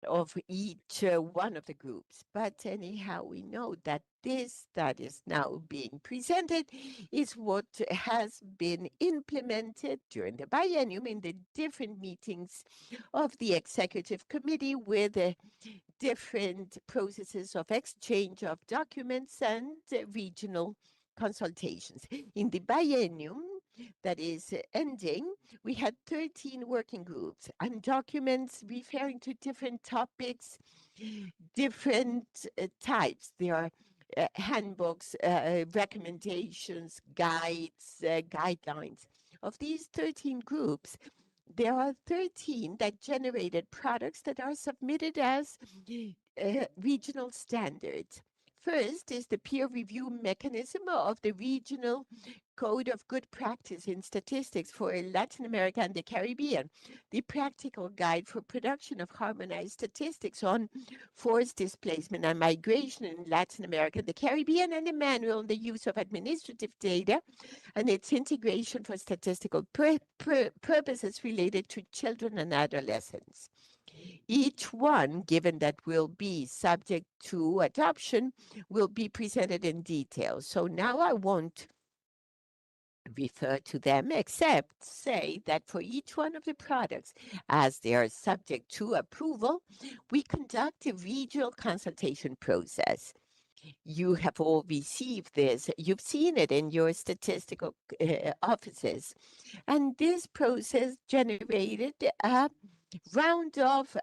of each one of the groups. But anyhow, we know that this that is now being presented is what has been implemented during the biennium in the different meetings of the executive committee with different processes of exchange of documents and regional consultations. In the biennium that is ending, we had 13 working groups and documents referring to different topics, different types. There are handbooks, recommendations, guides, guidelines. Of these 13 groups, there are 13 that generated products that are submitted as regional standards. First is the peer review mechanism of the Regional Code of Good Practice in Statistics for Latin America and the Caribbean, the practical guide for production of harmonized statistics on forced displacement and migration in Latin America and the Caribbean, and the manual on the use of administrative data and its integration for statistical purposes related to children and adolescents. Each one, given that will be subject to adoption, will be presented in detail. So now I won't refer to them, except say that for each one of the products, as they are subject to approval, we conduct a regional consultation process. You have all received this. You've seen it in your statistical offices. And this process generated a round of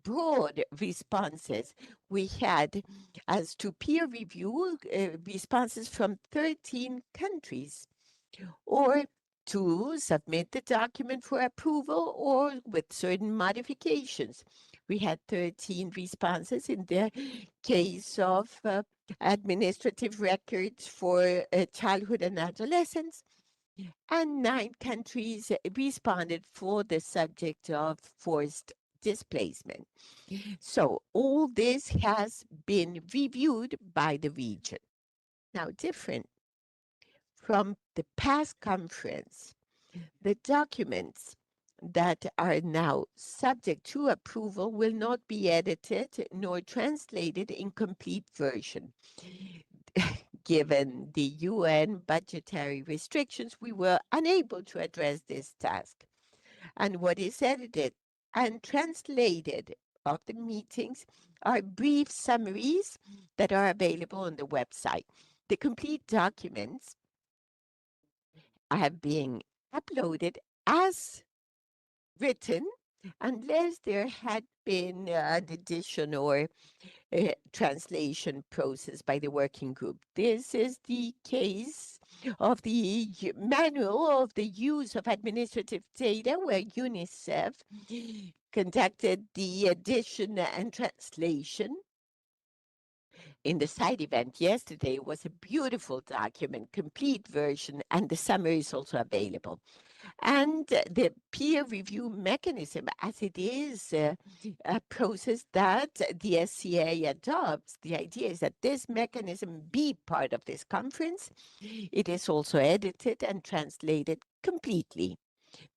broad responses. We had, as to peer review, responses from 13 countries, or to submit the document for approval or with certain modifications. We had 13 responses in the case of administrative records for childhood and adolescence, and 9 countries responded for the subject of forced displacement. So all this has been reviewed by the region. Now, different from the past conference, the documents that are now subject to approval will not be edited nor translated in complete version. Given the UN budgetary restrictions, we were unable to address this task. And what is edited and translated of the meetings are brief summaries that are available on the website. The complete documents are being uploaded as written, unless there had been an addition or translation process by the working group. This is the case of the manual of the use of administrative data, where UNICEF conducted the addition and translation. In the side event yesterday was a beautiful document, complete version, and the summary is also available. And the peer review mechanism, as it is a process that the SCA adopts, the idea is that this mechanism be part of this conference. It is also edited and translated completely.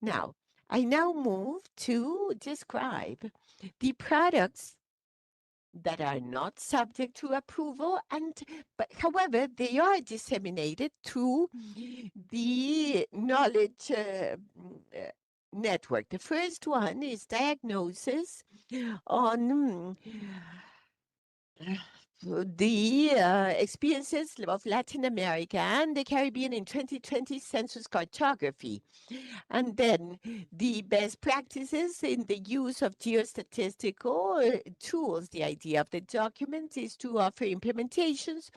Now, I now move to describe the products that are not subject to approval, but however, they are disseminated through the knowledge network. The first one is diagnosis on the experiences of Latin America and the Caribbean in 2020 census cartography. And then the best practices in the use of geostatistical tools. The idea of the document is to offer implementations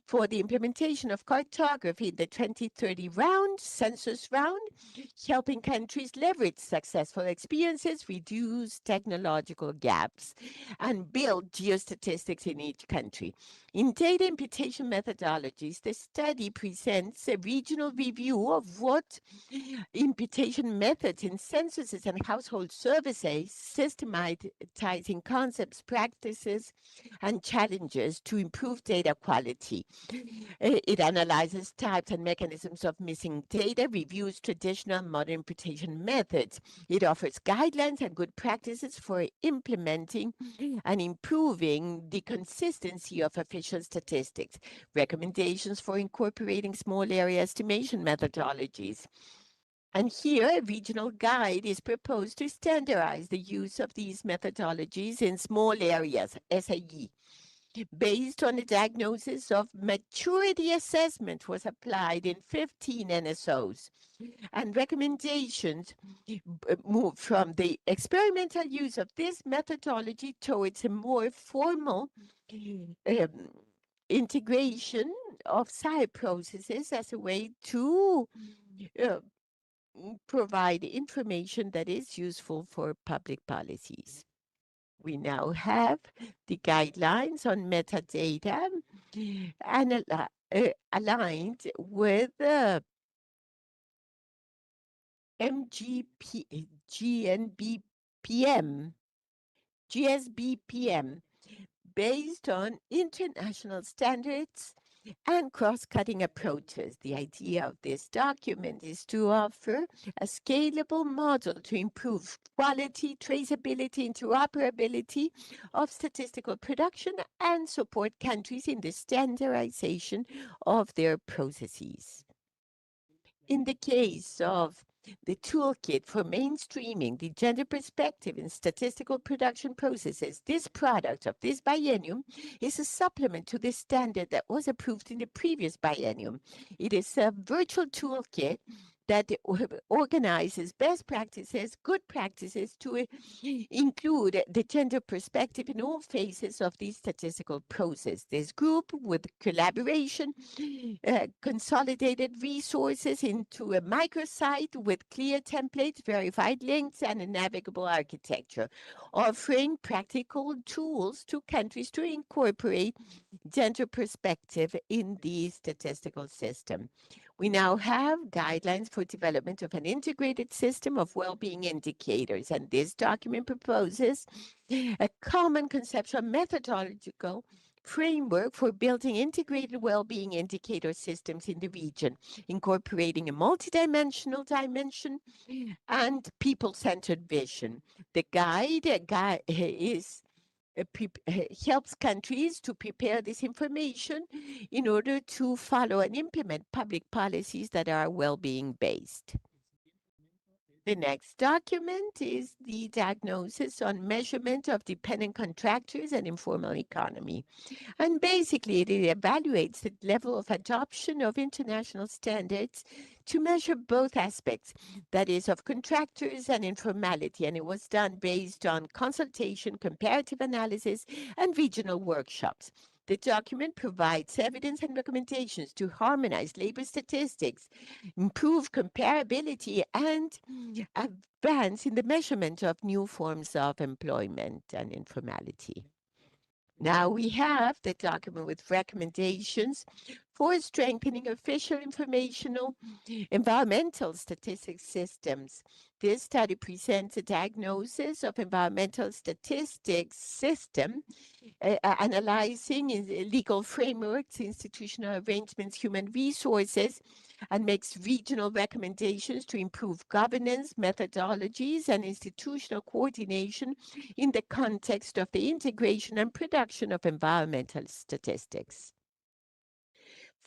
for the implementation of cartography, the 2030 census round, helping countries leverage successful experiences, reduce technological gaps, and build geostatistics in each country. country. In data imputation methodologies, the study presents a regional review of what imputation methods in censuses and household surveys, systematizing concepts, practices, and challenges to improve data quality. It analyzes types and mechanisms of missing data, reviews traditional modern imputation methods. It offers guidelines and good practices for implementing and improving the consistency of official statistics, recommendations for incorporating small area estimation methodologies. And here, a regional guide is proposed to standardize the use of these methodologies in small areas, SAE. Based on the diagnosis of maturity assessment was applied in 15 NSOs, and recommendations moved from the experimental use of this methodology towards a more formal integration of SAE processes as a way to provide information that is useful for public policies. We now have the guidelines on metadata and aligned with GSBPM, based on international standards and cross-cutting approaches. The idea of this document is to offer a scalable model to improve quality, traceability, interoperability of statistical production and support countries in the standardization of their processes. In the case of the toolkit for mainstreaming the gender perspective in statistical production processes, this product of this biennium is a supplement to the standard that was approved in the previous biennium. It is a virtual toolkit that organizes best practices, good practices to include the gender perspective in all phases of the statistical process. This group, with collaboration, consolidated resources into a microsite with clear templates, verified links, and a navigable architecture, offering practical tools to countries to incorporate gender perspective in the statistical system. We now have guidelines for development of an integrated system of well-being indicators, and this document proposes a common conceptual methodological framework for building integrated well-being indicator systems in the region, incorporating a multidimensional dimension and people-centered vision. The guide helps countries to prepare this information in order to follow and implement public policies that are well-being based. The next document is the diagnosis on measurement of dependent contractors and informal economy. And basically, it evaluates the level of adoption of international standards to measure both aspects, that is, of contractors and informality. And it was done based on consultation, comparative analysis, and regional workshops. The document provides evidence and recommendations to harmonize labor statistics, improve comparability, and advance in the measurement of new forms of employment and informality. Now we have the document with recommendations for strengthening official informational environmental statistics systems. This study presents a diagnosis of environmental statistics system, analyzing legal frameworks, institutional arrangements, human resources, and makes regional recommendations to improve governance, methodologies, and institutional coordination in the context of the integration and production of environmental statistics.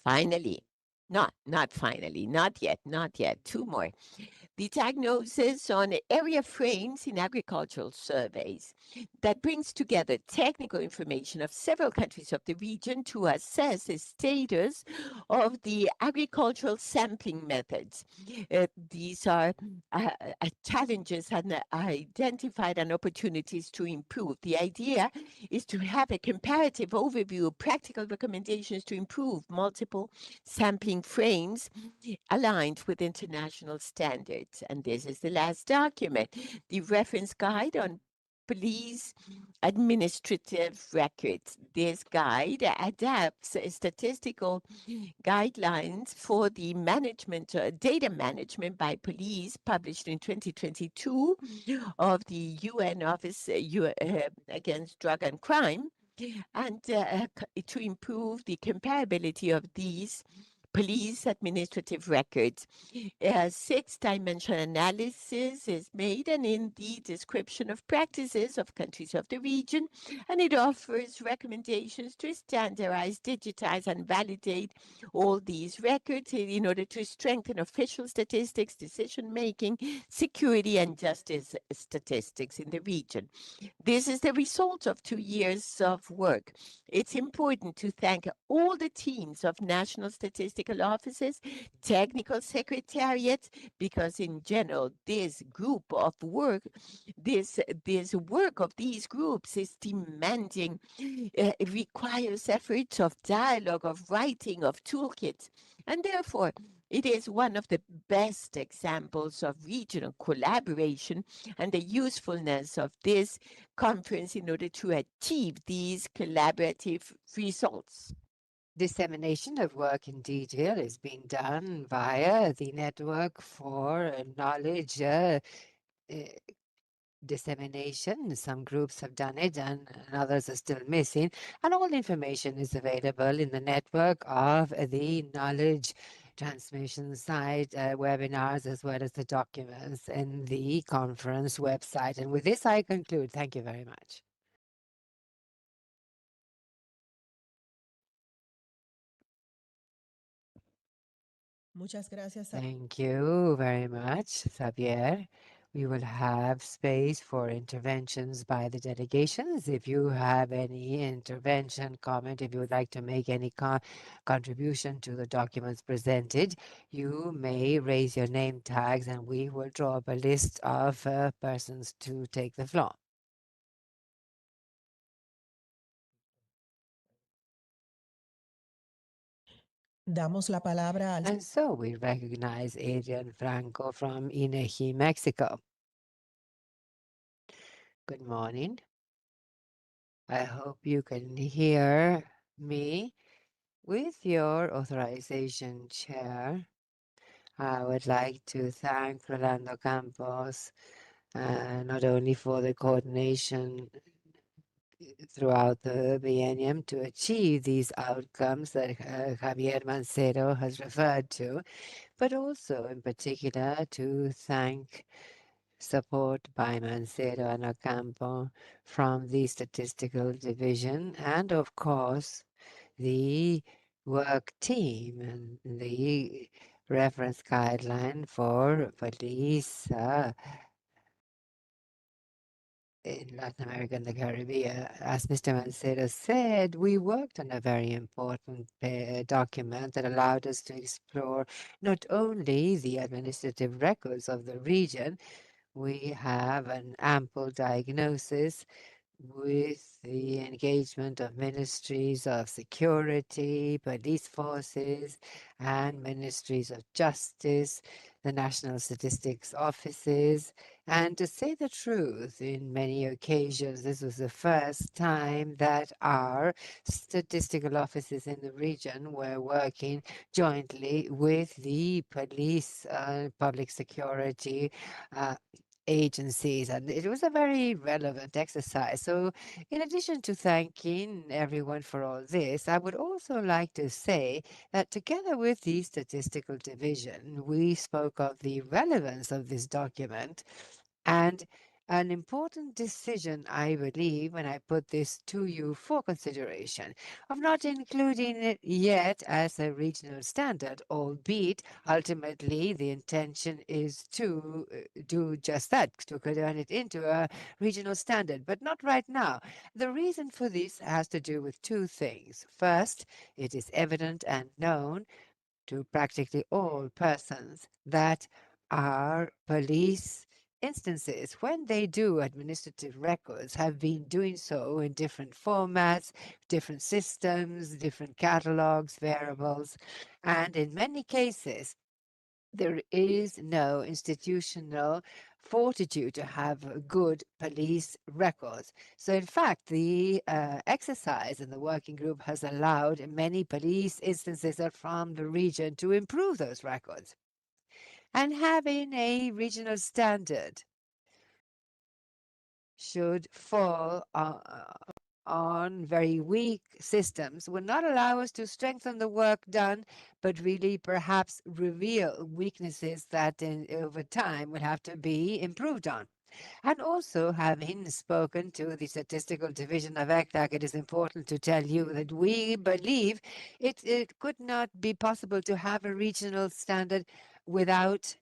Finally, not yet, two more. The diagnosis on area frames in agricultural surveys that brings together technical information of several countries of the region to assess the status of the agricultural sampling methods. These are challenges and identified and opportunities to improve. The idea is to have a comparative overview of practical recommendations to improve multiple sampling frames aligned with international standards. And this is the last document, the reference guide on police administrative records. This guide adapts statistical guidelines for the management, data management by police, published in 2022 of the UN Office Against Drug and Crime, and to improve the comparability of these police administrative records. A six-dimensional analysis is made, and in the description of practices of countries of the region, and it offers recommendations to standardize, digitize, and validate all these records in order to strengthen official statistics, decision-making, security, and justice statistics in the region. This is the result of 2 years of work. It's important to thank all the teams of national statistical offices, technical secretariats, because in general, this group of work, this work of these groups is demanding. It requires efforts of dialogue, of writing, of toolkits, and therefore it is one of the best examples of regional collaboration and the usefulness of this conference in order to achieve these collaborative results. Dissemination of work in detail is being done via the Network for Knowledge uh, Dissemination. Some groups have done it and others are still missing. And all information is available in the network of the knowledge transmission site, webinars, as well as the documents in the conference website. And with this, I conclude. Thank you very much. Muchas gracias. Thank you very much, Xavier. We will have space for interventions by the delegations. If you have any intervention, comment, if you would like to make any contribution to the documents presented, you may raise your name tags and we will draw up a list of persons to take the floor. Damos la palabra al And so we recognize Adrian Franco from INEGI, Mexico. Good morning. I hope you can hear me. With your authorization, Chair, I would like to thank Rolando Campos not only for the coordination throughout the biennium to achieve these outcomes that Javier Mancero has referred to, but also in particular to thank support by Mancero and Ocampo from the Statistical Division, and of course the work team and the reference guideline for police in Latin America and the Caribbean. As Mr. Mancero said, we worked on a very important document that allowed us to explore not only the administrative records of the region, we have an ample diagnosis with the engagement of ministries of security, police forces, and ministries of justice, the national statistics offices. And to say the truth, in many occasions, this was the first time that our statistical offices in the region were working jointly with the police, public security, uh, agencies, and it was a very relevant exercise. So in addition to thanking everyone for all this, I would also like to say that together with the statistical division, we spoke of the relevance of this document and an important decision, I believe, when I put this to you for consideration, of not including it yet as a regional standard, albeit ultimately the intention is to do just that, to turn it into a regional standard, but not right now. The reason for this has to do with two things. First, it is evident and known to practically all persons that our police instances, when they do administrative records, have been doing so in different formats, different systems, different catalogs, variables, and in many cases, there is no institutional fortitude to have good police records. So, in fact, the exercise in the working group has allowed many police instances from the region to improve those records. And having a regional standard should fall on very weak systems will not allow us to strengthen the work done, but really perhaps reveal weaknesses that over time will have to be improved on. And also, having spoken to the Statistical Division of ECLAC, it is important to tell you that we believe it could not be possible to have a regional standard without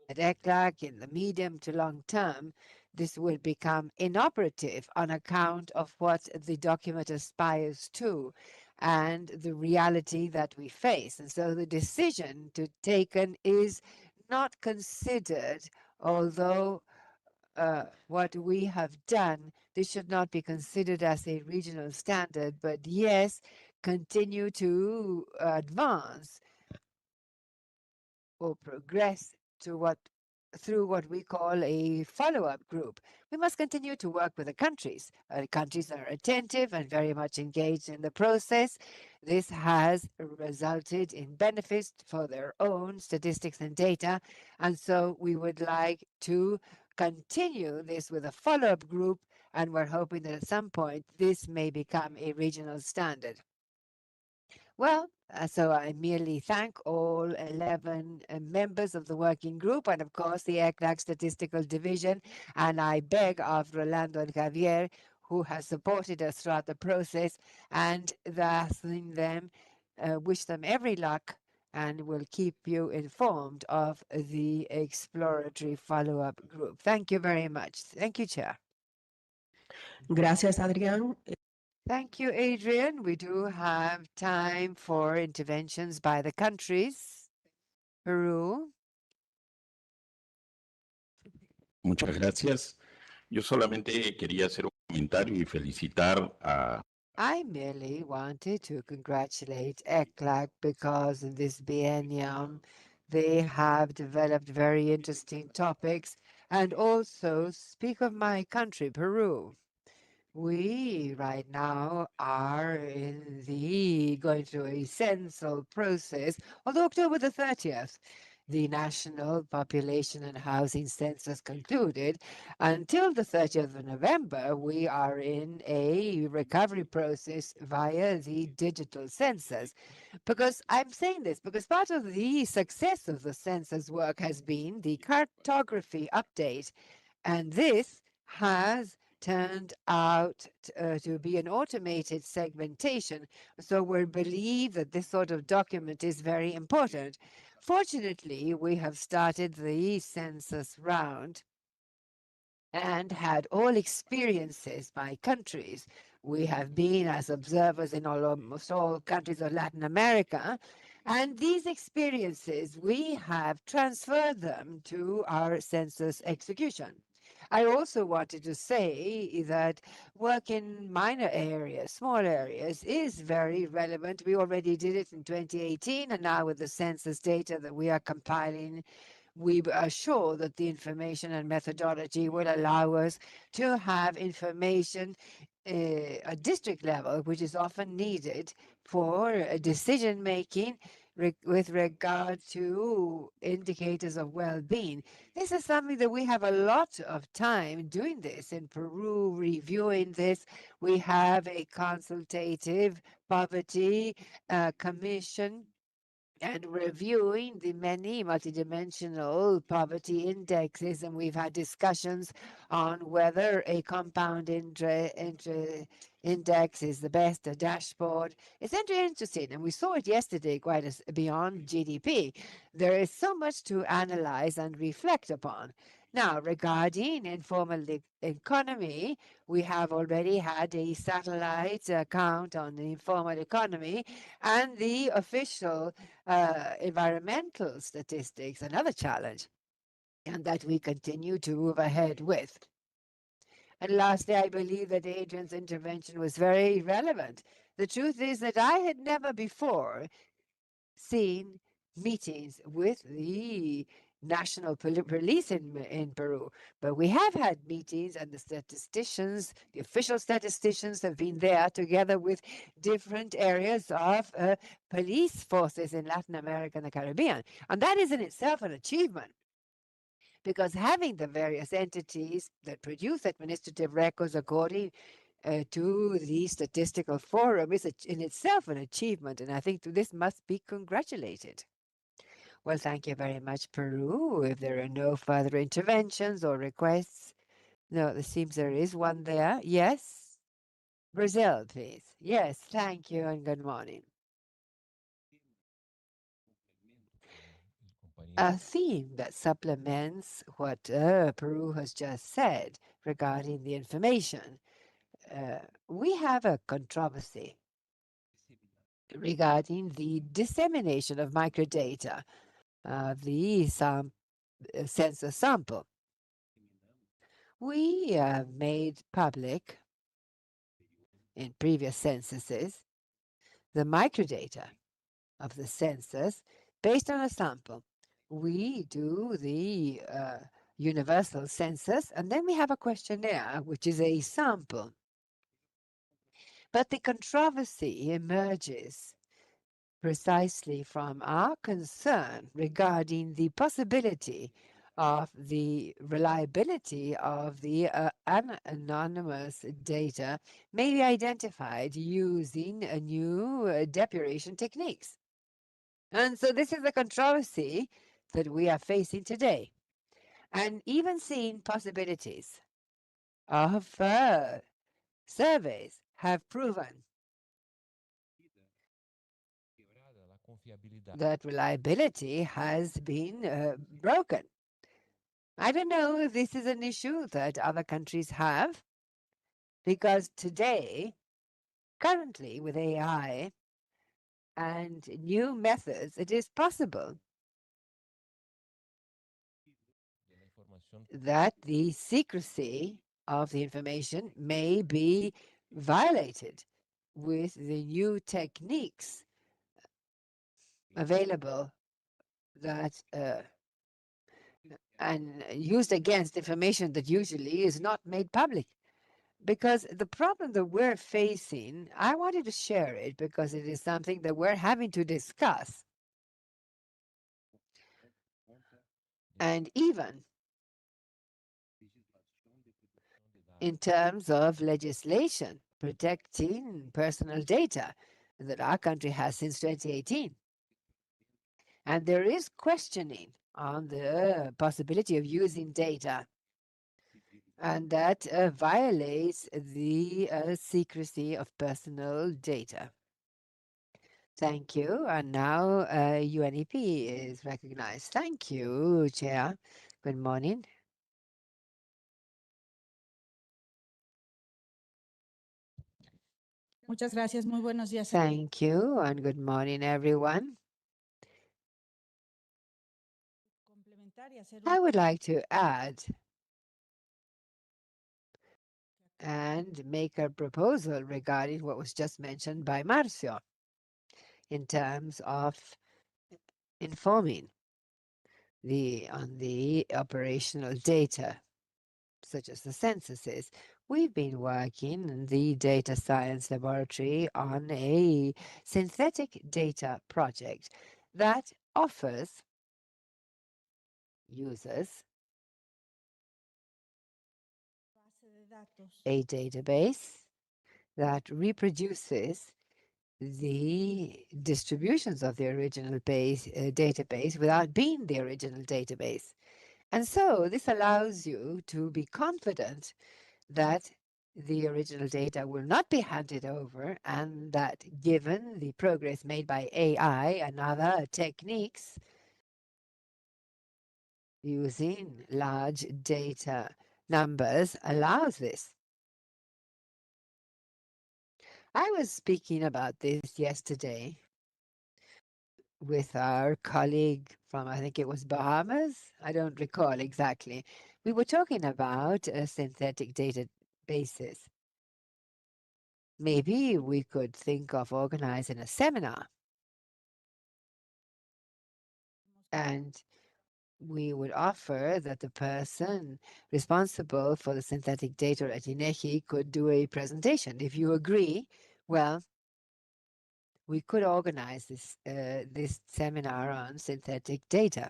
at ECLAC in the medium to long term. This will become inoperative on account of what the document aspires to and the reality that we face. And so the decision to taken is not considered, although what we have done, this should not be considered as a regional standard, but yes, continue to advance or progress to through what we call a follow-up group. We must continue to work with the countries. Countries are attentive and very much engaged in the process. This has resulted in benefits for their own statistics and data, and so we would like to continue this with a follow-up group, and we're hoping that at some point this may become a regional standard. Well, so I merely thank all 11 members of the working group and, of course, the ECLAC Statistical Division. And I beg of Rolando and Javier, who has supported us throughout the process, and asking them, wish them every luck, and will keep you informed of the exploratory follow-up group. Thank you very much. Thank you, Chair. Gracias, Adrián. Thank you, Adrian. We do have time for interventions by the countries. Peru. Muchas gracias. Yo solamente quería hacer un comentario y felicitar a I merely wanted to congratulate ECLAC because in this biennium they have developed very interesting topics and also speak of my country, Peru. We right now are going through a census process. Although October the 30th, the National Population and Housing Census concluded. Until the 30th of November, we are in a recovery process via the digital census. Because I'm saying this because part of the success of the census work has been the cartography update. And this has turned out to be an automated segmentation. So we believe that this sort of document is very important. Fortunately, we have started the census round and had all experiences by countries. We have been as observers in almost all countries of Latin America, and these experiences, we have transferred them to our census execution. I also wanted to say that work in minor areas, small areas, is very relevant. We already did it in 2018, and now with the census data that we are compiling, we are sure that the information and methodology will allow us to have information at district level, which is often needed for decision making with regard to indicators of well-being. This is something that we have a lot of time doing this in Peru, reviewing this. We have a consultative poverty commission and reviewing the many multidimensional poverty indexes, and we've had discussions on whether a compound index is the best, a dashboard. It's very interesting, and we saw it yesterday quite beyond GDP. There is so much to analyze and reflect upon. Now, regarding informal economy, we have already had a satellite count on the informal economy, and the official environmental statistics, another challenge, and that we continue to move ahead with. And lastly, I believe that Adrian's intervention was very relevant. The truth is that I had never before seen meetings with the national police in Peru, but we have had meetings, and the statisticians, the official statisticians, have been there together with different areas of police forces in Latin America and the Caribbean. And that is in itself an achievement, because having the various entities that produce administrative records according to the Statistical Forum is in itself an achievement, and I think this must be congratulated. Well, thank you very much, Peru. If there are no further interventions or requests, no, it seems there is one there. Yes? Brazil, please. Yes, thank you and good morning. A theme that supplements what Peru has just said regarding the information. We have a controversy regarding the dissemination of microdata of the census sample. We made public in previous censuses the microdata of the census based on a sample. We do the universal census, and then we have a questionnaire, which is a sample. But the controversy emerges precisely from our concern regarding the possibility of the reliability of the anonymous data may be identified using new depuration techniques. And so this is the controversy that we are facing today. And even seeing possibilities of surveys have proven that reliability has been broken. I don't know if this is an issue that other countries have, because today, currently with AI and new methods, it is possible that the secrecy of the information may be violated with the new techniques available that and used against information that usually is not made public. Because the problem that we're facing, I wanted to share it because it is something that we're having to discuss. And even in terms of legislation protecting personal data that our country has since 2018. And there is questioning on the possibility of using data, and that violates the secrecy of personal data. Thank you. And now UNEP is recognized. Thank you, Chair. Good morning. Muchas gracias, muy buenos días. Thank you, and good morning, everyone. I would like to add and make a proposal regarding what was just mentioned by Marcio in terms of informing on the operational data, such as the censuses. We've been working in the data science laboratory on a synthetic data project that offers users a database that reproduces the distributions of the original database without being the original database. And so this allows you to be confident that the original data will not be handed over, and that given the progress made by AI and other techniques using large data numbers allows this. I was speaking about this yesterday with our colleague from, I think it was Bahamas. I don't recall exactly. We were talking about synthetic databases. Maybe we could think of organizing a seminar And we would offer that the person responsible for the synthetic data at INEGI could do a presentation. If you agree, well, we could organize this seminar on synthetic data.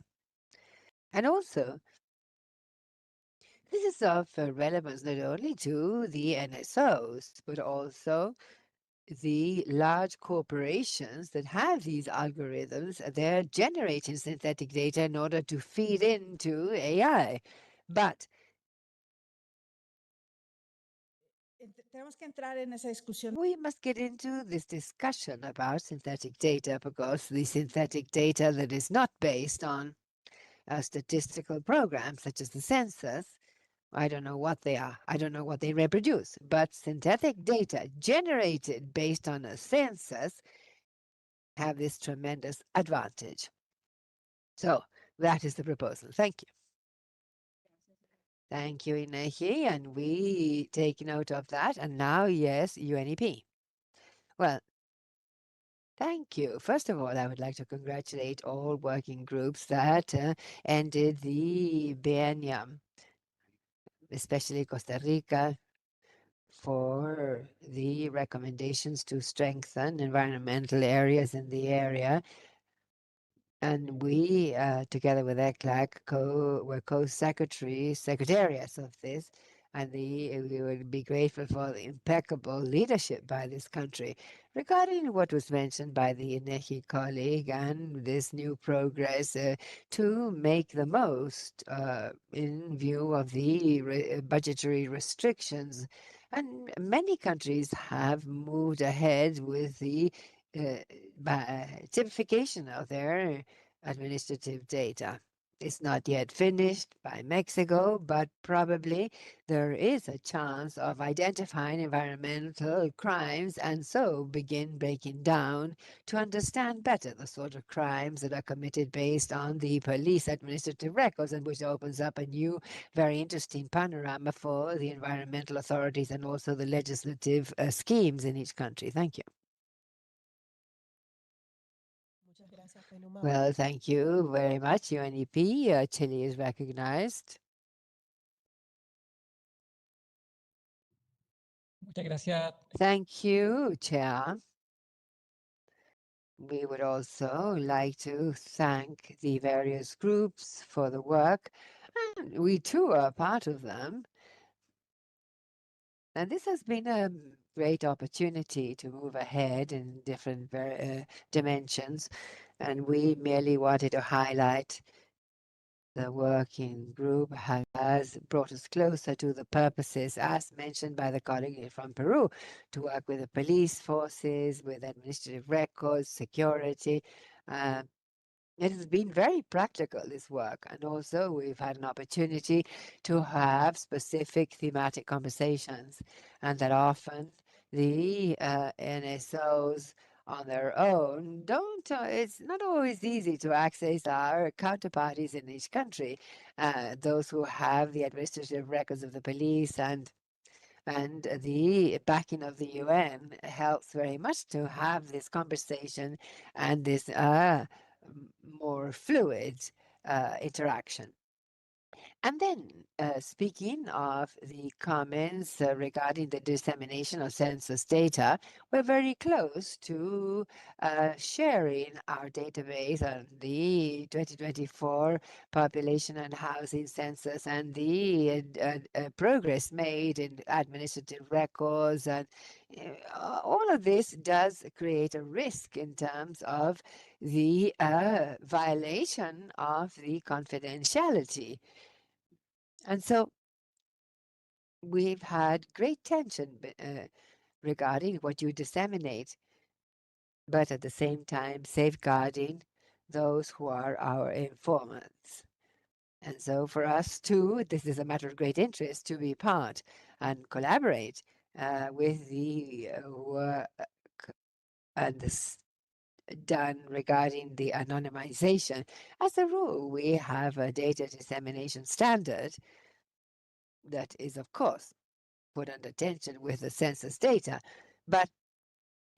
And also, this is of relevance not only to the NSOs, but also the large corporations that have these algorithms. They're generating synthetic data in order to feed into AI. But Tenemos que entrar en esa discusión. we must get into this discussion about synthetic data, because the synthetic data that is not based on a statistical program, such as the census, I don't know what they are. I don't know what they reproduce. But synthetic data generated based on a census have this tremendous advantage. So that is the proposal. Thank you. Thank you, INEGI, and we take note of that. And now, yes, UNEP. Well, thank you. First of all, I would like to congratulate all working groups that ended the biennium, especially Costa Rica, for the recommendations to strengthen environmental areas in the area. And we, together with ECLAC, were secretariats of this, and we would be grateful for the impeccable leadership by this country. Regarding what was mentioned by the INEGI colleague and this new progress to make the most in view of the budgetary restrictions, and many countries have moved ahead with the typification of their administrative data. It's not yet finished by Mexico, but probably there is a chance of identifying environmental crimes and so begin breaking down to understand better the sort of crimes that are committed based on the police administrative records, and which opens up a new, very interesting panorama for the environmental authorities and also the legislative schemes in each country. Thank you. Well, thank you very much, UNEP. Chile is recognized. Muchas gracias. Thank you, Chair. We would also like to thank the various groups for the work, and we too are part of them. And this has been a great opportunity to move ahead in different dimensions, and we merely wanted to highlight the working group has brought us closer to the purposes, as mentioned by the colleague from Peru, to work with the police forces, with administrative records, security. It has been very practical, this work, and also we've had an opportunity to have specific thematic conversations, and that often the NSOs on their own don't, it's not always easy to access our counterparties in each country, those who have the administrative records of the police and the backing of the UN helps very much to have this conversation and this more fluid interaction. And then, speaking of the comments regarding the dissemination of census data, we're very close to sharing our database on the 2024 population and housing census and the progress made in administrative records. And all of this does create a risk in terms of the violation of the confidentiality. And so we've had great tension regarding what you disseminate, but at the same time safeguarding those who are our informants. And so for us too, this is a matter of great interest to be part and collaborate with the work and this done regarding the anonymization. As a rule, we have a data dissemination standard that is, of course, put under tension with the census data. But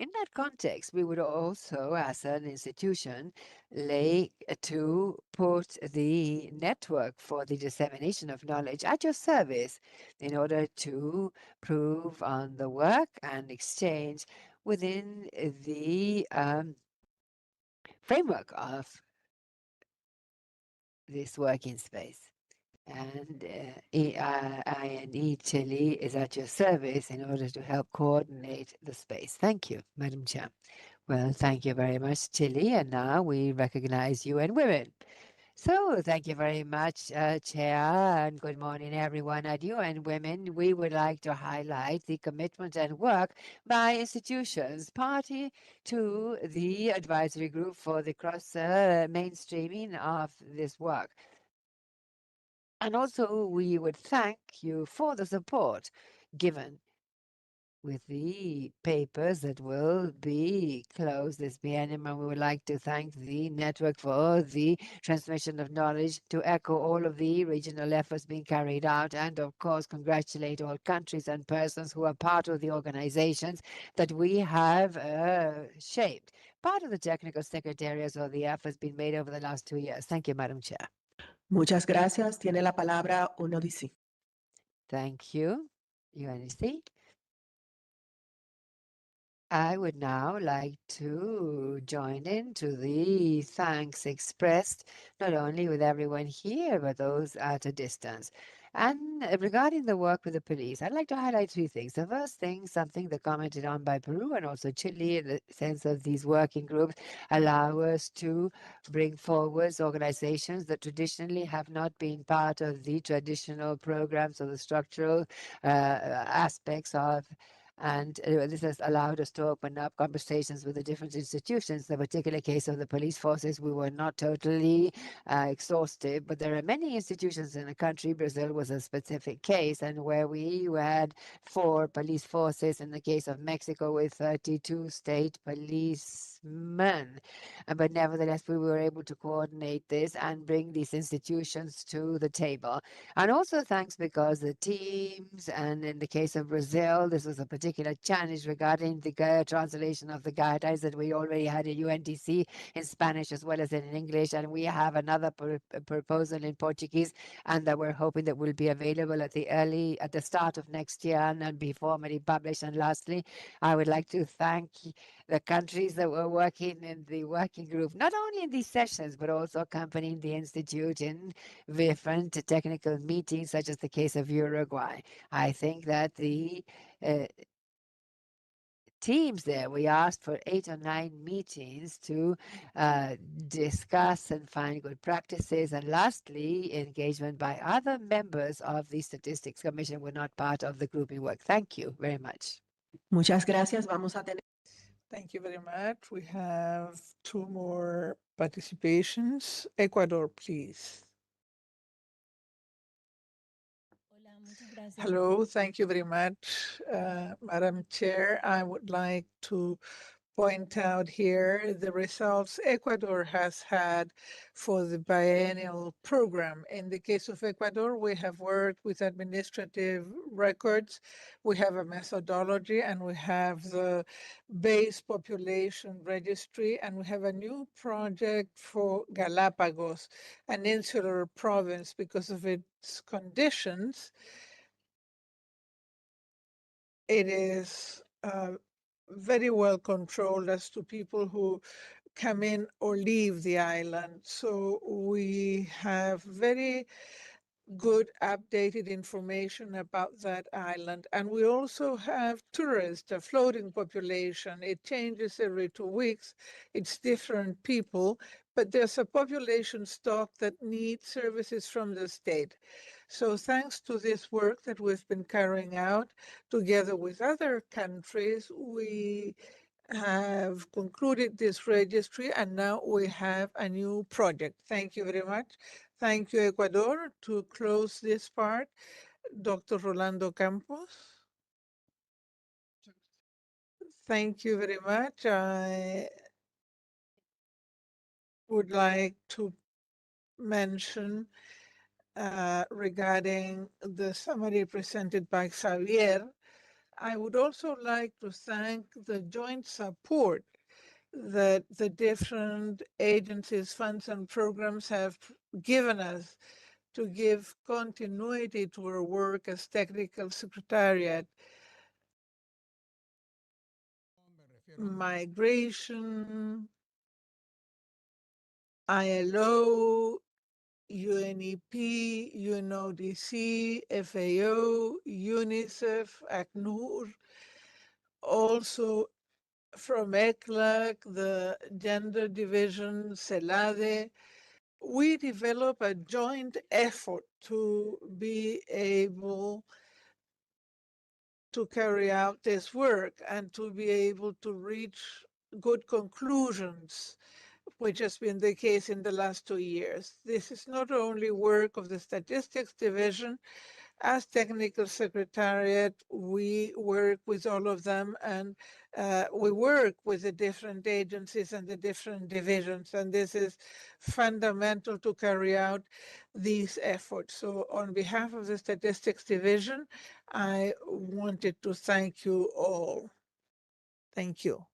In that context, we would also, as an institution, like to put the network for the dissemination of knowledge at your service in order to prove on the work and exchange within the framework of this working space. And INE Chile is at your service in order to help coordinate the space. Thank you, Madam Chair. Well, thank you very much, Chile. And now we recognize UN Women. So thank you very much, Chair, and good morning, everyone. At UN Women, we would like to highlight the commitment and work by institutions party to the advisory group for the cross mainstreaming of this work. And also, we would thank you for the support given with the papers that will be closed this biennium, and we would like to thank the network for the transmission of knowledge, to echo all of the regional efforts being carried out, and of course congratulate all countries and persons who are part of the organizations that we have shaped. Part of the technical secretariats of the efforts been made over the last 2 years. Thank you, Madam Chair. Muchas gracias. Tiene la palabra UNODC. Thank you, UNSC. I would now like to join in to the thanks expressed not only with everyone here, but those at a distance. And regarding the work with the police, I'd like to highlight 3 things. The first thing, something that commented on by Peru and also Chile, in the sense of these working groups allow us to bring forward organizations that traditionally have not been part of the traditional programs or the structural aspects of, and this has allowed us to open up conversations with the different institutions. The particular case of the police forces, we were not totally exhaustive, but there are many institutions in the country. Brazil was a specific case, and where we had 4 police forces. In the case of Mexico, with 32 state policemen. But nevertheless, we were able to coordinate this and bring these institutions to the table. And also thanks because the teams, and in the case of Brazil, this was a particular challenge regarding the translation of the guidelines that we already had in UNDC in Spanish as well as in English. And we have another proposal in Portuguese, and that we're hoping that will be available at the start of next year and be formally published. And lastly, I would like to thank the countries that were working in the working group, not only in these sessions, but also accompanying the Institute in different technical meetings, such as the case of Uruguay. I think that the teams there, we asked for 8 or 9 meetings to discuss and find good practices. And lastly, engagement by other members of the Statistics Commission were not part of the grouping work. Thank you very much. Muchas gracias. Vamos a tener. Thank you very much. We have 2 more participations. Ecuador, please. Hola, muchas gracias. Hello, thank you very much, Madam Chair. I would like to point out here the results Ecuador has had for the biennial program. In the case of Ecuador, we have worked with administrative records, we have a methodology, and we have the base population registry, and we have a new project for Galapagos, an insular province because of its conditions. It is very well controlled as to people who come in or leave the island. So we have very good updated information about that island. And we also have tourists, a floating population. It changes every 2 weeks. It's different people, but there's a population stock that needs services from the state. So thanks to this work that we've been carrying out together with other countries, we have concluded this registry, and now we have a new project. Thank you very much. Thank you, Ecuador. To close this part, Dr. Rolando Campos. Thank you very much. I would like to mention regarding the summary presented by Xavier. I would also like to thank the joint support that the different agencies, funds, and programs have given us to give continuity to our work as technical secretariat. Migration, ILO, UNEP, UNODC, FAO, UNICEF, ACNUR, also from ECLAC, the Gender Division, CELADE. We develop a joint effort to be able to carry out this work and to be able to reach good conclusions, which has been the case in the last 2 years. This is not only work of the Statistics Division. As technical secretariat, we work with all of them, and we work with the different agencies and the different divisions, and this is fundamental to carry out these efforts. So on behalf of the Statistics Division, I wanted to thank you all. Thank you.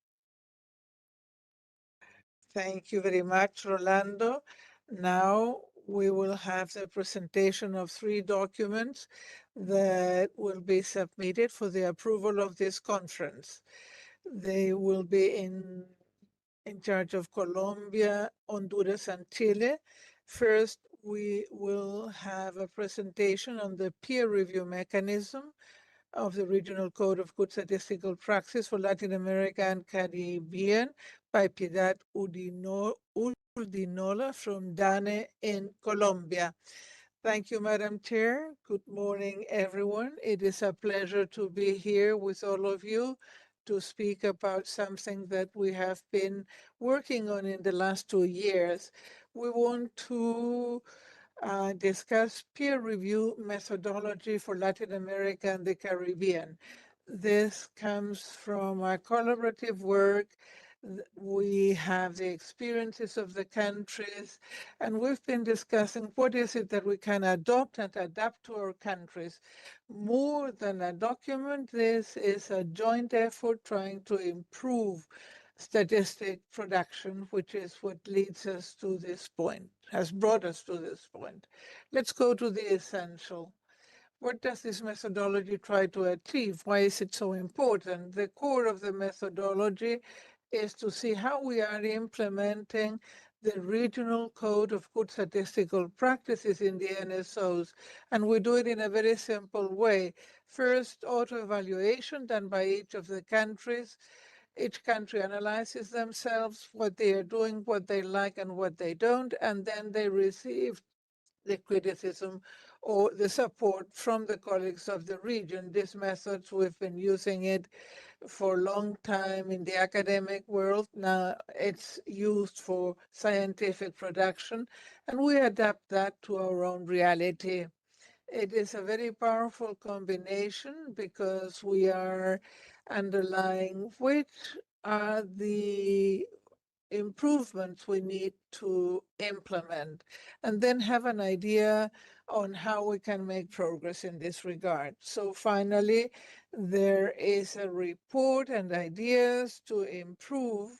Thank you very much, Rolando. Now we will have the presentation of 3 documents that will be submitted for the approval of this conference. They will be in charge of Colombia, Honduras, and Chile. First, we will have a presentation on the peer review mechanism of the Regional Code of Good Statistical Practice for Latin America and Caribbean by Piedad Urdinola from DANE in Colombia. Thank you, Madam Chair. Good morning, everyone. It is a pleasure to be here with all of you to speak about something that we have been working on in the last 2 years. We want to discuss peer review methodology for Latin America and the Caribbean. This comes from our collaborative work. We have the experiences of the countries, and we've been discussing what is it that we can adopt and adapt to our countries. More than a document, this is a joint effort trying to improve statistic production, which is what leads us to this point, has brought us to this point. Let's go to the essential. What does this methodology try to achieve? Why is it so important? The core of the methodology is to see how we are implementing the Regional Code of Good Statistical Practices in the NSOs. And we do it in a very simple way. First, auto-evaluation done by each of the countries. Each country analyzes themselves, what they are doing, what they like and what they don't, and then they receive the criticism or the support from the colleagues of the region. These methods, we've been using it for a long time in the academic world. Now it's used for scientific production, and we adapt that to our own reality. It is a very powerful combination because we are underlying which are the improvements we need to implement, and then have an idea on how we can make progress in this regard. So finally, there is a report and ideas to improve.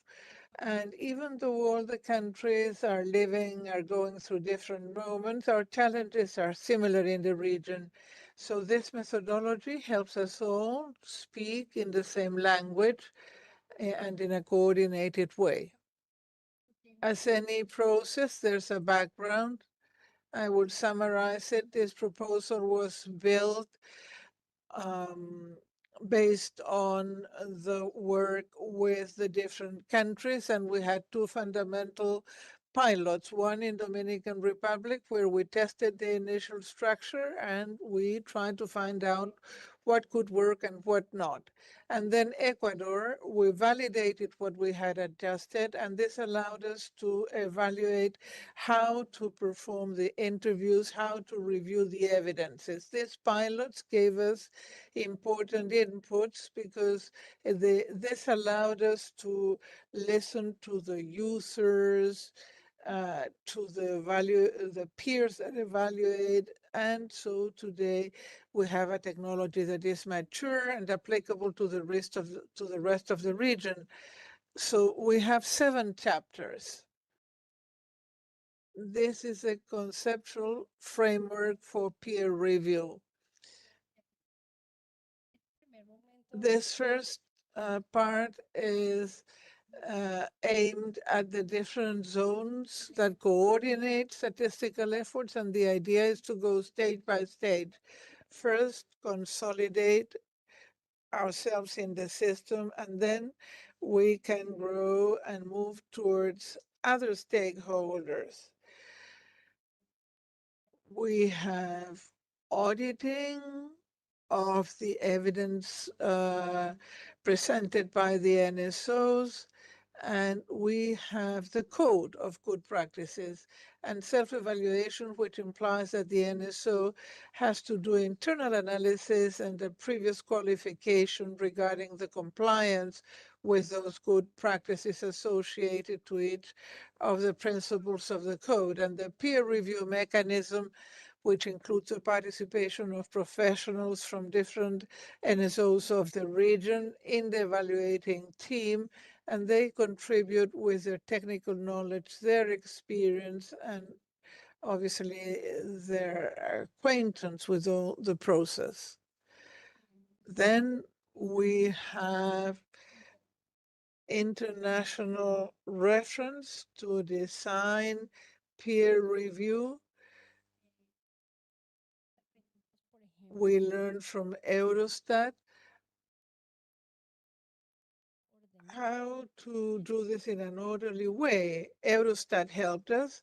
And even though all the countries are going through different moments, our challenges are similar in the region. So this methodology helps us all speak in the same language and in a coordinated way. As any process, there's a background. I will summarize it. This proposal was built based on the work with the different countries, and we had 2 fundamental pilots, one in Dominican Republic, where we tested the initial structure and we tried to find out what could work and what not. And then Ecuador, we validated what we had adjusted, and this allowed us to evaluate how to perform the interviews, how to review the evidences. These pilots gave us important inputs because this allowed us to listen to the users, to the peers that evaluate. And so today we have a technology that is mature and applicable to the rest of the region. So we have 7 chapters. This is a conceptual framework for peer review. This first part is aimed at the different zones that coordinate statistical efforts, and the idea is to go stage by stage. First, consolidate ourselves in the system, and then we can grow and move towards other stakeholders. We have auditing of the evidence presented by the NSOs, and we have the code of good practices and self-evaluation, which implies that the NSO has to do internal analysis and the previous qualification regarding the compliance with those good practices associated to each of the principles of the code. And the peer review mechanism, which includes the participation of professionals from different NSOs of the region in the evaluating team, and they contribute with their technical knowledge, their experience, and obviously their acquaintance with all the process. Then we have international reference to design peer review. We learned from Eurostat how to do this in an orderly way. Eurostat helped us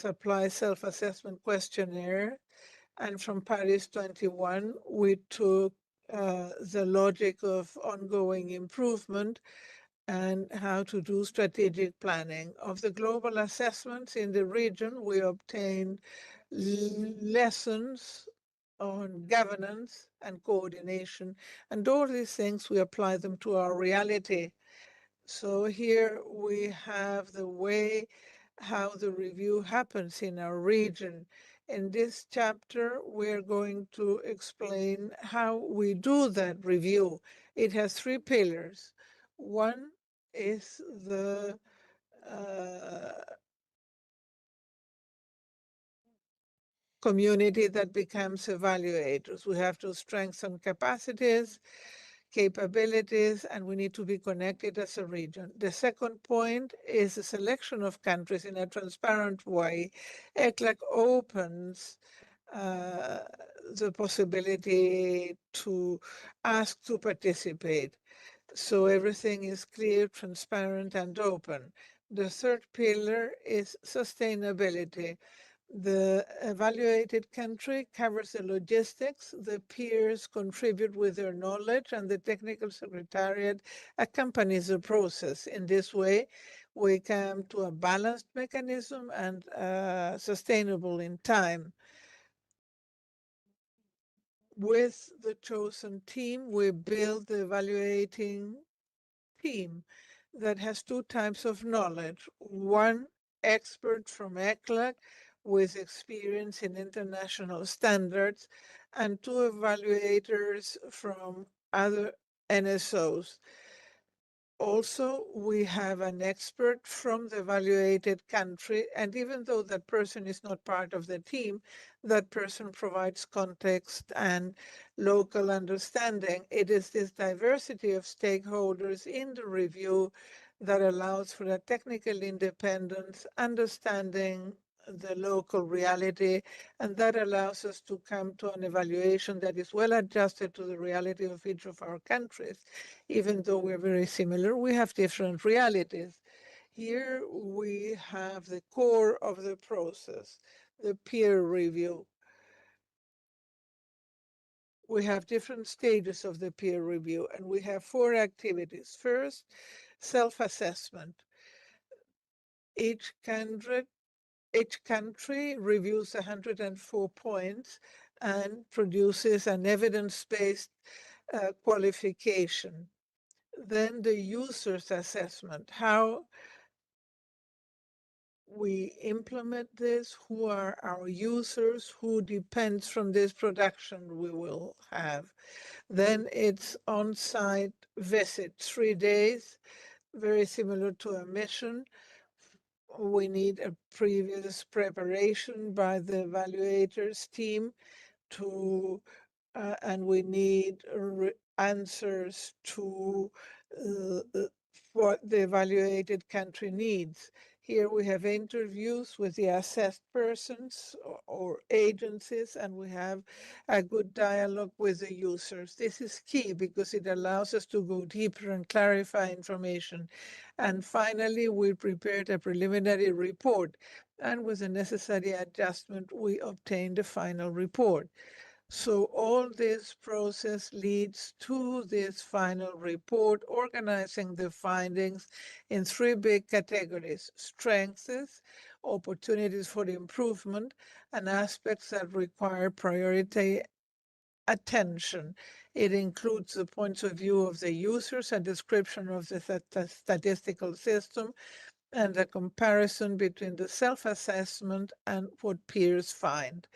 apply self-assessment questionnaire. And from Paris 21, we took the logic of ongoing improvement and how to do strategic planning. Of the global assessments in the region, we obtained lessons on governance and coordination. And all these things, we apply them to our reality. So here we have the way how the review happens in our region. In this chapter, we're going to explain how we do that review. It has 3 pillars. One is the community that becomes evaluators. We have to strengthen capacities, capabilities, and we need to be connected as a region. The second point is the selection of countries in a transparent way. ECLAC opens the possibility to ask to participate. So everything is clear, transparent, and open. The third pillar is sustainability. The evaluated country covers the logistics, the peers contribute with their knowledge, and the technical secretariat accompanies the process. In this way, we come to a balanced mechanism and sustainable in time. With the chosen team, we build the evaluating team that has 2 types of knowledge. One expert from ECLAC with experience in international standards, and 2 evaluators from other NSOs. Also, we have an expert from the evaluated country, and even though that person is not part of the team, that person provides context and local understanding. It is this diversity of stakeholders in the review that allows for a technical independence, understanding the local reality, and that allows us to come to an evaluation that is well adjusted to the reality of each of our countries. Even though we're very similar, we have different realities. Here we have the core of the process, the peer review. We have different stages of the peer review, and we have 4 activities. First, self-assessment. Each country reviews 104 points and produces an evidence-based qualification. Then the user's assessment, how we implement this, who are our users, who depends from this production we will have. Then it's on-site visit, 3 days, very similar to a mission. We need a previous preparation by the evaluators team to, and we need answers to what the evaluated country needs. Here we have interviews with the assessed persons or agencies, and we have a good dialogue with the users. This is key because it allows us to go deeper and clarify information. And finally, we prepared a preliminary report, and with the necessary adjustment, we obtained a final report. So all this process leads to this final report, organizing the findings in 3 big categories: strengths, opportunities for improvement, and aspects that require priority attention. It includes the points of view of the users, a description of the statistical system, and a comparison between the self-assessment and what peers find.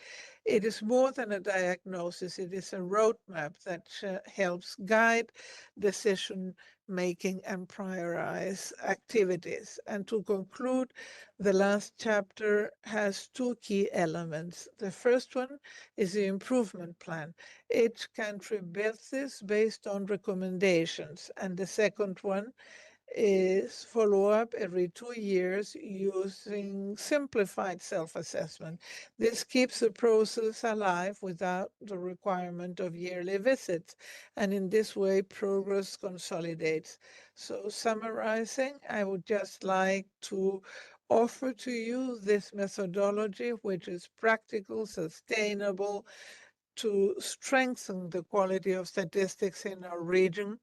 It is more than a diagnosis, it is a roadmap that helps guide decision making and prioritize activities. And to conclude, the last chapter has 2 key elements. The first one is the improvement plan. Each country builds this based on recommendations. And the second one is follow up every 2 years using simplified self-assessment. This keeps the process alive without the requirement of yearly visits. And in this way, progress consolidates. So summarizing, I would just like to offer to you this methodology, which is practical, sustainable, to strengthen the quality of statistics in our region,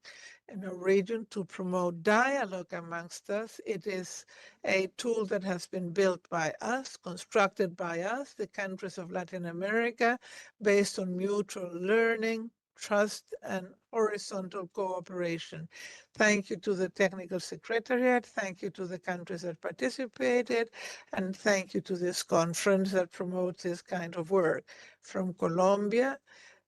to promote dialogue amongst us. It is a tool that has been built by us, constructed by us, the countries of Latin America, based on mutual learning, trust, and horizontal cooperation. Thank you to the Technical Secretariat, thank you to the countries that participated, and thank you to this conference that promotes this kind of work. From Colombia,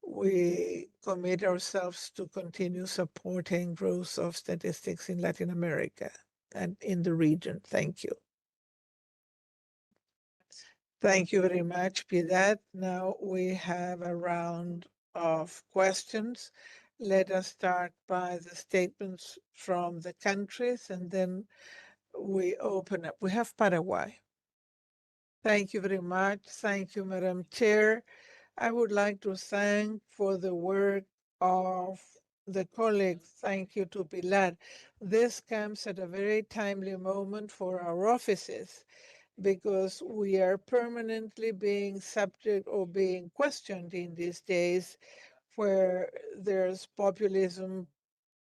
we commit ourselves to continue supporting growth of statistics in Latin America and in the region. Thank you. Thank you very much, Piedad. Now we have a round of questions. Let us start by the statements from the countries, and then we open up. We have Paraguay. Thank you very much. Thank you, Madam Chair. I would like to thank for the work of the colleagues. Thank you to Pilar. This comes at a very timely moment for our offices because we are permanently being subject or being questioned in these days where there's populism,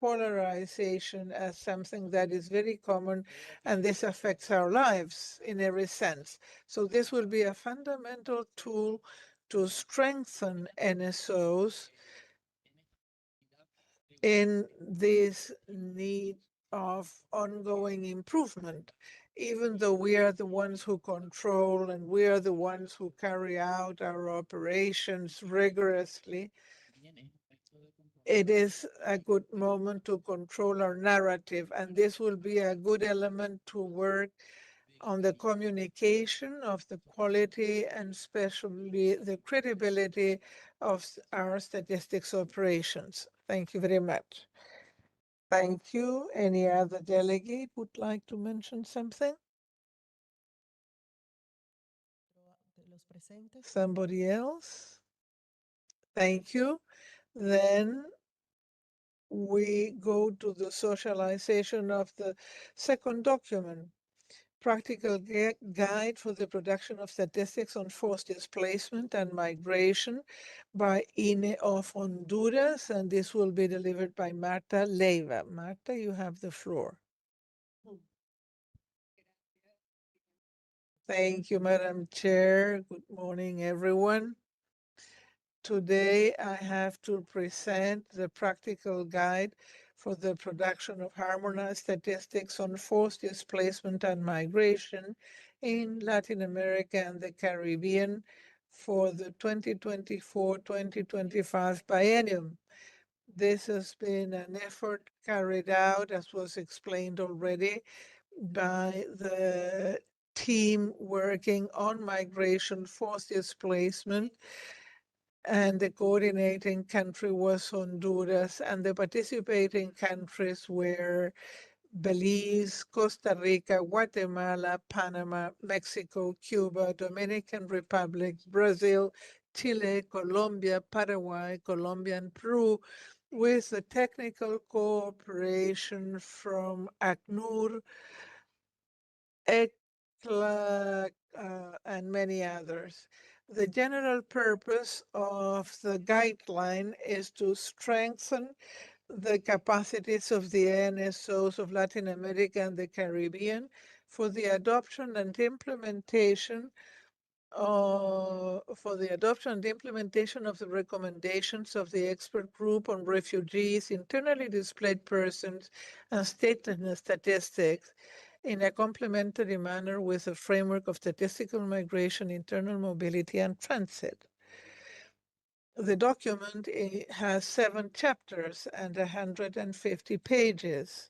polarization as something that is very common, and this affects our lives in every sense. So this will be a fundamental tool to strengthen NSOs in this need of ongoing improvement. Even though we are the ones who control and we are the ones who carry out our operations rigorously, it is a good moment to control our narrative, and this will be a good element to work on the communication of the quality and especially the credibility of our statistics operations. Thank you very much. Thank you. Any other delegate would like to mention something? Somebody else? Thank you. Then we go to the socialization of the second document, Practical Guide for the Production of Statistics on Forced Displacement and Migration by INE of Honduras, and this will be delivered by Marta Leiva. Marta, you have the floor. Thank you, Madam Chair. Good morning, everyone. Today, I have to present the practical guide for the production of harmonized statistics on forced displacement and migration in Latin America and the Caribbean for the 2024-2025 biennium. This has been an effort carried out, as was explained already, by the team working on migration, forced displacement, and the coordinating country was Honduras, and the participating countries were Belize, Costa Rica, Guatemala, Panama, Mexico, Cuba, Dominican Republic, Brazil, Chile, Colombia, Paraguay, Colombia, and Peru, with the technical cooperation from ACNUR, ECLAC, and many others. The general purpose of the guideline is to strengthen the capacities of the NSOs of Latin America and the Caribbean for the adoption and implementation of the recommendations of the expert group on refugees, internally displaced persons, and statelessness statistics in a complementary manner with a framework of statistical migration, internal mobility, and transit. The document has 7 chapters and 150 pages.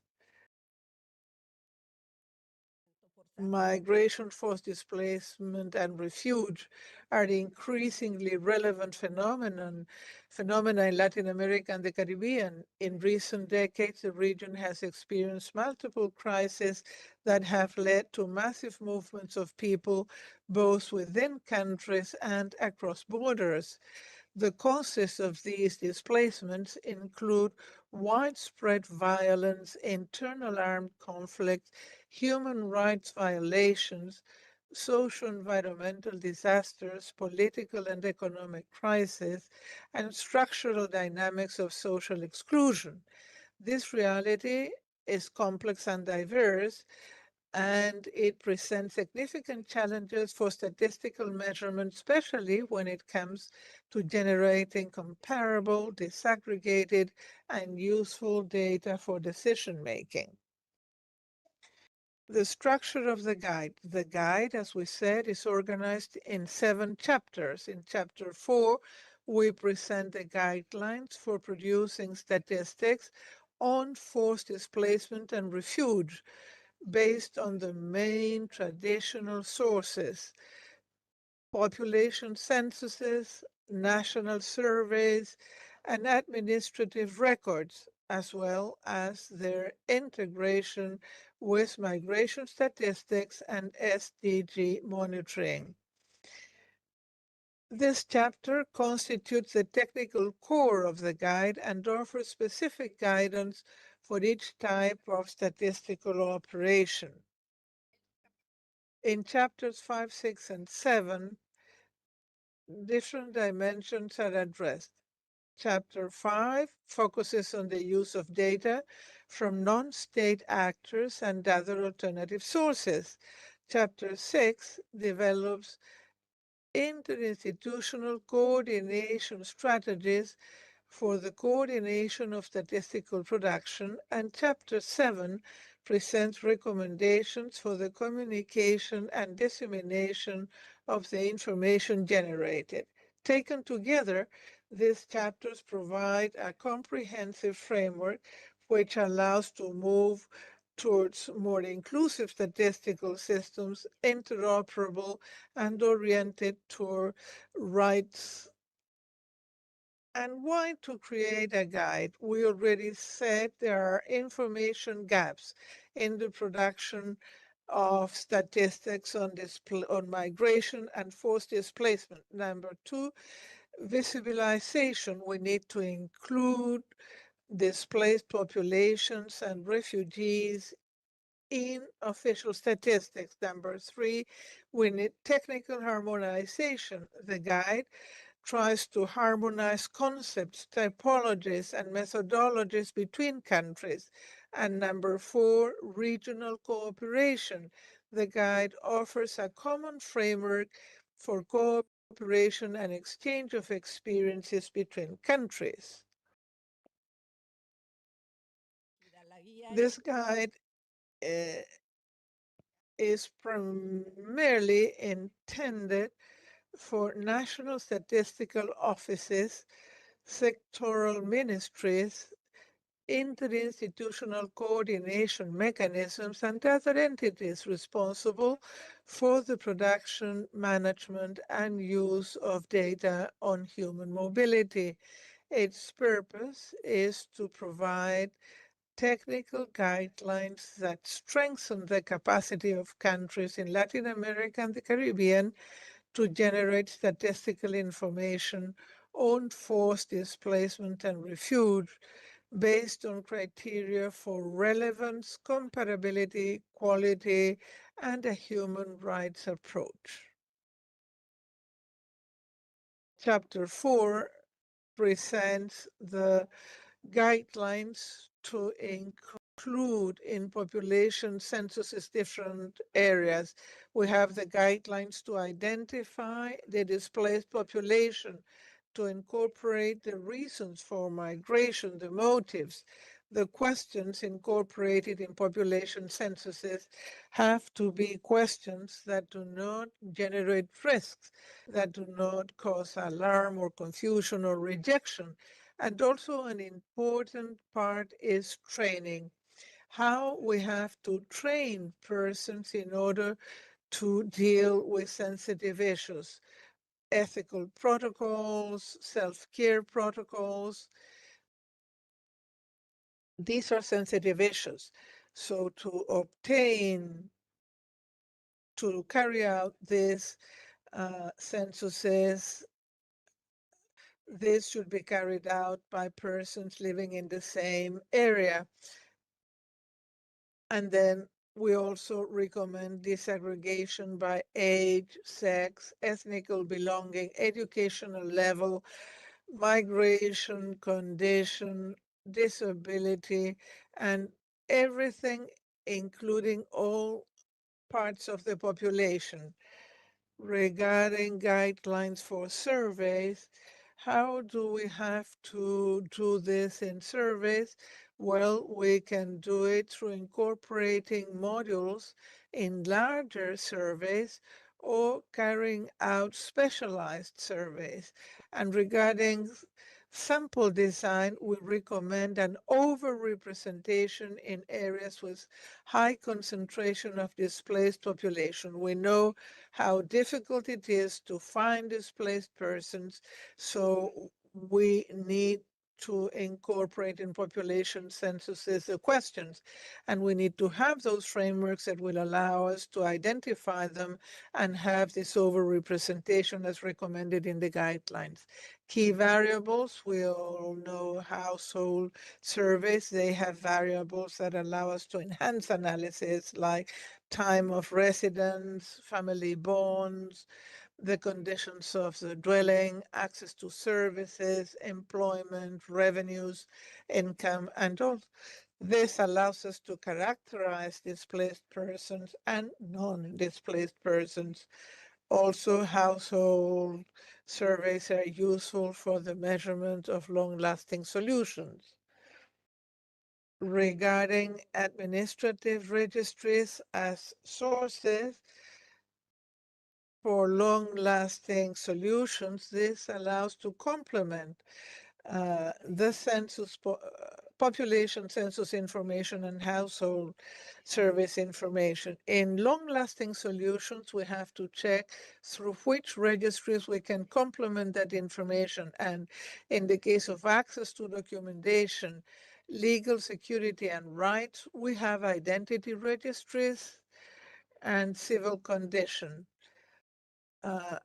Migration, forced displacement, and refuge are increasingly relevant phenomena in Latin America and the Caribbean. In recent decades, the region has experienced multiple crises that have led to massive movements of people, both within countries and across borders. The causes of these displacements include widespread violence, internal armed conflict, human rights violations, socio-environmental disasters, political and economic crisis, and structural dynamics of social exclusion. This reality is complex and diverse, and it presents significant challenges for statistical measurement, especially when it comes to generating comparable, disaggregated, and useful data for decision making. The structure of the guide. The guide, as we said, is organized in 7 chapters. In chapter 4, we present the guidelines for producing statistics on forced displacement and refuge, based on the main traditional sources: population censuses, national surveys, and administrative records, as well as their integration with migration statistics and SDG monitoring. This chapter constitutes the technical core of the guide and offers specific guidance for each type of statistical operation. In chapters 5, 6, and 7, different dimensions are addressed. Chapter 5 focuses on the use of data from non-state actors and other alternative sources. Chapter 6 develops interinstitutional coordination strategies for the coordination of statistical production, and Chapter 7 presents recommendations for the communication and dissemination of the information generated. Taken together, these chapters provide a comprehensive framework which allows to move towards more inclusive statistical systems, interoperable and oriented toward rights. And why to create a guide? We already said there are information gaps in the production of statistics on migration and forced displacement. Number 2, visibilization. We need to include displaced populations and refugees in official statistics. Number 3, we need technical harmonization. The guide tries to harmonize concepts, typologies, and methodologies between countries. And number 4, regional cooperation. The guide offers a common framework for cooperation and exchange of experiences between countries. This guide is primarily intended for national statistical offices, sectoral ministries, interinstitutional coordination mechanisms, and other entities responsible for the production, management, and use of data on human mobility. Its purpose is to provide technical guidelines that strengthen the capacity of countries in Latin America and the Caribbean to generate statistical information on forced displacement and refuge based on criteria for relevance, comparability, quality, and a human rights approach. Chapter 4 presents the guidelines to include in population censuses different areas. We have the guidelines to identify the displaced population, to incorporate the reasons for migration, the motives. The questions incorporated in population censuses have to be questions that do not generate risks, that do not cause alarm or confusion or rejection. And also an important part is training. How we have to train persons in order to deal with sensitive issues, ethical protocols, self-care protocols. These are sensitive issues. So to carry out these censuses, this should be carried out by persons living in the same area. And then we also recommend disaggregation by age, sex, ethnical belonging, educational level, migration condition, disability, and everything, including all parts of the population. Regarding guidelines for surveys, how do we have to do this in surveys? Well, we can do it through incorporating modules in larger surveys or carrying out specialized surveys. And regarding sample design, we recommend an overrepresentation in areas with high concentration of displaced population. We know how difficult it is to find displaced persons, so we need to incorporate in population censuses the questions, and we need to have those frameworks that will allow us to identify them and have this overrepresentation as recommended in the guidelines. Key variables, we all know household surveys, they have variables that allow us to enhance analysis like time of residence, family bonds, the conditions of the dwelling, access to services, employment, revenues, income, and all. This allows us to characterize displaced persons and non-displaced persons. Also, household surveys are useful for the measurement of long-lasting solutions. Regarding administrative registries as sources for long-lasting solutions, this allows to complement the census, population census information and household service information. In long-lasting solutions, we have to check through which registries we can complement that information. And in the case of access to documentation, legal security and rights, we have identity registries and civil condition.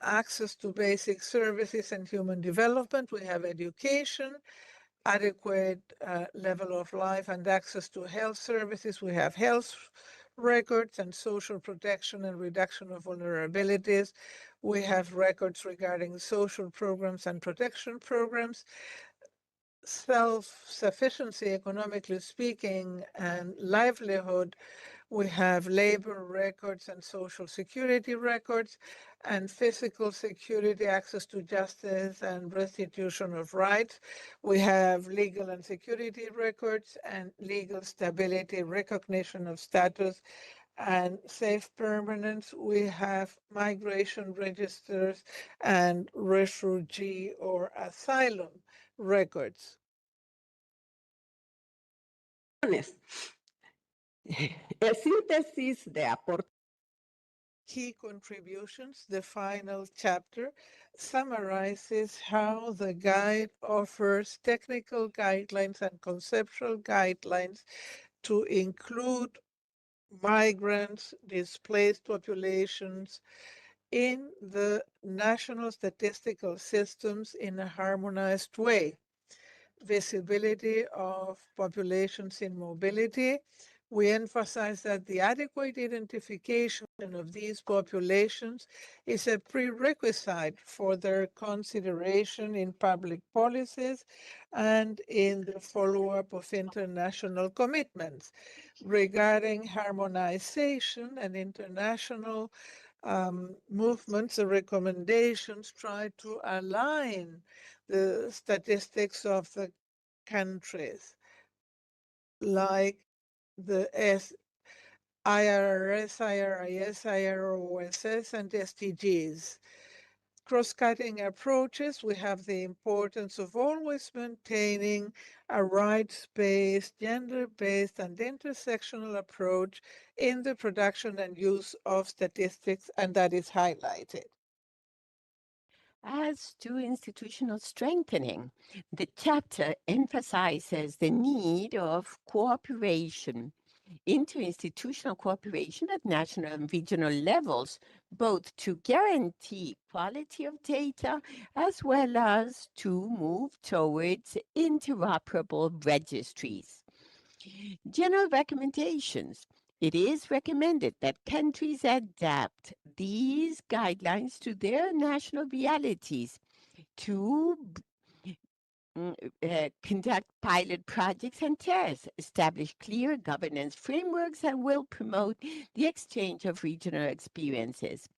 Access to basic services and human development, we have education, adequate level of life and access to health services. We have health records and social protection and reduction of vulnerabilities. We have records regarding social programs and protection programs. Self-sufficiency, economically speaking, and livelihood. We have labor records and social security records, and physical security, access to justice and restitution of rights. We have legal and security records and legal stability, recognition of status, and safe permanence, we have migration registers and refugee or asylum records. Síntesis de aporte. Key contributions, the final chapter, summarizes how the guide offers technical guidelines and conceptual guidelines to include migrants, displaced populations in the national statistical systems in a harmonized way. Visibility of populations in mobility. We emphasize that the adequate identification of these populations is a prerequisite for their consideration in public policies and in the follow-up of international commitments. Regarding harmonization and international movements, the recommendations try to align the statistics of the countries, like the IRS, IRIS, IROSS, and SDGs. Cross-cutting approaches, we have the importance of always maintaining a rights-based, gender-based, and intersectional approach in the production and use of statistics, and that is highlighted. As to institutional strengthening, the chapter emphasizes the need of cooperation, interinstitutional cooperation at national and regional levels, both to guarantee quality of data as well as to move towards interoperable registries. General recommendations. It is recommended that countries adapt these guidelines to their national realities to conduct pilot projects and tests, establish clear governance frameworks, and will promote the exchange of regional experiences.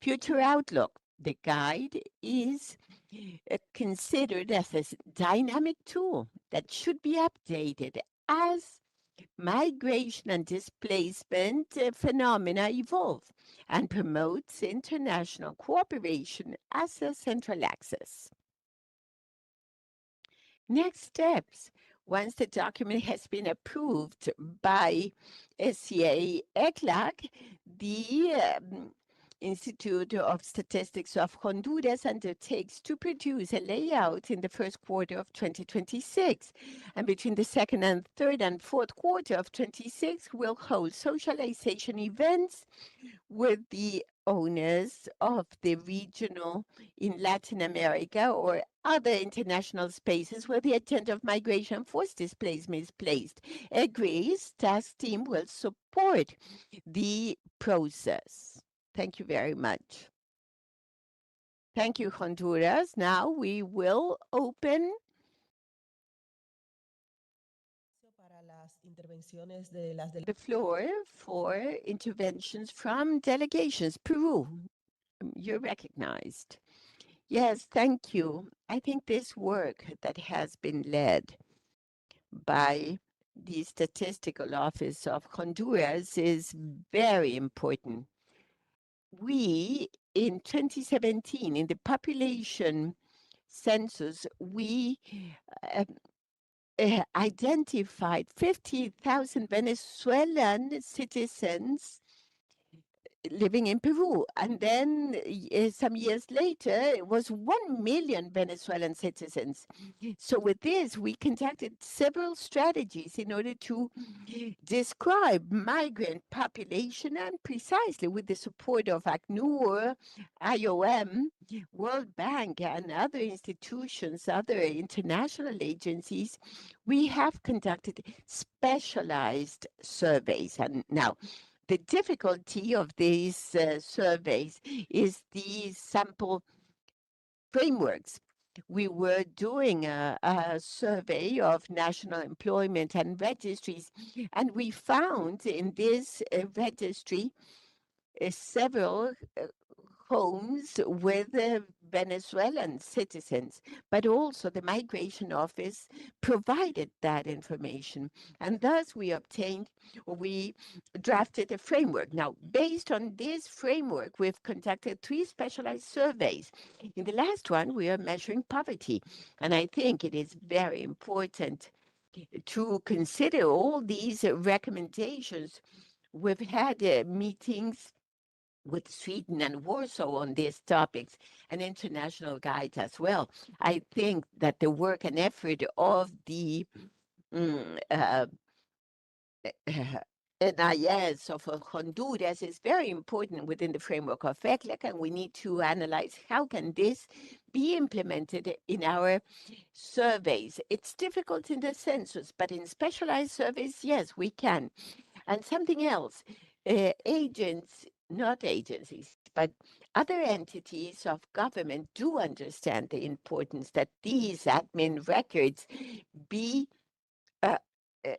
Future outlook. The guide is considered as a dynamic tool that should be updated as migration and displacement phenomena evolve and promotes international cooperation as a central axis. Next steps. Once the document has been approved by SCA ECLAC, the Institute of Statistics of Honduras undertakes to produce a layout in the first quarter of 2026. And between the second and third and fourth quarter of 26, we'll hold socialization events with the owners of the regional in Latin America or other international spaces where the agenda of migration forced displacement is placed. EGRI's task team will support the process. Thank you very much. Thank you, Honduras. Now we will open the floor for interventions from delegations. Peru, you're recognized. Yes, thank you. I think this work that has been led by the Statistical Office of Honduras is very important. We, in 2017, in the population census, we identified 50,000 Venezuelan citizens living in Peru. And then some years later, it was 1 million Venezuelan citizens. So with this, we conducted several strategies in order to describe migrant population, and precisely with the support of ACNUR, IOM, World Bank, and other institutions, other international agencies, we have conducted specialized surveys. And now, the difficulty of these surveys is the sample frameworks. We were doing a survey of national employment and registries, and we found in this registry several homes with Venezuelan citizens, but also the Migration Office provided that information. And thus we drafted a framework. Now, based on this framework, we've conducted 3 specialized surveys. In the last one, we are measuring poverty. And I think it is very important to consider all these recommendations. We've had meetings with Sweden and Warsaw on these topics, and international guides as well. I think that the work and effort of the mm, uh, NIS of Honduras is very important within the framework of ECLAC, and we need to analyze how can this be implemented in our surveys. It's difficult in the census, but in specialized surveys, yes, we can. And something else, not agencies, but other entities of government do understand the importance that these admin records be uh, uh,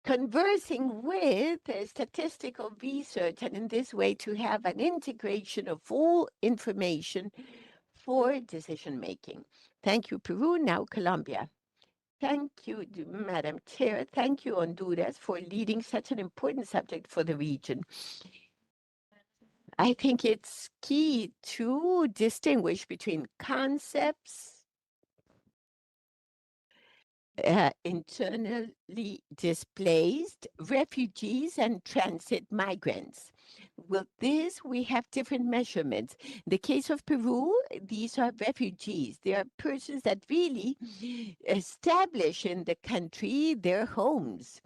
conversing with statistical research, and in this way to have an integration of all information for decision making. Thank you, Peru. Now, Colombia. Thank you, Madam Chair. Thank you, Honduras, for leading such an important subject for the region. I think it's key to distinguish between concepts, internally displaced, refugees, and transit migrants. With this, we have different measurements. In the case of Peru, these are refugees. They are persons that really establish in the country their homes.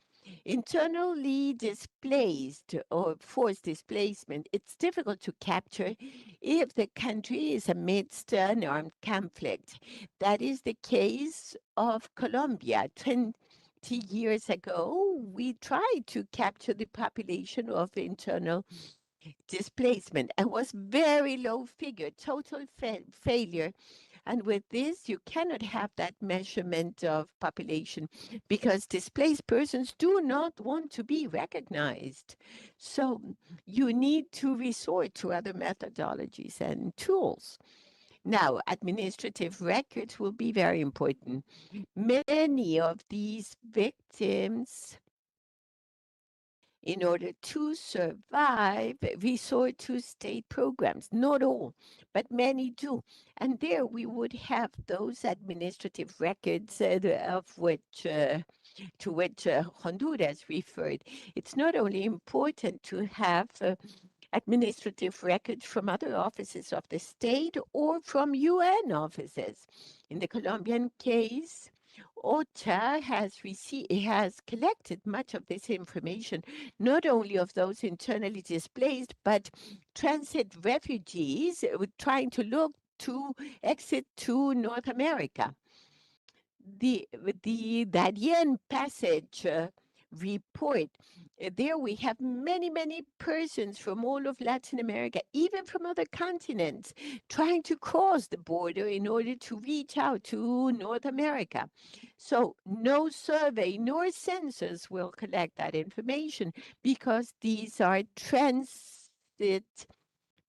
Internally displaced or forced displacement, it's difficult to capture if the country is amidst an armed conflict. That is the case of Colombia. 20 years ago, we tried to capture the population of internal displacement and was very low figure, total failure. And with this, you cannot have that measurement of population because displaced persons do not want to be recognized. So you need to resort to other methodologies and tools. Now, administrative records will be very important. Many of these victims, in order to survive, resort to state programs. Not all, but many do. And there we would have those administrative records of which to which Honduras referred. It's not only important to have administrative records from other offices of the state or from UN offices. In the Colombian case, OCHA has collected much of this information, not only of those internally displaced, but transit refugees trying to look to exit to North America. The Darien Passage report, there we have many persons from all of Latin America, even from other continents, trying to cross the border in order to reach out to North America. So no survey nor census will collect that information because these are transit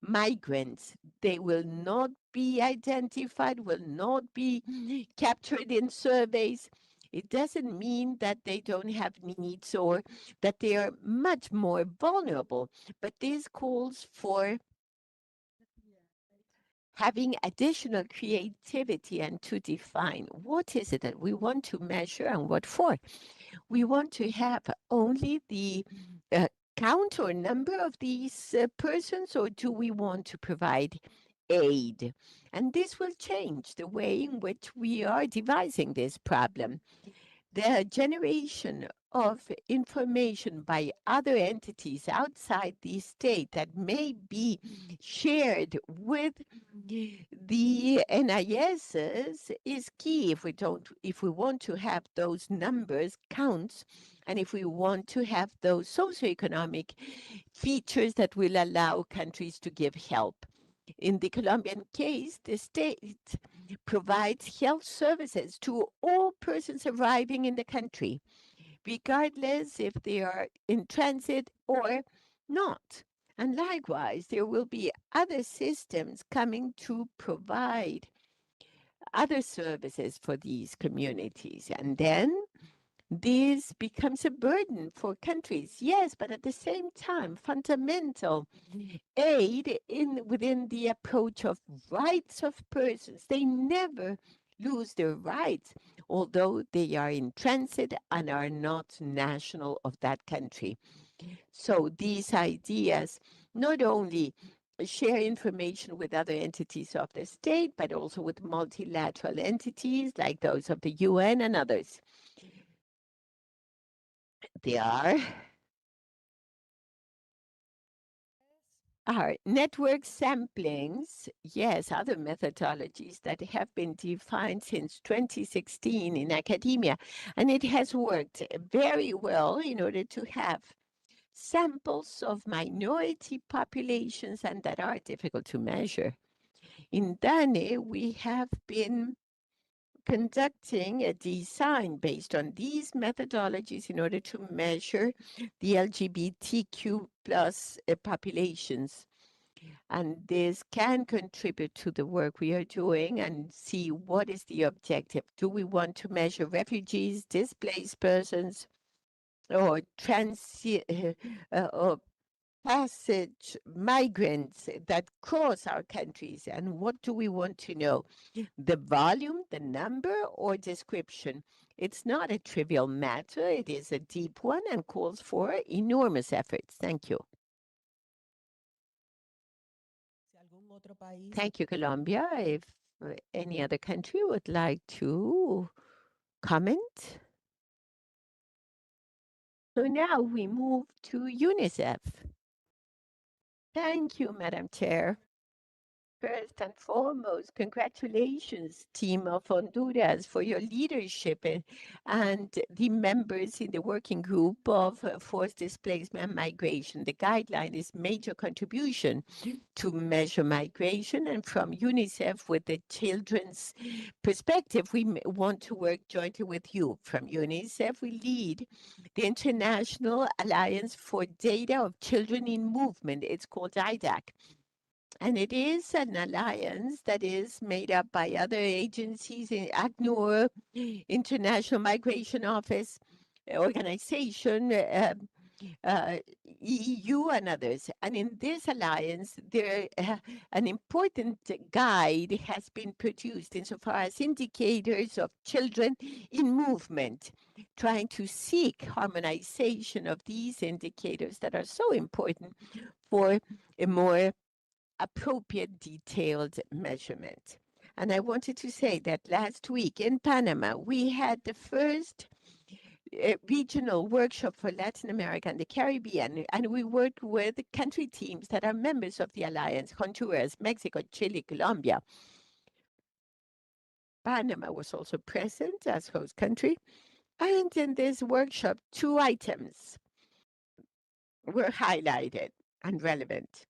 migrants. They will not be identified, will not be captured in surveys. It doesn't mean that they don't have needs or that they are much more vulnerable, but this calls for having additional creativity and to define what is it that we want to measure and what for. We want to have only the count or number of these persons, or do we want to provide aid? And this will change the way in which we are devising this problem. The generation of information by other entities outside the state that may be shared with the NISs is key if we want to have those numbers counts, and if we want to have those socioeconomic features that will allow countries to give help. In the Colombian case, the state provides health services to all persons arriving in the country, regardless if they are in transit or not. And likewise, there will be other systems coming to provide other services for these communities. And then this becomes a burden for countries. Yes, but at the same time, fundamental aid within the approach of rights of persons. They never lose their rights, although they are in transit and are not national of that country. So these ideas not only share information with other entities of the state, but also with multilateral entities like those of the UN and others. They are network samplings, yes, other methodologies that have been defined since 2016 in academia, and it has worked very well in order to have samples of minority populations and that are difficult to measure. In DANE, we have been conducting a design based on these methodologies in order to measure the LGBTQ plus populations. And this can contribute to the work we are doing and see what is the objective. Do we want to measure refugees, displaced persons, or or passage migrants that cross our countries? And what do we want to know? The volume, the number, or description? It's not a trivial matter. It is a deep one and calls for enormous efforts. Thank you. Thank you, Colombia. If any other country would like to comment. So now we move to UNICEF. Thank you, Madam Chair. First and foremost, congratulations, team of Honduras, for your leadership and the members in the working group of forced displacement and migration. The guideline is major contribution to measure migration, and from UNICEF, with the children's perspective, we want to work jointly with you. From UNICEF, we lead the International Alliance for Data of Children in Movement. It's called IDAC. And it is an alliance that is made up by other agencies, in ACNUR, International Migration Office, organization, EU and others. And in this alliance, an important guide has been produced insofar as indicators of children in movement, trying to seek harmonization of these indicators that are so important for a more appropriate detailed measurement. And I wanted to say that last week in Panama, we had the first regional workshop for Latin America and the Caribbean, and we worked with country teams that are members of the Alliance: Honduras, Mexico, Chile, Colombia. Panama was also present as host country. And in this workshop, 2 items were highlighted and relevant.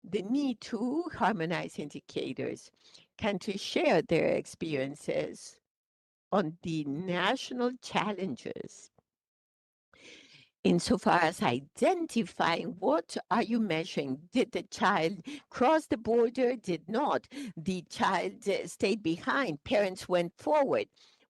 The need to harmonize indicators, countries share their experiences on the national challenges insofar as identifying what are you measuring. Did the child cross the border? Did not. The child stayed behind. Parents went forward.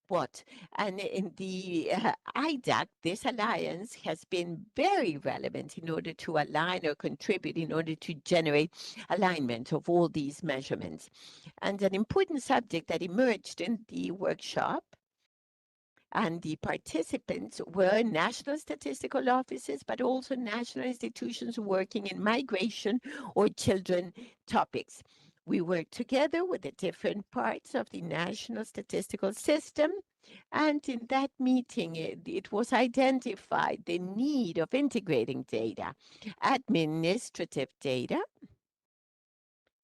What? And in the IDAC, this alliance has been very relevant in order to align or contribute in order to generate alignment of all these measurements. And an important subject that emerged in the workshop, and the participants were national statistical offices, but also national institutions working in migration or children topics. We worked together with the different parts of the national statistical system. And in that meeting, it was identified the need of integrating data, administrative data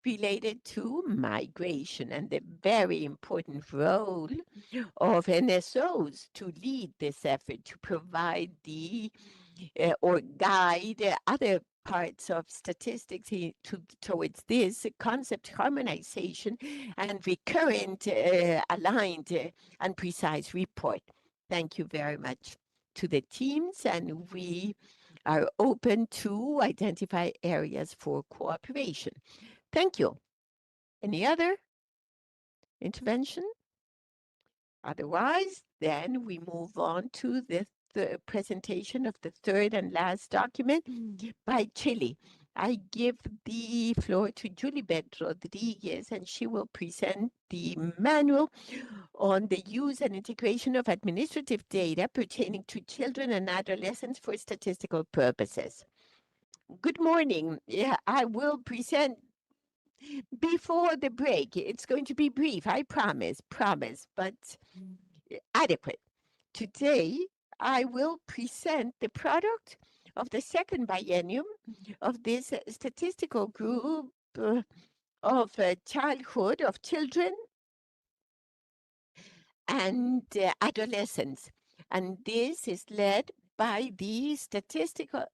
related to migration, and the very important role of NSOs to lead this effort to provide or guide other parts of statistics towards this concept harmonization and recurrent, aligned, and precise report. Thank you very much to the teams, and we are open to identify areas for cooperation. Thank you. Any other intervention? Otherwise, then we move on to the presentation of the third and last document by Chile. I give the floor to Julibet Rodriguez, and she will present the manual on the use and integration of administrative data pertaining to children and adolescents for statistical purposes. Good morning. Yeah, I will present before the break. It's going to be brief, I promise, but adequate. Today, I will present the product of the second biennium of this statistical group of childhood, of children and adolescents. And this is led by the Statistical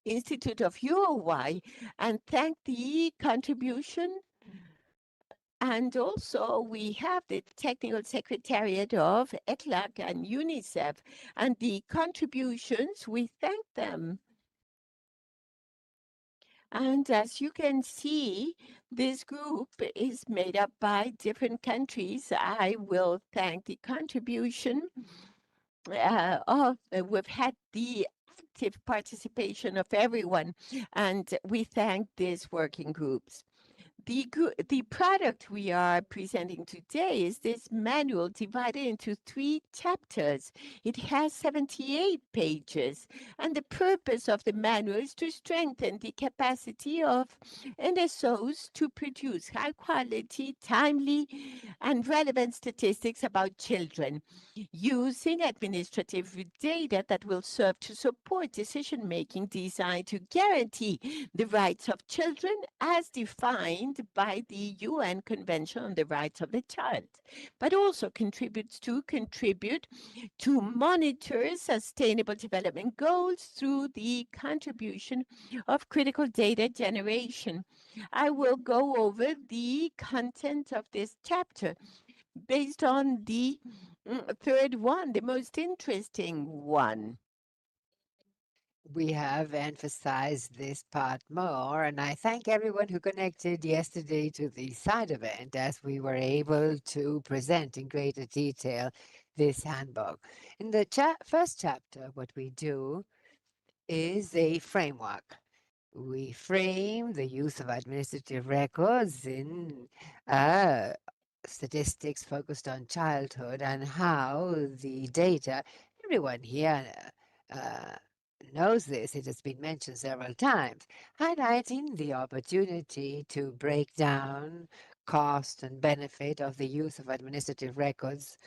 Institute of Uruguay, and thank the contribution. And also we have the technical secretariat of ECLAC and UNICEF, and the contributions, we thank them. And as you can see, this group is made up by different countries. I will thank the contribution we've had the active participation of everyone, and we thank these working groups. The product we are presenting today is this manual divided into 3 chapters. It has 78 pages, and the purpose of the manual is to strengthen the capacity of NSOs to produce high quality, timely, and relevant statistics about children, using administrative data that will serve to support decision-making designed to guarantee the rights of children as defined by the UN Convention on the Rights of the Child, but also contribute to monitor sustainable development goals through the contribution of critical data generation. I will go over the content of this chapter based on the third one, the most interesting one. We have emphasized this part more, and I thank everyone who connected yesterday to the side event as we were able to present in greater detail this handbook. In the first chapter, what we do is a framework. We frame the use of administrative records in statistics focused on childhood and how the data, everyone here knows this, it has been mentioned several times, highlighting the opportunity to break down cost and benefit of the use of administrative records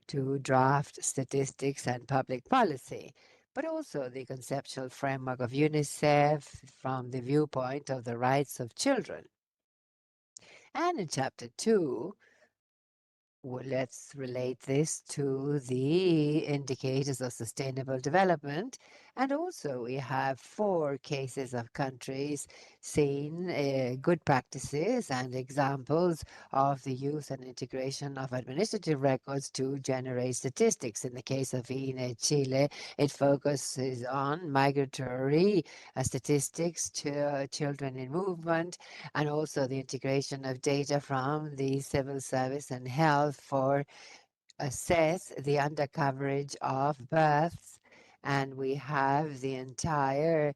to draft statistics and public policy, but also the conceptual framework of UNICEF from the viewpoint of the rights of children. And in chapter 2, let's relate this to the indicators of sustainable development. And also we have 4 cases of countries seeing good practices and examples of the use and integration of administrative records to generate statistics. In the case of Chile, it focuses on migratory statistics to children in movement, and also the integration of data from the civil service and health for assess the undercoverage of births. And we have the entire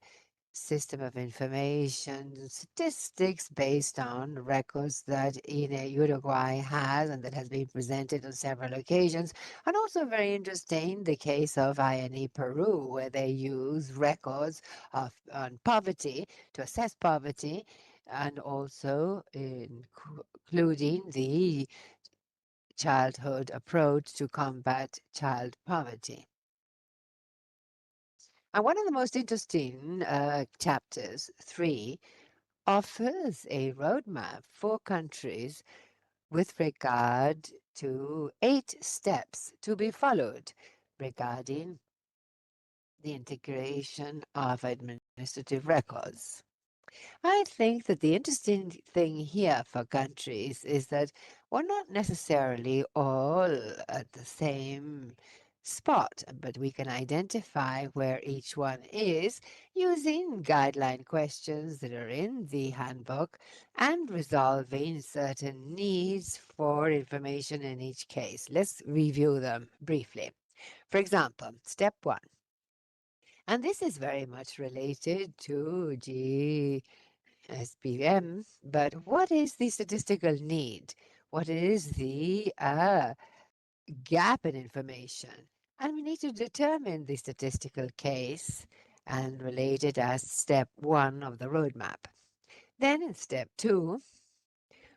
system of information statistics based on records that Uruguay has and that has been presented on several occasions. And also very interesting, the case of INE Peru, where they use records on poverty to assess poverty, and also including the childhood approach to combat child poverty. And one of the most interesting chapters, 3, offers a roadmap for countries with regard to 8 steps to be followed regarding the integration of administrative records. I think that the interesting thing here for countries is that we're not necessarily all at the same spot, but we can identify where each one is using guideline questions that are in the handbook and resolving certain needs for information in each case. Let's review them briefly. For example, step 1. And this is very much related to GSPM, but what is the statistical need? What is the gap in information? And we need to determine the statistical case and relate it as step 1 of the roadmap. Then in step 2,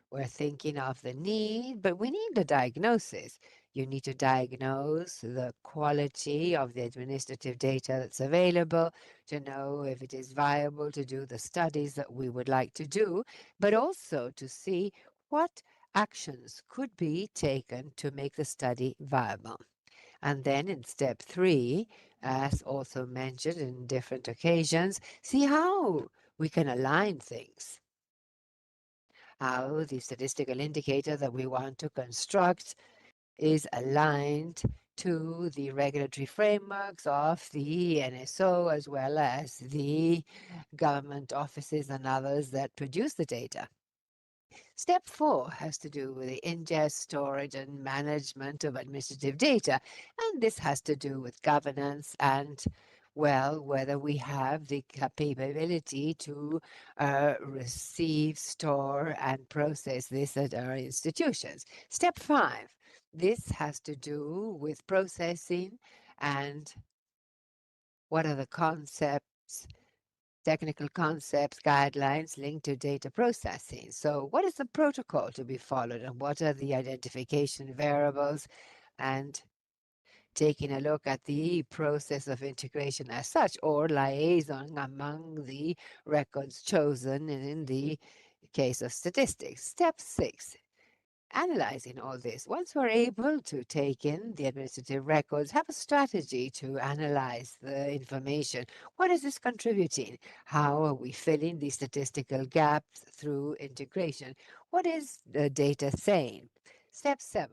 we're thinking of the need, but we need the diagnosis. You need to diagnose the quality of the administrative data that's available to know if it is viable to do the studies that we would like to do, but also to see what actions could be taken to make the study viable. And then in step 3, as also mentioned in different occasions, see how we can align things, how the statistical indicator that we want to construct is aligned to the regulatory frameworks of the NSO as well as the government offices and others that produce the data. Step 4 has to do with the ingest, storage, and management of administrative data, and this has to do with governance and, well, whether we have the capability to receive, store, and process this at our institutions. Step 5, this has to do with processing and what are the concepts, technical concepts, guidelines linked to data processing. So what is the protocol to be followed and what are the identification variables, and taking a look at the process of integration as such or liaison among the records chosen in the case of statistics. Step 6, analyzing all this. Once we're able to take in the administrative records, have a strategy to analyze the information. What is this contributing? How are we filling the statistical gaps through integration? What is the data saying? Step 7.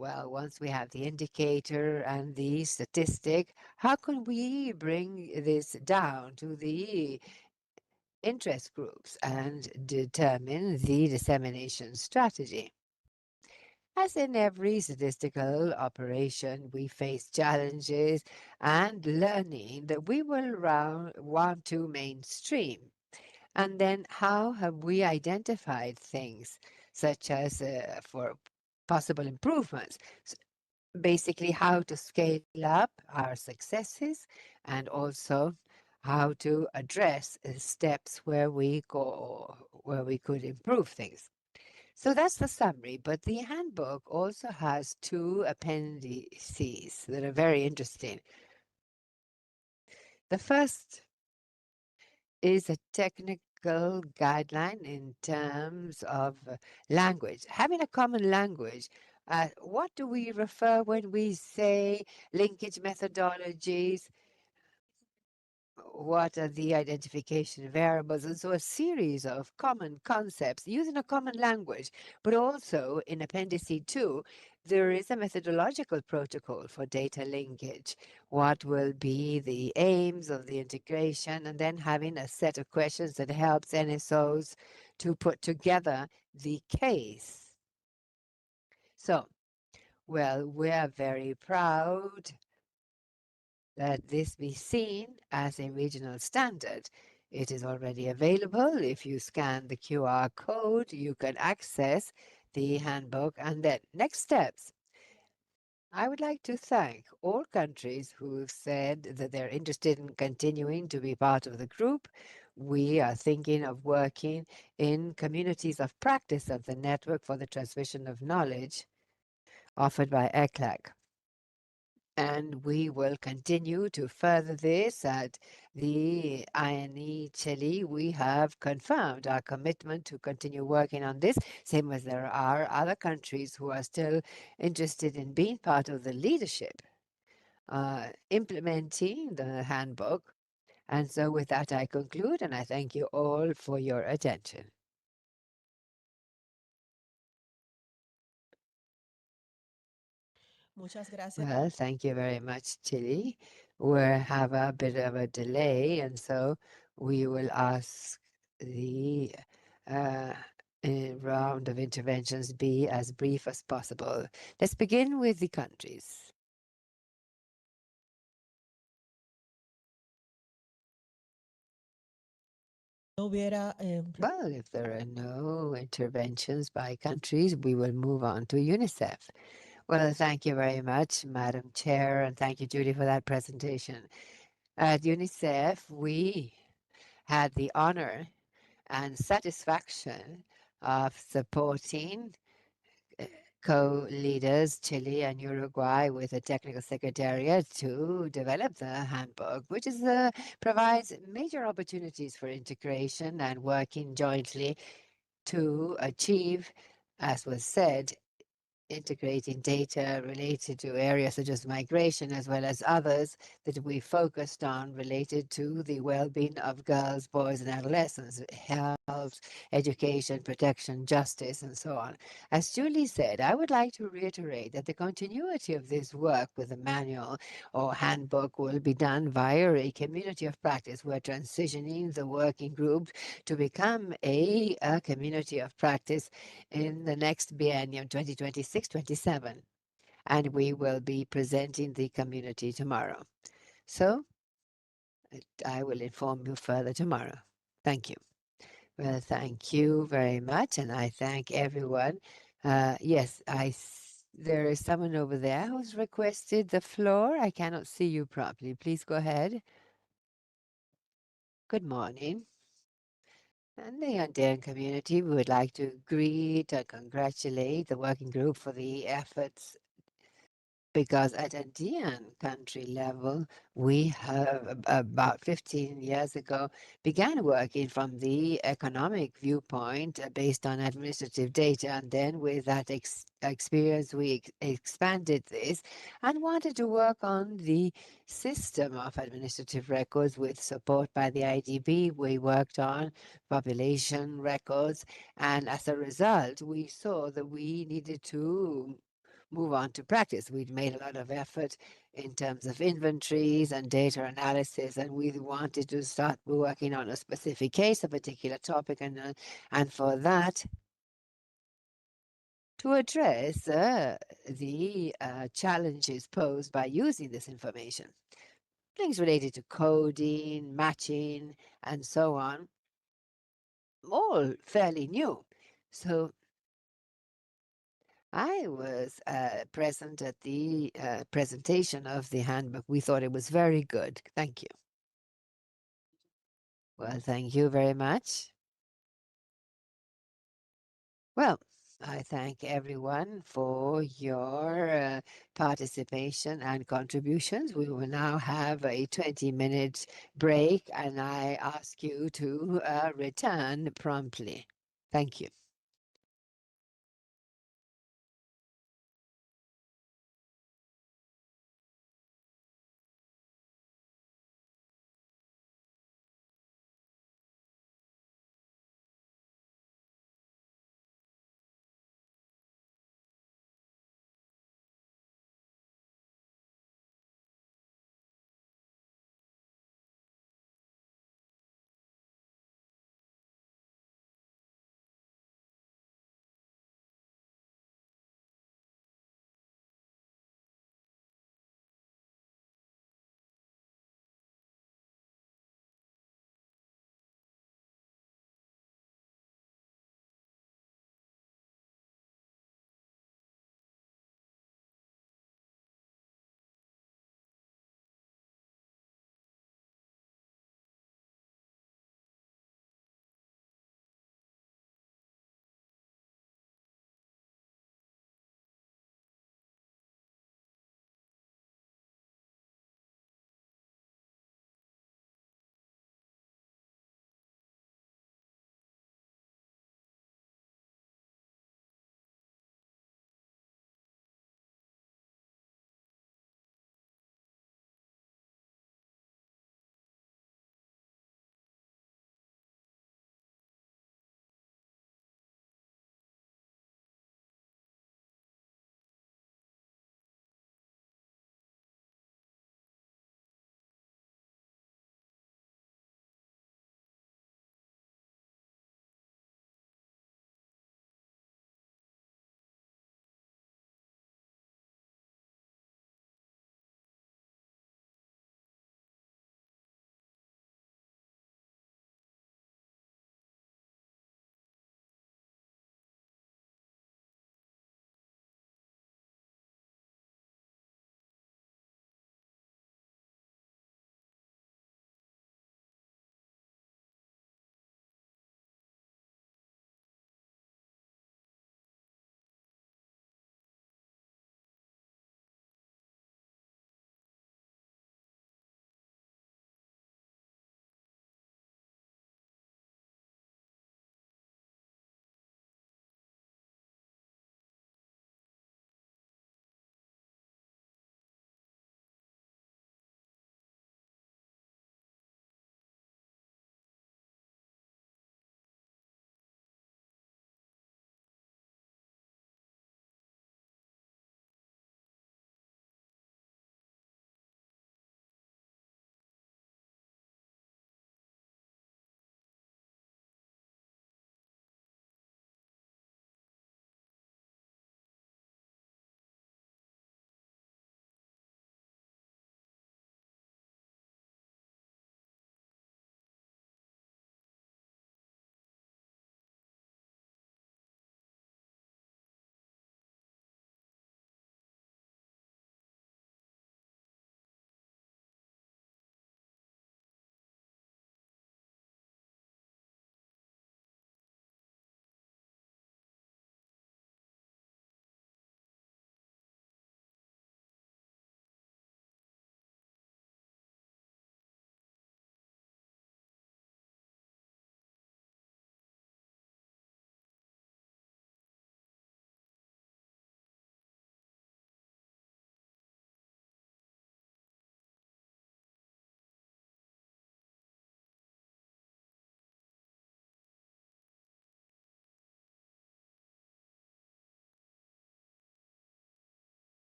Well, once we have the indicator and the statistic, how can we bring this down to the interest groups and determine the dissemination strategy? As in every statistical operation, we face challenges and learning that we will want to mainstream. And then how have we identified things such as for possible improvements? Basically, how to scale up our successes and also how to address steps where we could improve things. So that's the summary, but the handbook also has 2 appendices that are very interesting. The first is a technical guideline in terms of language. Having a common language, what do we refer when we say linkage methodologies? What are the identification variables? And so a series of common concepts using a common language, but also in Appendix 2, there is a methodological protocol for data linkage. What will be the aims of the integration, and then having a set of questions that helps NSOs to put together the case. So, well, we're very proud that this be seen as a regional standard. It is already available. If you scan the QR code, you can access the handbook. And then next steps. I would like to thank all countries who have said that they're interested in continuing to be part of the group. We are thinking of working in communities of practice of the network for the transmission of knowledge offered by ECLAC. And we will continue to further this at the INE Chile. We have confirmed our commitment to continue working on this, same as there are other countries who are still interested in being part of the leadership, implementing the handbook. And so with that, I conclude, and I thank you all for your attention. Muchas gracias. Well, thank you very much, Chili. We have a bit of a delay, and so we will ask the uh, round of interventions be as brief as possible. Let's begin with the countries. No hubiera Well, if there are no interventions by countries, we will move on to UNICEF. Well, thank you very much, Madam Chair, and thank you, Judy, for that presentation. At UNICEF, we had the honor and satisfaction of supporting co-leaders Chile and Uruguay with a technical secretariat to develop the handbook, which is provides major opportunities for integration and working jointly to achieve, as was said, integrating data related to areas such as migration as well as others that we focused on related to the well-being of girls, boys, and adolescents, health, education, protection, justice, and so on. As Julie said, I would like to reiterate that the continuity of this work with the manual or handbook will be done via a community of practice. We're transitioning the working group to become a community of practice in the next biennium 2026-27, and we will be presenting the community tomorrow. So I will inform you further tomorrow. Thank you. Well, thank you very much, and I thank everyone. Yes, there is someone over there who's requested the floor. I cannot see you properly. Please go ahead. Good morning. And the Andean community, we would like to greet and congratulate the working group for the efforts, because at Andean country level, we have about 15 years ago began working from the economic viewpoint based on administrative data. And then with that experience, we expanded this and wanted to work on the system of administrative records with support by the IDB. We worked on population records. And as a result, we saw that we needed to move on to practice. We'd made a lot of effort in terms of inventories and data analysis, and we wanted to start working on a specific case, a particular topic, and for that, to address the challenges posed by using this information. Things related to coding, matching, and so on, all fairly new. So I was present at the presentation of the handbook. We thought it was very good. Thank you. Well, thank you very much. Well, I thank everyone for your participation and contributions. We will now have a 20-minute break, and I ask you to return promptly. Thank you.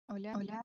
Hola.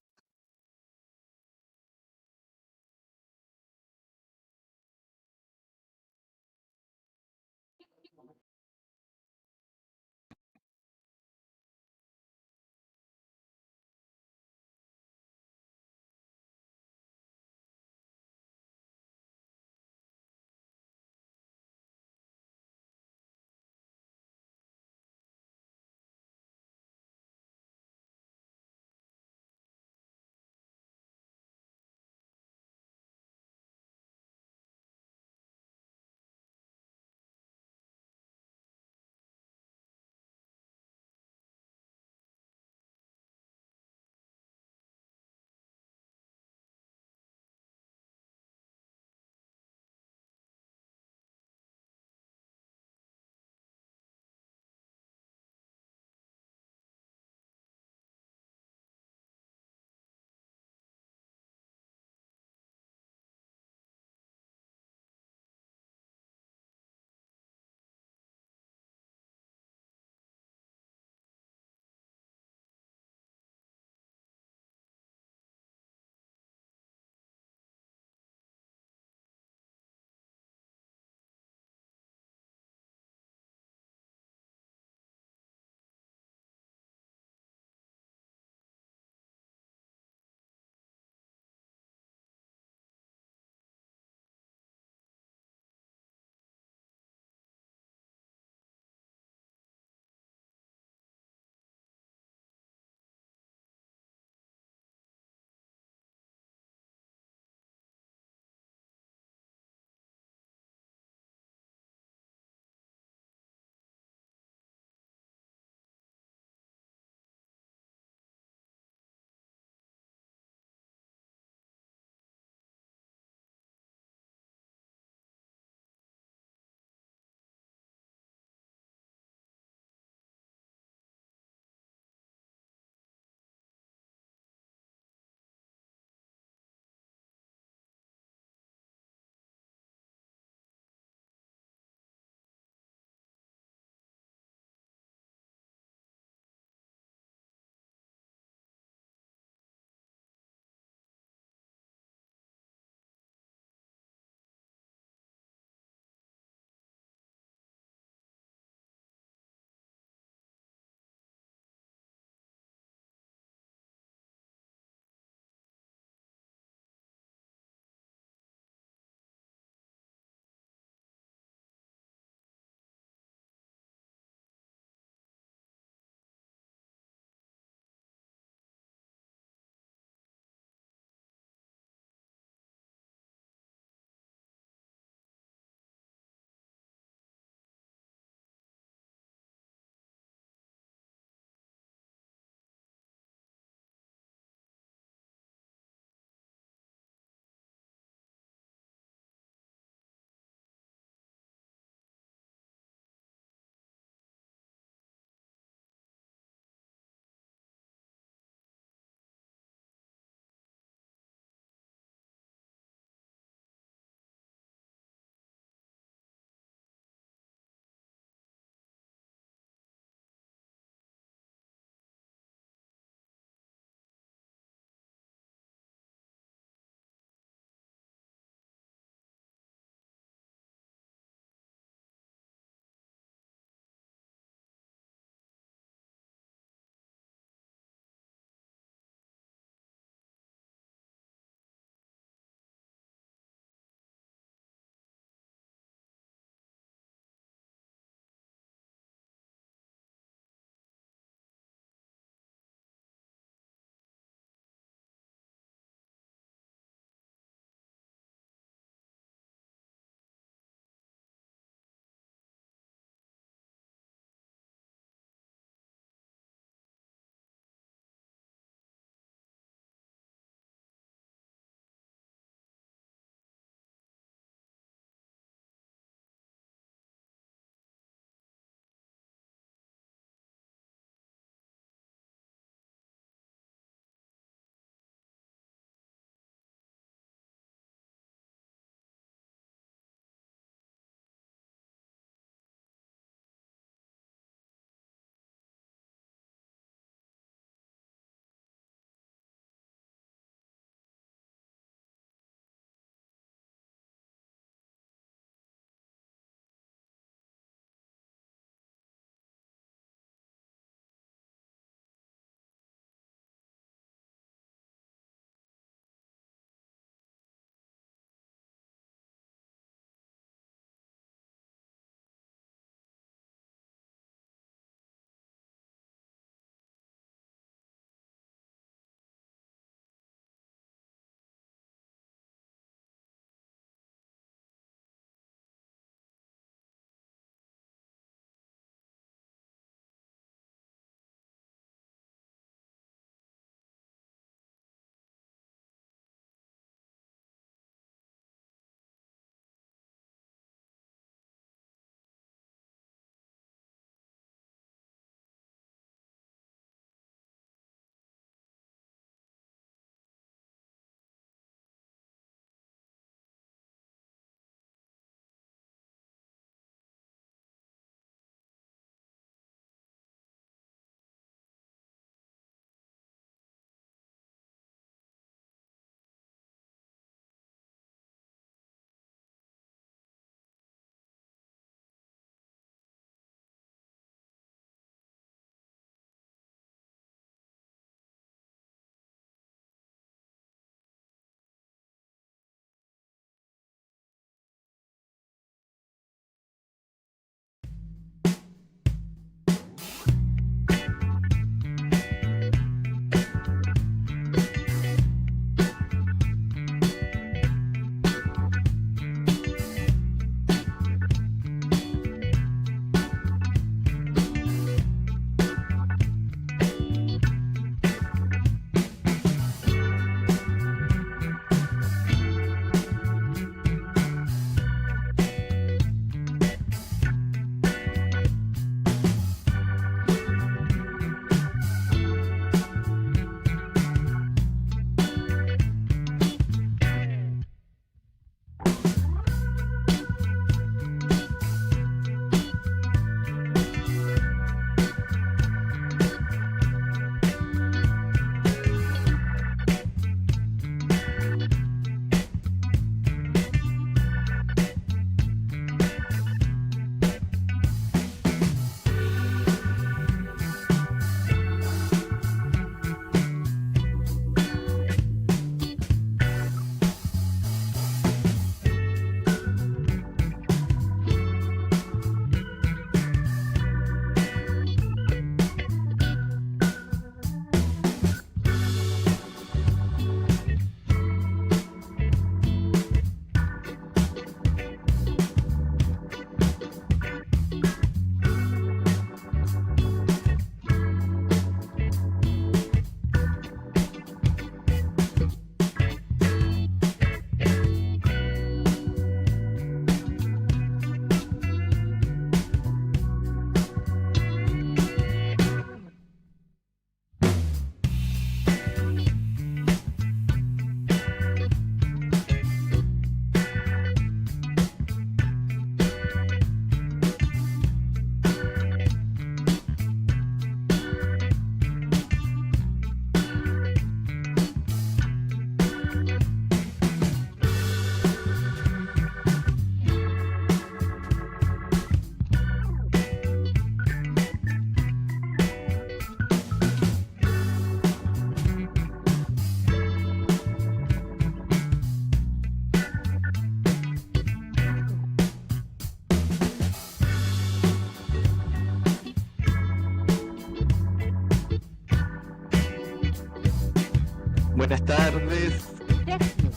Buenas tardes. Definitely.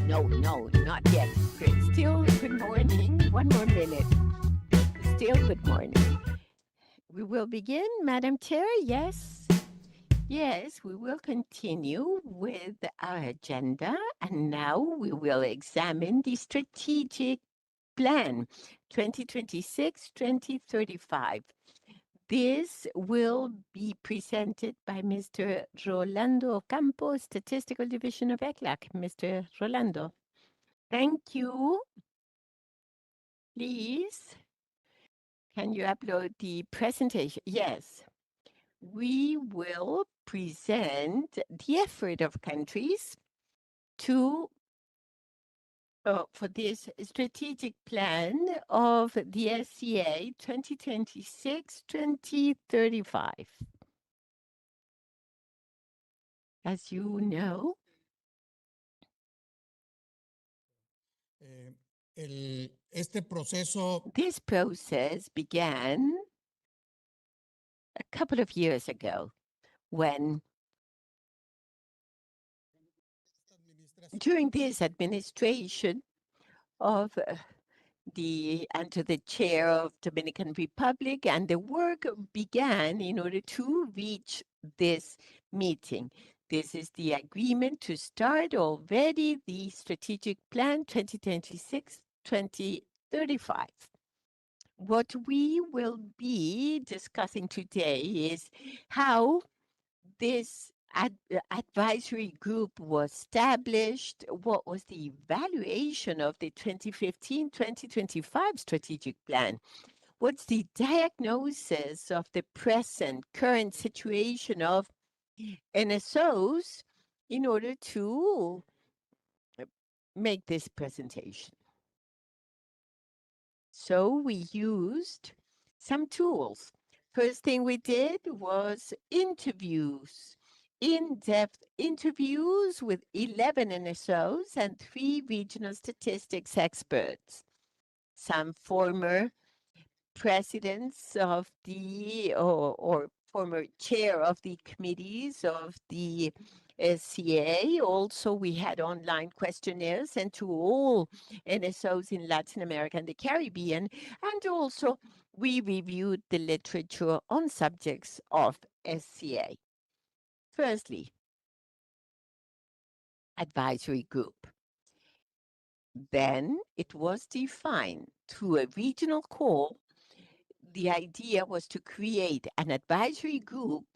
No, not yet. Still good morning. One more minute. Still good morning. We will begin, Madam Chair. Yes. Yes, we will continue with our agenda. And now we will examine the strategic plan 2026-2035. This will be presented by Mr. Rolando Campos, Statistical Division of ECLAC. Mr. Rolando. Thank you. Please, can you upload the presentation? Yes. We will present the effort of countries to for this strategic plan of the SCA 2026-2035. As you know, este proceso this process began a couple of years ago when, during this administration of under the chair of Dominican Republic, and the work began in order to reach this meeting. This is the agreement to start already the strategic plan 2026-2035. What we will be discussing today is how this advisory group was established, what was the evaluation of the 2015-2025 strategic plan, what's the diagnosis of the current situation of NSOs in order to make this presentation. So we used some tools. First thing we did was interviews, in-depth interviews with 11 NSOs and 3 regional statistics experts. Some former presidents of the, or former chair of the committees of the SCA. Also, we had online questionnaires sent to all NSOs in Latin America and the Caribbean. And also, we reviewed the literature on subjects of SCA. Firstly, advisory group. Then it was defined through a regional call. The idea was to create an advisory group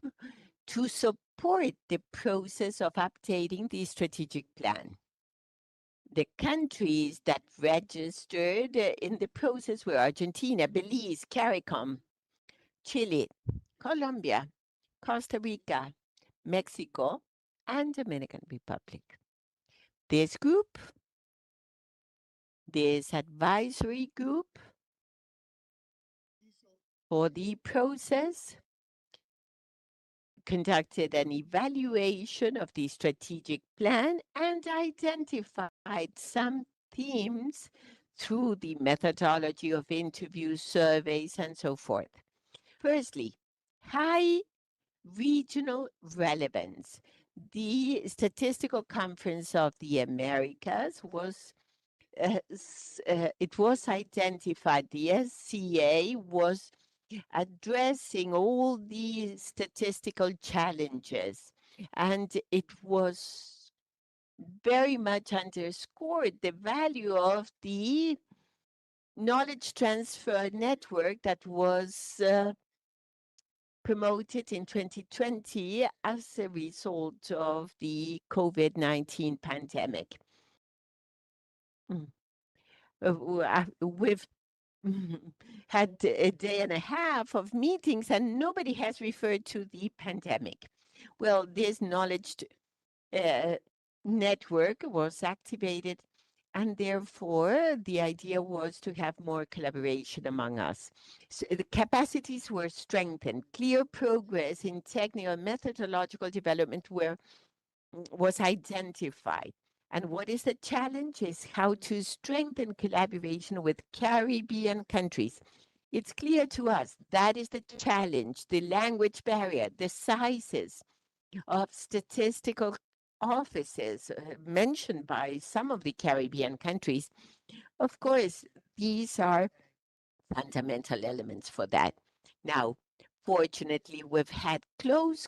to support the process of updating the strategic plan. The countries that registered in the process were Argentina, Belize, CARICOM, Chile, Colombia, Costa Rica, Mexico, and Dominican Republic. This group, this advisory group for the process, conducted an evaluation of the strategic plan and identified some themes through the methodology of interviews, surveys, and so forth. Firstly, high regional relevance. The Statistical Conference of the Americas was it was identified, the SCA was addressing all the statistical challenges, and it was very much underscored the value of the knowledge transfer network that was promoted in 2020 as a result of the COVID-19 pandemic. We've had a day and a half of meetings and nobody has referred to the pandemic. Well, this knowledge network was activated, and therefore the idea was to have more collaboration among us. So the capacities were strengthened. Clear progress in technical and methodological development was identified. And what is the challenge is how to strengthen collaboration with Caribbean countries. It's clear to us that is the challenge, the language barrier, the sizes of statistical offices mentioned by some of the Caribbean countries, of course, these are fundamental elements for that. Now, fortunately, we've had close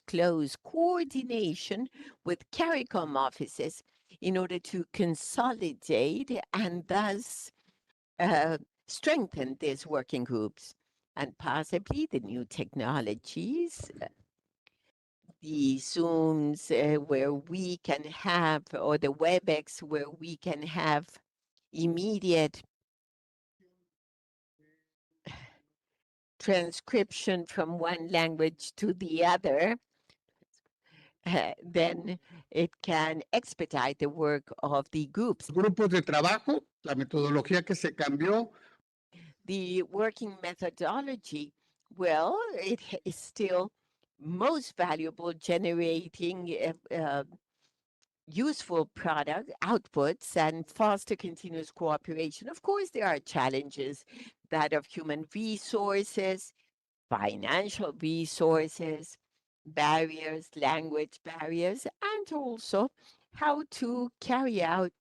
coordination with CARICOM offices in order to consolidate and thus strengthen these working groups. And possibly the new technologies, the Zooms where we can have, or the WebEx where we can have immediate transcription from one language to the other, then it can expedite the work of the groups. Grupos de trabajo, la metodología que se cambió. The working methodology, well, it is still most valuable, generating useful product outputs and foster continuous cooperation. Of course, there are challenges, that of human resources, financial resources, barriers, language barriers, and also how to carry out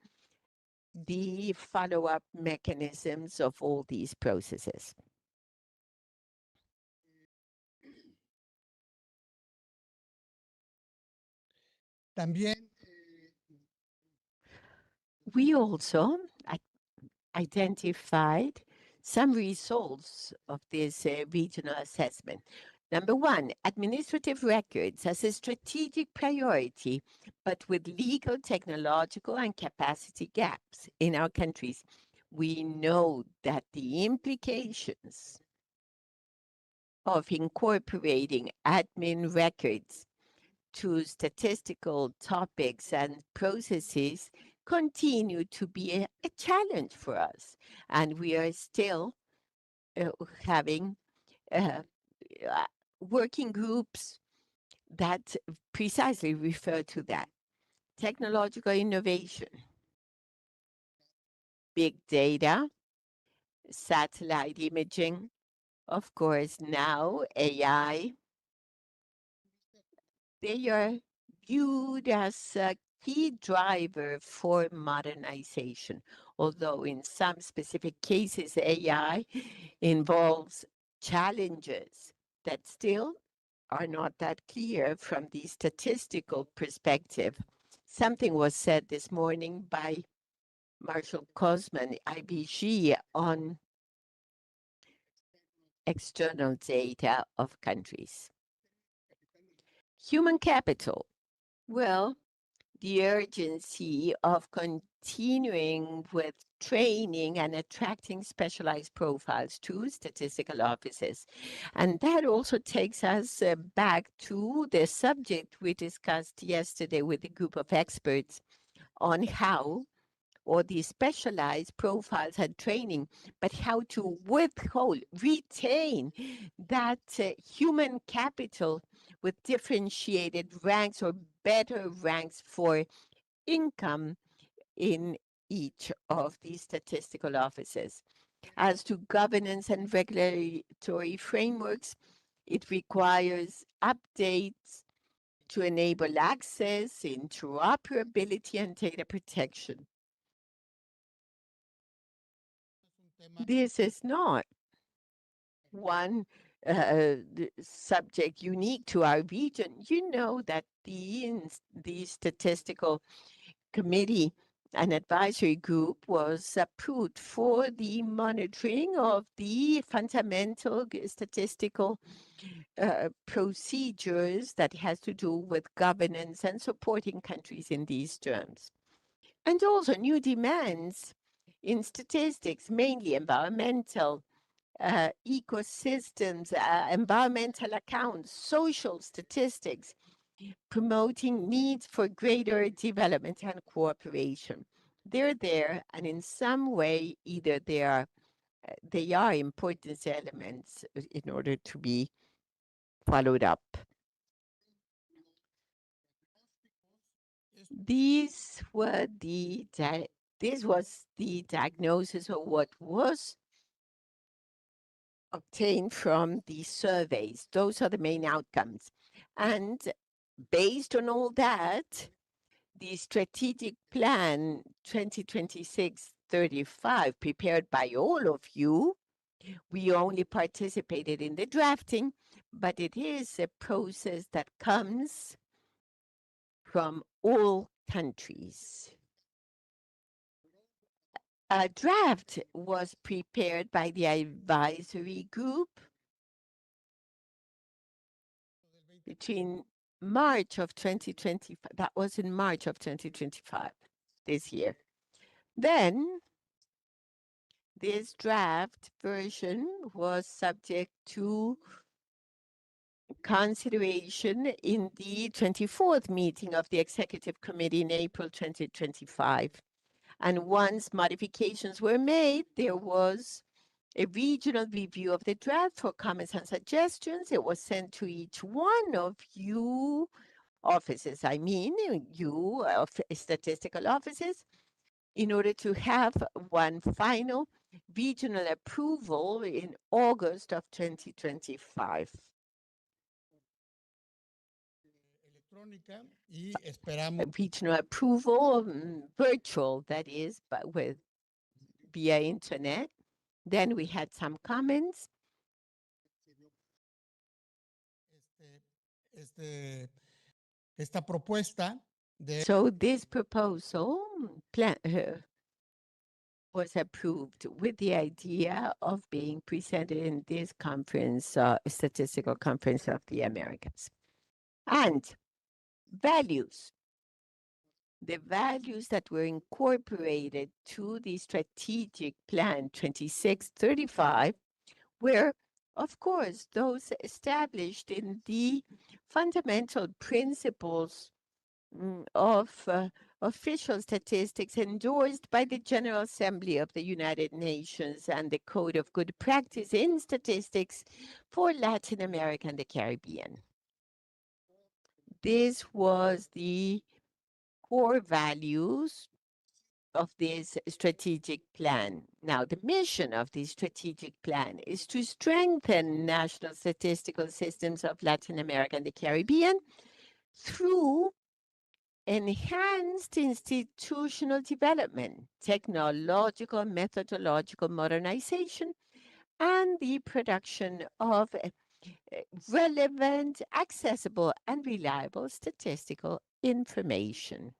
the follow-up mechanisms of all these processes. También We also identified some results of this regional assessment. Number one, administrative records as a strategic priority, but with legal, technological, and capacity gaps in our countries. We know that the implications of incorporating admin records to statistical topics and processes continue to be a challenge for us. And we are still having working groups that precisely refer to that. Technological innovation, big data, satellite imaging, of course, now AI, they are viewed as a key driver for modernization. Although in some specific cases, AI involves challenges that still are not that clear from the statistical perspective. Something was said this morning by Marshall Cosman, IBG, on external data of countries. Human capital. Well, the urgency of continuing with training and attracting specialized profiles to statistical offices. And that also takes us back to the subject we discussed yesterday with a group of experts on how, or the specialized profiles and training, but how to withhold, retain that human capital with differentiated ranks or better ranks for income in each of these statistical offices. As to governance and regulatory frameworks, it requires updates to enable access, interoperability, and data protection. This is not one subject unique to our region. You know that the statistical committee and advisory group was approved for the monitoring of the fundamental statistical procedures that has to do with governance and supporting countries in these terms. And also new demands in statistics, mainly environmental, ecosystems, environmental accounts, social statistics, promoting needs for greater development and cooperation. They're there, and in some way, either they are important elements in order to be followed up. These were this was the diagnosis of what was obtained from the surveys. Those are the main outcomes. And based on all that, the strategic plan 2026-35 prepared by all of you. We only participated in the drafting, but it is a process that comes from all countries. A draft was prepared by the advisory group between March of 2025. That was in March of 2025, this year. Then this draft version was subject to consideration in the 24th meeting of the Executive Committee in April 2025. And once modifications were made, there was a regional review of the draft for comments and suggestions. It was sent to each one of you offices, you statistical offices, in order to have one final regional approval in August of 2025. Regional approval, virtual, that is, but via internet. Then we had some comments. So this proposal was approved with the idea of being presented in this conference, Statistical Conference of the Americas. And values. The values that were incorporated to the strategic plan 2635 were, of course, those established in the fundamental principles of official statistics endorsed by the General Assembly of the United Nations and the Code of Good Practice in Statistics for Latin America and the Caribbean. This was the core values of this strategic plan. Now, the mission of this strategic plan is to strengthen national statistical systems of Latin America and the Caribbean through enhanced institutional development, technological, methodological modernization, and the production of relevant, accessible, and reliable statistical information.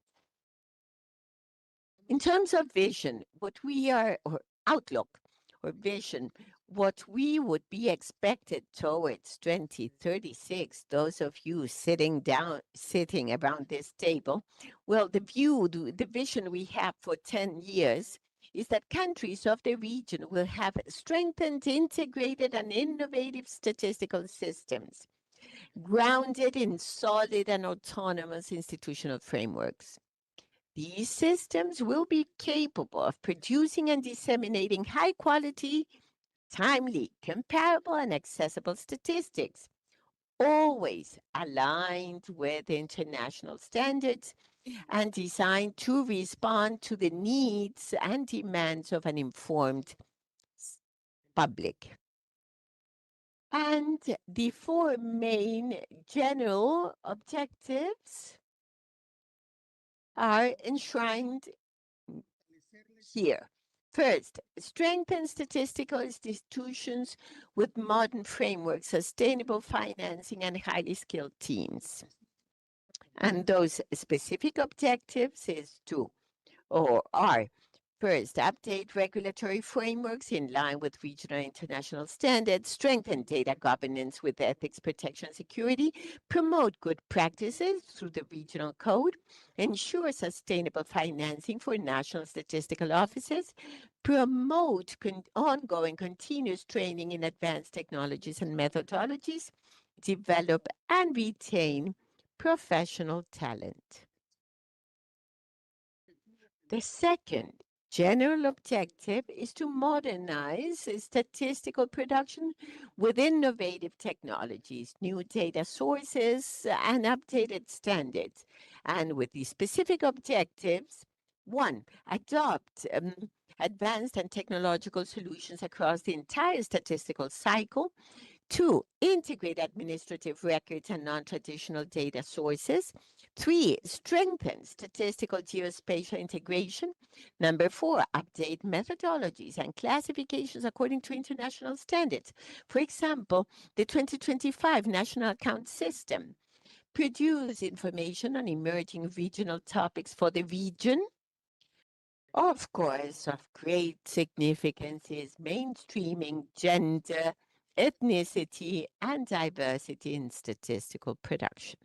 In terms of vision, or outlook, or vision, what we would be expected towards 2036, those of you sitting around this table, well, the vision we have for 10 years is that countries of the region will have strengthened, integrated, and innovative statistical systems, grounded in solid and autonomous institutional frameworks. These systems will be capable of producing and disseminating high-quality, timely, comparable, and accessible statistics, always aligned with international standards and designed to respond to the needs and demands of an informed public. And the four main general objectives are enshrined here. First, strengthen statistical institutions with modern frameworks, sustainable financing, and highly skilled teams. And those specific objectives are first, update regulatory frameworks in line with regional and international standards, strengthen data governance with ethics, protection, security, promote good practices through the regional code, ensure sustainable financing for national statistical offices, promote ongoing continuous training in advanced technologies and methodologies, develop and retain professional talent. The second general objective is to modernize statistical production with innovative technologies, new data sources, and updated standards. And with these specific objectives, one, adopt advanced and technological solutions across the entire statistical cycle 2, integrate administrative records and non-traditional data sources. 3, strengthen statistical geospatial integration. Number 4, update methodologies and classifications according to international standards. For example, the 2025 National Account System produce information on emerging regional topics for the region. Of course, of great significance is mainstreaming gender, ethnicity, and diversity in statistical production.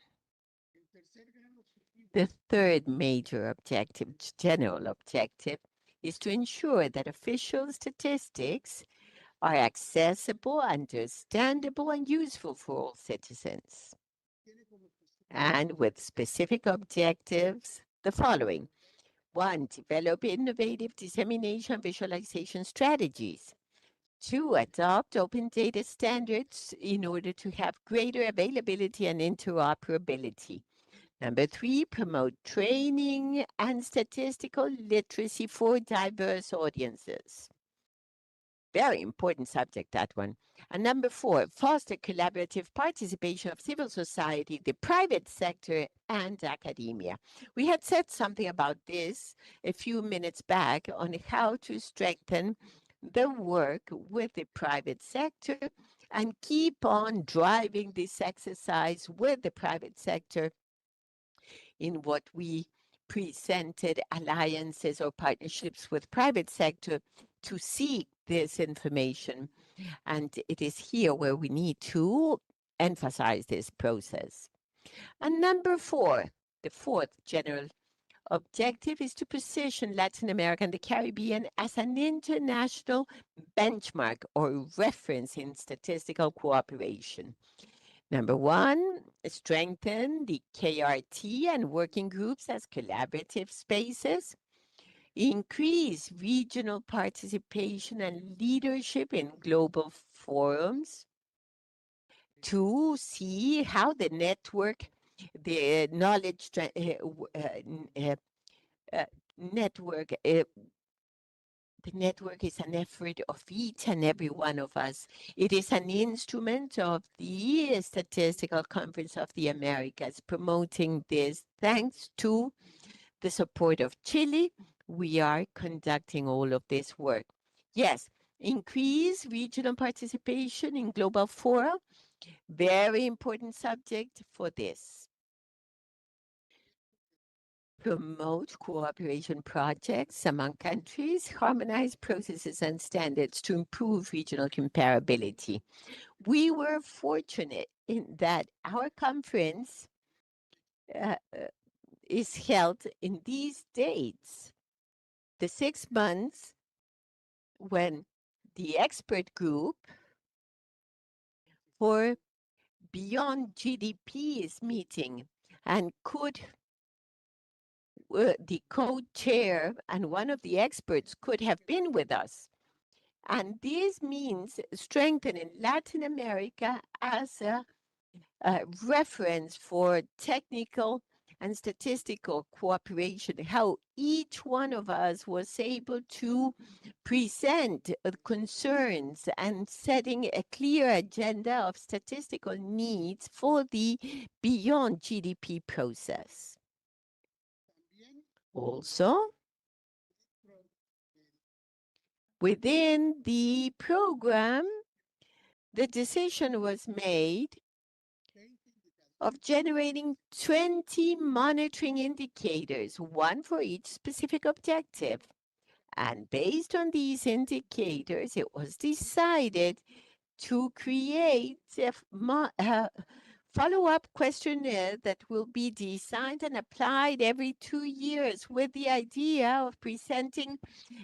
The third major objective, general objective, is to ensure that official statistics are accessible, understandable, and useful for all citizens. And with specific objectives, the following. 1, develop innovative dissemination visualization strategies. 2, adopt open data standards in order to have greater availability and interoperability. Number 3, promote training and statistical literacy for diverse audiences. Very important subject, that one. And number 4, foster collaborative participation of civil society, the private sector, and academia. We had said something about this a few minutes back on how to strengthen the work with the private sector and keep on driving this exercise with the private sector in what we presented alliances or partnerships with private sector to seek this information. And it is here where we need to emphasize this process. And number 4, the fourth general objective is to position Latin America and the Caribbean as an international benchmark or reference in statistical cooperation. Number 1, strengthen the KRT and working groups as collaborative spaces. Increase regional participation and leadership in global forums. 2, see how the network, the knowledge network, the network is an effort of each and every one of us. It is an instrument of the Statistical Conference of the Americas promoting this. Thanks to the support of Chile, we are conducting all of this work. Yes, increase regional participation in global fora. Very important subject for this. Promote cooperation projects among countries, harmonize processes and standards to improve regional comparability. We were fortunate in that our conference is held in these dates, the 6 months when the expert group for Beyond GDP is meeting, and the co-chair and one of the experts could have been with us. And this means strengthening Latin America as a reference for technical and statistical cooperation, how each one of us was able to present concerns and setting a clear agenda of statistical needs for the Beyond GDP process. Also, within the program, the decision was made of generating 20 monitoring indicators, one for each specific objective. And based on these indicators, it was decided to create a follow-up questionnaire that will be designed and applied every 2 years with the idea of presenting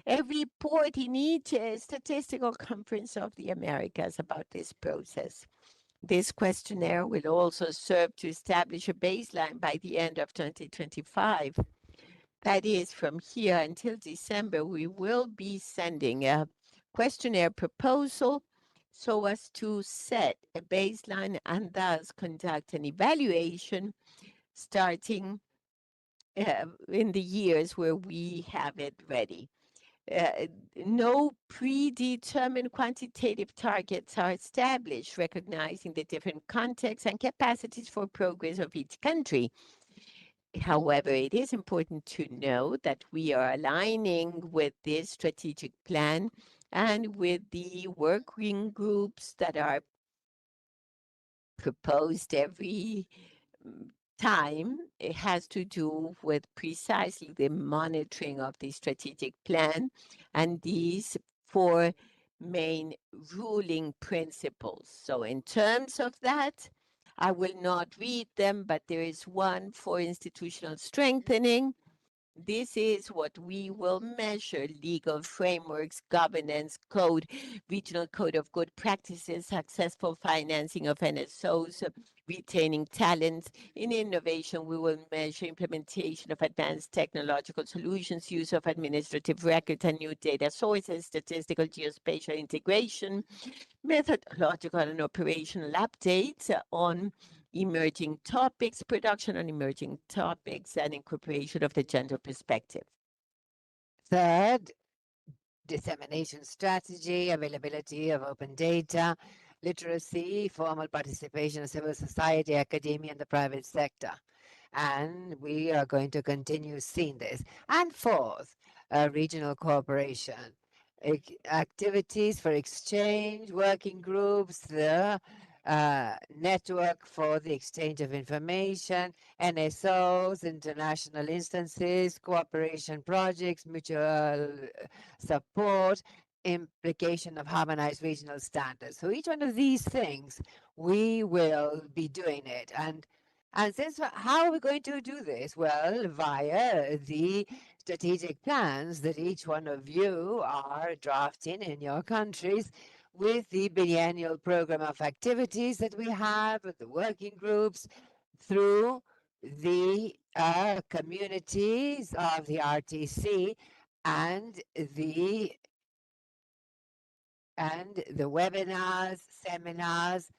a report in each statistical conference of the Americas about this process. This questionnaire will also serve to establish a baseline by the end of 2025. That is, from here until December, we will be sending a questionnaire proposal so as to set a baseline and thus conduct an evaluation starting in the years where we have it ready. no predetermined quantitative targets are established, recognizing the different contexts and capacities for progress of each country. However, it is important to know that we are aligning with this strategic plan and with the working groups that are proposed every time. It has to do with precisely the monitoring of the strategic plan and these four main ruling principles. So in terms of that, I will not read them, but there is one for institutional strengthening. This is what we will measure: legal frameworks, governance code, regional code of good practices, successful financing of NSOs, retaining talents. In innovation, we will measure implementation of advanced technological solutions, use of administrative records and new data sources, statistical geospatial integration, methodological and operational updates on emerging topics, production on emerging topics, and incorporation of the gender perspective. Third, dissemination strategy, availability of open data, literacy, formal participation of civil society, academia, and the private sector. And we are going to continue seeing this. And fourth, regional cooperation. Activities for exchange, working groups, the network for the exchange of information, NSOs, international instances, cooperation projects, mutual support, implication of harmonized regional standards. So each one of these things, we will be doing it. And since how are we going to do this? Well, via the strategic plans that each one of you are drafting in your countries, with the biennial program of activities that we have, the working groups, through the communities of the RTC and the webinars, seminars,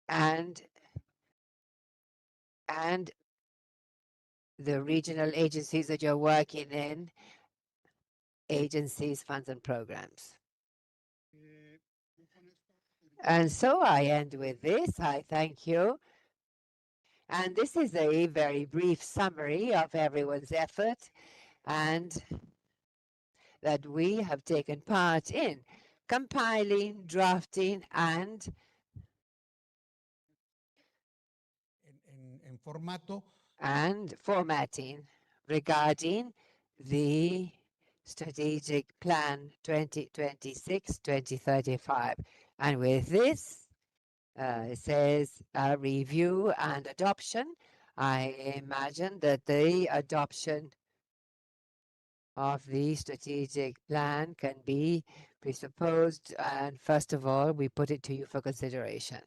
and the regional agencies that you're working in, agencies, funds, and programs. And so I end with this. I thank you. And this is a very brief summary of everyone's effort and that we have taken part in compiling, drafting, and formatting regarding the strategic plan 2026-2035. And with this, it says review and adoption. I imagine that the adoption of the strategic plan can be presupposed, and first of all, we put it to you for consideration.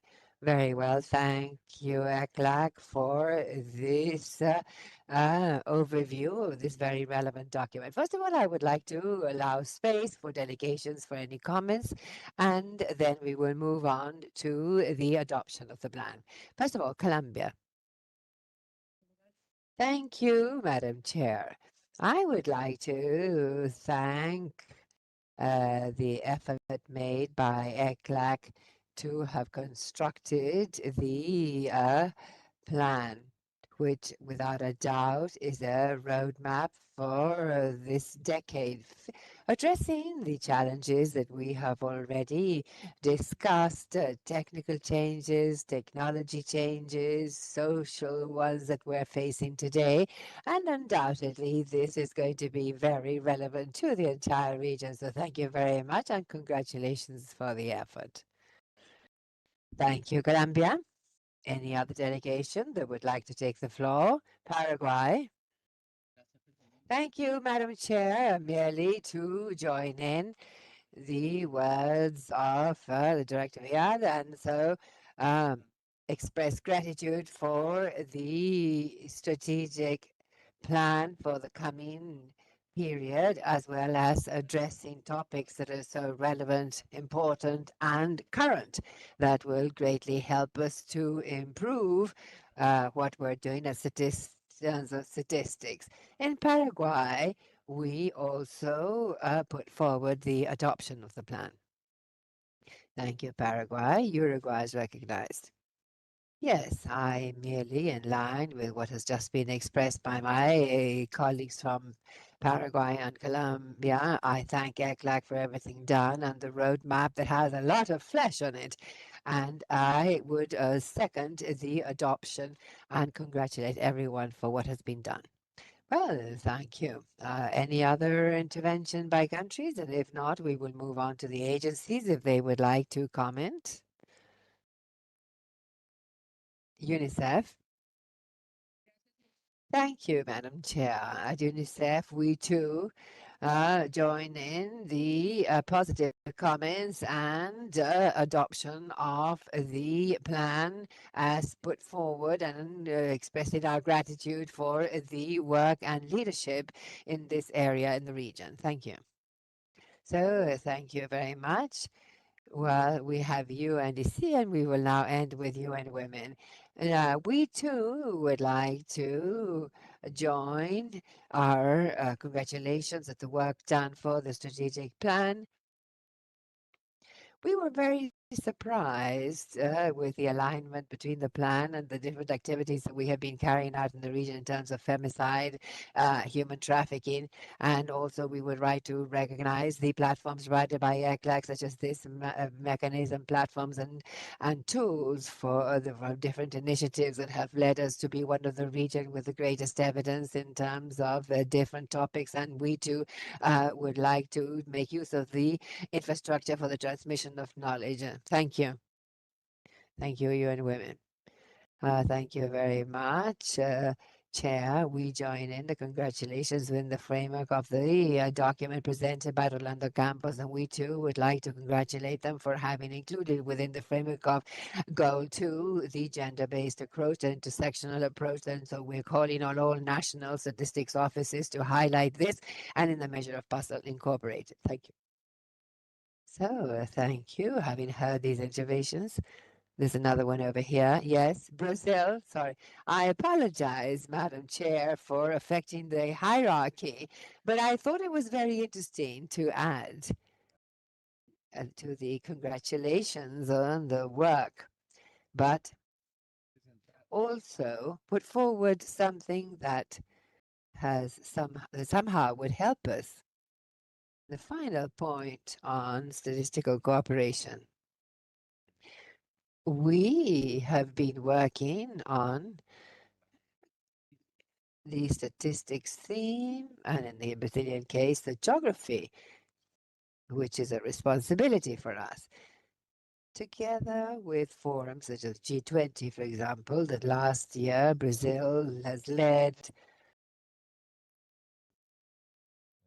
Very well, thank you, ECLAC, for this overview of this very relevant document. First of all, I would like to allow space for delegations for any comments, and then we will move on to the adoption of the plan. First of all, Colombia. Thank you, Madam Chair. I would like to thank the effort made by ECLAC to have constructed the plan, which without a doubt is a roadmap for this decade, addressing the challenges that we have already discussed, technical changes, technology changes, social ones that we're facing today. And undoubtedly, this is going to be very relevant to the entire region. So thank you very much and congratulations for the effort. Thank you, Colombia. Any other delegation that would like to take the floor? Paraguay. Thank you, Madam Chair. Merely to join in the words of the Director Viad, and so express gratitude for the strategic plan for the coming period, as well as addressing topics that are so relevant, important, and current that will greatly help us to improve what we're doing at terms of statistics. In Paraguay, we also put forward the adoption of the plan. Thank you, Paraguay. Uruguay is recognized. Yes, I merely in line with what has just been expressed by my colleagues from Paraguay and Colombia. I thank ECLAC for everything done and the roadmap that has a lot of flesh on it. And I would second the adoption and congratulate everyone for what has been done. Well, thank you. Any other intervention by countries? And if not, we will move on to the agencies if they would like to comment. UNICEF. Thank you, Madam Chair. At UNICEF, we too join in the positive comments and adoption of the plan as put forward and expressing our gratitude for the work and leadership in this area in the region. Thank you. So, thank you very much. Well, we have UNDC, and we will now end with UN Women. We too would like to join our congratulations at the work done for the strategic plan. We were very surprised with the alignment between the plan and the different activities that we have been carrying out in the region in terms of femicide, human trafficking, and also we would like to recognize the platforms provided by ECLAC, such as this mechanism, platforms, and tools for the different initiatives that have led us to be one of the region with the greatest evidence in terms of different topics. And we too would like to make use of the infrastructure for the transmission of knowledge. Thank you. Thank you, UN Women. Thank you very much. Chair, we join in the congratulations within the framework of the document presented by Rolando Campos, and we too would like to congratulate them for having included within the framework of Goal 2 the gender-based approach and intersectional approach. And so we're calling on all national statistics offices to highlight this and in the measure of possible incorporate it. Thank you. So, thank you. Having heard these interventions, there's another one over here. Yes, Brazil. Sorry. I apologize, Madam Chair, for affecting the hierarchy, but I thought it was very interesting to add to the congratulations on the work, but also put forward something that has somehow would help us. The final point on statistical cooperation. We have been working on the statistics theme, and in the Brazilian case, the geography, which is a responsibility for us. Together with forums such as G20, for example, that last year Brazil has led.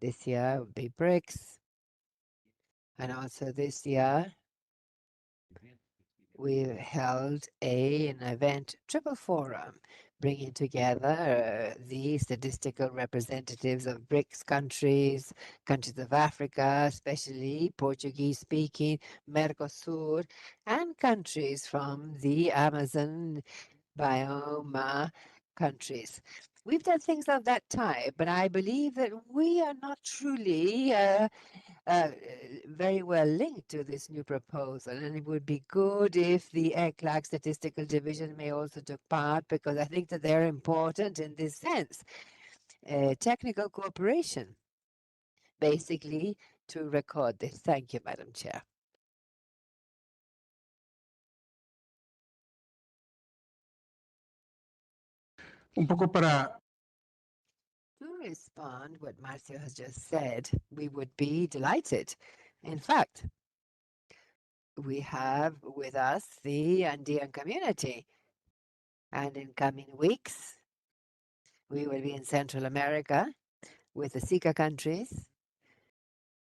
This year will be BRICS. And also this year, we held an event, Triple Forum, bringing together the statistical representatives of BRICS countries, countries of Africa, especially Portuguese-speaking, Mercosur, and countries from the Amazon biome countries. We've done things of that type, but I believe that we are not truly very well linked to this new proposal, and it would be good if the ECLAC Statistical Division may also take part, because I think that they're important in this sense. Technical cooperation, basically, to record this. Thank you, Madam Chair. Un poco para To respond what Marcio has just said, we would be delighted. In fact, we have with us the Andean community, and in coming weeks, we will be in Central America with the SICA countries,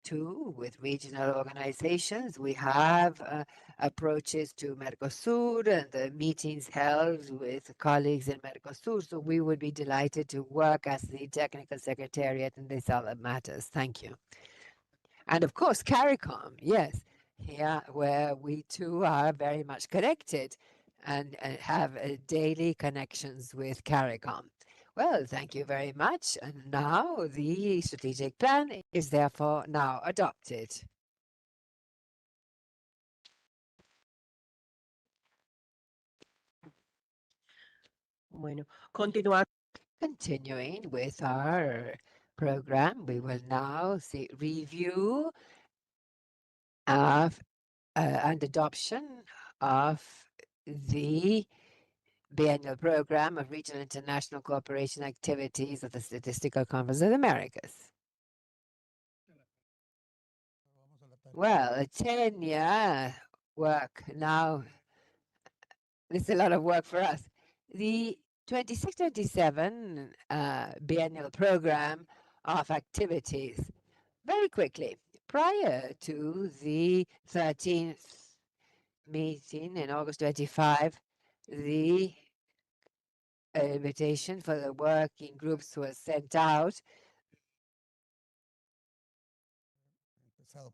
too, with regional organizations. We have approaches to Mercosur and the meetings held with colleagues in Mercosur. So we would be delighted to work as the technical secretariat in these other matters. Thank you. And of course, CARICOM, yes, here where we too are very much connected and have daily connections with CARICOM. Well, thank you very much. And now the strategic plan is therefore now adopted. Bueno, continuando. Continuing with our program, we will now see review of and adoption of the biennial program of regional international cooperation activities of the Statistical Conference of the Americas. Well, a 10-year work now. This is a lot of work for us. The 26-27 biennial program of activities. Very quickly, prior to the 13th meeting in August 25, the invitation for the working groups was sent out.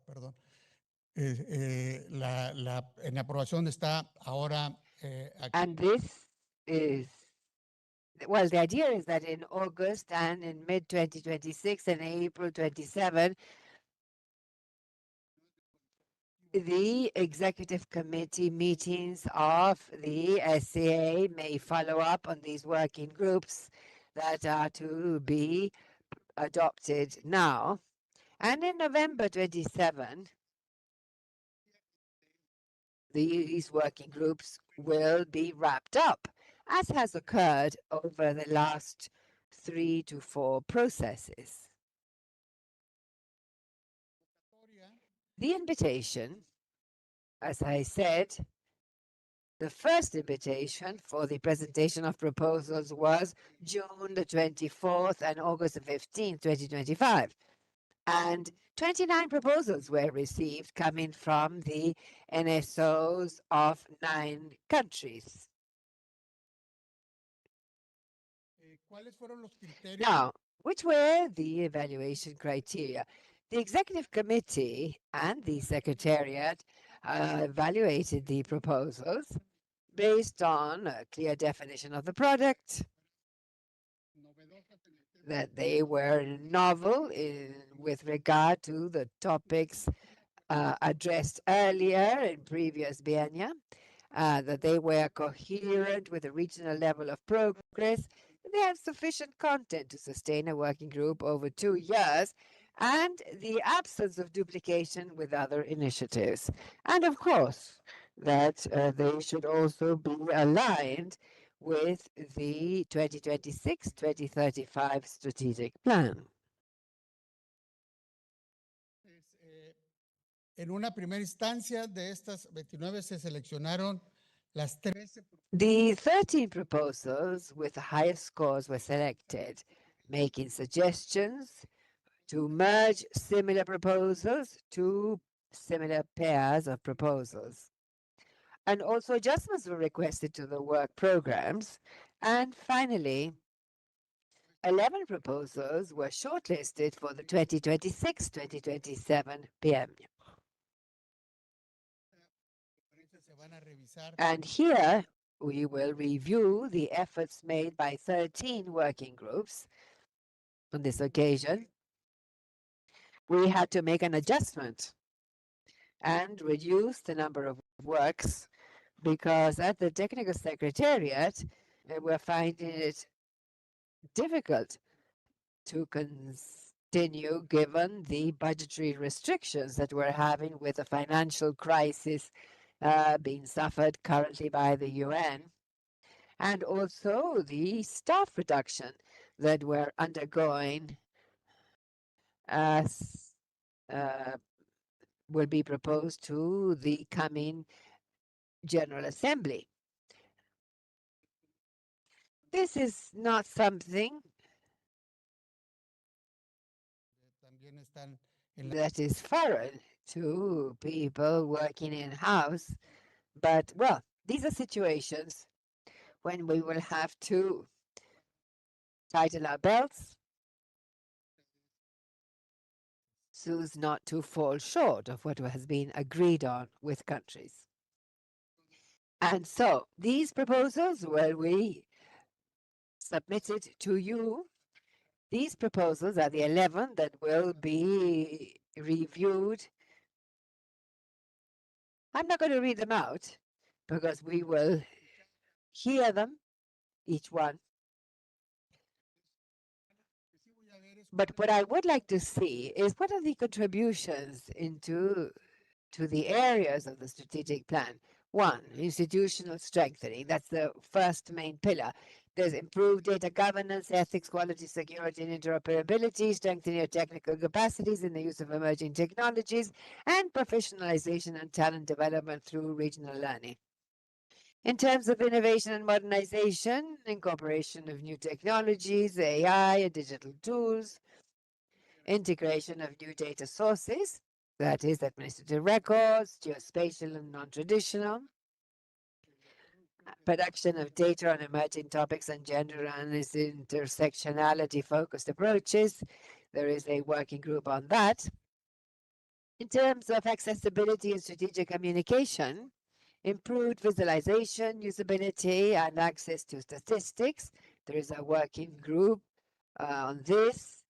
Perdón. En aprobación está ahora. And this is, well, the idea is that in August and in mid-2026 and April 27, the executive committee meetings of the SCA may follow up on these working groups that are to be adopted now. And in November 27, these working groups will be wrapped up, as has occurred over the last 3 to 4 processes. The invitation, as I said, the first invitation for the presentation of proposals was June the 24th and August the 15th, 2025. And 29 proposals were received coming from the NSOs of 9 countries. Now, which were the evaluation criteria? The executive committee and the secretariat evaluated the proposals based on a clear definition of the product, that they were novel with regard to the topics addressed earlier in previous biennia, that they were coherent with the regional level of progress, they have sufficient content to sustain a working group over 2 years, and the absence of duplication with other initiatives. And of course, that they should also be aligned with the 2026-2035 strategic plan. En una primera instancia de estas 29 se seleccionaron las 13. The 13 proposals with the highest scores were selected, making suggestions to merge similar proposals to similar pairs of proposals. And also adjustments were requested to the work programs. And finally, 11 proposals were shortlisted for the 2026-2027 PM. And here we will review the efforts made by 13 working groups. On this occasion, we had to make an adjustment and reduce the number of works because at the technical secretariat, we're finding it difficult to continue given the budgetary restrictions that we're having with the financial crisis being suffered currently by the UN, and also the staff reduction that we're undergoing as will be proposed to the coming General Assembly. This is not something that is foreign to people working in-house, but, well, these are situations when we will have to tighten our belts so as not to fall short of what has been agreed on with countries. And so these proposals where we submitted to you. These proposals are the 11 that will be reviewed. I'm not going to read them out because we will hear them, each one. But what I would like to see is what are the contributions to the areas of the strategic plan. One, institutional strengthening. That's the first main pillar. There's improved data governance, ethics, quality, security, and interoperability, strengthening of technical capacities in the use of emerging technologies, and professionalization and talent development through regional learning. In terms of innovation and modernization, incorporation of new technologies, AI, and digital tools, integration of new data sources, that is administrative records, geospatial and non-traditional, production of data on emerging topics and gender and its intersectionality-focused approaches. There is a working group on that. In terms of accessibility and strategic communication, improved visualization, usability, and access to statistics. There is a working group on this,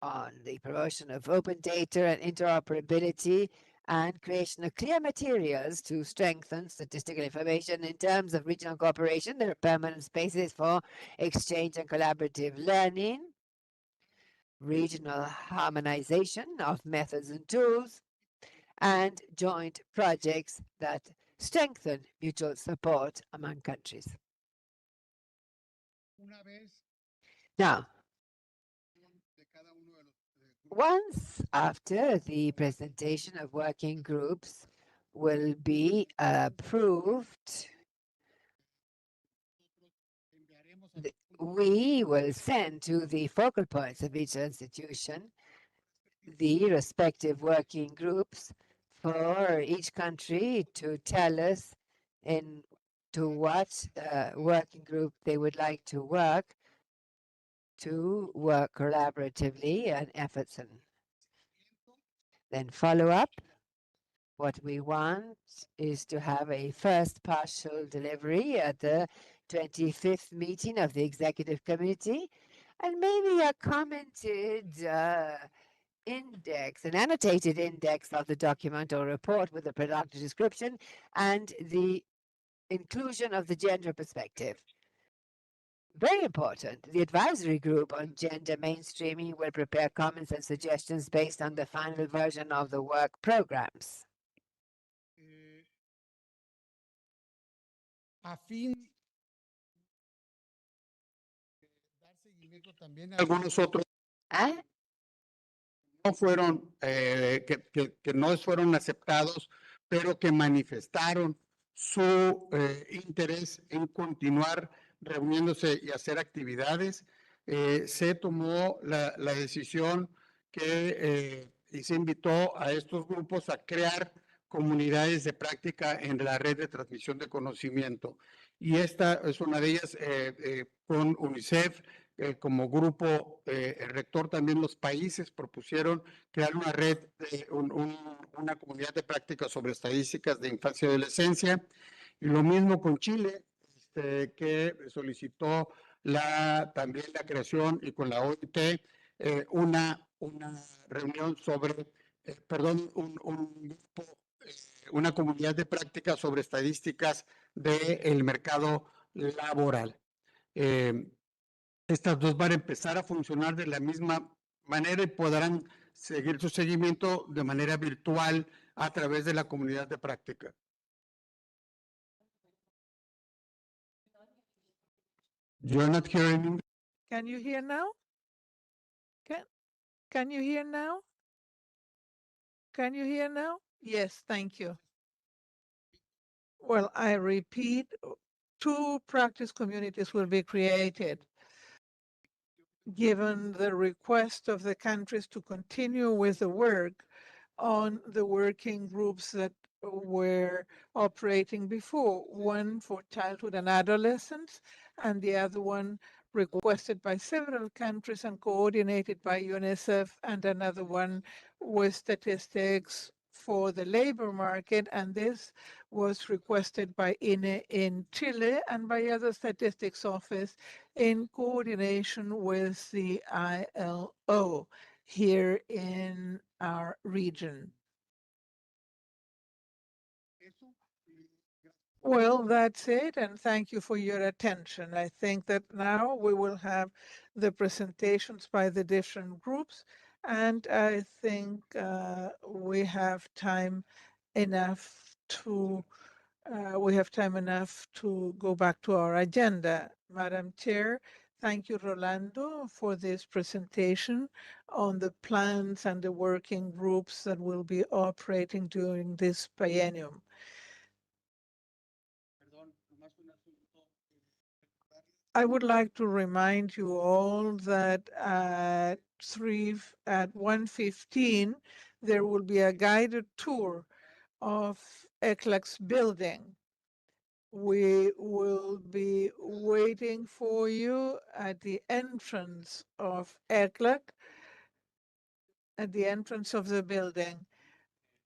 on the promotion of open data and interoperability and creation of clear materials to strengthen statistical information. In terms of regional cooperation, there are permanent spaces for exchange and collaborative learning, regional harmonization of methods and tools, and joint projects that strengthen mutual support among countries. Now, once after the presentation of working groups will be approved, we will send to the focal points of each institution the respective working groups for each country to tell us to what working group they would like to work collaboratively and efforts and then follow up. What we want is to have a first partial delivery at the 25th meeting of the Executive Committee and maybe a commented index, an annotated index of the document or report with a productive description and the inclusion of the gender perspective. Very important, the advisory group on gender mainstreaming will prepare comments and suggestions based on the final version of the work programs. A fin dar seguimiento también a algunos otros no fueron que no fueron aceptados, pero que manifestaron su interés en continuar reuniéndose y hacer actividades. Se tomó la decisión que y se invitó a estos grupos a crear comunidades de práctica en la red de transmisión de conocimiento. Y esta es una de ellas con UNICEF, como grupo rector. También los países propusieron crear una red, una comunidad de práctica sobre estadísticas de infancia y adolescencia. Y lo mismo con Chile, que solicitó también la creación, y con la OIT, una reunión sobre, un grupo, una comunidad de práctica sobre estadísticas del mercado laboral. Estas dos van a empezar a funcionar de la misma manera y podrán seguir su seguimiento de manera virtual a través de la comunidad de práctica. You're not hearing. Can you hear now? Can you hear now? Can you hear now? Yes, thank you. Well, I repeat, 2 practice communities will be created. Given the request of the countries to continue with the work on the working groups that were operating before, one for childhood and adolescence, and the other one requested by several countries and coordinated by UNICEF, and another one with statistics for the labor market, and this was requested by INE in Chile and by other statistics office in coordination with the ILO here in our region. Well, that's it, and thank you for your attention. I think that now we will have the presentations by the different groups, and I think we have time enough to go back to our agenda. Madam Chair, thank you, Rolando, for this presentation on the plans and the working groups that will be operating during this biennium. I would like to remind you all that at 1:15, there will be a guided tour of ECLAC's building. We will be waiting for you at the entrance of ECLAC, at the entrance of the building.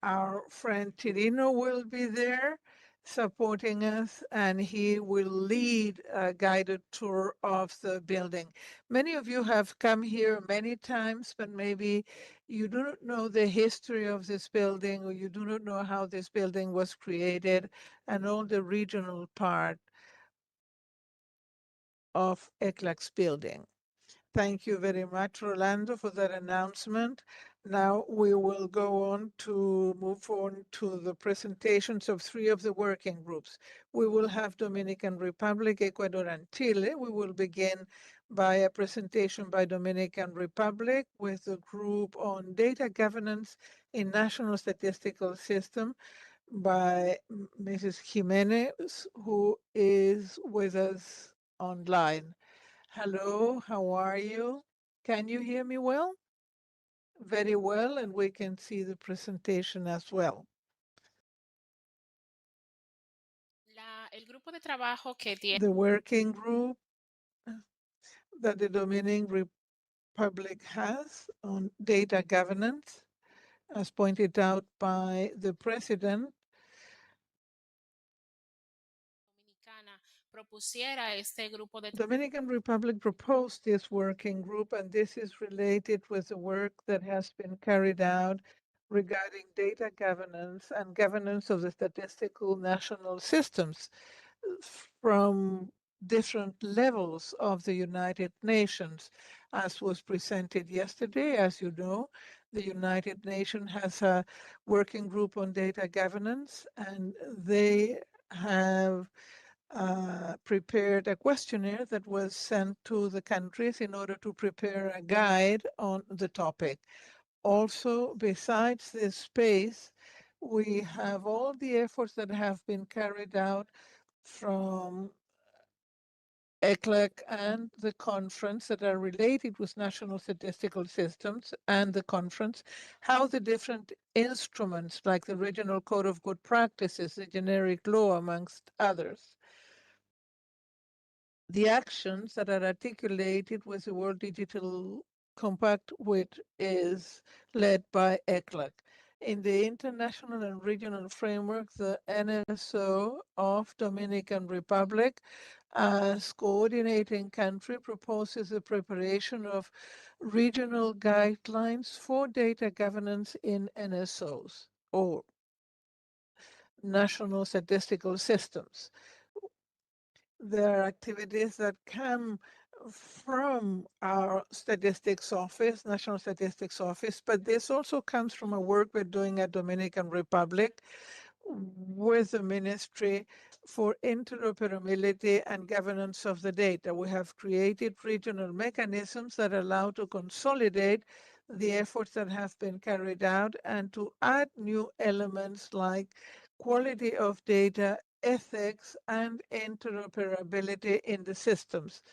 Our friend Chirino will be there supporting us, and he will lead a guided tour of the building. Many of you have come here many times, but maybe you do not know the history of this building, or you do not know how this building was created and all the regional part of ECLAC's building. Thank you very much, Rolando, for that announcement. Now we will move on to the presentations of three of the working groups. We will have Dominican Republic, Ecuador, and Chile. We will begin by a presentation by Dominican Republic with the group on data governance in national statistical system by Mrs. Jimenez, who is with us online. Hello, how are you? Can you hear me well? Very well, and we can see the presentation as well. El grupo de trabajo que tiene The working group that the Dominican Republic has on data governance, as pointed out by the president, Dominicana propusiera este grupo de Dominican Republic proposed this working group, and this is related with the work that has been carried out regarding data governance and governance of the statistical national systems from different levels of the United Nations. As was presented yesterday, as you know, the United Nations has a working group on data governance, and they have prepared a questionnaire that was sent to the countries in order to prepare a guide on the topic. Also, besides this space, we have all the efforts that have been carried out from ECLAC and the conference that are related with national statistical systems and the conference, how the different instruments like the Regional Code of Good Practices, the generic law, amongst others, the actions that are articulated with the World Digital Compact, which is led by ECLAC. In the international and regional framework, the NSO of Dominican Republic, as coordinating country, proposes the preparation of regional guidelines for data governance in NSOs, or national statistical systems. There are activities that come from our statistics office, National Statistics Office, but this also comes from a work we're doing at Dominican Republic with the Ministry for Interoperability and Governance of the Data. We have created regional mechanisms that allow to consolidate the efforts that have been carried out and to add new elements like quality of data, ethics, and interoperability in the systems,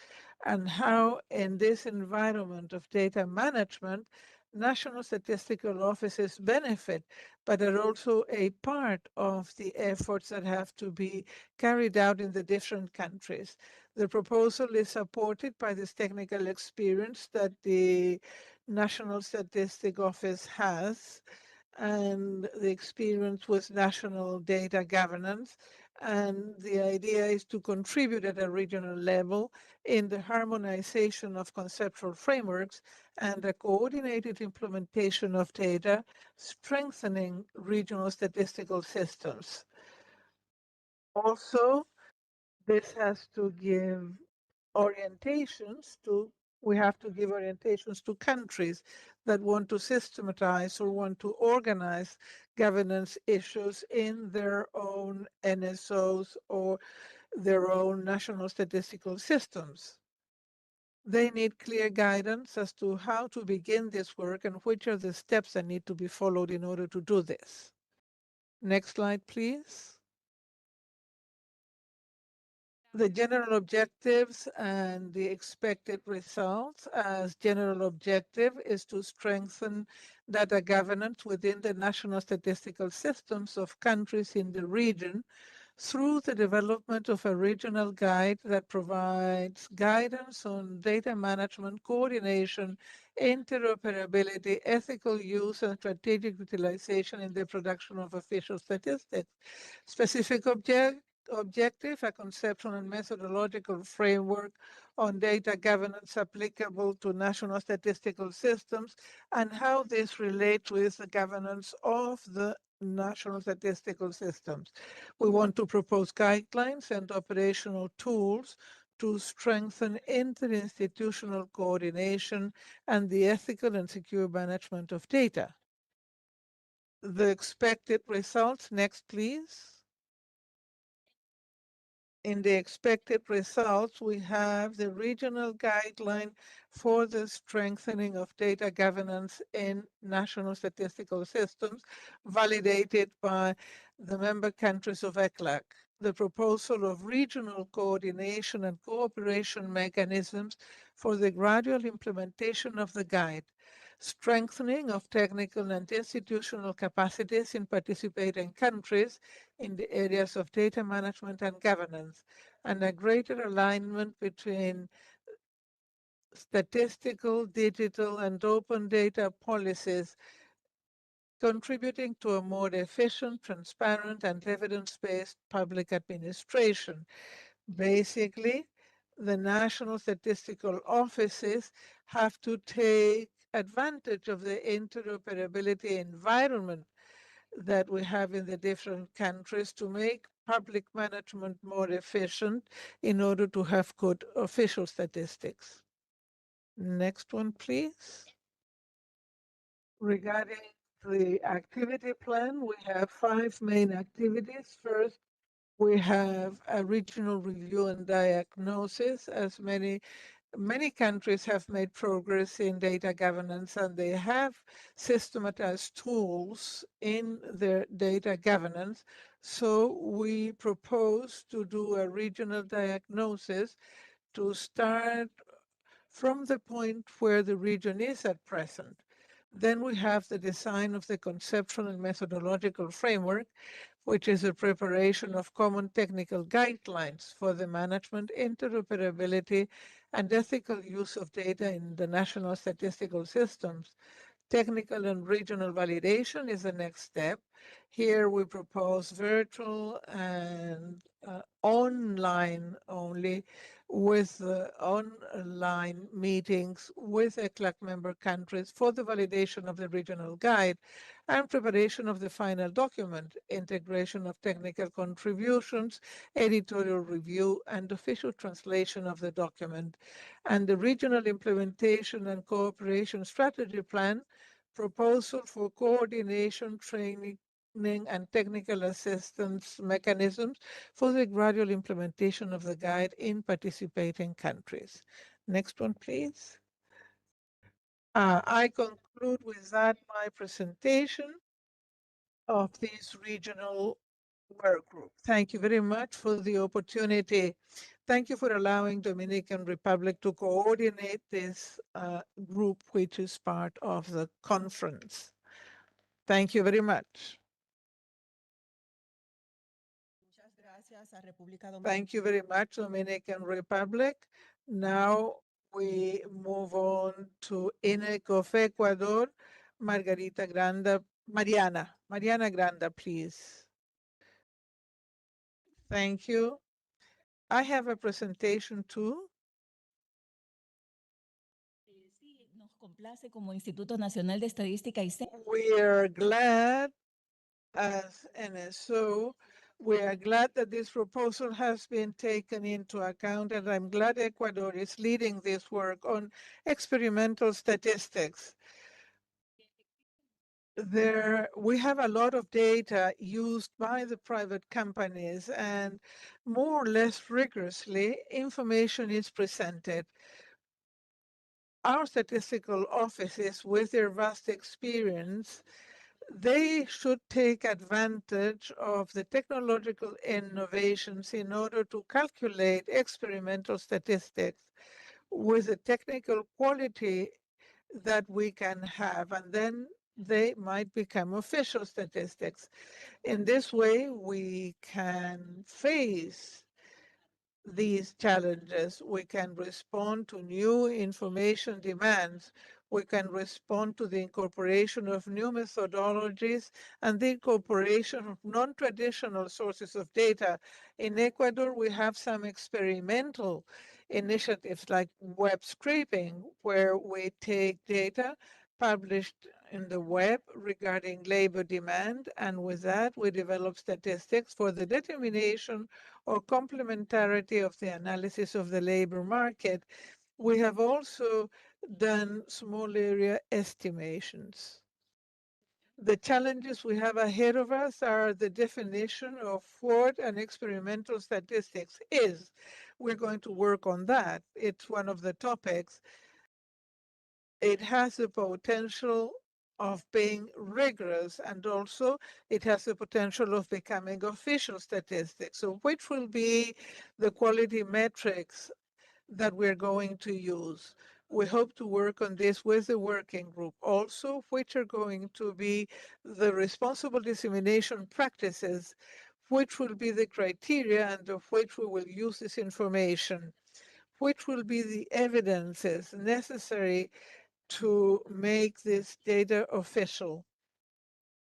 and how in this environment of data management, national statistical offices benefit, but are also a part of the efforts that have to be carried out in the different countries. The proposal is supported by this technical experience that the National Statistic Office has, and the experience with national data governance. And the idea is to contribute at a regional level in the harmonization of conceptual frameworks and a coordinated implementation of data, strengthening regional statistical systems. Also, this has to give orientations to, we have to give orientations to countries that want to systematize or want to organize governance issues in their own NSOs or their own national statistical systems. They need clear guidance as to how to begin this work and which are the steps that need to be followed in order to do this. Next slide, please. The general objectives and the expected results. As general objective is to strengthen data governance within the national statistical systems of countries in the region through the development of a regional guide that provides guidance on data management, coordination, interoperability, ethical use, and strategic utilization in the production of official statistics. Specific objective, a conceptual and methodological framework on data governance applicable to national statistical systems and how this relates with the governance of the national statistical systems. We want to propose guidelines and operational tools to strengthen interinstitutional coordination and the ethical and secure management of data. The expected results, next please. In the expected results, we have the regional guideline for the strengthening of data governance in national statistical systems, validated by the member countries of ECLAC. The proposal of regional coordination and cooperation mechanisms for the gradual implementation of the guide, strengthening of technical and institutional capacities in participating countries in the areas of data management and governance, and a greater alignment between statistical, digital, and open data policies, contributing to a more efficient, transparent, and evidence-based public administration. Basically, the national statistical offices have to take advantage of the interoperability environment that we have in the different countries to make public management more efficient in order to have good official statistics. Next one, please. Regarding the activity plan, we have 5 main activities. First, we have a regional review and diagnosis, as many countries have made progress in data governance and they have systematized tools in their data governance. So we propose to do a regional diagnosis to start from the point where the region is at present. Then we have the design of the conceptual and methodological framework, which is a preparation of common technical guidelines for the management, interoperability, and ethical use of data in the national statistical systems. Technical and regional validation is the next step. Here we propose virtual and online only, with online meetings with ECLAC member countries for the validation of the regional guide and preparation of the final document, integration of technical contributions, editorial review, and official translation of the document. And the regional implementation and cooperation strategy plan, proposal for coordination, training, and technical assistance mechanisms for the gradual implementation of the guide in participating countries. Next one, please. I conclude with that my presentation of this regional work group. Thank you very much for the opportunity. Thank you for allowing Dominican Republic to coordinate this group, which is part of the conference. Thank you very much. Thank you very much, Dominican Republic. Now we move on to INEC of Ecuador. Margarita Granda Mariana Granda, please. Thank you. I have a presentation too. Sí, nos complace como Instituto Nacional de Estadística y We are glad as NSO, we are glad that this proposal has been taken into account, and I'm glad Ecuador is leading this work on experimental statistics. We have a lot of data used by the private companies, and more or less rigorously, information is presented. Our statistical offices, with their vast experience, they should take advantage of the technological innovations in order to calculate experimental statistics with the technical quality that we can have, and then they might become official statistics. In this way, we can face these challenges. We can respond to new information demands. We can respond to the incorporation of new methodologies and the incorporation of non-traditional sources of data. In Ecuador, we have some experimental initiatives like web scraping, where we take data published in the web regarding labor demand, and with that, we develop statistics for the determination or complementarity of the analysis of the labor market. We have also done small area estimations. The challenges we have ahead of us are the definition of what an experimental statistics is. We're going to work on that. It's one of the topics. It has the potential of being rigorous, and also it has the potential of becoming official statistics. So which will be the quality metrics that we're going to use? We hope to work on this with the working group. Also, which are going to be the responsible dissemination practices, which will be the criteria under which we will use this information, which will be the evidences necessary to make this data official.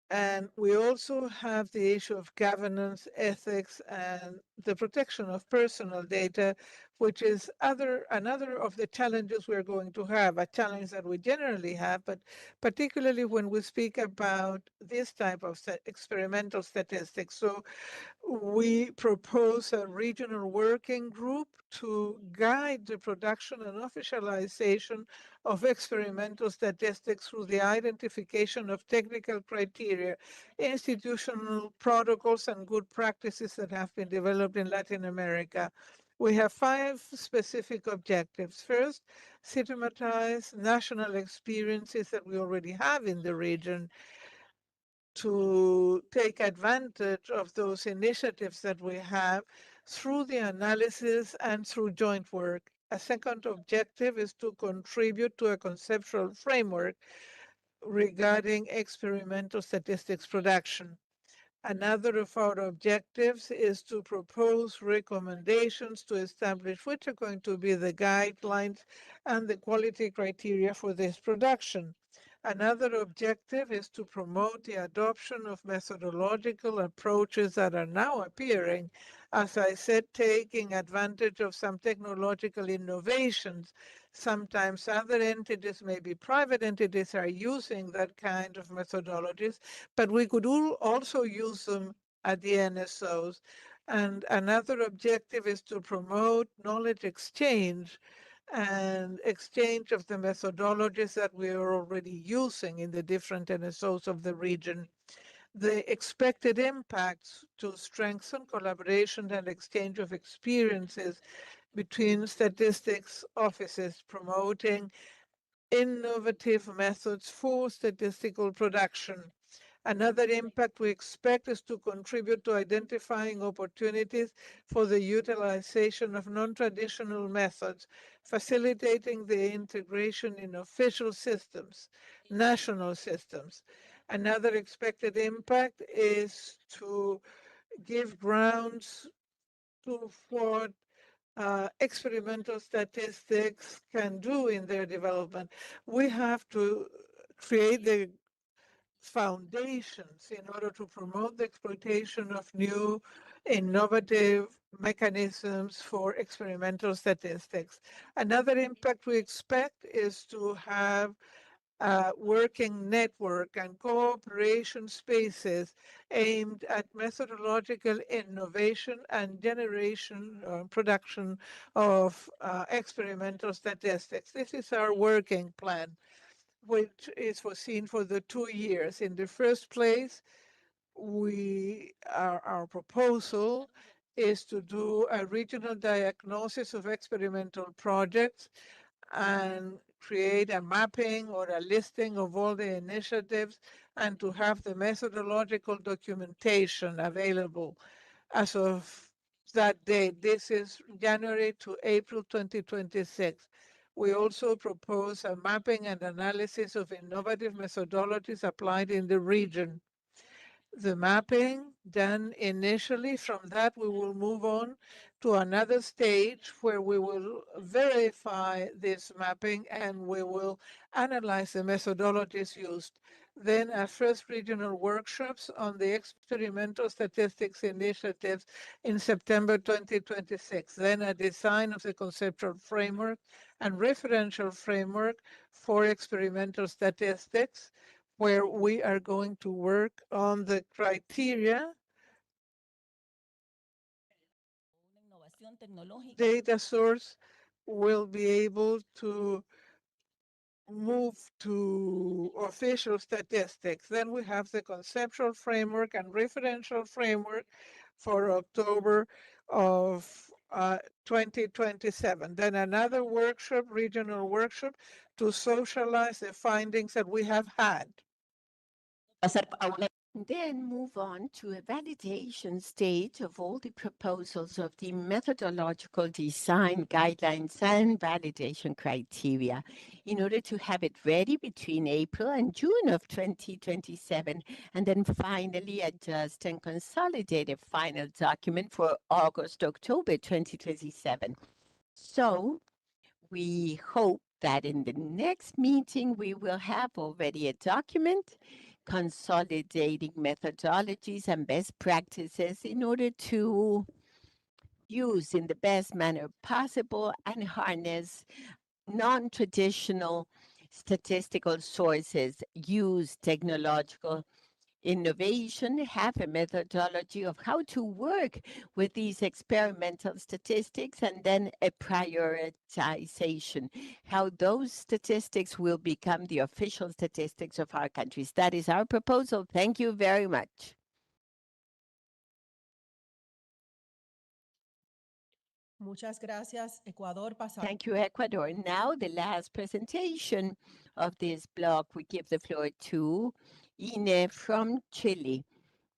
And we also have the issue of governance, ethics, and the protection of personal data, which is another of the challenges we're going to have, a challenge that we generally have, but particularly when we speak about this type of experimental statistics. So we propose a regional working group to guide the production and officialization of experimental statistics through the identification of technical criteria, institutional protocols, and good practices that have been developed in Latin America. We have 5 specific objectives. First, systematize national experiences that we already have in the region to take advantage of those initiatives that we have through the analysis and through joint work. A second objective is to contribute to a conceptual framework regarding experimental statistics production. Another of our objectives is to propose recommendations to establish which are going to be the guidelines and the quality criteria for this production. Another objective is to promote the adoption of methodological approaches that are now appearing, as I said, taking advantage of some technological innovations. Sometimes other entities, maybe private entities, are using that kind of methodologies, but we could also use them at the NSOs. And another objective is to promote knowledge exchange and exchange of the methodologies that we are already using in the different NSOs of the region. The expected impacts to strengthen collaboration and exchange of experiences between statistics offices, promoting innovative methods for statistical production. Another impact we expect is to contribute to identifying opportunities for the utilization of non-traditional methods, facilitating the integration in official systems, national systems. Another expected impact is to give grounds to what experimental statistics can do in their development. We have to create the foundations in order to promote the exploitation of new innovative mechanisms for experimental statistics. Another impact we expect is to have a working network and cooperation spaces aimed at methodological innovation and generation production of experimental statistics. This is our working plan, which is foreseen for the 2 years. In the first place, our proposal is to do a regional diagnosis of experimental projects and create a mapping or a listing of all the initiatives and to have the methodological documentation available as of that date. This is January to April 2026. We also propose a mapping and analysis of innovative methodologies applied in the region. The mapping done initially, from that we will move on to another stage where we will verify this mapping and we will analyze the methodologies used. Then a first regional workshops on the experimental statistics initiatives in September 2026. Then a design of the conceptual framework and referential framework for experimental statistics, where we are going to work on the criteria. Data source will be able to move to official statistics. Then we have the conceptual framework and referential framework for October of 2027. Then another workshop, regional workshop, to socialize the findings that we have had. Then move on to a validation stage of all the proposals of the methodological design guidelines and validation criteria in order to have it ready between April and June of 2027, and then finally adjust and consolidate a final document for August, October 2027. So we hope that in the next meeting we will have already a document consolidating methodologies and best practices in order to use in the best manner possible and harness non-traditional statistical sources, use technological innovation, have a methodology of how to work with these experimental statistics, and then a prioritization, how those statistics will become the official statistics of our countries. That is our proposal. Thank you very much. Muchas gracias, Ecuador. Thank you, Ecuador. Now, the last presentation of this block, we give the floor to Ine from Chile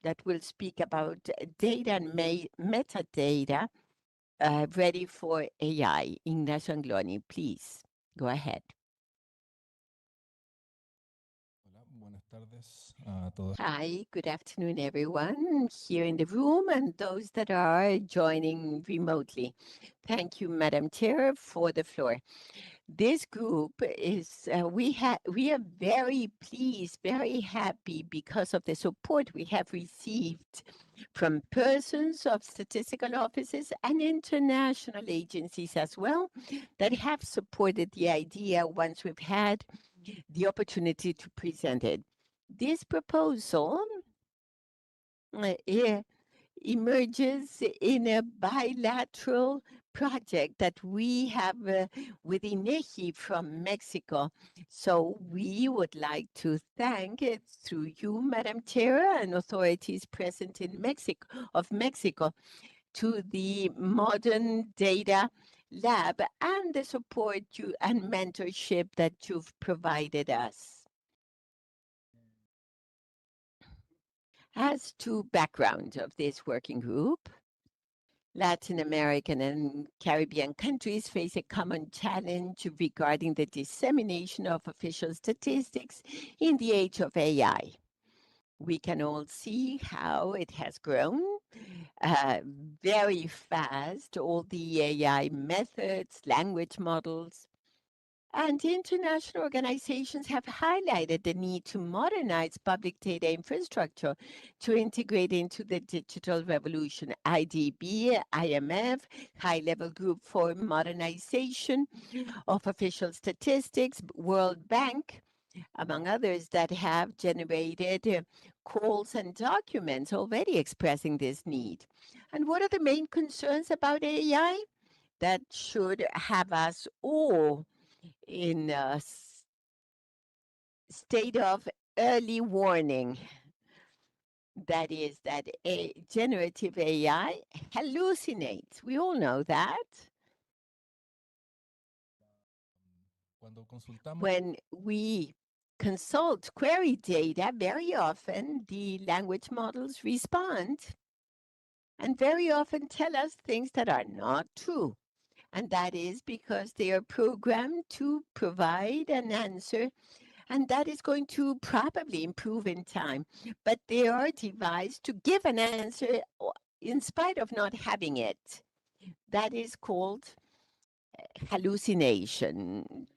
that will speak about data and metadata ready for AI. Ignacio Angloni, please go ahead. Hi, good afternoon, everyone here in the room and those that are joining remotely. Thank you, Madam Chair, for the floor. This group is, we are very pleased, very happy because of the support we have received from persons of statistical offices and international agencies as well that have supported the idea once we've had the opportunity to present it. This proposal emerges in a bilateral project that we have with INEGI from Mexico. So we would like to thank it through you, Madam Chair, and authorities present in Mexico to the Modern Data Lab and the support and mentorship that you've provided us. As to background of this working group, Latin American and Caribbean countries face a common challenge regarding the dissemination of official statistics in the age of AI. We can all see how it has grown very fast, all the AI methods, language models, And international organizations have highlighted the need to modernize public data infrastructure to integrate into the digital revolution. IDB, IMF, High Level Group for Modernization of Official Statistics, World Bank, among others, that have generated calls and documents already expressing this need. And what are the main concerns about AI that should have us all in a state of early warning? That is, that a generative AI hallucinates. We all know that. When we consult query data, very often the language models respond and very often tell us things that are not true. And that is because they are programmed to provide an answer, and that is going to probably improve in time. But they are devised to give an answer in spite of not having it. That is called hallucination.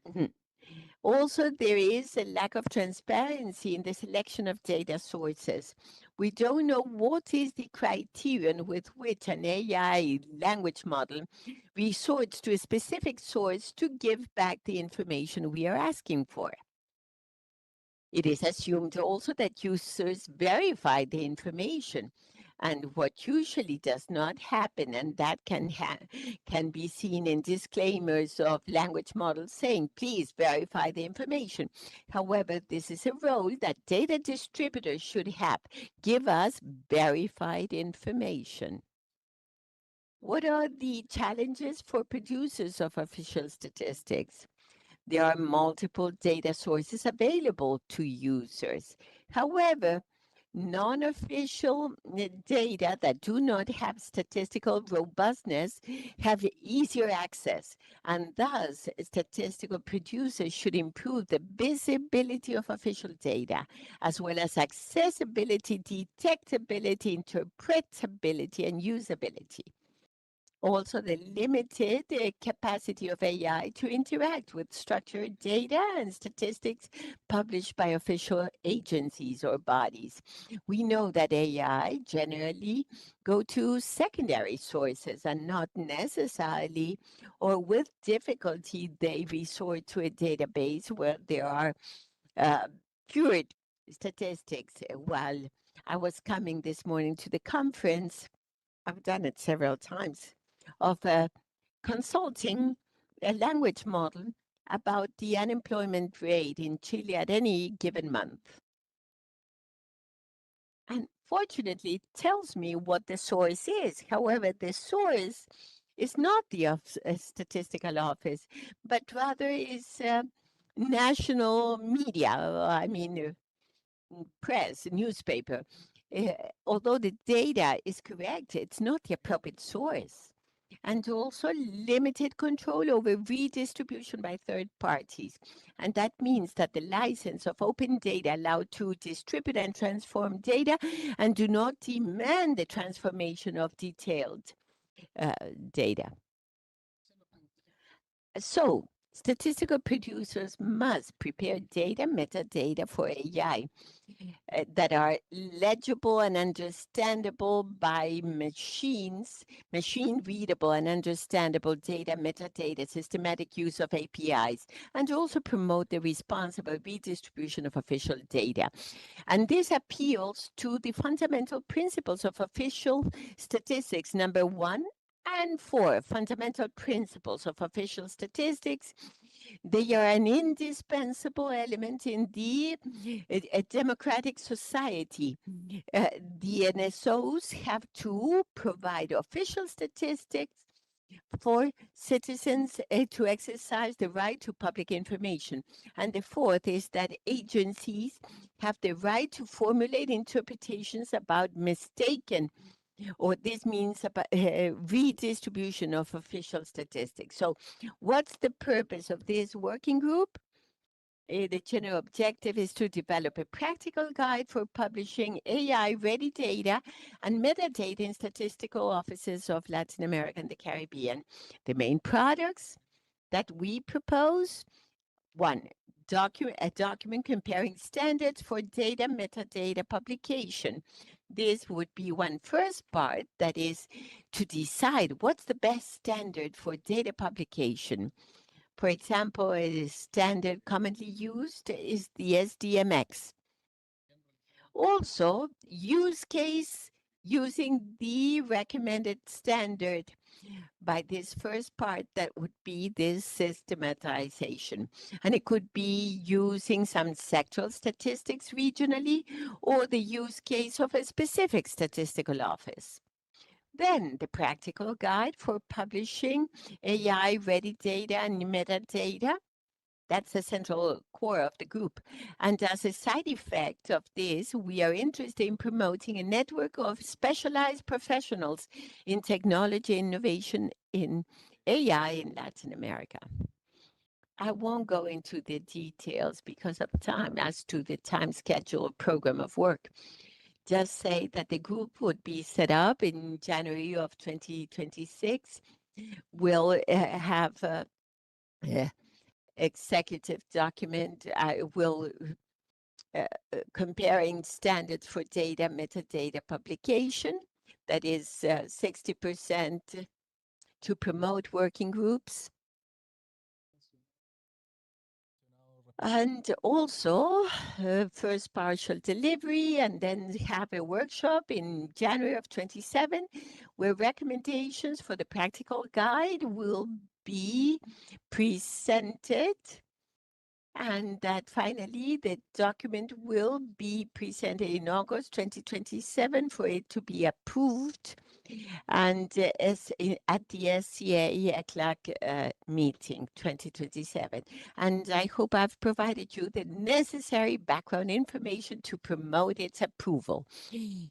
Also, there is a lack of transparency in the selection of data sources. We don't know what is the criterion with which an AI language model resorts to a specific source to give back the information we are asking for. It is assumed also that users verify the information. And what usually does not happen, and that can be seen in disclaimers of language models saying, please verify the information. However, this is a role that data distributors should have. Give us verified information. What are the challenges for producers of official statistics? There are multiple data sources available to users. However, non-official data that do not have statistical robustness have easier access, and thus statistical producers should improve the visibility of official data, as well as accessibility, detectability, interpretability, and usability. Also, the limited capacity of AI to interact with structured data and statistics published by official agencies or bodies. We know that AI generally go to secondary sources and not necessarily, or with difficulty, they resort to a database where there are pure statistics. While I was coming this morning to the conference, I've done it several times, of consulting a language model about the unemployment rate in Chile at any given month. And fortunately, it tells me what the source is. However, the source is not the statistical office, but rather is national media, press, newspaper. Although the data is correct, it's not the appropriate source. And also limited control over redistribution by third parties. And that means that the license of open data allowed to distribute and transform data and do not demand the transformation of detailed data. So, statistical producers must prepare data, metadata for AI that are legible and understandable by machines, machine readable and understandable data, metadata, systematic use of APIs, and also promote the responsible redistribution of official data. And this appeals to the fundamental principles of official statistics, number 1 and 4, fundamental principles of official statistics. They are an indispensable element in a democratic society. The NSOs have to provide official statistics for citizens to exercise the right to public information. And the fourth is that agencies have the right to formulate interpretations about mistaken, or this means about redistribution of official statistics. So what's the purpose of this working group? The general objective is to develop a practical guide for publishing AI-ready data and metadata in statistical offices of Latin America and the Caribbean. The main products that we propose One, a document comparing standards for data metadata publication. This would be one first part, that is to decide what's the best standard for data publication. For example, a standard commonly used is the SDMX. Also, use case using the recommended standard. By this first part, that would be this systematization. And it could be using some sectoral statistics regionally or the use case of a specific statistical office. Then the practical guide for publishing AI-ready data and metadata. That's the central core of the group. And as a side effect of this, we are interested in promoting a network of specialized professionals in technology innovation in AI in Latin America. I won't go into the details because of time as to the time schedule program of work. Just say that the group would be set up in January of 2026. We'll have executive document will comparing standards for data metadata publication. That is 60% to promote working groups. And also first partial delivery, and then have a workshop in January of 27 where recommendations for the practical guide will be presented, and that finally the document will be presented in August 2027 for it to be approved and at the SCA ECLAC meeting 2027. And I hope I've provided you the necessary background information to promote its approval.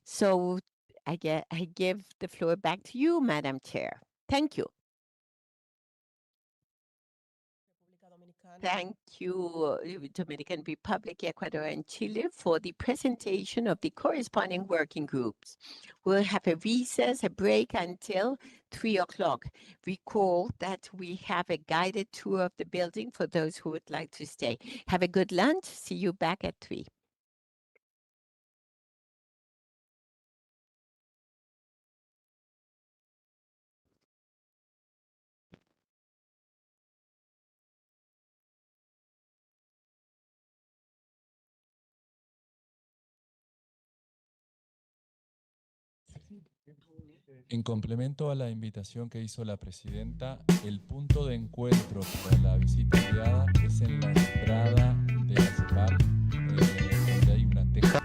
So I give the floor back to you, Madam Chair. Thank you. Thank you, Dominican Republic, Ecuador, and Chile for the presentation of the corresponding working groups. We'll have a recess, a break until 3 o'clock. Recall that we have a guided tour of the building for those who would like to stay. Have a good lunch. See you back at 3. En complemento a la invitación que hizo la presidenta, el punto de encuentro para la visita guiada es en la entrada de la CEPAL, donde hay una teja.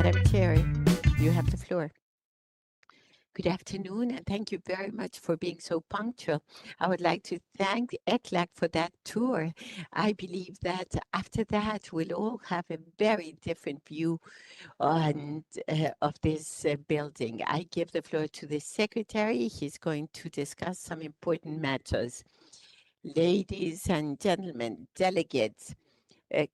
Madam Chair, you have the floor. Good afternoon, and thank you very much for being so punctual. I would like to thank ECLAC for that tour. I believe that after that, we'll all have a very different view of this building. I give the floor to the secretary. He's going to discuss some important matters. Ladies and gentlemen, delegates,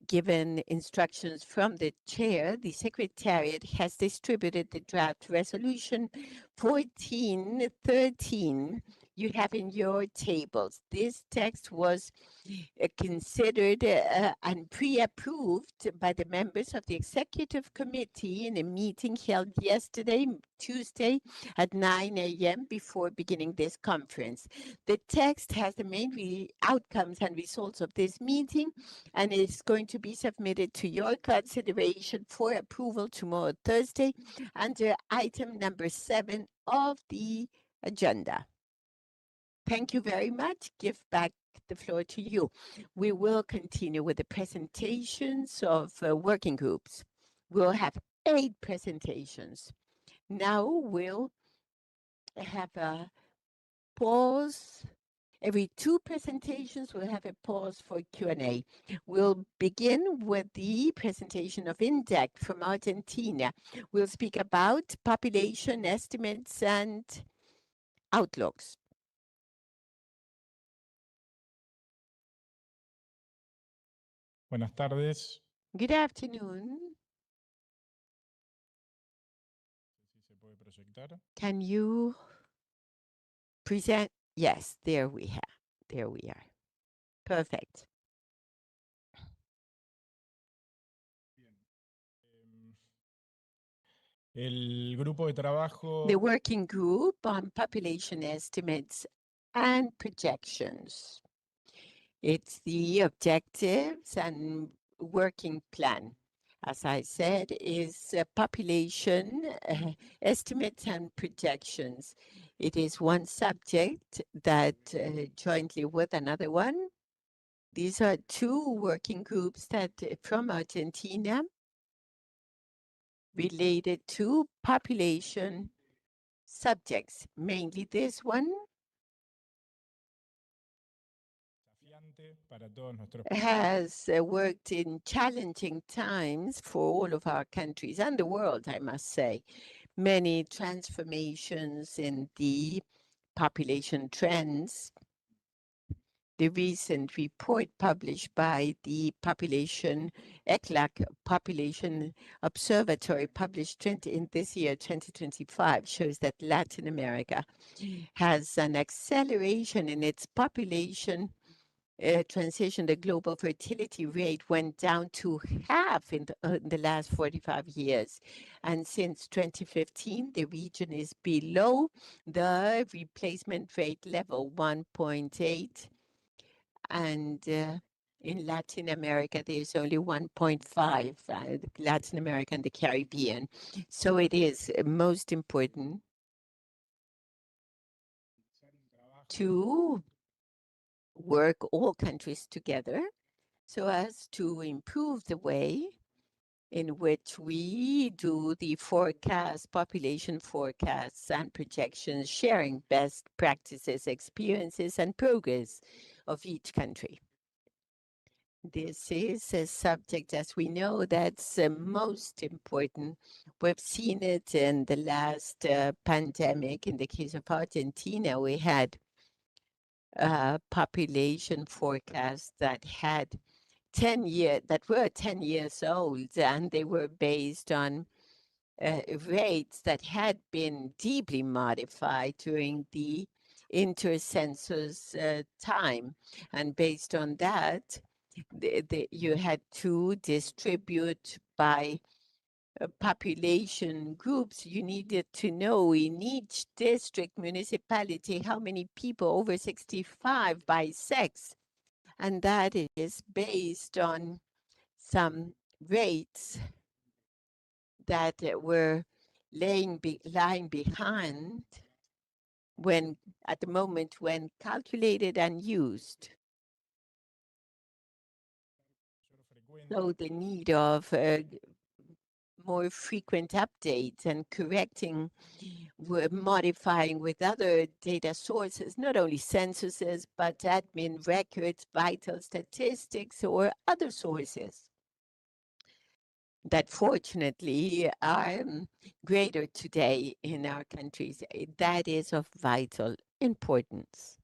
given instructions from the chair, the secretariat has distributed the draft resolution 1413 you have in your tables. This text was considered and pre-approved by the members of the executive committee in a meeting held yesterday, Tuesday, at 9 a.m. before beginning this conference. The text has the main outcomes and results of this meeting and is going to be submitted to your consideration for approval tomorrow, Thursday, under item number 7 of the agenda. Thank you very much. Give back the floor to you. We will continue with the presentations of working groups. We'll have 8 presentations. Now we'll have a pause. Every 2 presentations, we'll have a pause for Q&A. We'll begin with the presentation of INDEC from Argentina. We'll speak about population estimates and outlooks. Buenas tardes. Good afternoon. Si se puede proyectar. Can you present? Yes, there we are. Perfect. El grupo de trabajo. The working group on population estimates and projections. It's the objectives and working plan. As I said, is population estimates and projections. It is one subject that jointly with another one. These are 2 working groups that from Argentina related to population subjects, mainly this one has worked in challenging times for all of our countries and the world, I must say. Many transformations in the population trends. The recent report published by the ECLAC Population Observatory, published in this year, 2025, shows that Latin America has an acceleration in its population transition. The global fertility rate went down to half in the last 45 years. And since 2015, the region is below the replacement rate level, 1.8. And in Latin America, there's only 1.5, Latin America and the Caribbean. So it is most important to work all countries together so as to improve the way in which we do the forecast, population forecasts and projections, sharing best practices, experiences, and progress of each country. This is a subject, as we know, that's most important. We've seen it in the last pandemic. In the case of Argentina, we had population forecasts that had 10 years old, and they were based on rates that had been deeply modified during the inter-census time. And based on that, you had to distribute by population groups. You needed to know in each district, municipality, how many people over 65 by sex. And that is based on some rates that were lying behind at the moment when calculated and used. So the need of more frequent updates and correcting, modifying with other data sources, not only censuses, but admin records, vital statistics, or other sources that fortunately are greater today in our countries. That is of vital importance.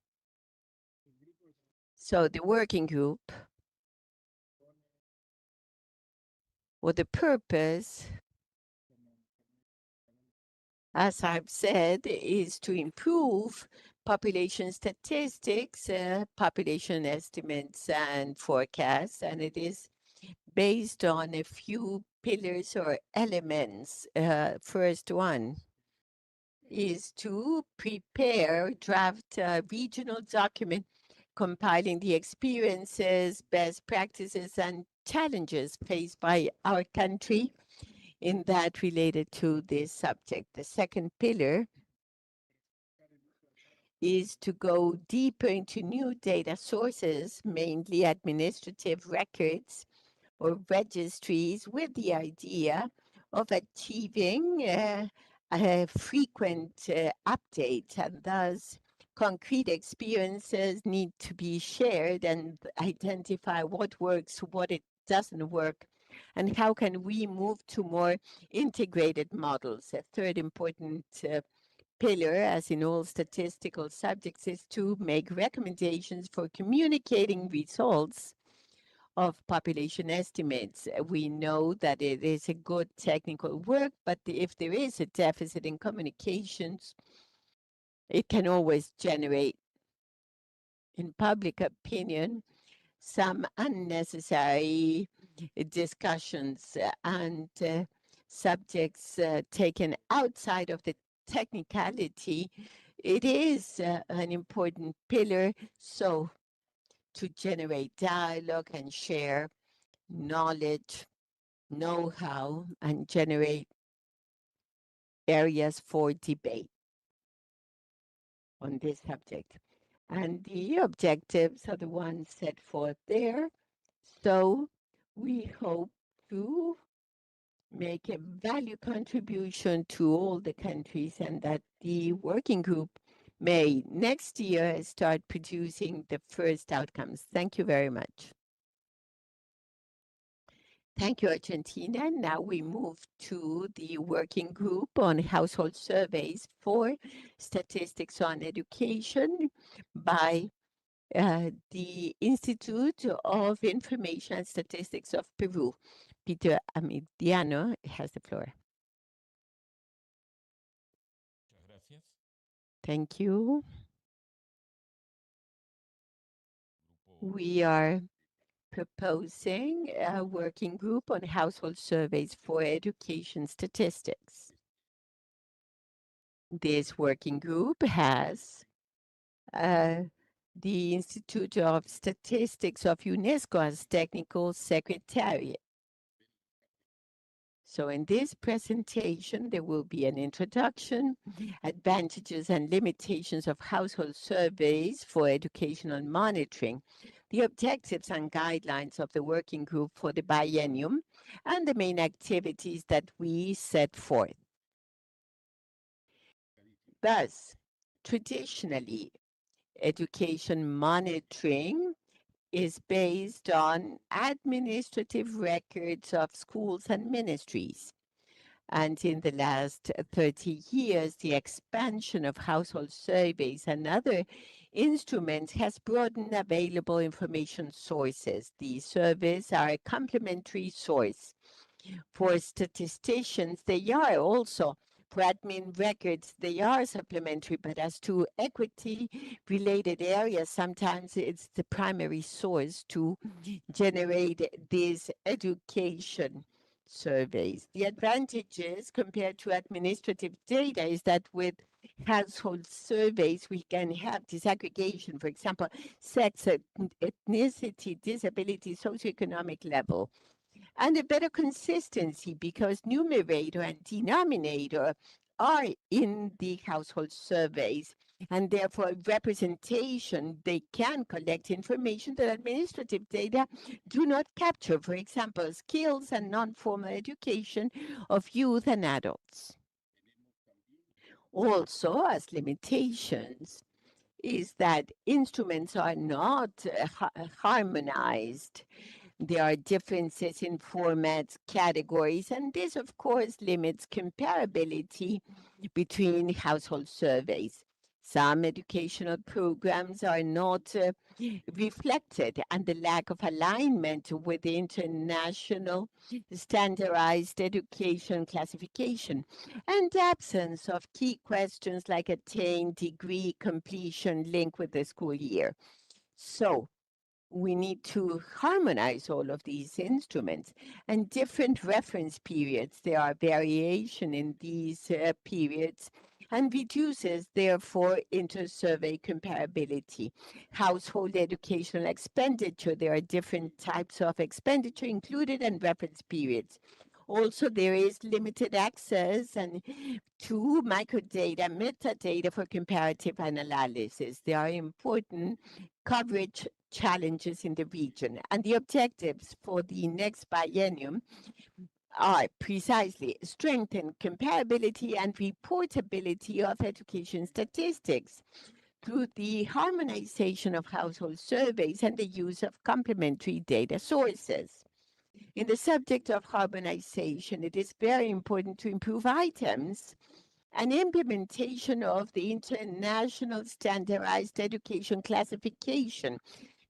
So the working group, or the purpose, as I've said, is to improve population statistics, population estimates and forecasts, and it is based on a few pillars or elements. First one is to prepare, draft a regional document compiling the experiences, best practices, and challenges faced by our country in that related to this subject. The second pillar is to go deeper into new data sources, mainly administrative records or registries, with the idea of achieving a frequent update, and thus concrete experiences need to be shared and identify what works, what it doesn't work, and how can we move to more integrated models. A third important pillar, as in all statistical subjects, is to make recommendations for communicating results of population estimates. We know that it is a good technical work, but if there is a deficit in communications, it can always generate, in public opinion, some unnecessary discussions and subjects taken outside of the technicality. It is an important pillar, so to generate dialogue and share knowledge, know-how, and generate areas for debate on this subject. And the objectives are the ones set forth there. So we hope to make a value contribution to all the countries, and that the working group may next year start producing the first outcomes. Thank you very much. Thank you, Argentina. Now we move to the working group on household surveys for statistics on education by the Institute of Information and Statistics of Peru. Peter Amidiano has the floor. Thank you. We are proposing a working group on household surveys for education statistics. This working group has the Institute of Statistics of UNESCO as technical secretariat. So in this presentation, there will be an introduction, advantages and limitations of household surveys for educational monitoring, the objectives and guidelines of the working group for the biennium, and the main activities that we set forth. Thus, traditionally, education monitoring is based on administrative records of schools and ministries. And in the last 30 years, the expansion of household surveys and other instruments has broadened available information sources. These surveys are a complementary source. For statisticians, they are also, for admin records, they are supplementary, but as to equity-related areas, sometimes it's the primary source to generate these education surveys. The advantages compared to administrative data is that with household surveys, we can have disaggregation, for example, sex, ethnicity, disability, socioeconomic level, and a better consistency because numerator and denominator are in the household surveys, and therefore representation, they can collect information that administrative data do not capture, for example, skills and non-formal education of youth and adults. Also, as limitations, is that instruments are not harmonized. There are differences in formats, categories, and this, of course, limits comparability between household surveys. Some educational programs are not reflected, and the lack of alignment with the international standardized education classification, and absence of key questions like attain, degree, completion, link with the school year. So, we need to harmonize all of these instruments and different reference periods. There are variation in these periods and reduces, therefore, inter-survey comparability. Household educational expenditure, there are different types of expenditure included and reference periods. Also, there is limited access to microdata, metadata for comparative analysis. There are important coverage challenges in the region, and the objectives for the next biennium are precisely strengthen comparability and reportability of education statistics through the harmonization of household surveys and the use of complementary data sources. In the subject of harmonization, it is very important to improve items and implementation of the international standardized education classification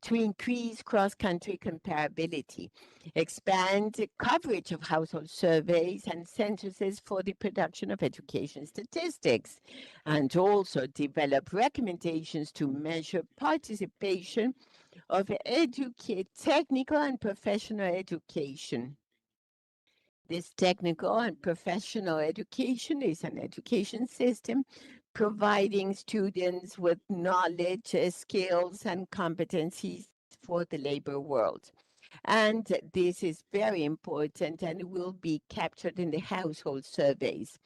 to increase cross-country comparability, expand coverage of household surveys and censuses for the production of education statistics, and also develop recommendations to measure participation of technical and professional education. This technical and professional education is an education system providing students with knowledge, skills, and competencies for the labor world. And this is very important and will be captured in the household surveys.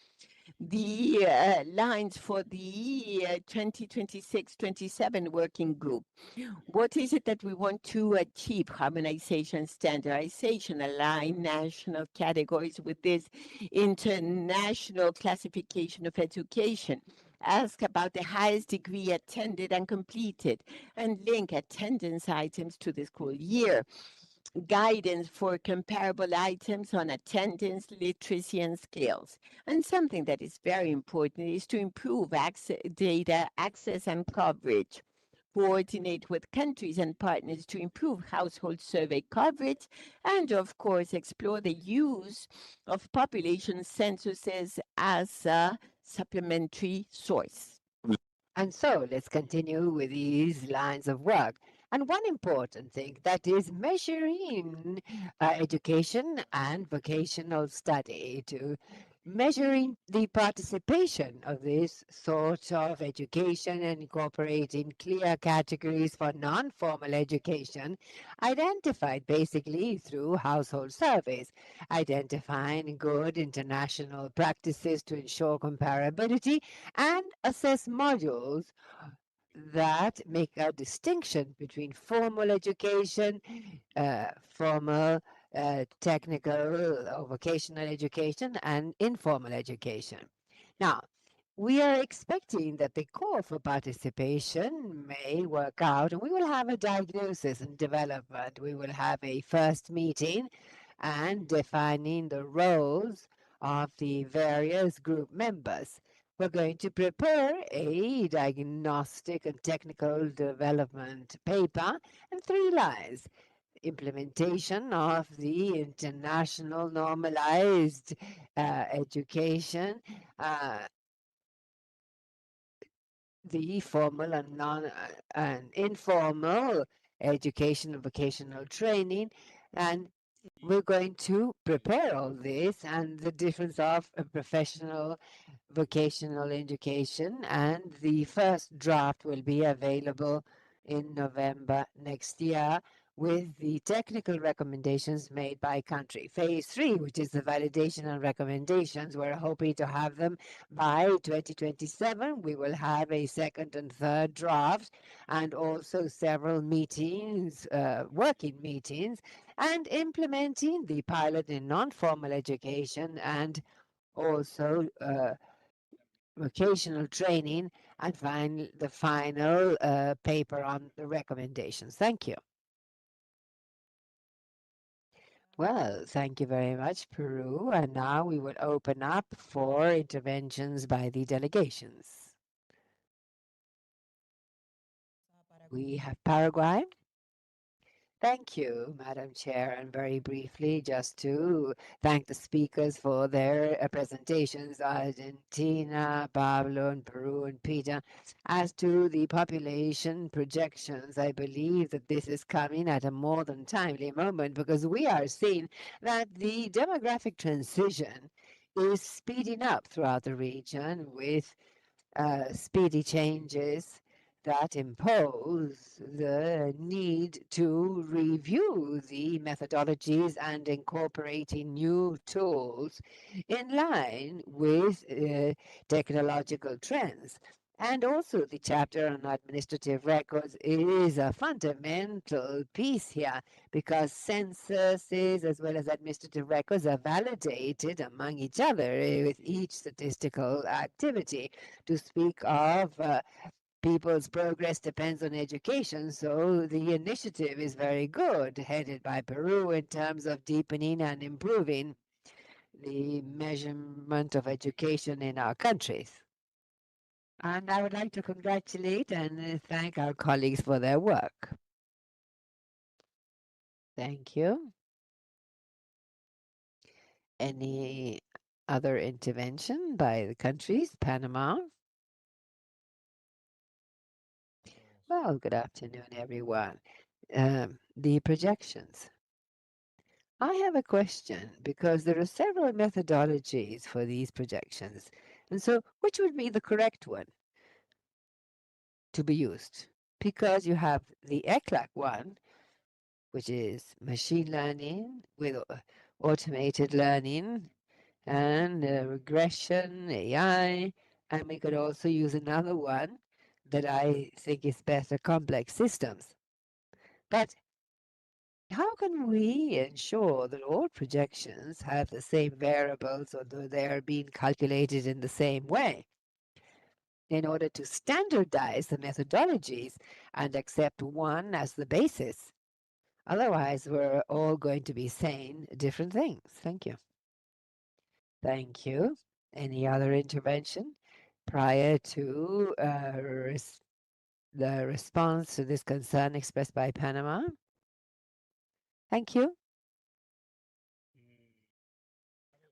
The lines for the 2026-27 working group. What is it that we want to achieve? Harmonization, standardization, align national categories with this international classification of education. Ask about the highest degree attended and completed, and link attendance items to the school year. Guidance for comparable items on attendance, literacy, and skills. And something that is very important is to improve data access and coverage. Coordinate with countries and partners to improve household survey coverage, and of course, explore the use of population censuses as a supplementary source. And so let's continue with these lines of work. And one important thing that is measuring education and vocational study to measuring the participation of this sort of education and incorporating clear categories for non-formal education, identified basically through household surveys, identifying good international practices to ensure comparability, and assess modules that make a distinction between formal education, formal technical or vocational education, and informal education. Now, we are expecting that the call for participation may work out, and we will have a diagnosis and development. We will have a first meeting and defining the roles of the various group members. We're going to prepare a diagnostic and technical development paper and 3 lines. Implementation of the international normalized education, the formal and informal education and vocational training, and we're going to prepare all this and the difference of a professional vocational education, and the first draft will be available in November next year with the technical recommendations made by country. Phase 3, which is the validation and recommendations, we're hoping to have them by 2027. We will have a second and third draft and also several meetings, working meetings, and implementing the pilot in non-formal education and also vocational training and the final paper on the recommendations. Thank you. Well, thank you very much, Peru. And now we will open up for interventions by the delegations. We have Paraguay. Thank you, Madam Chair. And very briefly, just to thank the speakers for their presentations, Argentina, Pablo, and Peru, and Peter. As to the population projections, I believe that this is coming at a more than timely moment because we are seeing that the demographic transition is speeding up throughout the region with speedy changes that impose the need to review the methodologies and incorporating new tools in line with technological trends. And also the chapter on administrative records is a fundamental piece here because censuses as well as administrative records are validated among each other with each statistical activity. To speak of people's progress depends on education, so the initiative is very good, headed by Peru in terms of deepening and improving the measurement of education in our countries. And I would like to congratulate and thank our colleagues for their work. Thank you. Any other intervention by the countries? Panama? Well, good afternoon, everyone. The projections. I have a question because there are several methodologies for these projections. And so, which would be the correct one to be used? Because you have the ECLAC one, which is machine learning with automated learning and regression, AI, and we could also use another one that I think is better, complex systems. But how can we ensure that all projections have the same variables or that they are being calculated in the same way in order to standardize the methodologies and accept one as the basis? Otherwise, we're all going to be saying different things. Thank you. Thank you. Any other intervention prior to the response to this concern expressed by Panama? Thank you.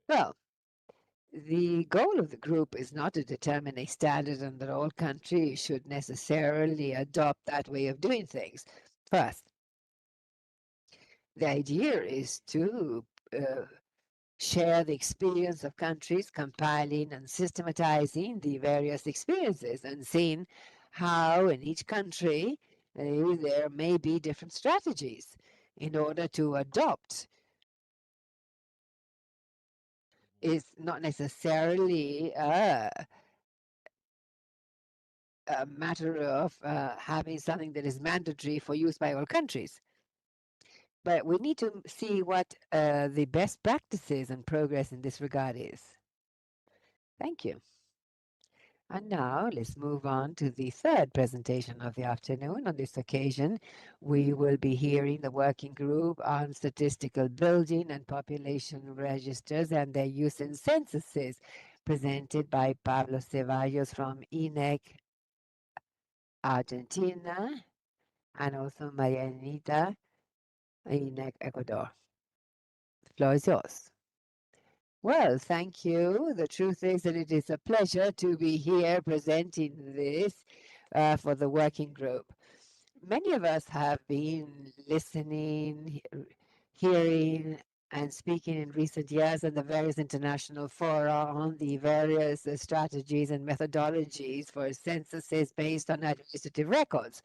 Well, the goal of the group is not to determine a standard and that all countries should necessarily adopt that way of doing things. First, the idea is to share the experience of countries, compiling and systematizing the various experiences and seeing how in each country there may be different strategies in order to adopt. It's not necessarily a matter of having something that is mandatory for use by all countries. But we need to see what the best practices and progress in this regard is. Thank you. And now let's move on to the third presentation of the afternoon. On this occasion, we will be hearing the working group on statistical building and population registers and their use in censuses, presented by Pablo Ceballos from ECLAC Argentina, and also Marianita in Ecuador. The floor is yours. Well, thank you. The truth is that it is a pleasure to be here presenting this for the working group. Many of us have been listening, hearing, and speaking in recent years on the various international fora on the various strategies and methodologies for censuses based on administrative records.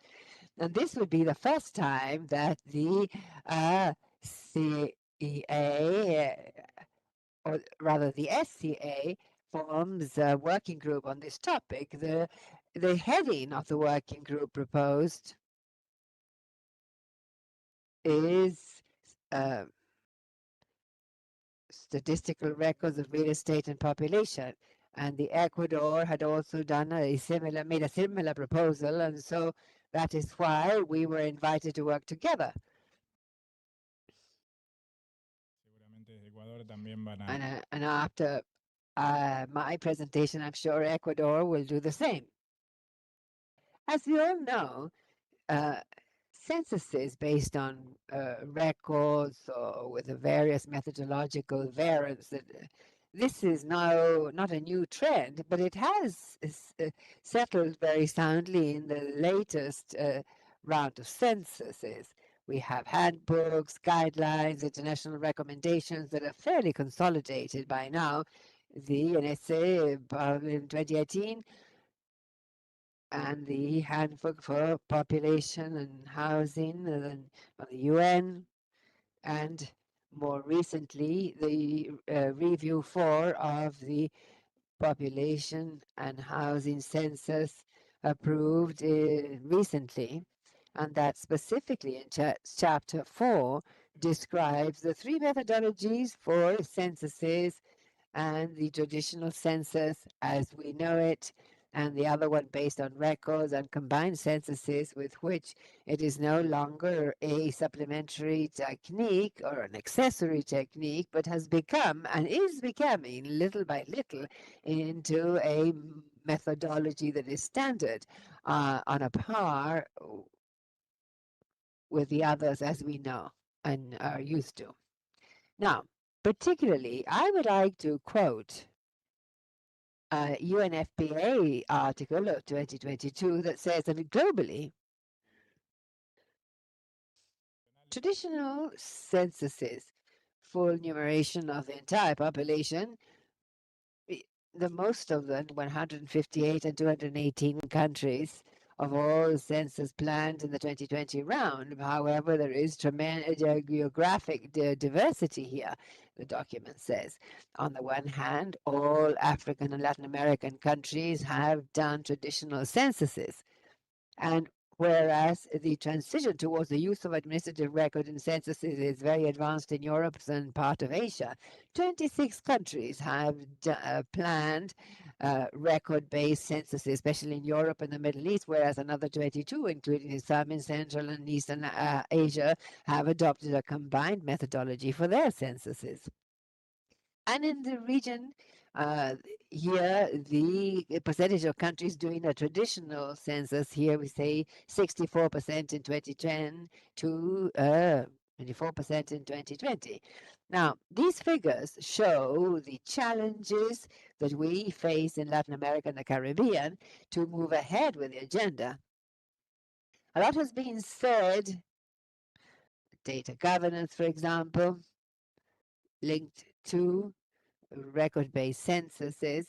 And this would be the first time that the CEA, or rather the SCA, forms a working group on this topic. The heading of the working group proposed is statistical records of real estate and population. And the Ecuador had also done made a similar proposal, and so that is why we were invited to work together. Seguramente desde Ecuador también van a... And after my presentation, I'm sure Ecuador will do the same. As we all know, censuses based on records or with the various methodological variants that this is now not a new trend, but it has settled very soundly in the latest round of censuses. We have handbooks, guidelines, international recommendations that are fairly consolidated by now. The NSA in 2018 and the handbook for population and housing of the UN, and more recently the review 4 of the population and housing census approved recently, and that specifically in chapter 4 describes the 3 methodologies for censuses and the traditional census as we know it, and the other one based on records and combined censuses, with which it is no longer a supplementary technique or an accessory technique, but has become and is becoming little by little into a methodology that is standard on a par with the others as we know and are used to. Now, particularly, I would like to quote a UNFPA article of 2022 that says that globally, traditional censuses, full enumeration of the entire population, the most of them, 158 and 218 countries of all census planned in the 2020 round. However, there is tremendous geographic diversity here, the document says. On the one hand, all African and Latin American countries have done traditional censuses. And whereas the transition towards the use of administrative record in censuses is very advanced in Europe and part of Asia, 26 countries have planned record-based censuses, especially in Europe and the Middle East, whereas another 22, including some in Central and Eastern Asia, have adopted a combined methodology for their censuses. And in the region, here, the percentage of countries doing a traditional census, here we say 64% in 2010 to 24% in 2020. Now, these figures show the challenges that we face in Latin America and the Caribbean to move ahead with the agenda. A lot has been said, data governance, for example, linked to record-based censuses.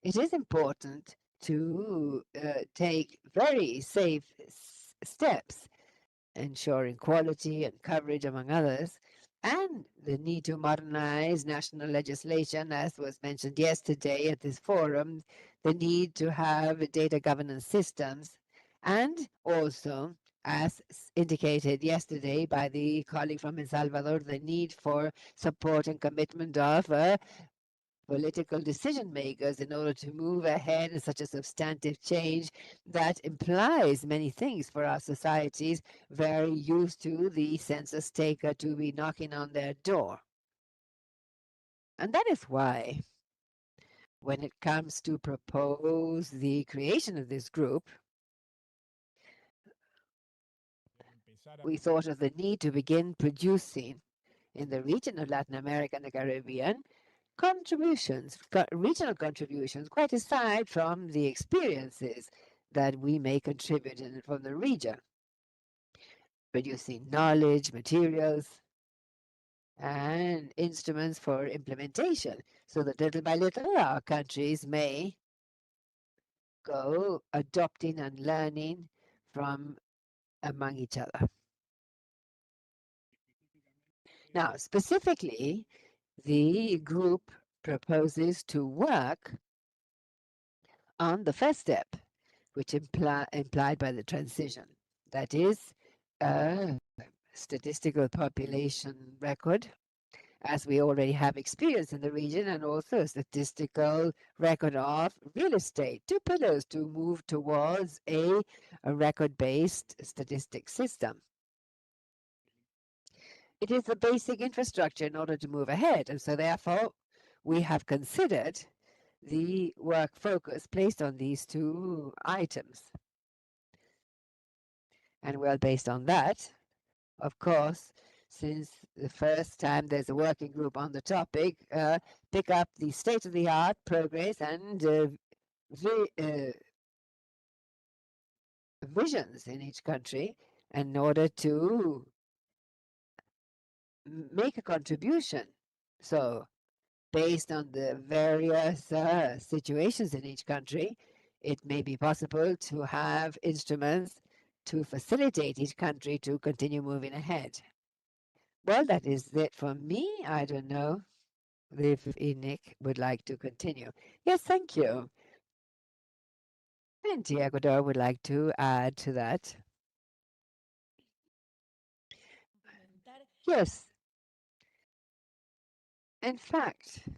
It is important to take very safe steps, ensuring quality and coverage, among others, and the need to modernize national legislation, as was mentioned yesterday at this forum, the need to have data governance systems, and also, as indicated yesterday by the colleague from El Salvador, the need for support and commitment of political decision makers in order to move ahead in such a substantive change that implies many things for our societies, very used to the census taker to be knocking on their door. And that is why, when it comes to propose the creation of this group, we thought of the need to begin producing in the region of Latin America and the Caribbean regional contributions, quite aside from the experiences that we may contribute from the region, producing knowledge, materials, and instruments for implementation, so that little by little our countries may go adopting and learning from among each other. Now, specifically, the group proposes to work on the first step, which implied by the transition. That is a statistical population record, as we already have experience in the region, and also a statistical record of real estate. Two pillars to move towards a record-based statistic system. It is the basic infrastructure in order to move ahead, and so therefore we have considered the work focus placed on these two items. And well, based on that, of course, since the first time there's a working group on the topic, pick up the state-of-the-art progress and visions in each country in order to make a contribution. So based on the various situations in each country, it may be possible to have instruments to facilitate each country to continue moving ahead. Well, that is it for me. I don't know if Enoch would like to continue. Yes, thank you. And Ecuador would like to add to that. Yes. In fact,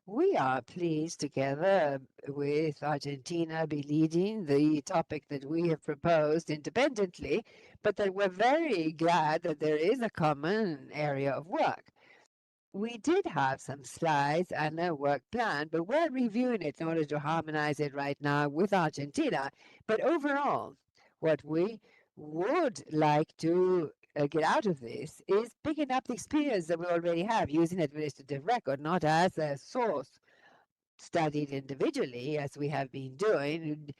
we are pleased together with Argentina be leading the topic that we have proposed independently, but that we're very glad that there is a common area of work. We did have some slides and a work plan, but we're reviewing it in order to harmonize it right now with Argentina. But overall, what we would like to get out of this is picking up the experience that we already have using administrative record, not as a source studied individually, as we have been doing,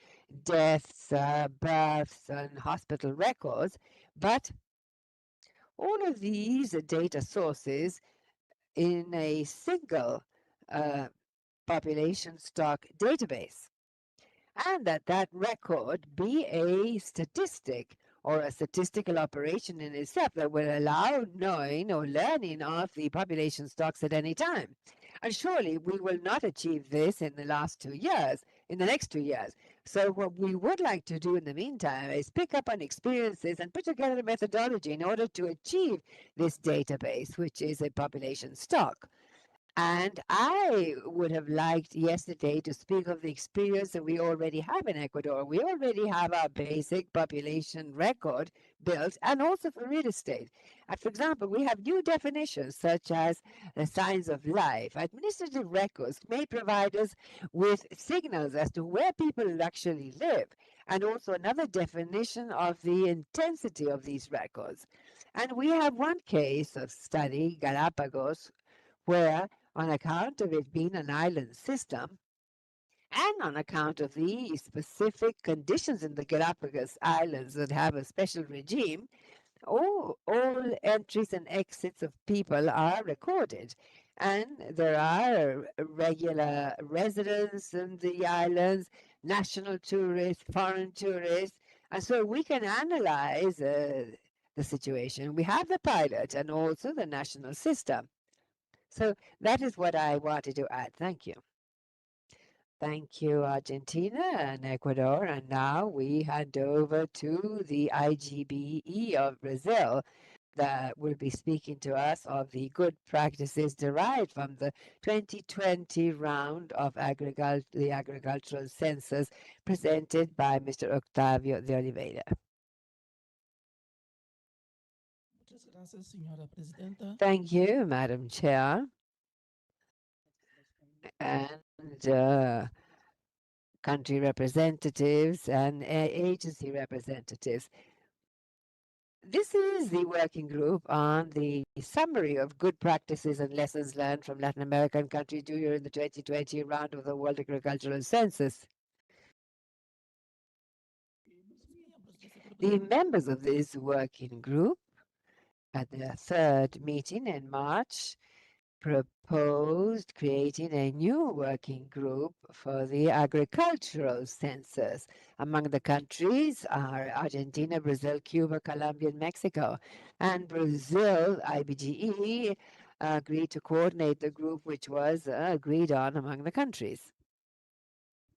deaths, births, and hospital records, but all of these data sources in a single population stock database, and that record be a statistic or a statistical operation in itself that will allow knowing or learning of the population stocks at any time. And surely we will not achieve this in the next 2 years. So what we would like to do in the meantime is pick up on experiences and put together a methodology in order to achieve this database, which is a population stock. And I would have liked yesterday to speak of the experience that we already have in Ecuador. We already have our basic population record built, and also for real estate. And for example, we have new definitions such as the signs of life. Administrative records may provide us with signals as to where people actually live, and also another definition of the intensity of these records. And we have one case of study, Galapagos, where on account of it being an island system, and on account of the specific conditions in the Galapagos Islands that have a special regime, all entries and exits of people are recorded. And there are regular residents in the islands, national tourists, foreign tourists, and so we can analyze the situation. We have the pilot and also the national system. So that is what I wanted to add. Thank you. Thank you, Argentina and Ecuador. And now we hand over to the IGBE of Brazil that will be speaking to us of the good practices derived from the 2020 round of the agricultural census presented by Mr. Octavio de Oliveira. Thank you, Madam Chair. And country representatives and agency representatives. This is the working group on the summary of good practices and lessons learned from Latin American countries during the 2020 round of the World Agricultural Census. The members of this working group at their third meeting in March proposed creating a new working group for the agricultural census. Among the countries are Argentina, Brazil, Cuba, Colombia, and Mexico. And Brazil, IBGE, agreed to coordinate the group, which was agreed on among the countries.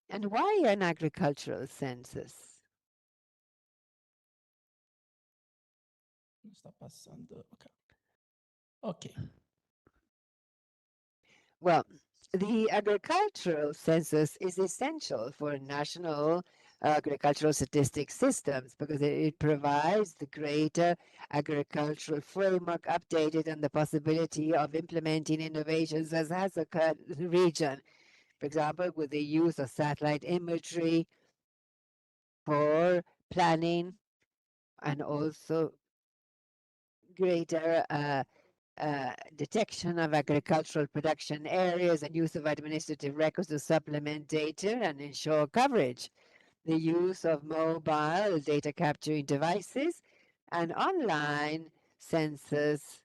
And why an agricultural census? Está passando. Okay. Well, the agricultural census is essential for national agricultural statistics systems because it provides the greater agricultural framework updated and the possibility of implementing innovations as has occurred in the region. For example, with the use of satellite imagery for planning and also greater detection of agricultural production areas and use of administrative records to supplement data and ensure coverage. The use of mobile data capturing devices and online census.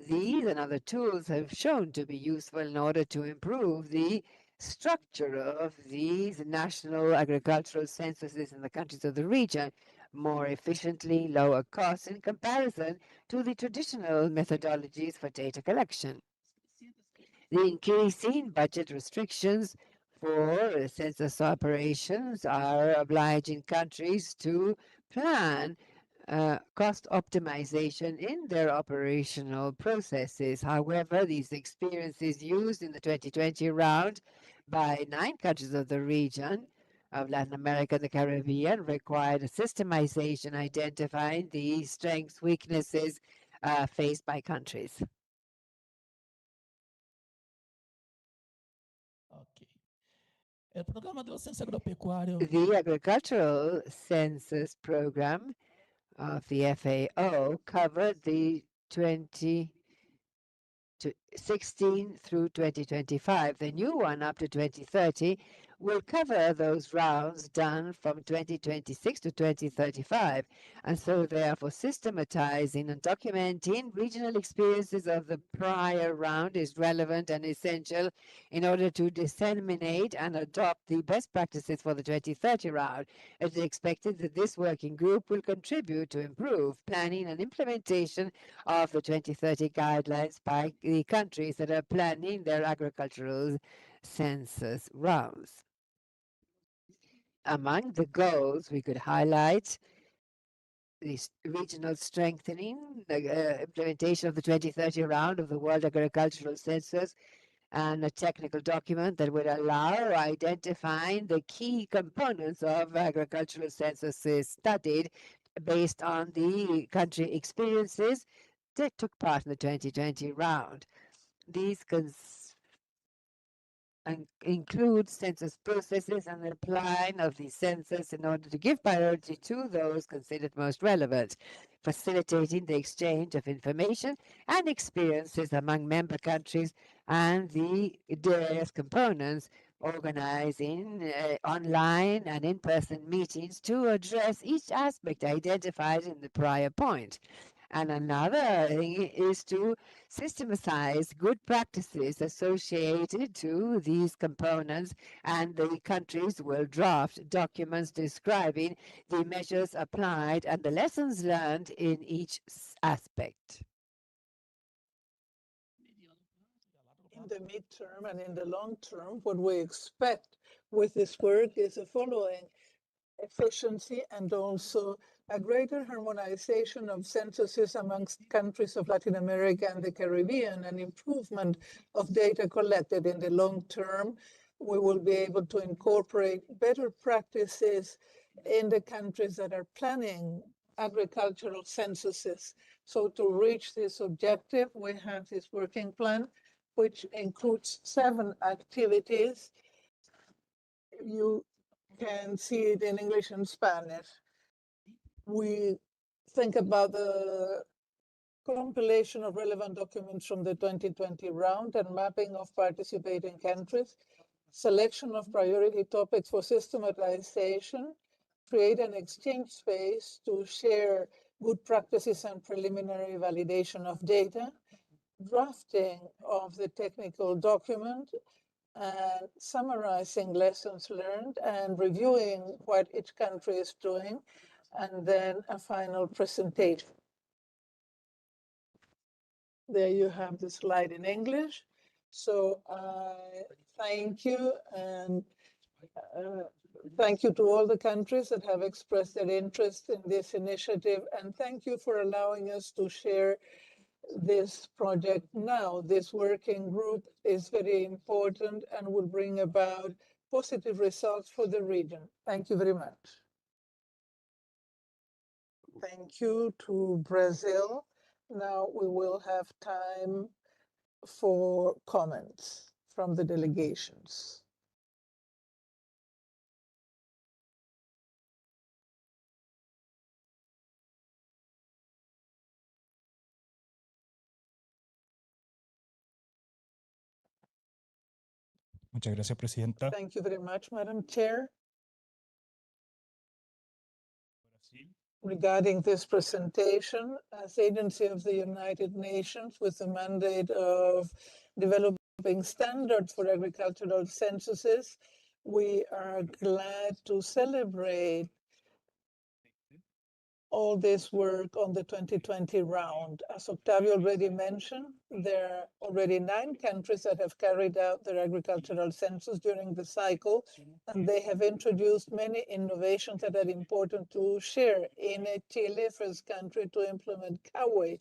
These and other tools have shown to be useful in order to improve the structure of these national agricultural censuses in the countries of the region more efficiently, lower costs in comparison to the traditional methodologies for data collection. The increasing budget restrictions for census operations are obliging countries to plan cost optimization in their operational processes. However, these experiences used in the 2020 round by 9 countries of the region of Latin America and the Caribbean required a systemization identifying the strengths, weaknesses faced by countries. Ok. El programa do censo agropecuário. The agricultural census program of the FAO covered the 2016 through 2025. The new one up to 2030 will cover those rounds done from 2026 to 2035, and so therefore systematizing and documenting regional experiences of the prior round is relevant and essential in order to disseminate and adopt the best practices for the 2030 round. It is expected that this working group will contribute to improve planning and implementation of the 2030 guidelines by the countries that are planning their agricultural census rounds. Among the goals, we could highlight the regional strengthening, the implementation of the 2030 round of the World Agricultural Census, and a technical document that would allow identifying the key components of agricultural censuses studied based on the country experiences that took part in the 2020 round. These include census processes and the applying of the census in order to give priority to those considered most relevant, facilitating the exchange of information and experiences among member countries and the various components, organizing online and in-person meetings to address each aspect identified in the prior point. And another thing is to systematize good practices associated to these components, and the countries will draft documents describing the measures applied and the lessons learned in each aspect. In the midterm and in the long term, what we expect with this work is the following: efficiency and also a greater harmonization of censuses amongst countries of Latin America and the Caribbean, and improvement of data collected in the long term. We will be able to incorporate better practices in the countries that are planning agricultural censuses. So to reach this objective, we have this working plan, which includes 7 activities. You can see it in English and Spanish. We think about the compilation of relevant documents from the 2020 round and mapping of participating countries, selection of priority topics for systematization, create an exchange space to share good practices and preliminary validation of data, drafting of the technical document and summarizing lessons learned and reviewing what each country is doing, and then a final presentation. There you have the slide in English. So I thank you, and thank you to all the countries that have expressed their interest in this initiative, and thank you for allowing us to share this project now. This working group is very important and will bring about positive results for the region. Thank you very much. Thank you to Brazil. Now we will have time for comments from the delegations. Muchas gracias, Presidenta. Thank you very much, Madam Chair. Regarding this presentation, as agency of the United Nations with the mandate of developing standards for agricultural censuses, we are glad to celebrate all this work on the 2020 round. As Octavio already mentioned, there are already 9 countries that have carried out their agricultural census during the cycle, and they have introduced many innovations that are important to share. In Chile, first country to implement CAWE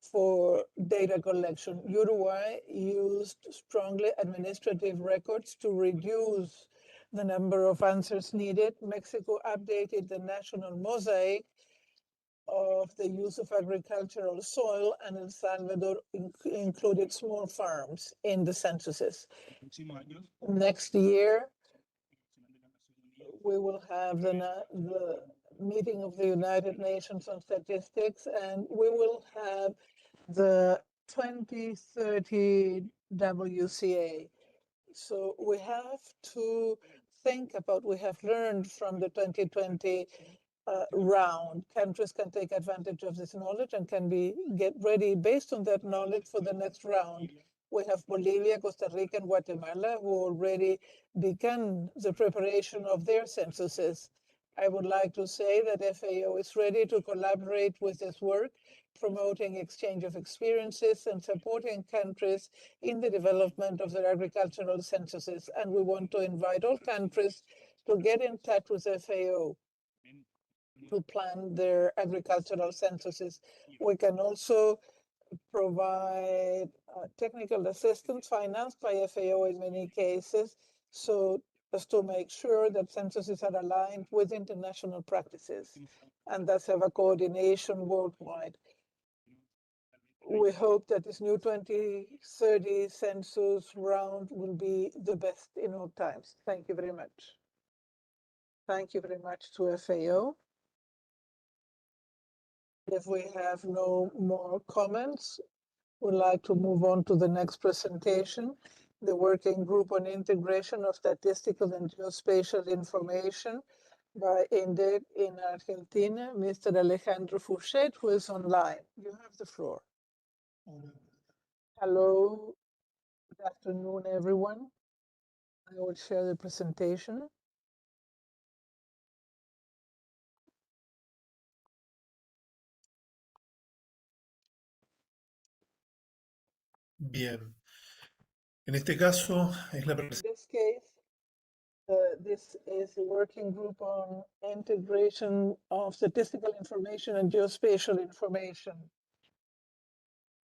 for data collection. Uruguay used strongly administrative records to reduce the number of answers needed. Mexico updated the national mosaic of the use of agricultural soil, and El Salvador included small farms in the censuses. Next year, we will have the meeting of the United Nations on Statistics, and we will have the 2030 WCA. So we have to think about, we have learned from the 2020 round. Countries can take advantage of this knowledge and can get ready based on that knowledge for the next round. We have Bolivia, Costa Rica, and Guatemala who already began the preparation of their censuses. I would like to say that FAO is ready to collaborate with this work, promoting exchange of experiences and supporting countries in the development of their agricultural censuses. And we want to invite all countries to get in touch with FAO to plan their agricultural censuses. We can also provide technical assistance financed by FAO in many cases, so as to make sure that censuses are aligned with international practices and thus have a coordination worldwide. We hope that this new 2030 census round will be the best in all times. Thank you very much. Thank you very much to FAO. If we have no more comments, we'd like to move on to the next presentation, the Working Group on Integration of Statistical and Geospatial Information by INDEC in Argentina, Mr. Alejandro Fouchet, who is online. You have the floor. Hello, good afternoon, everyone. I will share the presentation. Bien. En este caso es la presentación. In this case, this is a working group on integration of statistical information and geospatial information.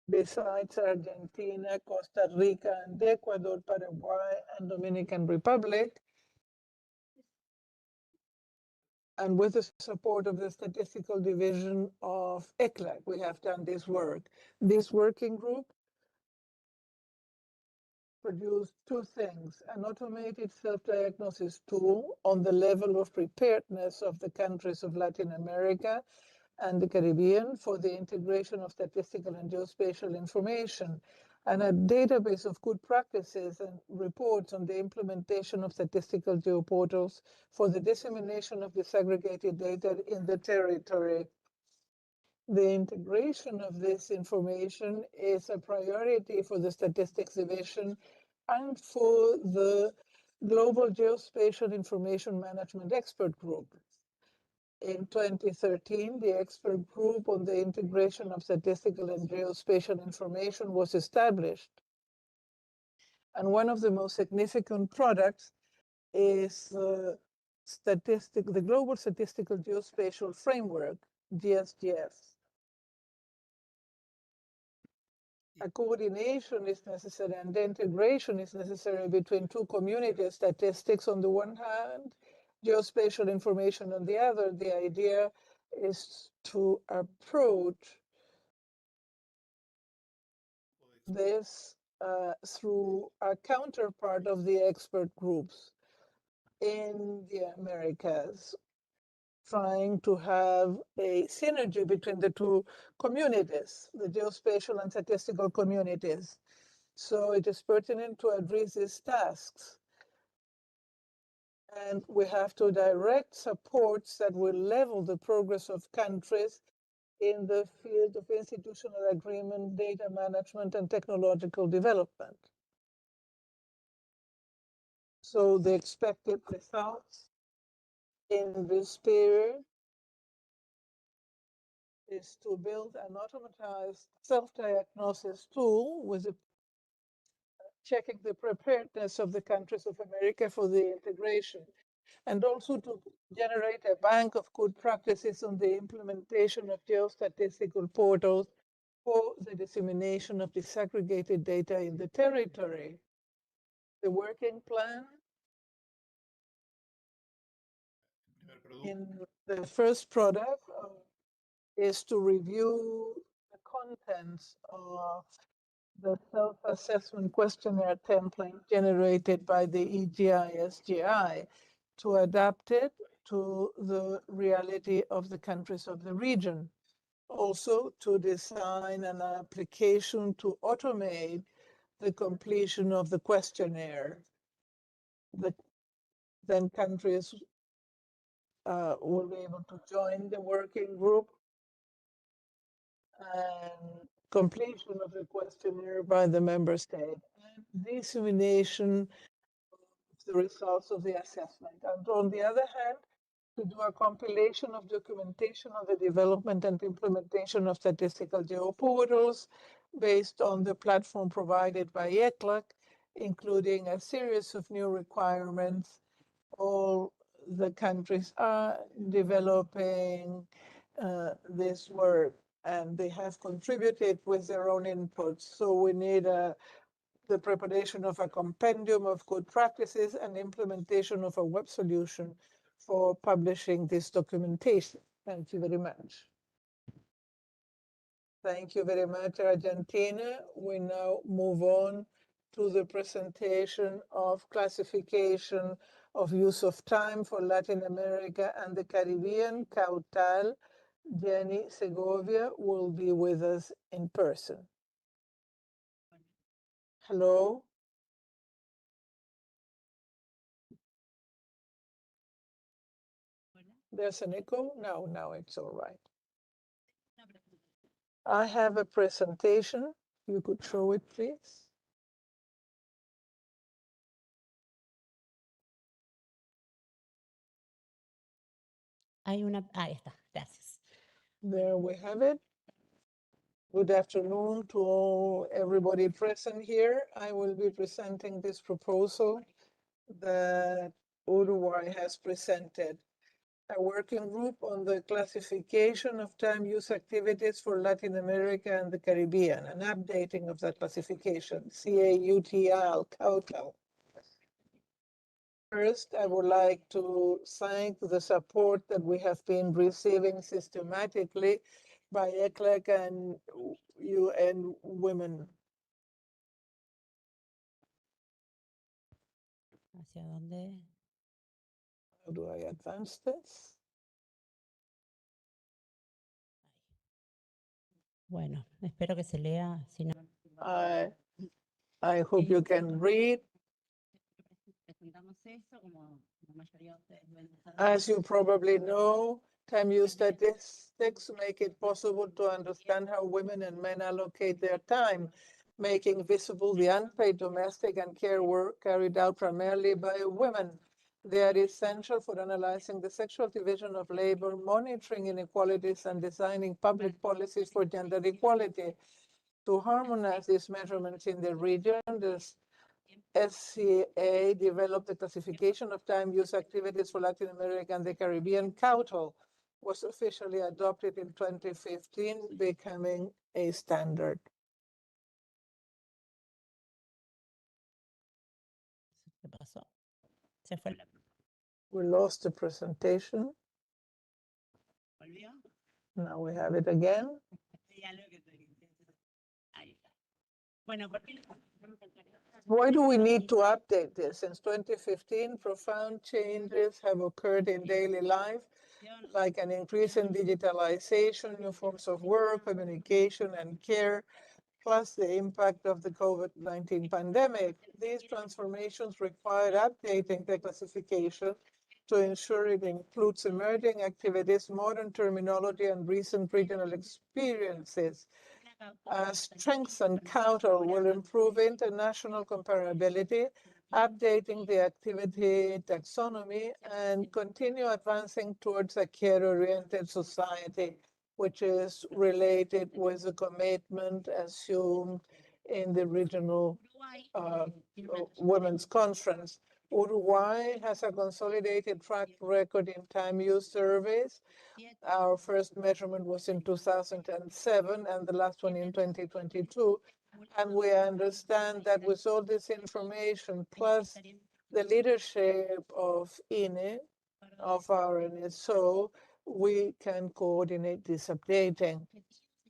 Besides Argentina, Costa Rica, and Ecuador, Paraguay, and Dominican Republic, and with the support of the Statistical Division of ECLAC, we have done this work. This working group produced 2 things: an automated self-diagnosis tool on the level of preparedness of the countries of Latin America and the Caribbean for the integration of statistical and geospatial information, and a database of good practices and reports on the implementation of statistical geoportals for the dissemination of disaggregated data in the territory. The integration of this information is a priority for the Statistics Division and for the Global Geospatial Information Management Expert Group. In 2013, the expert group on the integration of statistical and geospatial information was established. And one of the most significant products is the Global Statistical Geospatial Framework, GSGF. A coordination is necessary and the integration is necessary between two communities, statistics on the one hand, geospatial information on the other. The idea is to approach this through a counterpart of the expert groups in the Americas, trying to have a synergy between the two communities, the geospatial and statistical communities. So it is pertinent to address these tasks. And we have to direct supports that will level the progress of countries in the field of institutional agreement, data management, and technological development. So the expected results in this period is to build an automatized self-diagnosis tool with checking the preparedness of the countries of America for the integration, and also to generate a bank of good practices on the implementation of geostatistical portals for the dissemination of disaggregated data in the territory. The working plan in the first product is to review the contents of the self-assessment questionnaire template generated by the EGI-SGI to adapt it to the reality of the countries of the region. Also to design an application to automate the completion of the questionnaire. Then countries will be able to join the working group and completion of the questionnaire by the member state and dissemination of the results of the assessment. And on the other hand, to do a compilation of documentation of the development and implementation of statistical geoportals based on the platform provided by ECLAC, including a series of new requirements. All the countries are developing this work, and they have contributed with their own inputs. So we need the preparation of a compendium of good practices and implementation of a web solution for publishing this documentation. Thank you very much. Thank you very much, Argentina. We now move on to the presentation of classification of use of time for Latin America and the Caribbean. Cautal, Jenny Segovia will be with us in person. Hello. There's an echo? No, now it's all right. I have a presentation. You could show it, please. Ahí está, gracias. There we have it. Good afternoon to everybody present here. I will be presenting this proposal that Uruguay has presented. A working group on the classification of time use activities for Latin America and the Caribbean, an updating of that classification, CAUTL. First, I would like to thank the support that we have been receiving systematically by ECLAC and UN Women. ¿Hacia dónde? How do I advance this? Bueno, espero que se lea. Si no... I hope you can read. As you probably know, Time use statistics make it possible to understand how women and men allocate their time, making visible the unpaid domestic and care work carried out primarily by women. They are essential for analyzing the sexual division of labor, monitoring inequalities, and designing public policies for gender equality. To harmonize these measurements in the region, the SCA developed the classification of time use activities for Latin America and the Caribbean. CAUTL was officially adopted in 2015, becoming a standard. ¿Qué pasó? Se fue la... We lost the presentation. ¿Volvió? Now we have it again. Ya lo que te- Ahí está. Bueno, ¿por qué? Why do we need to update this? Since 2015, profound changes have occurred in daily life, like an increase in digitalization, new forms of work, communication, and care, plus the impact of the COVID-19 pandemic. These transformations require updating the classification to ensure it includes emerging activities, modern terminology, and recent regional experiences. Strengths and CAUTL will improve international comparability, updating the activity taxonomy, and continue advancing towards a care-oriented society, which is related with the commitment assumed in the regional Women's Conference. Uruguay has a consolidated track record in time use surveys. Our first measurement was in 2007 and the last one in 2022. And we understand that with all this information, plus the leadership of INE, of our NSO, we can coordinate this updating.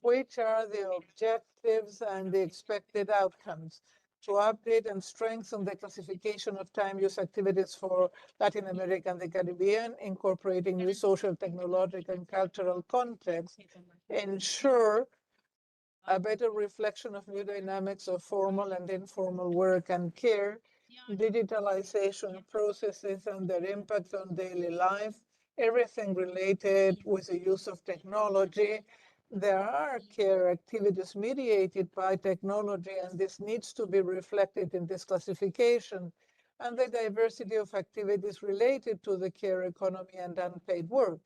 Which are the objectives and the expected outcomes? To update and strengthen the classification of time use activities for Latin America and the Caribbean, incorporating new social, technological, and cultural contexts, ensure a better reflection of new dynamics of formal and informal work and care, digitalization processes and their impact on daily life, everything related with the use of technology. There are care activities mediated by technology, and this needs to be reflected in this classification, and the diversity of activities related to the care economy and unpaid work.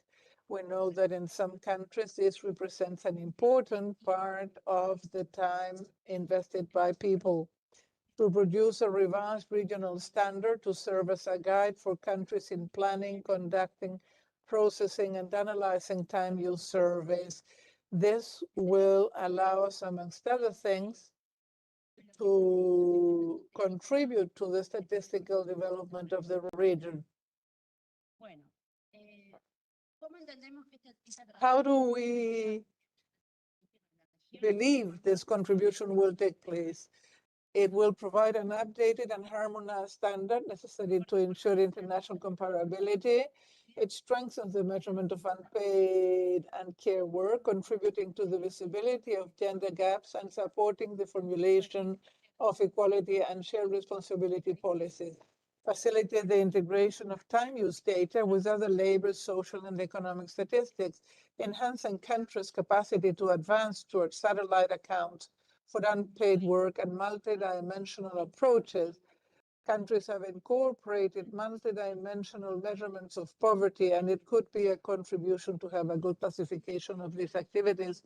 We know that in some countries, this represents an important part of the time invested by people. To produce a revised regional standard to serve as a guide for countries in planning, conducting, processing, and analyzing time use surveys. This will allow us, amongst other things, to contribute to the statistical development of the region. How do we believe this contribution will take place? It will provide an updated and harmonized standard necessary to ensure international comparability. It strengthens the measurement of unpaid and care work, contributing to the visibility of gender gaps and supporting the formulation of equality and shared responsibility policies. Facilitate the integration of time use data with other labor, social, and economic statistics, enhancing countries' capacity to advance towards satellite accounts for unpaid work and multidimensional approaches. Countries have incorporated multidimensional measurements of poverty, and it could be a contribution to have a good classification of these activities.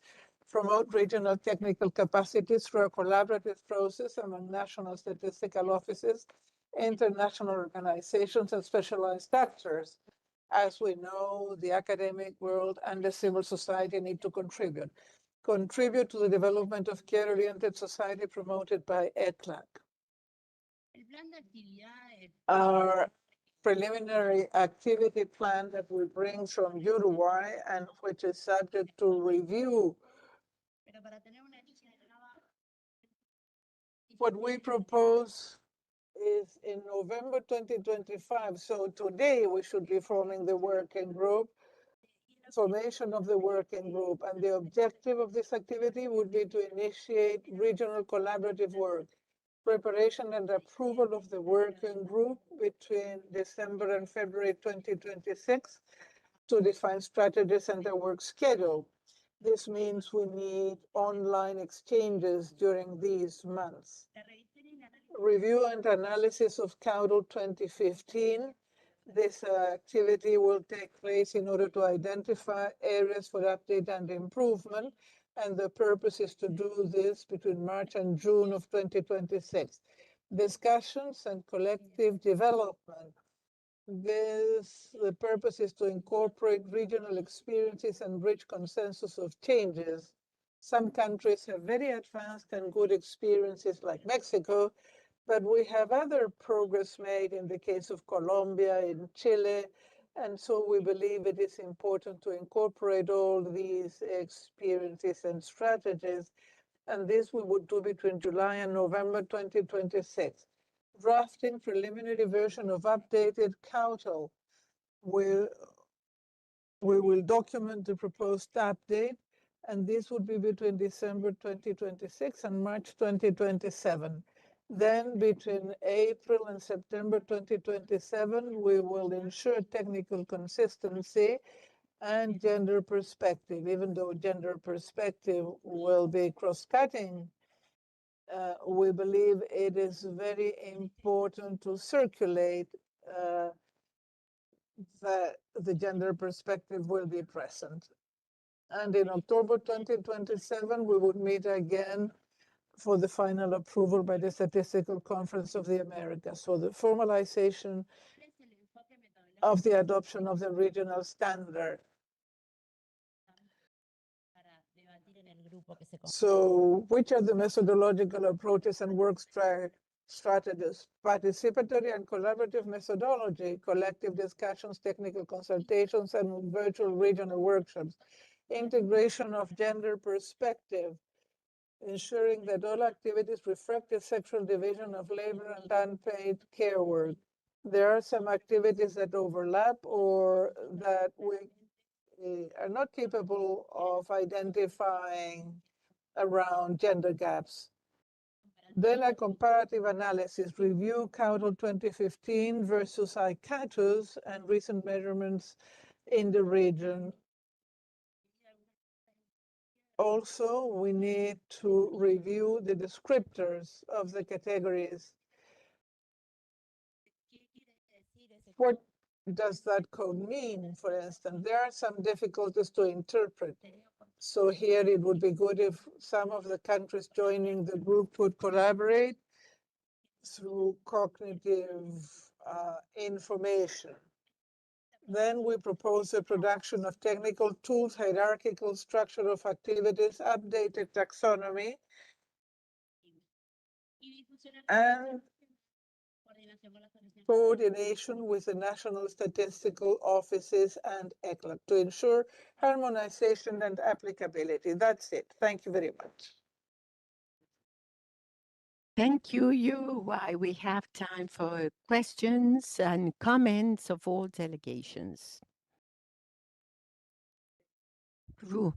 Promote regional technical capacities through a collaborative process among national statistical offices, international organizations, and specialized actors. As we know, the academic world and the civil society need to contribute. Contribute to the development of care-oriented society promoted by ECLAC. Our preliminary activity plan that we bring from Uruguay and which is subject to review. What we propose is in November 2025. So today we should be forming the working group, formation of the working group. And the objective of this activity would be to initiate regional collaborative work, preparation and approval of the working group between December and February 2026, to define strategies and their work schedule. This means we need online exchanges during these months. Review and analysis of Council 2015. This activity will take place in order to identify areas for update and improvement, and the purpose is to do this between March and June of 2026. Discussions and collective development. The purpose is to incorporate regional experiences and reach consensus of changes. Some countries have very advanced and good experiences like Mexico, but we have other progress made in the case of Colombia, in Chile, and so we believe it is important to incorporate all these experiences and strategies, and this we would do between July and November 2026. Drafting preliminary version of updated Council. We will document the proposed update, and this would be between December 2026 and March 2027. Then between April and September 2027, we will ensure technical consistency and gender perspective, even though gender perspective will be cross-cutting. We believe it is very important to circulate that the gender perspective will be present. And in October 2027, we would meet again for the final approval by the Statistical Conference of the Americas. So the formalization of the adoption of the regional standard. So which are the methodological approaches and work strategies? Participatory and collaborative methodology, collective discussions, technical consultations, and virtual regional workshops. Integration of gender perspective, ensuring that all activities reflect the sexual division of labor and unpaid care work. There are some activities that overlap or that we are not capable of identifying around gender gaps. Then a comparative analysis, review Council 2015 versus ICATUS and recent measurements in the region. Also, we need to review the descriptors of the categories. What does that code mean, for instance? There are some difficulties to interpret. So here it would be good if some of the countries joining the group would collaborate through cognitive information. Then we propose the production of technical tools, hierarchical structure of activities, updated taxonomy, and coordination with the national statistical offices and ECLAC to ensure harmonization and applicability. That's it. Thank you very much. Thank you, Uruguay. We have time for questions and comments of all delegations. Peru.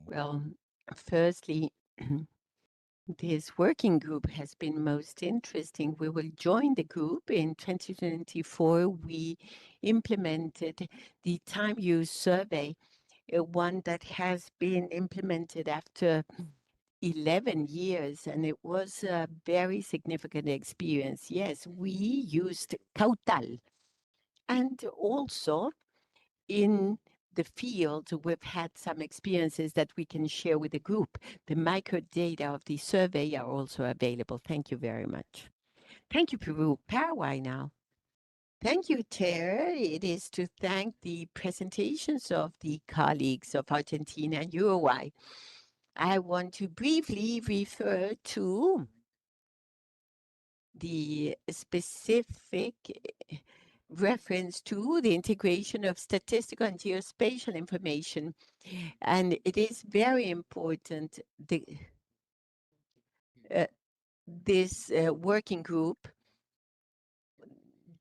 Well, firstly, this working group has been most interesting. We will join the group in 2024. We implemented the time use survey, one that has been implemented after 11 years, and it was a very significant experience. Yes, we used Cautal, and also in the field, we've had some experiences that we can share with the group. The microdata of the survey are also available. Thank you very much. Thank you, Peru. Paraguay now. Thank you, Chair. It is to thank the presentations of the colleagues of Argentina and Uruguay. I want to briefly refer to the specific reference to the integration of statistical and geospatial information. And it is very important, this working group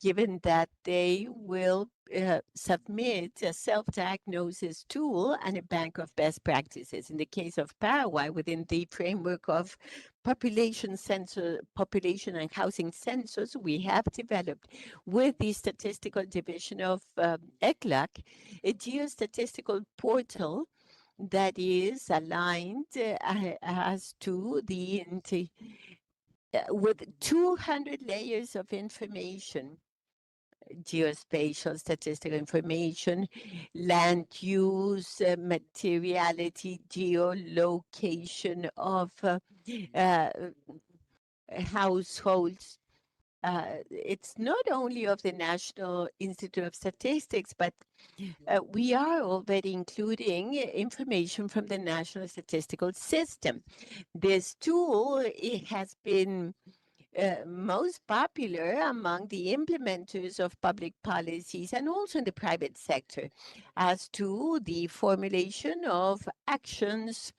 given that they will submit a self-diagnosis tool and a bank of best practices. In the case of Paraguay, within the framework of population and housing census, we have developed with the Statistical Division of ECLAC a geostatistical portal that is aligned as to the with 200 layers of information: geospatial statistical information, land use, materiality, geolocation of households. It's not only of the National Institute of Statistics, but we are already including information from the National Statistical System. This tool, it has been most popular among the implementers of public policies and also in the private sector as to the formulation of actions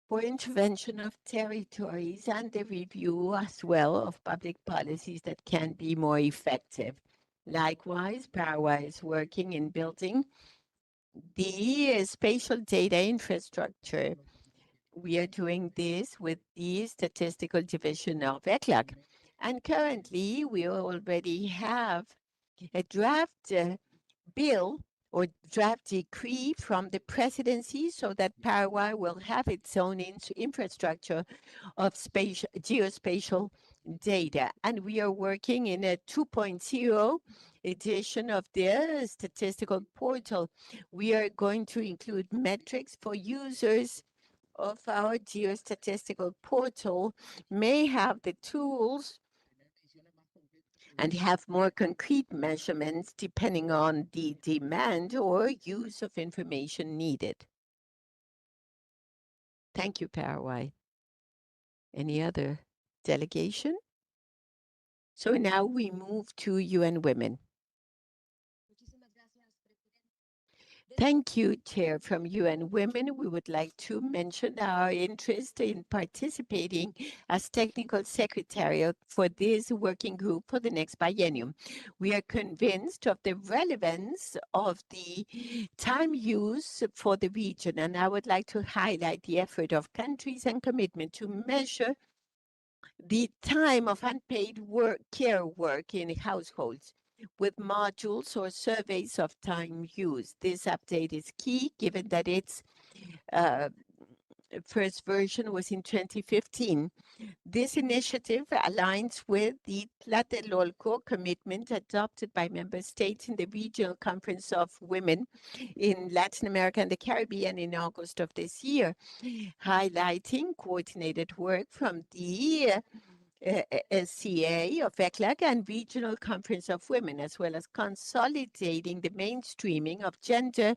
for intervention of territories and the review as well of public policies that can be more effective. Likewise, Paraguay is working in building the spatial data infrastructure. We are doing this with the Statistical Division of ECLAC. And currently, we already have a draft bill or draft decree from the presidency so that Paraguay will have its own infrastructure of geospatial data. And we are working in a 2.0 edition of the statistical portal. We are going to include metrics for users of our geostatistical portal may have the tools and have more concrete measurements depending on the demand or use of information needed. Thank you, Paraguay. Any other delegation? So now we move to UN Women. Thank you, Chair. From UN Women, we would like to mention our interest in participating as technical secretariat for this working group for the next biennium. We are convinced of the relevance of the time use for the region, and I would like to highlight the effort of countries and commitment to measure the time of unpaid care work in households with modules or surveys of time use. This update is key given that its first version was in 2015. This initiative aligns with the Tlatelolco commitment adopted by member states in the Regional Conference of Women in Latin America and the Caribbean in August of this year, highlighting coordinated work from the SCA of ECLAC and Regional Conference of Women, as well as consolidating the mainstreaming of gender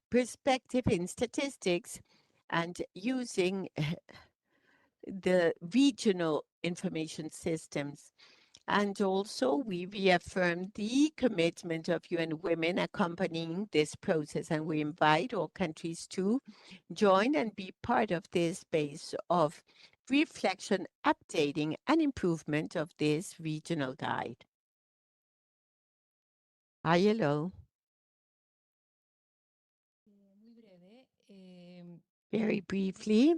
perspective in statistics and using the regional information systems. And also, we reaffirm the commitment of UN Women accompanying this process, and we invite all countries to join and be part of this space of reflection, updating, and improvement of this regional guide. ILO. Very briefly,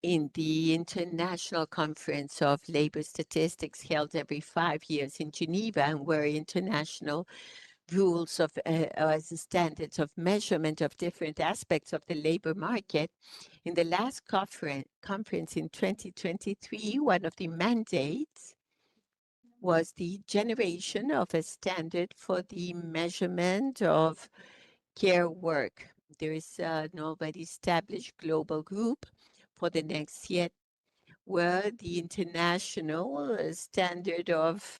in the International Conference of Labor Statistics held every 5 years in Geneva, and where international rules of standards of measurement of different aspects of the labor market. In the last conference in 2023, one of the mandates was the generation of a standard for the measurement of care work. There is an already established global group for the next year where the international standard of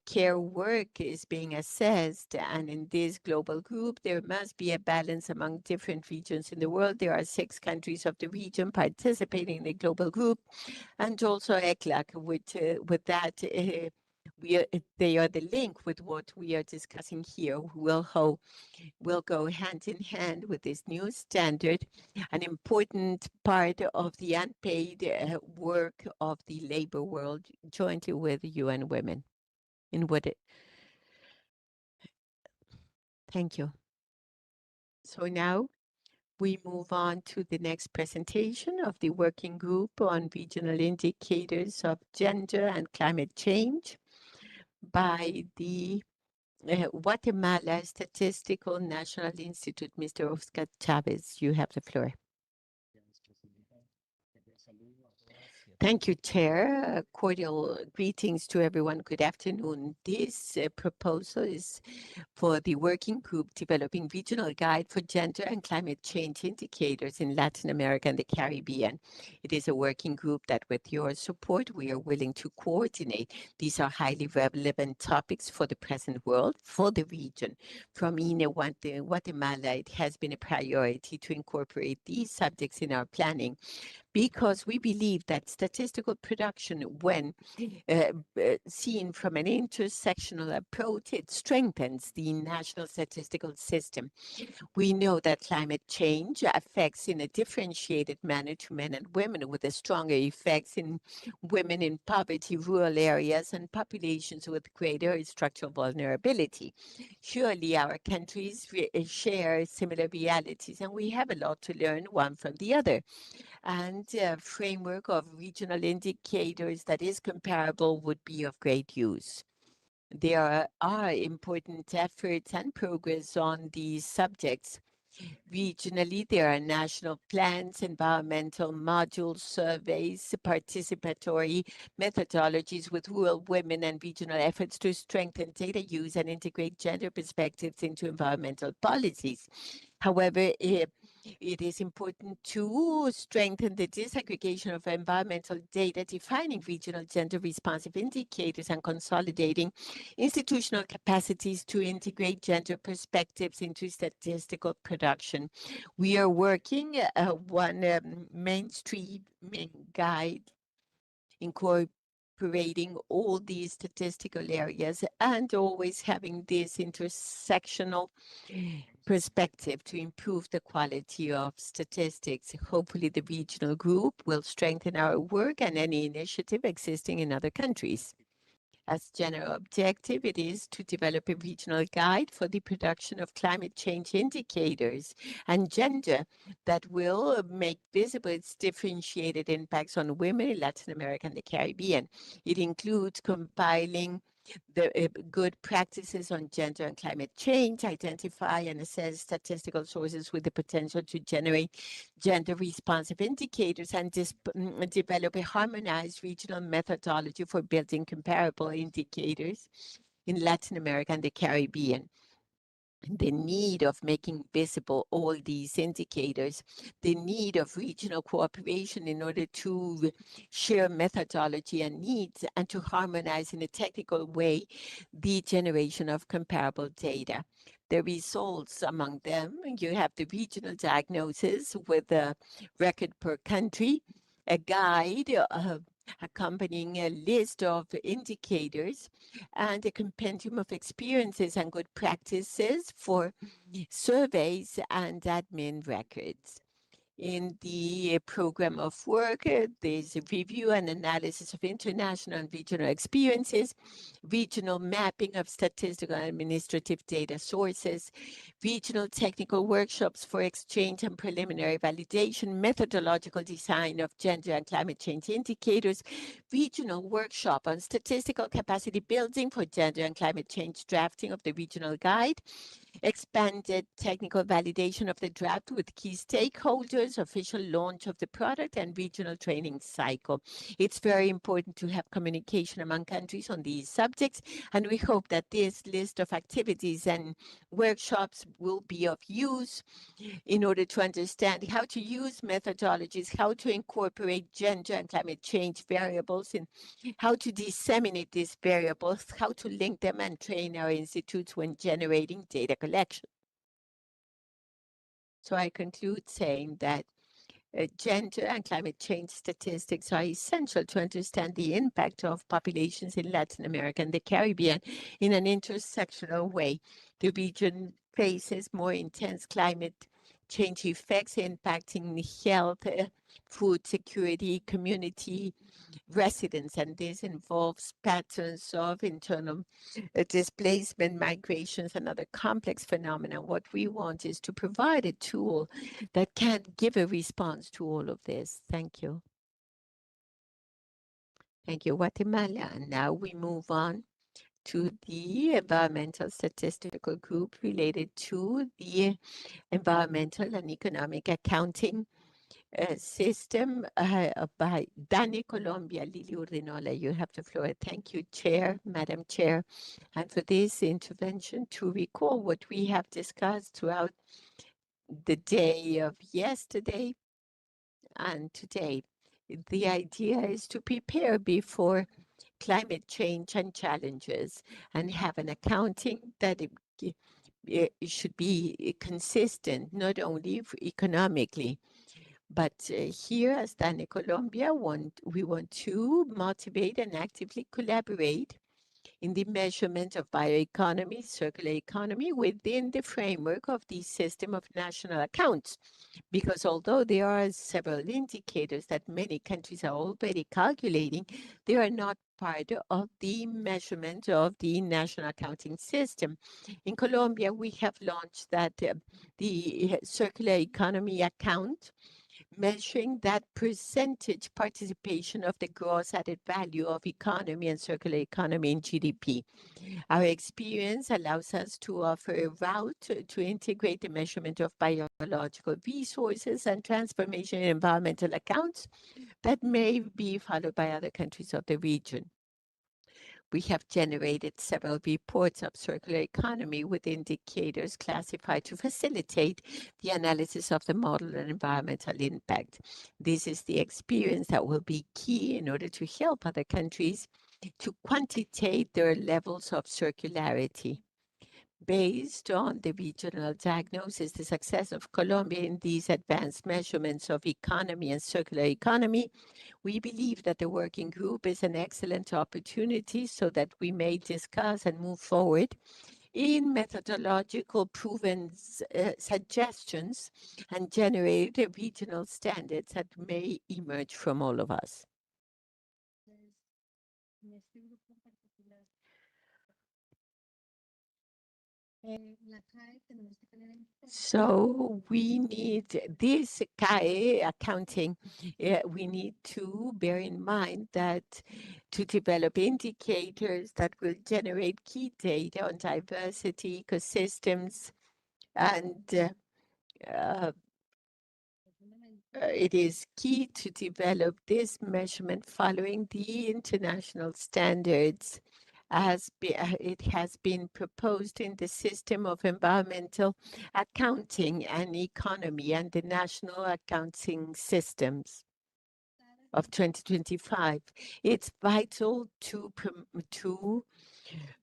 care work is being assessed, and in this global group there must be a balance among different regions in the world. There are 6 countries of the region participating in the global group, and also ECLAC. With that, they are the link with what we are discussing here. Will go hand in hand with this new standard, an important part of the unpaid work of the labor world jointly with UN Women. Thank you. So now we move on to the next presentation of the Working Group on Regional Indicators of Gender and Climate Change by the Guatemala Statistical National Institute. Mr. Oscar Chavez, you have the floor. Thank you, Chair. Cordial greetings to everyone. Good afternoon. This proposal is for the Working Group Developing Regional Guide for Gender and Climate Change Indicators in Latin America and the Caribbean. It is a working group that, with your support, we are willing to coordinate. These are highly relevant topics for the present world, for the region. From INE Guatemala, it has been a priority to incorporate these subjects in our planning, because we believe that statistical production, when seen from an intersectional approach, it strengthens the national statistical system. We know that climate change affects in a differentiated manner to men and women, with a stronger effects in women in poverty, rural areas, and populations with greater structural vulnerability. Surely our countries share similar realities, and we have a lot to learn one from the other. And a framework of regional indicators that is comparable would be of great use. There are important efforts and progress on these subjects. Regionally, there are national plans, environmental modules, surveys, participatory methodologies with rural women, and regional efforts to strengthen data use and integrate gender perspectives into environmental policies. However, it is important to strengthen the disaggregation of environmental data, defining regional gender responsive indicators, and consolidating institutional capacities to integrate gender perspectives into statistical production. We are working one mainstream guide incorporating all these statistical areas and always having this intersectional perspective to improve the quality of statistics. Hopefully the regional group will strengthen our work and any initiative existing in other countries. As general objective, it is to develop a regional guide for the production of climate change indicators and gender that will make visible its differentiated impacts on women in Latin America and the Caribbean. It includes compiling the good practices on gender and climate change, identify and assess statistical sources with the potential to generate gender responsive indicators, and develop a harmonized regional methodology for building comparable indicators in Latin America and the Caribbean. The need of making visible all these indicators, the need of regional cooperation in order to share methodology and needs, and to harmonize in a technical way the generation of comparable data. The results among them, you have the regional diagnosis with a record per country, a guide accompanying a list of indicators, and a compendium of experiences and good practices for surveys and admin records. In the program of work, there's a review and analysis of international and regional experiences, regional mapping of statistical and administrative data sources, regional technical workshops for exchange and preliminary validation, methodological design of gender and climate change indicators, regional workshop on statistical capacity building for gender and climate change, drafting of the regional guide, expanded technical validation of the draft with key stakeholders, official launch of the product, and regional training cycle. It's very important to have communication among countries on these subjects, and we hope that this list of activities and workshops will be of use in order to understand how to use methodologies, how to incorporate gender and climate change variables, and how to disseminate these variables, how to link them and train our institutes when generating data collection. So I conclude saying that Gender and climate change statistics are essential to understand the impact of populations in Latin America and the Caribbean in an intersectional way. The region faces more intense climate change effects impacting health, food security, community residents, and this involves patterns of internal displacement, migrations, and other complex phenomena. What we want is to provide a tool that can give a response to all of this. Thank you. Thank you, Guatemala. And now we move on to the environmental statistical group related to the environmental and economic accounting system by Dani Colombia. Lili Urdinola, you have the floor. Thank you, Chair, Madam Chair, and for this intervention to recall what we have discussed throughout the day of yesterday and today. The idea is to prepare before climate change and challenges and have an accounting that it should be consistent, not only economically, but here as Dani Colombia, we want to motivate and actively collaborate in the measurement of bioeconomy, circular economy within the framework of the system of national accounts. Because although there are several indicators that many countries are already calculating, they are not part of the measurement of the national accounting system. In Colombia, we have launched that the circular economy account, measuring that percentage participation of the gross added value of economy and circular economy in GDP. Our experience allows us to offer a route to integrate the measurement of biological resources and transformation in environmental accounts that may be followed by other countries of the region. We have generated several reports of circular economy with indicators classified to facilitate the analysis of the model and environmental impact. This is the experience that will be key in order to help other countries to quantitate their levels of circularity. Based on the regional diagnosis, the success of Colombia in these advanced measurements of economy and circular economy, we believe that the working group is an excellent opportunity so that we may discuss and move forward in methodological proven suggestions and generate regional standards that may emerge from all of us. So we need this CAE accounting. We need to bear in mind that to develop indicators that will generate key data on diversity, ecosystems, and it is key to develop this measurement following the international standards as it has been proposed in the system of environmental accounting and economy and the national accounting systems of 2025. It's vital to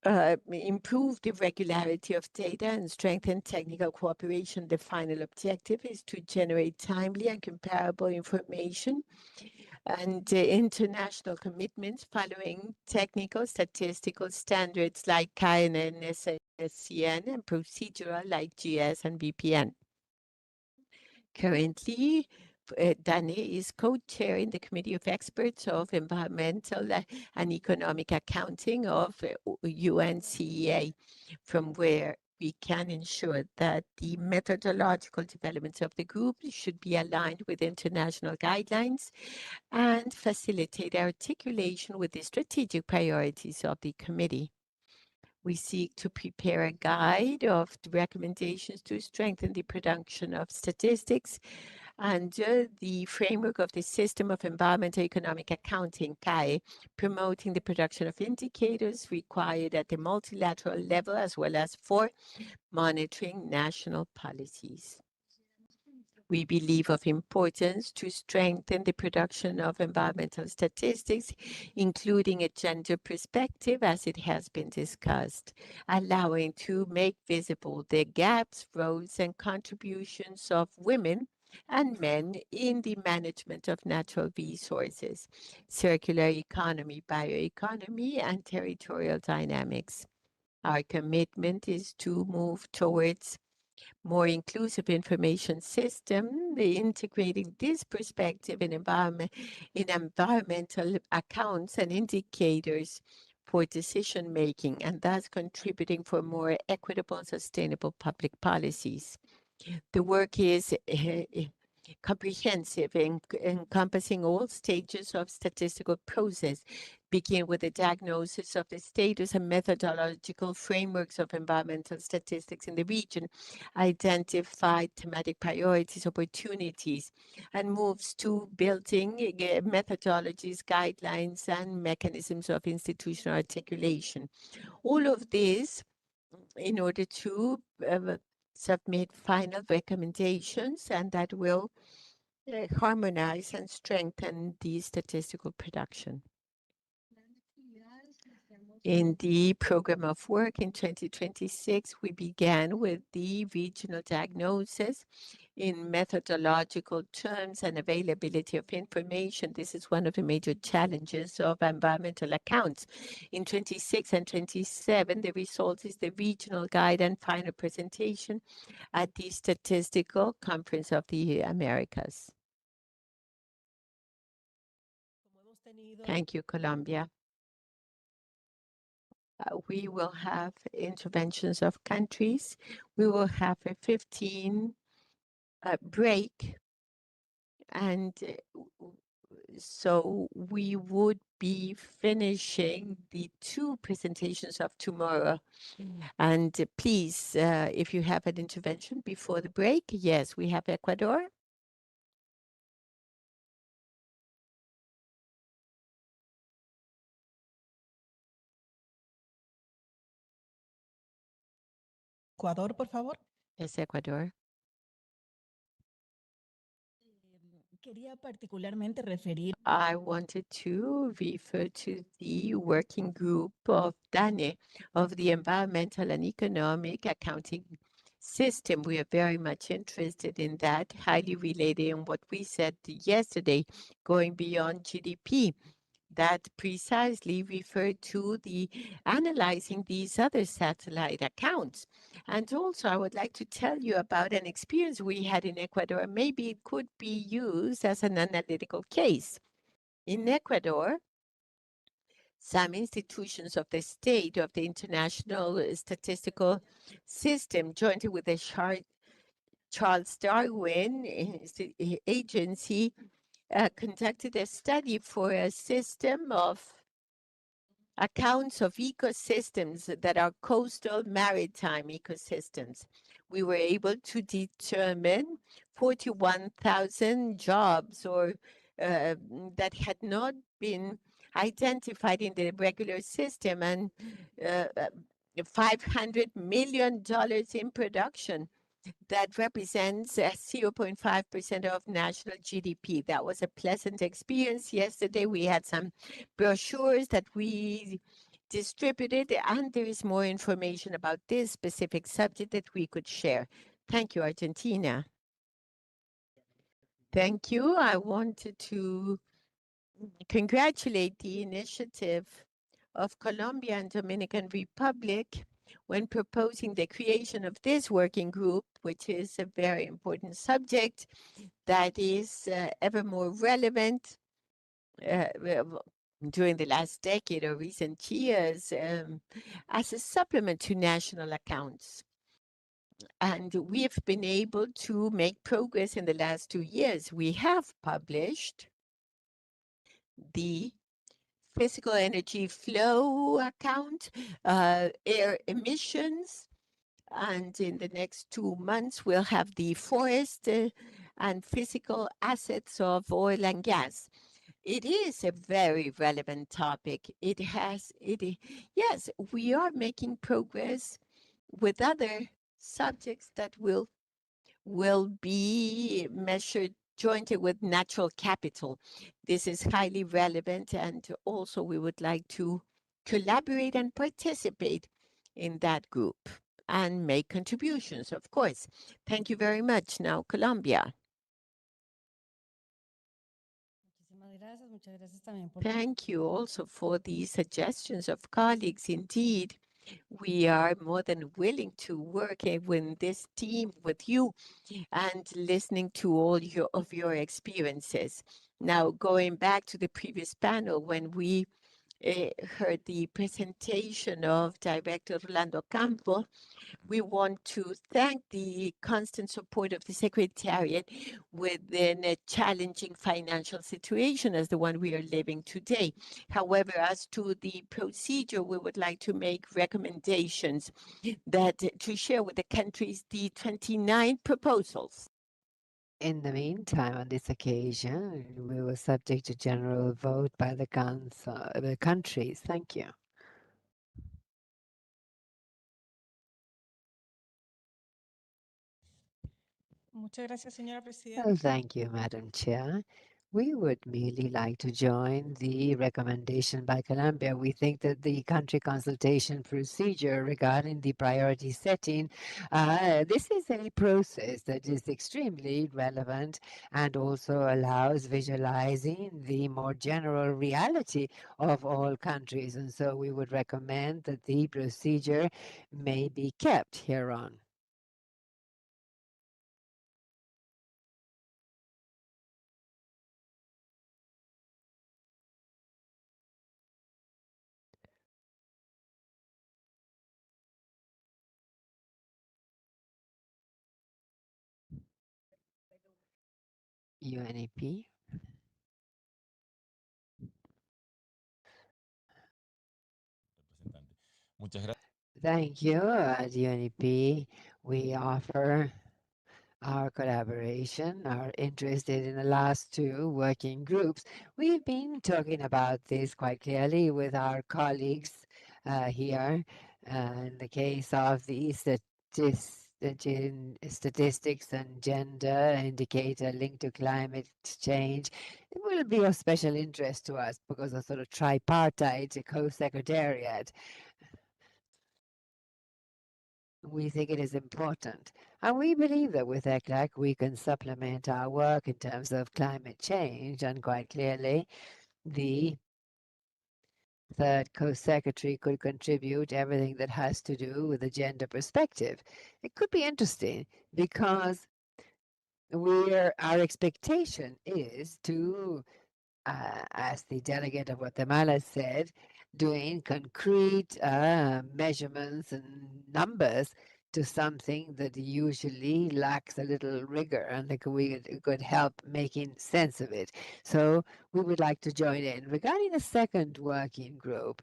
improve the regularity of data and strengthen technical cooperation. The final objective is to generate timely and comparable information and international commitments following technical statistical standards like KNN, SCN, and procedural like GS and VPN. Currently, Dani is co-chairing the Committee of Experts of Environmental and Economic Accounting of UNCEA, from where we can ensure that the methodological developments of the group should be aligned with international guidelines and facilitate articulation with the strategic priorities of the committee. We seek to prepare a guide of recommendations to strengthen the production of statistics under the framework of the System of Environmental Economic Accounting, CAE, promoting the production of indicators required at the multilateral level as well as for monitoring national policies. We believe of importance to strengthen the production of environmental statistics, including a gender perspective, as it has been discussed, allowing to make visible the gaps, roles, and contributions of women and men in the management of natural resources, circular economy, bioeconomy, and territorial dynamics. Our commitment is to move towards more inclusive information system, integrating this perspective in environmental accounts and indicators for decision making, and thus contributing for more equitable, sustainable public policies. The work is comprehensive, encompassing all stages of statistical process, begin with the diagnosis of the status and methodological frameworks of environmental statistics in the region, identify thematic priorities, opportunities, and moves to building methodologies, guidelines, and mechanisms of institutional articulation. All of this in order to submit final recommendations, and that will harmonize and strengthen the statistical production. In the program of work in 2026, we began with the regional diagnosis in methodological terms and availability of information. This is one of the major challenges of environmental accounts. In 26 and 27, the result is the regional guide and final presentation at the Statistical Conference of the Americas. Thank you, Colombia. We will have interventions of countries. We will have a 15 break, and so we would be finishing the 2 presentations of tomorrow. And please, if you have an intervention before the break, yes, we have Ecuador. Ecuador, por favor. Es Ecuador. Quería particularmente referir. I wanted to refer to the working group of DANE, of the Environmental and Economic Accounting System. We are very much interested in that, highly related on what we said yesterday, going beyond GDP. That precisely referred to the analyzing these other satellite accounts. And also, I would like to tell you about an experience we had in Ecuador. Maybe it could be used as an analytical case. In Ecuador, some institutions of the state, of the international statistical system, jointly with the Charles Darwin Agency, conducted a study for a system of accounts of ecosystems that are coastal maritime ecosystems. We were able to determine 41,000 jobs or that had not been identified in the regular system, and $500 million in production. That represents 0.5% of national GDP. That was a pleasant experience. Yesterday, we had some brochures that we distributed, and there is more information about this specific subject that we could share. Thank you, Argentina. Thank you. I wanted to congratulate the initiative of Colombia and Dominican Republic when proposing the creation of this working group, which is a very important subject that is ever more relevant during the last decade or recent years as a supplement to national accounts. And we've been able to make progress in the last 2 years. We have published the physical energy flow account, air emissions, and in the next 2 months, we'll have the forest and physical assets of oil and gas. It is a very relevant topic. Yes, we are making progress with other subjects that will be measured jointly with natural capital. This is highly relevant, and also we would like to collaborate and participate in that group and make contributions, of course. Thank you very much. Now, Colombia. Thank you also for the suggestions of colleagues. Indeed, we are more than willing to work with this team with you and listening to all of your experiences. Now, going back to the previous panel, when we heard the presentation of Director Rolando Campo, we want to thank the constant support of the Secretariat within a challenging financial situation as the one we are living today. However, as to the procedure, we would like to make recommendations that to share with the countries the 29 proposals. In the meantime, on this occasion, we were subject to general vote by the countries. Thank you. Well, thank you, Madam Chair. We would merely like to join the recommendation by Colombia. We think that the country consultation procedure regarding the priority setting, this is a process that is extremely relevant and also allows visualizing the more general reality of all countries. And so we would recommend that the procedure may be kept hereon. UNEP. Thank you, UNEP. We offer our collaboration, our interest in the last two working groups. We've been talking about this quite clearly with our colleagues here. In the case of the statistics and gender indicator linked to climate change, it will be of special interest to us because of sort of tripartite co-secretariat. We think it is important. And we believe that with ECLAC, we can supplement our work in terms of climate change. And quite clearly, the third co-secretary could contribute everything that has to do with the gender perspective. It could be interesting because our expectation is to, as the delegate of Guatemala said, doing concrete measurements and numbers to something that usually lacks a little rigor, and that we could help making sense of it. So we would like to join in. Regarding the second working group,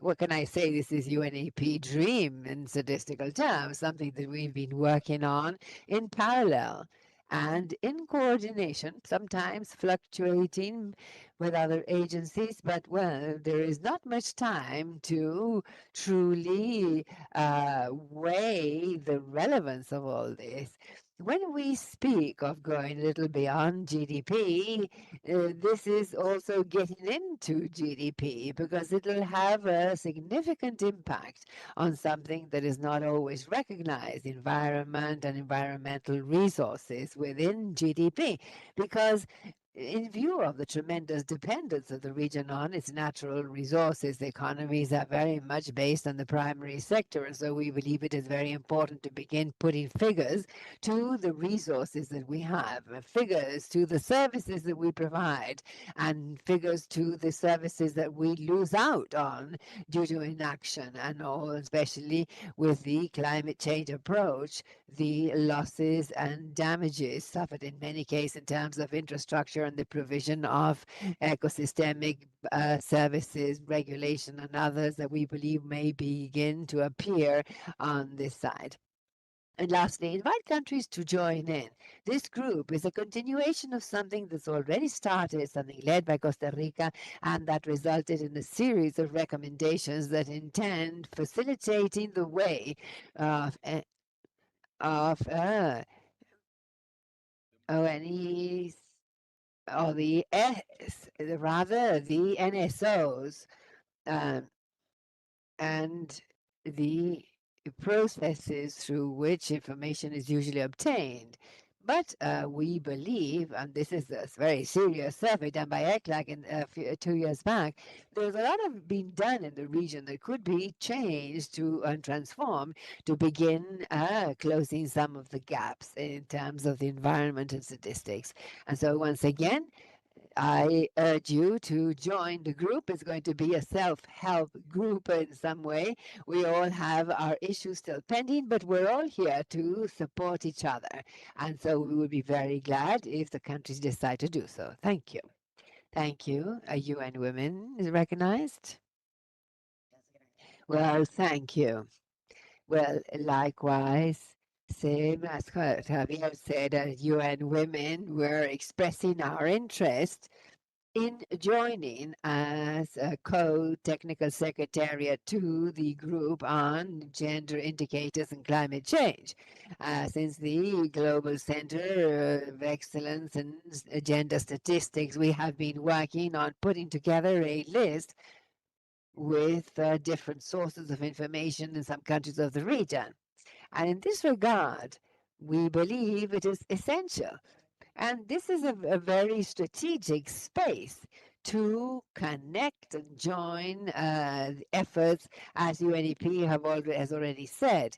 what can I say? This is UNEP dream in statistical terms, something that we've been working on in parallel and in coordination, sometimes fluctuating with other agencies, but well, there is not much time to truly weigh the relevance of all this. When we speak of going a little beyond GDP, this is also getting into GDP because it will have a significant impact on something that is not always recognized, environment and environmental resources within GDP, because in view of the tremendous dependence of the region on its natural resources, the economies are very much based on the primary sector. And so we believe it is very important to begin putting figures to the resources that we have, figures to the services that we provide, and figures to the services that we lose out on due to inaction, and all, especially with the climate change approach, the losses and damages suffered in many cases in terms of infrastructure and the provision of ecosystemic services, regulation, and others that we believe may begin to appear on this side. And lastly, invite countries to join in. This group is a continuation of something that's already started, something led by Costa Rica, and that resulted in a series of recommendations that intend facilitating the way of ONEs, or the NSOs, and the processes through which information is usually obtained. But we believe, and this is a very serious survey done by ECLAC 2 years back, there's a lot of being done in the region that could be changed to and transformed to begin closing some of the gaps in terms of the environment and statistics. And so once again, I urge you to join the group. It's going to be a self-help group in some way. We all have our issues still pending, but we're all here to support each other. And so we would be very glad if the countries decide to do so. Thank you. Thank you. UN Women is recognized. Well, thank you. Well, likewise, same as Javier said, as UN Women, we're expressing our interest in joining as a co-technical secretariat to the group on gender indicators and climate change. Since the Global Center of Excellence in Gender Statistics, we have been working on putting together a list with different sources of information in some countries of the region. And in this regard, we believe it is essential. And this is a very strategic space to connect and join the efforts, as UNEP has already said,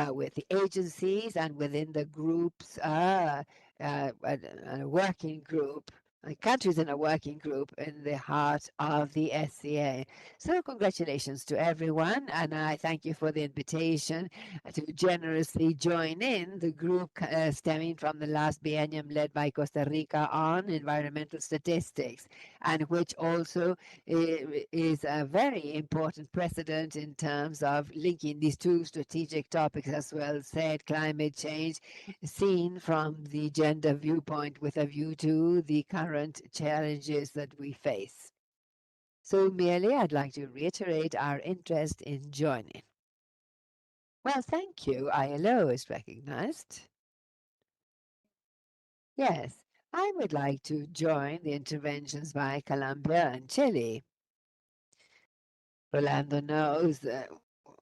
with the agencies and within the groups, a working group, countries in a working group in the heart of the SCA. So congratulations to everyone, and I thank you for the invitation to generously join in the group stemming from the last biennium led by Costa Rica on environmental statistics, and which also is a very important precedent in terms of linking these two strategic topics, as well said, climate change seen from the gender viewpoint with a view to the current challenges that we face. So merely I'd like to reiterate our interest in joining. Well, thank you. ILO is recognized. Yes, I would like to join the interventions by Colombia and Chile. Rolando knows that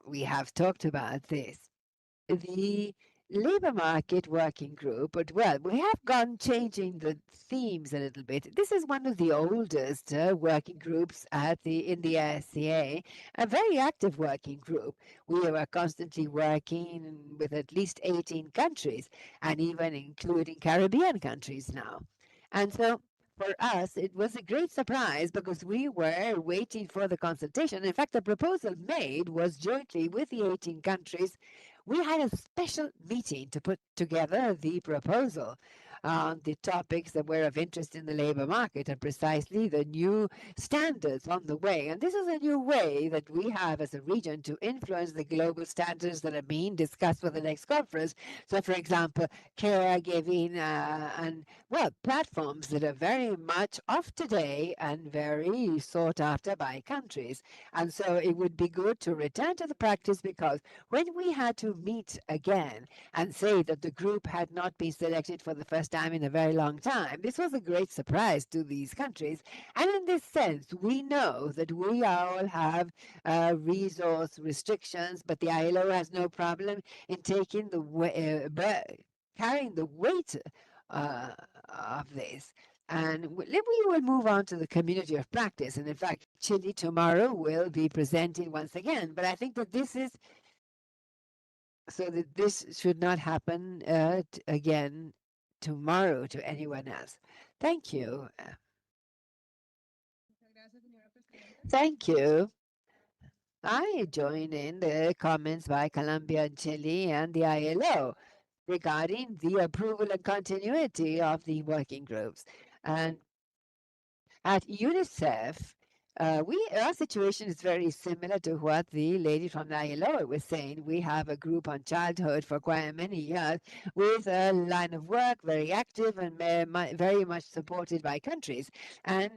we have talked about this. The labor market working group, but well, we have gone changing the themes a little bit. This is one of the oldest working groups in the SCA, a very active working group. We are constantly working with at least 18 countries, and even including Caribbean countries now. And so for us, it was a great surprise because we were waiting for the consultation. In fact, the proposal made was jointly with the 18 countries. We had a special meeting to put together the proposal on the topics that were of interest in the labor market and precisely the new standards on the way. And this is a new way that we have as a region to influence the global standards that are being discussed for the next conference. So, for example, caregiving and, well, platforms that are very much of today and very sought after by countries. And so it would be good to return to the practice, because when we had to meet again and say that the group had not been selected for the first time in a very long time, this was a great surprise to these countries. And in this sense, we know that we all have resource restrictions, but the ILO has no problem in taking carrying the weight of this. And we will move on to the community of practice. And in fact, Chile tomorrow will be presenting once again. But I think that this is so that this should not happen again tomorrow to anyone else. Thank you. Thank you. I join in the comments by Colombia and Chile and the ILO regarding the approval and continuity of the working groups. And at UNICEF, our situation is very similar to what the lady from the ILO was saying. We have a group on childhood for quite many years with a line of work, very active and very much supported by countries. And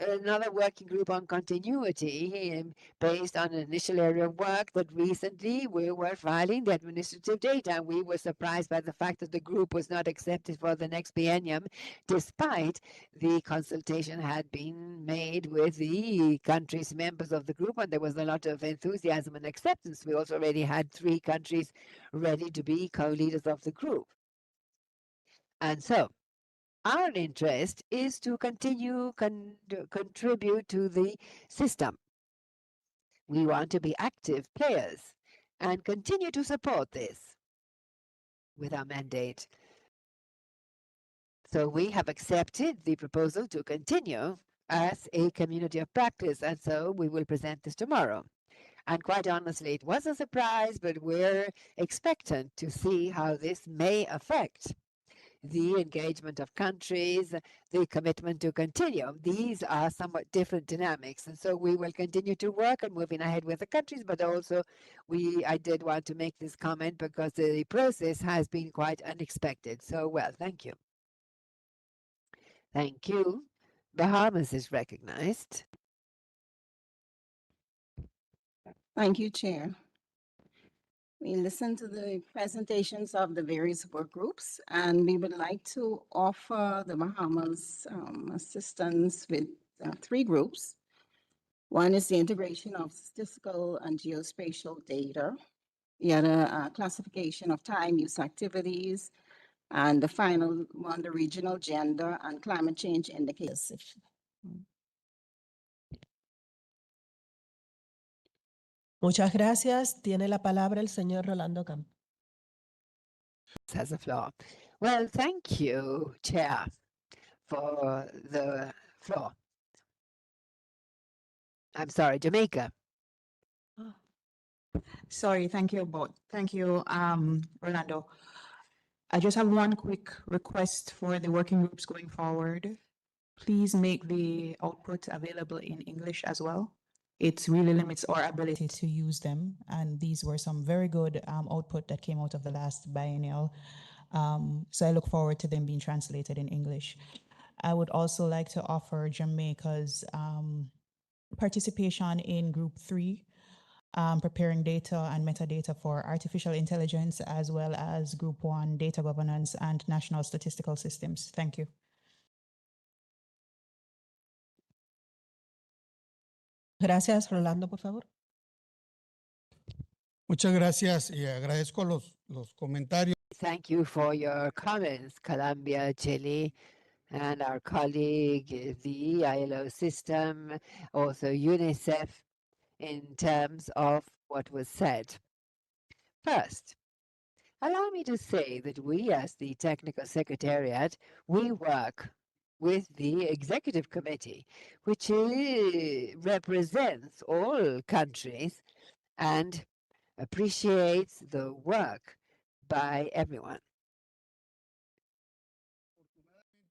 another working group on continuity based on an initial area of work that recently we were filing the administrative data. And we were surprised by the fact that the group was not accepted for the next biennium, despite the consultation had been made with the countries members of the group, and there was a lot of enthusiasm and acceptance. We also already had 3 countries ready to be co-leaders of the group. And so our interest is to continue contribute to the system. We want to be active players and continue to support this with our mandate. So we have accepted the proposal to continue as a community of practice, and so we will present this tomorrow. And quite honestly, it was a surprise, but we're expectant to see how this may affect the engagement of countries, the commitment to continue. These are somewhat different dynamics, and so we will continue to work on moving ahead with the countries, but also I did want to make this comment because the process has been quite unexpected. So, well, thank you. Thank you. Bahamas is recognized. Thank you, Chair. We listened to the presentations of the various work groups, and we would like to offer the Bahamas assistance with 3 groups. One is the integration of statistical and geospatial data, the other classification of time use activities, and the final one, the regional gender and climate change indicators. Muchas gracias. Tiene la palabra el señor Rolando Campos. Has the floor. Well, thank you, Chair, for the floor. I'm sorry, Jamaica. Sorry, thank you both. Thank you, Rolando. I just have one quick request for the working groups going forward. Please make the output available in English as well. It really limits our ability to use them. And these were some very good output that came out of the last biennial. So I look forward to them being translated in English. I would also like to offer Jamaica's participation in Group 3, preparing data and metadata for artificial intelligence, as well as Group 1, data governance and national statistical systems. Thank you. Gracias, Rolando, por favor. Muchas gracias y agradezco los comentarios. Thank you for your comments, Colombia, Chile, and our colleague, the ILO system, also UNICEF, in terms of what was said. First, allow me to say that we, as the Technical Secretariat, we work with the Executive Committee, which represents all countries and appreciates the work by everyone.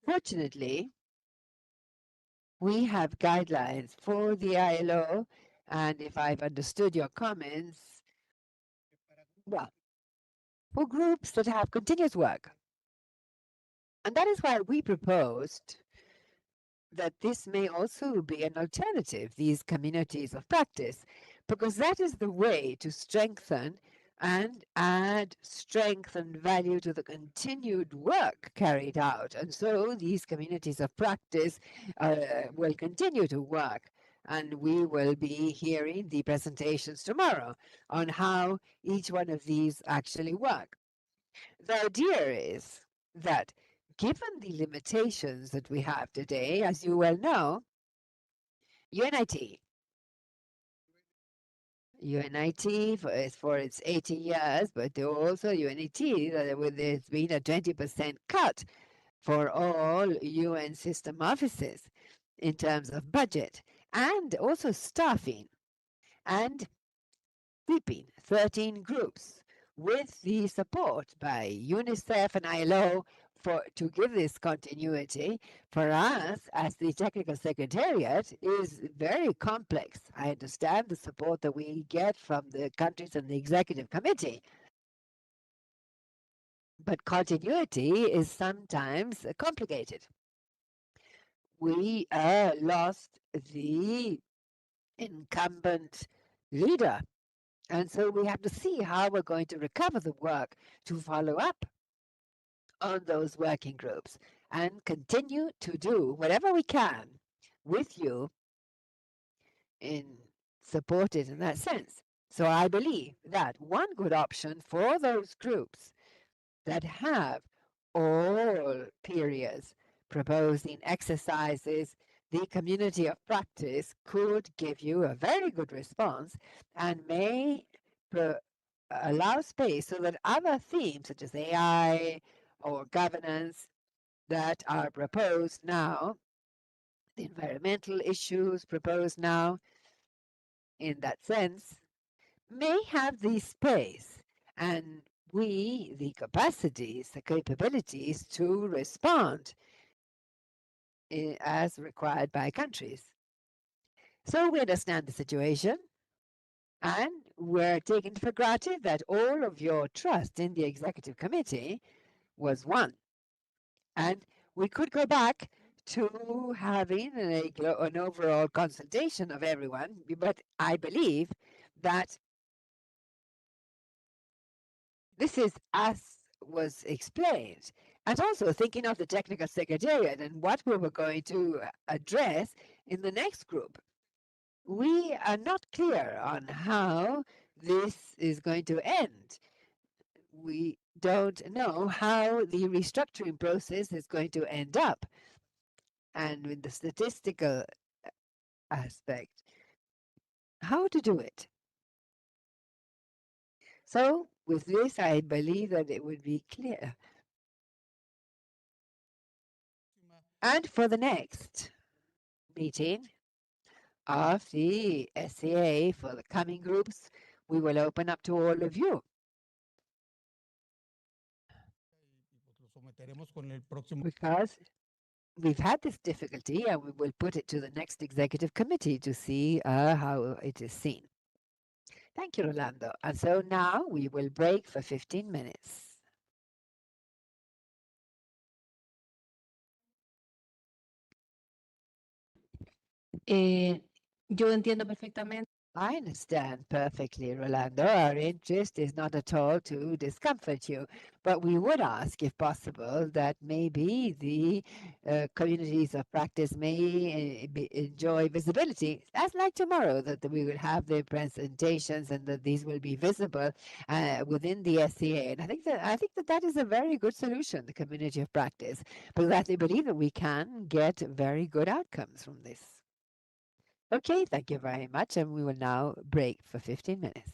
Fortunately, we have guidelines for the ILO, and if I've understood your comments, well, for groups that have continuous work. And that is why we proposed that this may also be an alternative, these communities of practice, because that is the way to strengthen and add strength and value to the continued work carried out. And so these communities of practice will continue to work. And we will be hearing the presentations tomorrow on how each one of these actually work. The idea is that given the limitations that we have today, as you well know, UNIT is for its 80 years, but also UNIT, there's been a 20% cut for all UN system offices in terms of budget and also staffing and keeping 13 groups with the support by UNICEF and ILO to give this continuity for us as the Technical Secretariat is very complex. I understand the support that we get from the countries and the Executive Committee, but continuity is sometimes complicated. We lost the incumbent leader, and so we have to see how we're going to recover the work to follow up on those working groups and continue to do whatever we can with you in supported in that sense. So I believe that one good option for those groups that have all periods proposing exercises, the community of practice could give you a very good response and may allow space so that other themes such as AI or governance that are proposed now, the environmental issues proposed now in that sense, may have the space and we the capacities, the capabilities to respond as required by countries. So we understand the situation and we're taking for granted that all of your trust in the executive committee was won. And we could go back to having an overall consultation of everyone, but I believe that this is as was explained, and also thinking of the technical secretariat and what we were going to address in the next group. We are not clear on how this is going to end. We don't know how the restructuring process is going to end up. And with the statistical aspect, how to do it. So with this, I believe that it would be clear. And for the next meeting of the SCA for the coming groups, we will open up to all of you. Because we've had this difficulty and we will put it to the next executive committee to see how it is seen. Thank you, Rolando. And so now we will break for 15 minutes. Yo entiendo perfectamente. I understand perfectly, Rolando. Our interest is not at all to discomfort you, but we would ask, if possible, that maybe the communities of practice may enjoy visibility, as like tomorrow, that we will have the presentations and that these will be visible within the SCA. And I think that that is a very good solution, the community of practice, because I believe that we can get very good outcomes from this. Okay, thank you very much, and we will now break for 15 minutes.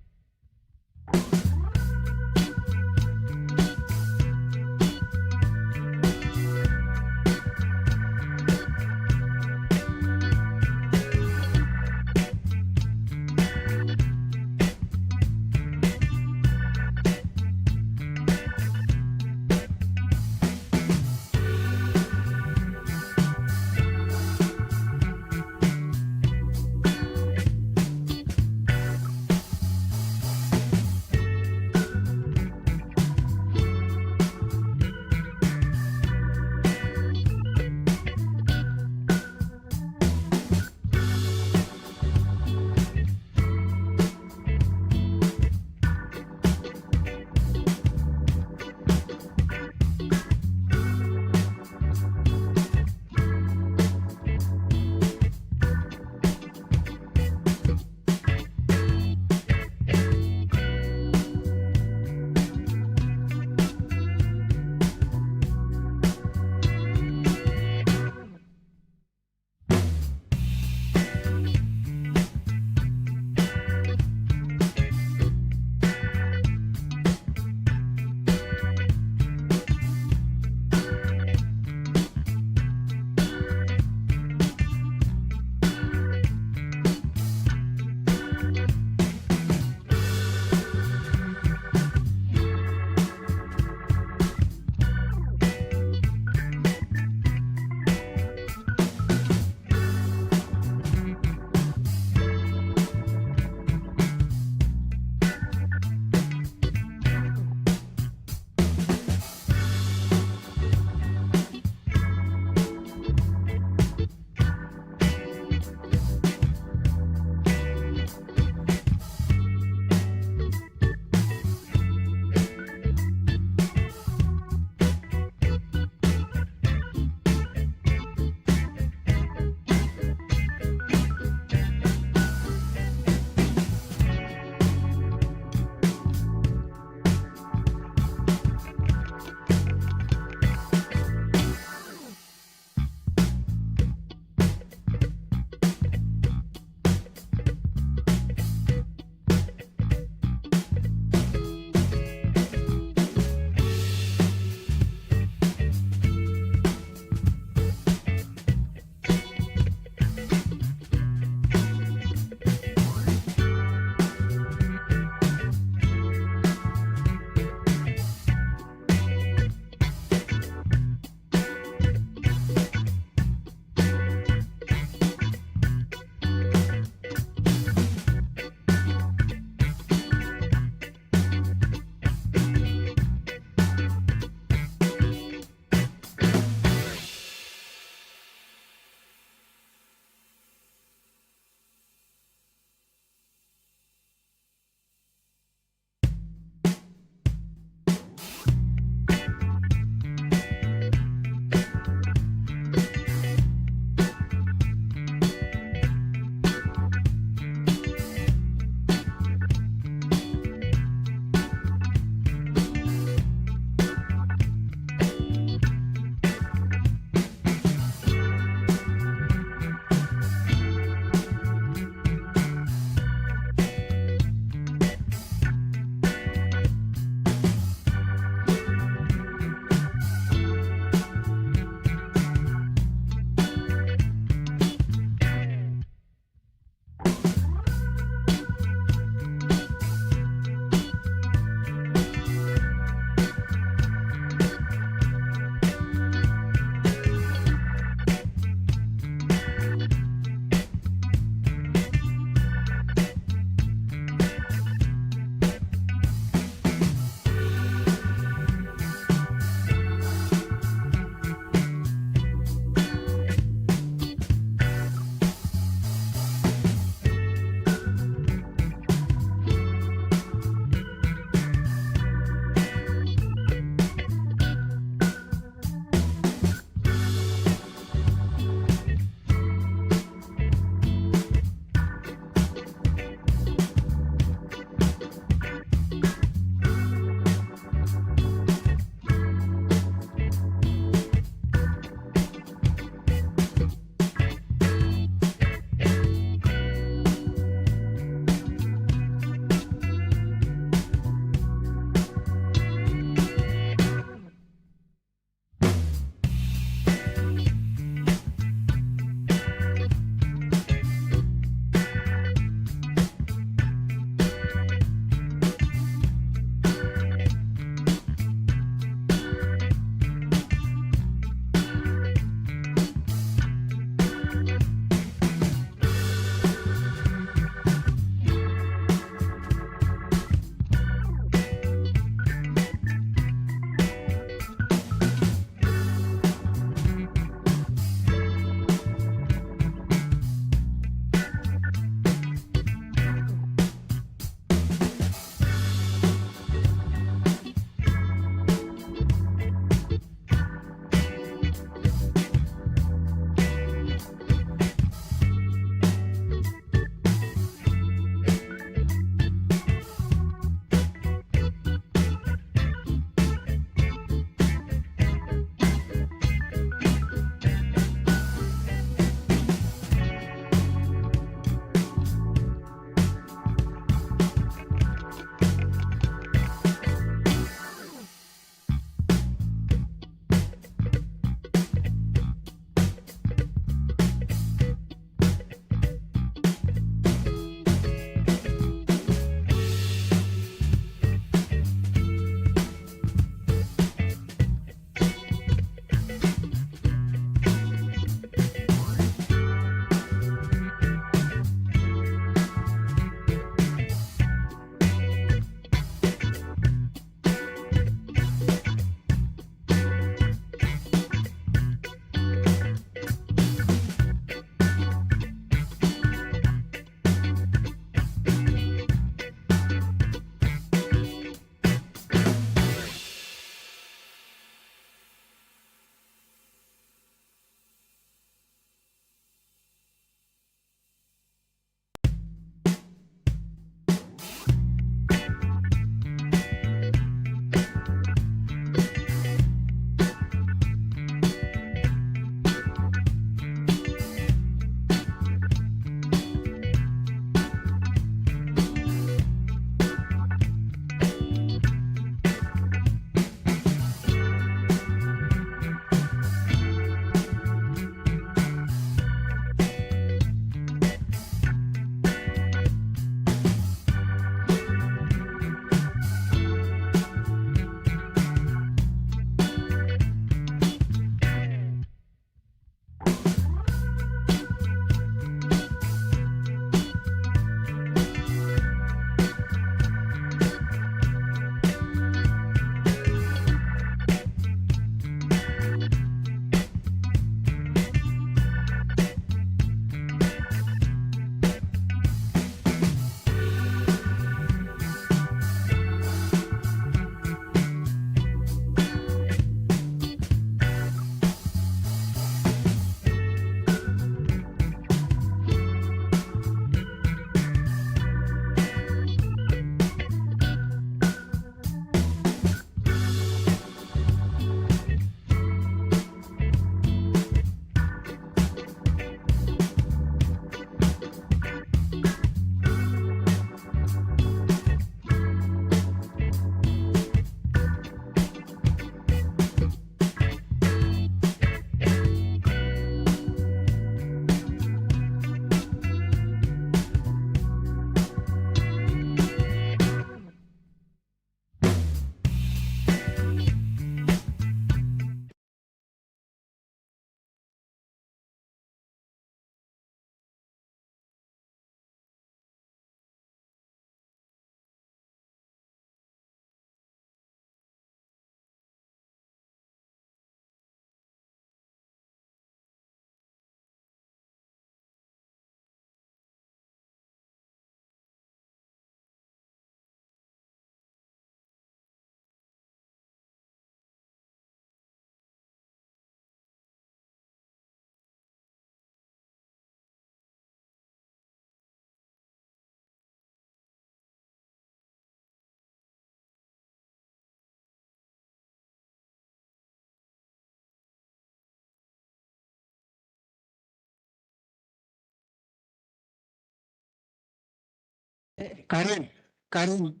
Karen, Karen,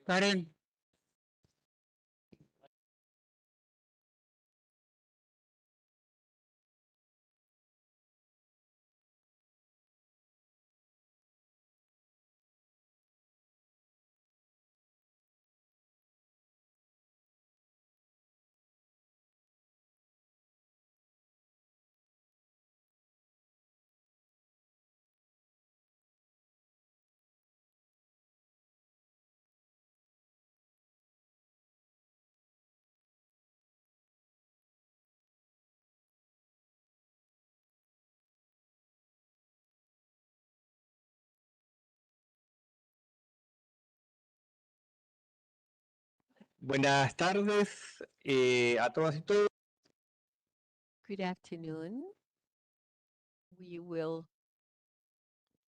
Karen. Buenas tardes a todas y todos. Good afternoon. We will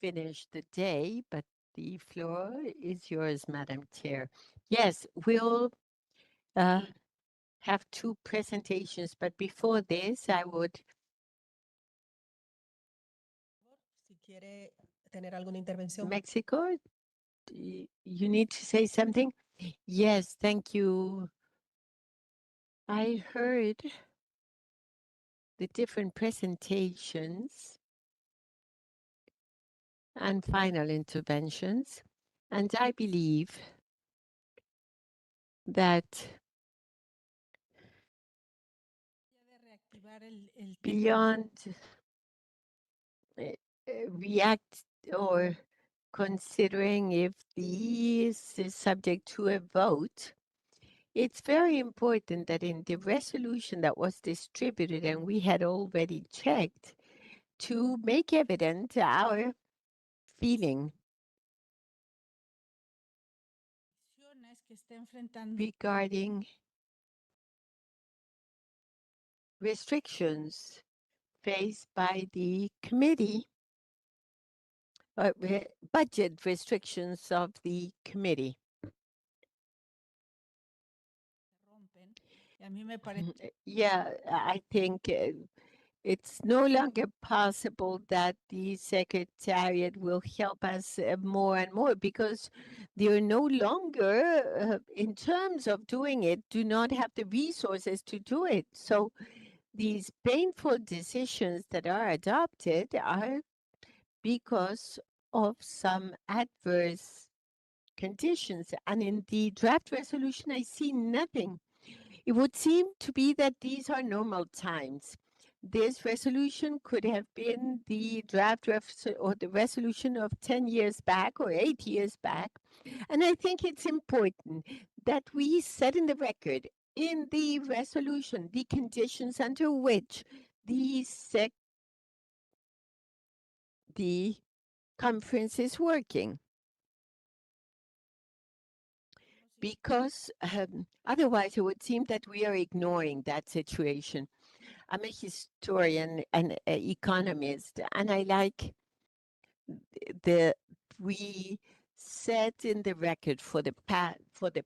finish the day, but the floor is yours, Madam Chair. Yes, we'll have two presentations, but before this, I would Si quiere tener alguna intervención. Mexico, you need to say something? Yes, thank you. I heard the different presentations and final interventions, and I believe that beyond react or considering if this is subject to a vote, it's very important that in the resolution that was distributed and we had already checked to make evident our feeling regarding restrictions faced by the committee, budget restrictions of the committee. Yeah, I think it's no longer possible that the Secretariat will help us more and more because they are no longer, in terms of doing it, do not have the resources to do it. So these painful decisions that are adopted are because of some adverse conditions. And in the draft resolution, I see nothing. It would seem to be that these are normal times. This resolution could have been the draft or the resolution of 10 years back or 8 years back. And I think it's important that we set in the record in the resolution the conditions under which the conference is working. Because otherwise it would seem that we are ignoring that situation. I'm a historian and an economist, and I like we set in the record for the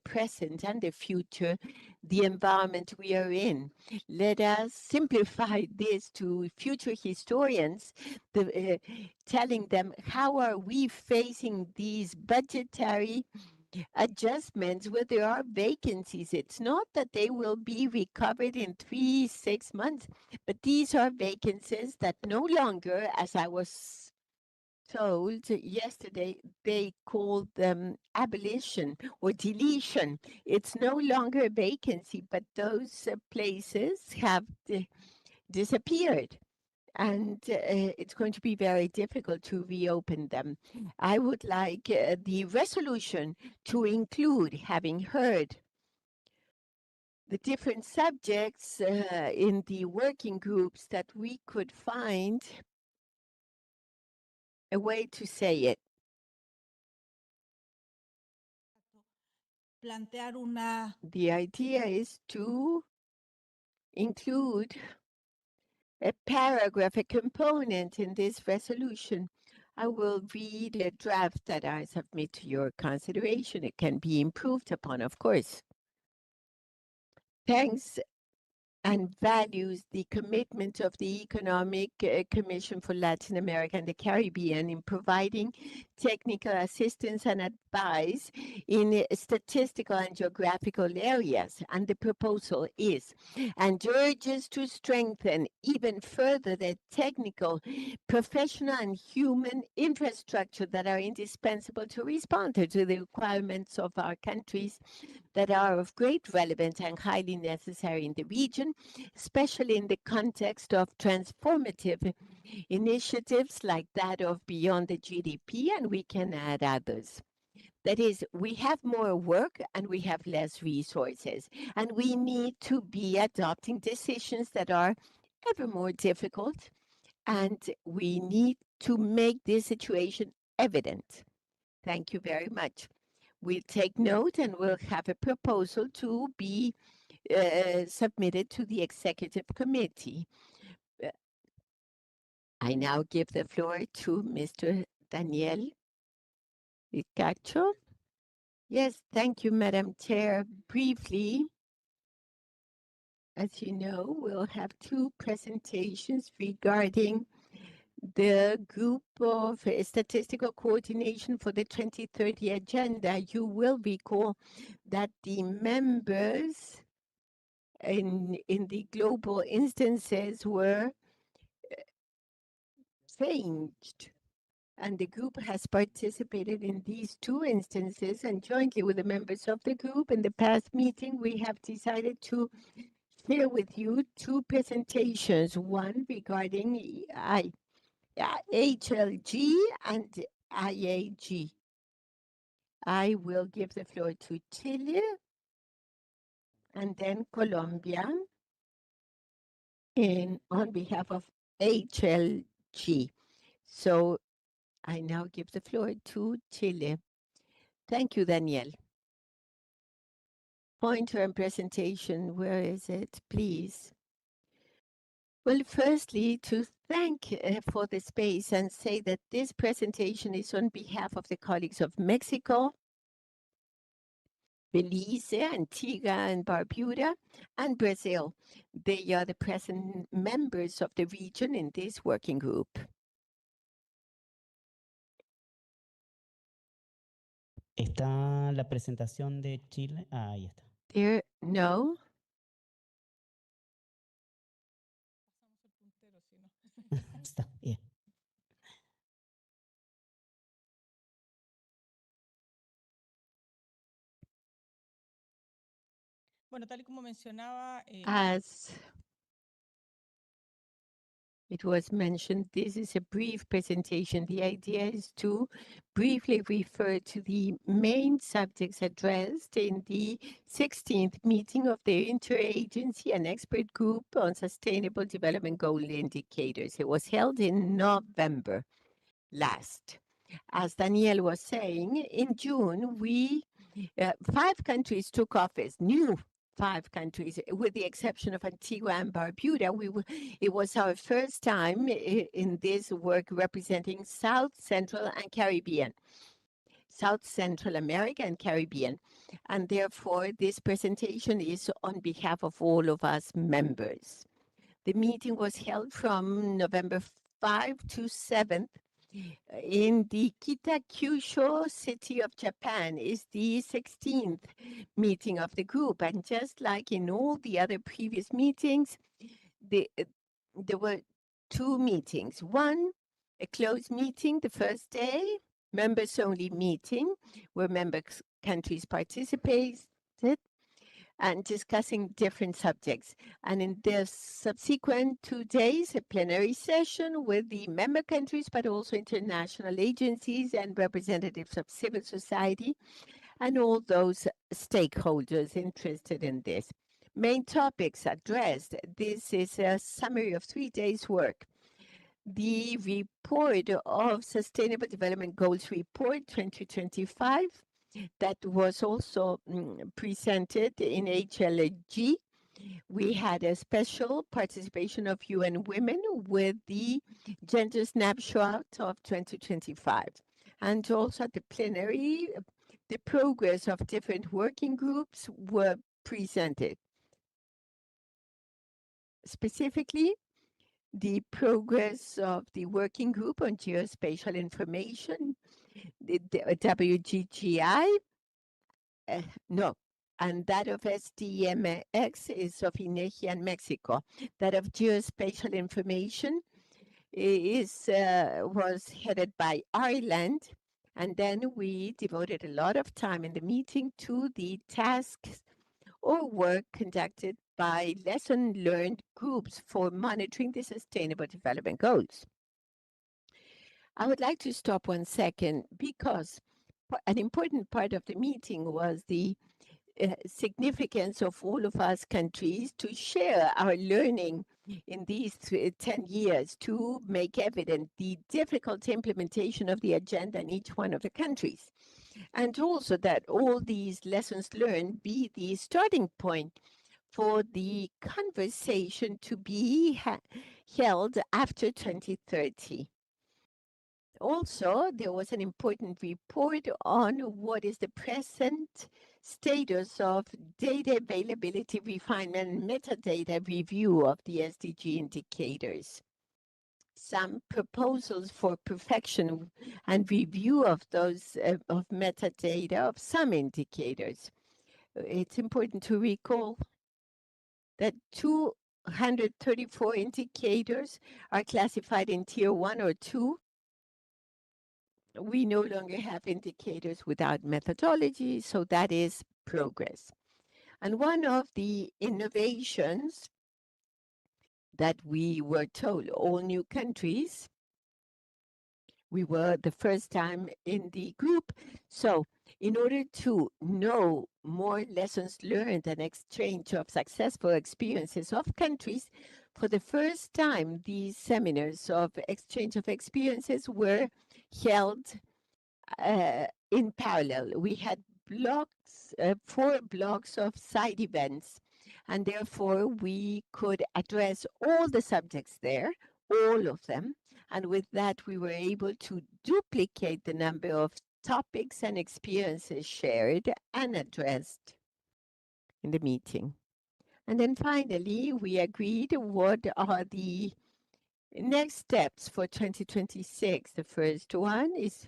present and the future, the environment we are in. Let us simplify this to future historians, telling them how are we facing these budgetary adjustments where there are vacancies. It's not that they will be recovered in 3-6 months, but these are vacancies that no longer, as I was told yesterday, they called them abolition or deletion. It's no longer a vacancy, but those places have disappeared. And it's going to be very difficult to reopen them. I would like the resolution to include, having heard the different subjects in the working groups, that we could find a way to say it. The idea is to include a paragraph, a component in this resolution. I will read a draft that I submit to your consideration. It can be improved upon, of course. Thanks and values the commitment of the Economic Commission for Latin America and the Caribbean in providing technical assistance and advice in statistical and geographical areas. And the proposal is, and urges to strengthen even further the technical, professional, and human infrastructure that are indispensable to respond to the requirements of our countries that are of great relevance and highly necessary in the region, especially in the context of transformative initiatives like that of Beyond the GDP, and we can add others. That is, we have more work and we have less resources, and we need to be adopting decisions that are ever more difficult, and we need to make this situation evident. Thank you very much. We'll take note and we'll have a proposal to be submitted to the executive committee. I now give the floor to Mr. Daniel Cacho. Yes, thank you, Madam Chair. Briefly, as you know, we'll have two presentations regarding the group of statistical coordination for the 2030 agenda. You will recall that the members in the global instances were changed, and the group has participated in these two instances, and jointly with the members of the group in the past meeting, we have decided to share with you two presentations, one regarding HLG and IAG. I will give the floor to Chile and then Colombia on behalf of HLG. So I now give the floor to Chile. Thank you, Daniel. Pointer and presentation, where is it, please? Well, firstly, to thank for the space and say that this presentation is on behalf of the colleagues of Mexico, Belize, Antigua and Barbuda, and Brazil. They are the present members of the region in this working group. ¿Está la presentación de Chile? Ah, ahí está. There, no. Está bien. Bueno, tal y como mencionaba, As it was mentioned, this is a brief presentation. The idea is to briefly refer to the main subjects addressed in the 16th meeting of the Interagency and Expert Group on Sustainable Development Goal Indicators. It was held in November last. As Daniel was saying, in June, 5 countries took office, new 5 countries, with the exception of Antigua and Barbuda. It was our first time in this work representing South, Central, and Caribbean. South Central America and Caribbean. And therefore, this presentation is on behalf of all of us members. The meeting was held from November 5 to 7th in the Kitakyushu city of Japan. Is the 16th meeting of the group. And just like in all the other previous meetings, there were 2 meetings. One, a closed meeting the first day, members only meeting, where member countries participated and discussing different subjects. And in the subsequent 2 days, a plenary session with the member countries, but also international agencies and representatives of civil society and all those stakeholders interested in this. Main topics addressed. This is a summary of 3 days' work. The report of Sustainable Development Goals Report 2025, that was also presented in HLG. We had a special participation of UN Women with the Gender Snapshot of 2025. And also at the plenary, the progress of different working groups were presented. Specifically, the progress of the working group on geospatial information the WGGI, no, and that of STMX is of INEGI and Mexico. That of Geospatial Information was headed by Ireland, and then we devoted a lot of time in the meeting to the tasks or work conducted by lesson learned groups for monitoring the Sustainable Development Goals. I would like to stop 1 second because an important part of the meeting was the significance of all of us countries to share our learning in these 10 years to make evident the difficult implementation of the agenda in each one of the countries. And also that all these lessons learned be the starting point for the conversation to be held after 2030. Also, there was an important report on what is the present status of data availability refinement and metadata review of the SDG indicators. Some proposals for perfection and review of those of metadata of some indicators. It's important to recall that 234 indicators are classified in tier 1 or 2. We no longer have indicators without methodology, so that is progress. And one of the innovations that we were told, all new countries, we were the first time in the group. So in order to know more lessons learned and exchange of successful experiences of countries, for the first time, these seminars of exchange of experiences were held in parallel. We had blocks, 4 blocks of side events, and therefore we could address all the subjects there, all of them, and with that we were able to duplicate the number of topics and experiences shared and addressed in the meeting. And then finally, we agreed what are the next steps for 2026. The first one is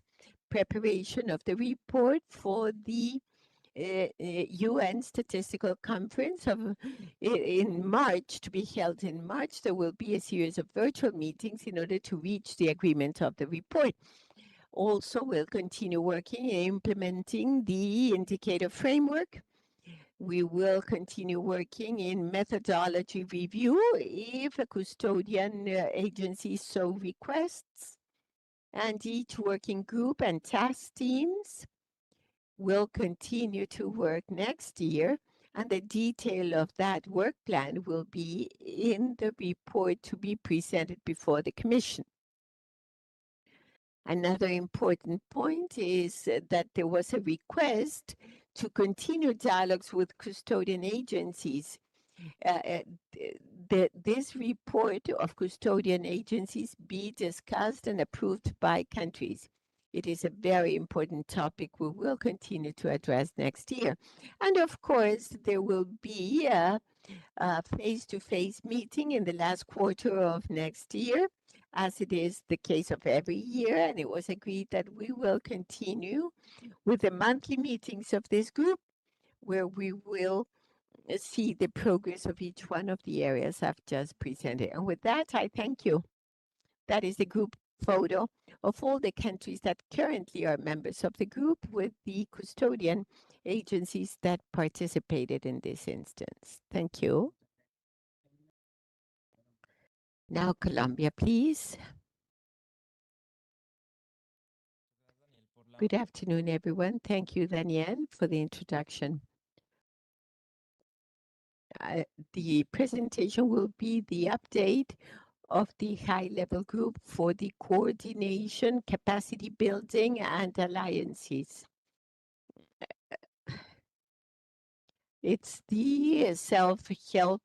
preparation of the report for the UN Statistical Conference in March, to be held in March. There will be a series of virtual meetings in order to reach the agreement of the report. Also, we'll continue working in implementing the indicator framework. We will continue working in methodology review if a custodian agency so requests. And each working group and task teams will continue to work next year. And the detail of that work plan will be in the report to be presented before the Commission. Another important point is that there was a request to continue dialogues with custodian agencies. This report of custodian agencies be discussed and approved by countries. It is a very important topic we will continue to address next year. And of course, there will be a face-to-face meeting in the last quarter of next year, as it is the case of every year, and it was agreed that we will continue with the monthly meetings of this group, where we will see the progress of each one of the areas I've just presented. And with that, I thank you. That is the group photo of all the countries that currently are members of the group with the custodian agencies that participated in this instance. Thank you. Now, Colombia, please. Good afternoon, everyone. Thank you, Daniel, for the introduction. The presentation will be the update of the high-level group for the coordination, capacity building, and alliances. It's the self-help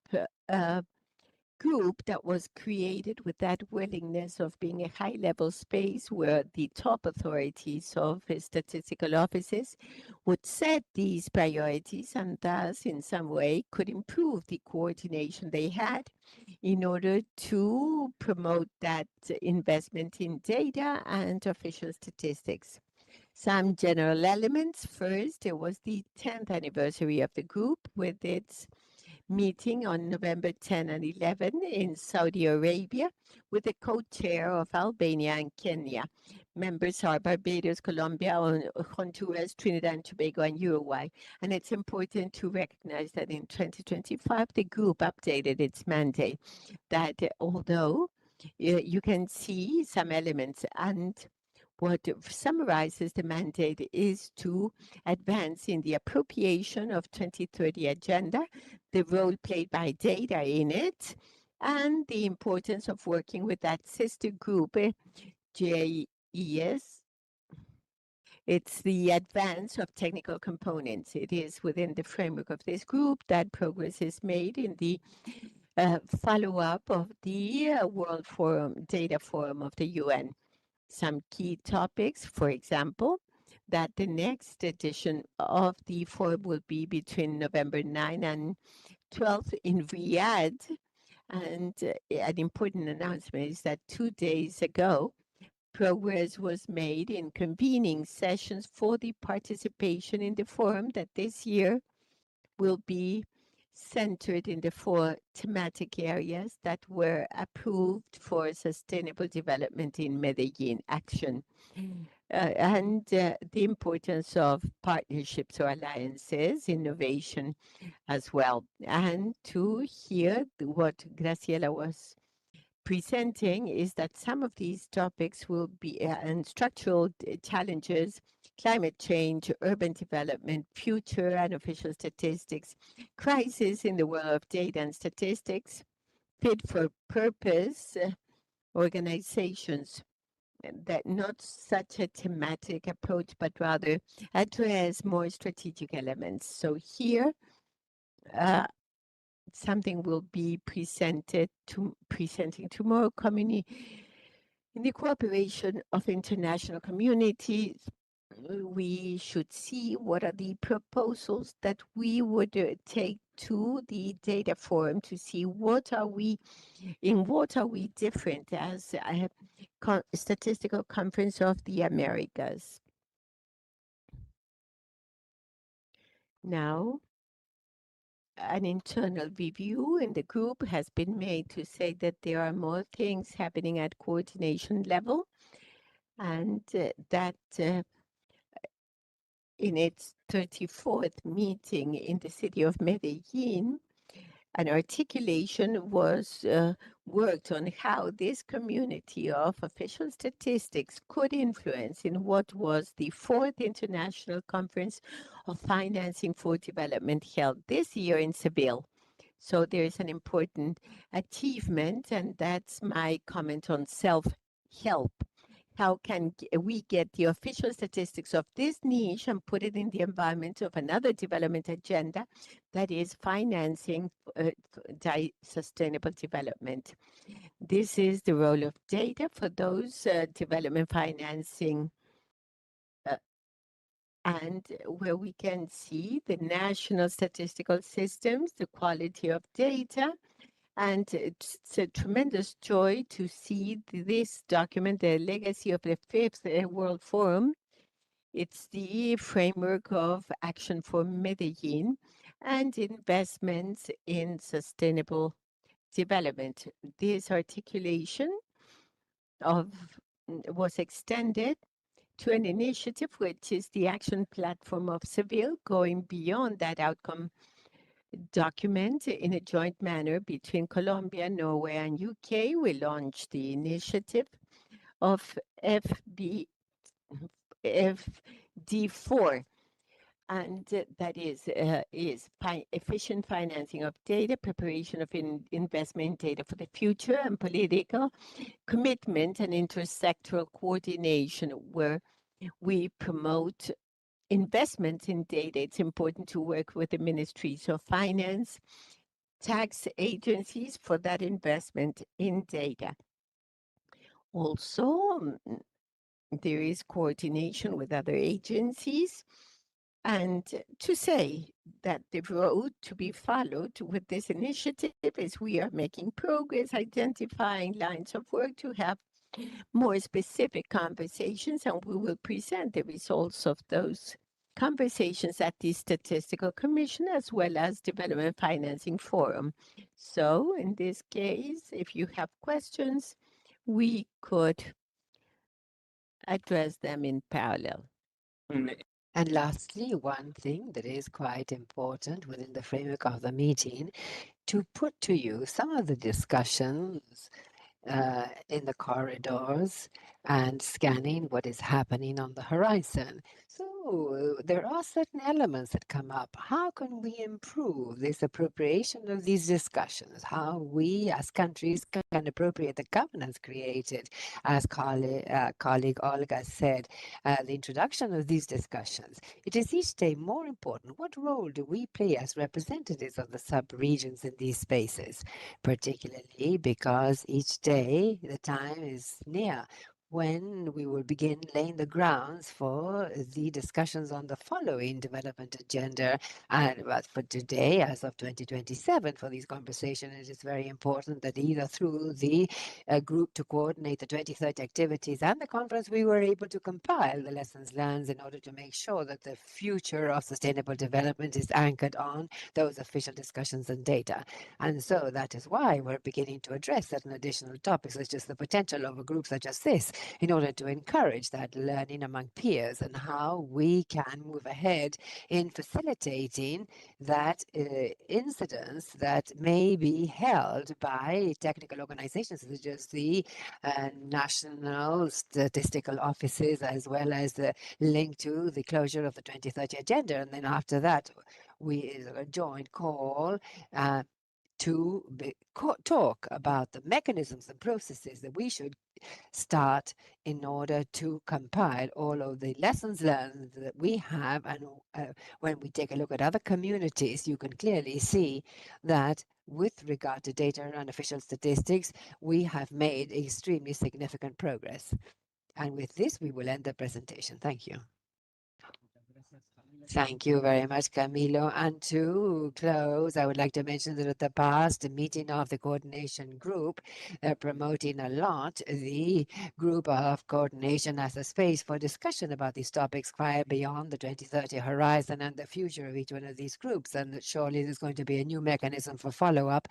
group that was created with that willingness of being a high-level space where the top authorities of statistical offices would set these priorities and thus in some way could improve the coordination they had in order to promote that investment in data and official statistics. Some general elements. First, it was the 10th anniversary of the group with its meeting on November 10 and 11 in Saudi Arabia with the co-chair of Albania and Kenya. Members are Barbados, Colombia, Honduras, Trinidad and Tobago, and Uruguay. And it's important to recognize that in 2025, the group updated its mandate, that although you can see some elements, and what summarizes the mandate is to advance in the appropriation of 2030 agenda, the role played by data in it, and the importance of working with that sister group, JES. It's the advance of technical components. It is within the framework of this group that progress is made in the follow-up of the World Forum, Data Forum of the UN. Some key topics, for example, that the next edition of the forum will be between November 9 and 12 in Riyadh. And an important announcement is that 2 days ago, progress was made in convening sessions for the participation in the forum that this year will be centered in the 4 thematic areas that were approved for sustainable development in Medellin action. And the importance of partnerships or alliances, innovation as well. And to hear what Graciela was presenting is that some of these topics will be and structural challenges, climate change, urban development, future and official statistics, crisis in the world of data and statistics, fit for purpose organizations that not such a thematic approach, but rather address more strategic elements. So here, something will be presenting tomorrow, in the cooperation of international communities. We should see what are the proposals that we would take to the data forum to see what are we different as a statistical conference of the Americas. Now, an internal review in the group has been made to say that there are more things happening at coordination level, and that in its 34th meeting in the city of Medellin, an articulation was worked on how this community of official statistics could influence in what was the 4th International Conference of Financing for Development held this year in Seville. So there is an important achievement, and that's my comment on self-help. How can we get the official statistics of this niche and put it in the environment of another development agenda that is financing sustainable development? This is the role of data for those development financing and where we can see the national statistical systems, the quality of data. And it's a tremendous joy to see this document, the legacy of the 5th World Forum. It's the framework of action for Medellin and investments in sustainable development. This articulation was extended to an initiative which is the action platform of Seville, going beyond that outcome document in a joint manner between Colombia, Norway, and UK. We launched the initiative of FD4, and that is efficient financing of data, preparation of investment data for the future, and political commitment and intersectoral coordination, where we promote investments in data. It's important to work with the ministries of finance, tax agencies for that investment in data. Also, there is coordination with other agencies, and to say that the road to be followed with this initiative is we are making progress, identifying lines of work to have more specific conversations, and we will present the results of those conversations at the Statistical Commission as well as Development Financing Forum. So in this case, if you have questions, we could address them in parallel. And lastly, one thing that is quite important within the framework of the meeting, to put to you some of the discussions in the corridors and scanning what is happening on the horizon. So there are certain elements that come up. How can we improve this appropriation of these discussions? How we as countries can appropriate the governance created, as colleague Olga said, the introduction of these discussions. It is each day more important. What role do we play as representatives of the sub-regions in these spaces, particularly because each day the time is near when we will begin laying the grounds for the discussions on the following development agenda. And but for today, as of 2027, for these conversations, it is very important that either through the group to coordinate the 2030 activities and the conference, we were able to compile the lessons learned in order to make sure that the future of sustainable development is anchored on those official discussions and data. And so that is why we're beginning to address certain additional topics, such as the potential of a group such as this, in order to encourage that learning among peers and how we can move ahead in facilitating that incidence that may be held by technical organizations such as the national statistical offices, as well as the link to the closure of the 2030 agenda. And then after that, we a joint call to talk about the mechanisms and processes that we should start in order to compile all of the lessons learned that we have. And when we take a look at other communities, you can clearly see that with regard to data and official statistics, we have made extremely significant progress. And with this, we will end the presentation. Thank you. Thank you very much, Camilo. And to close, I would like to mention that at the past meeting of the coordination group, they're promoting a lot the group of coordination as a space for discussion about these topics far beyond the 2030 horizon and the future of each one of these groups. And that surely there's going to be a new mechanism for follow-up.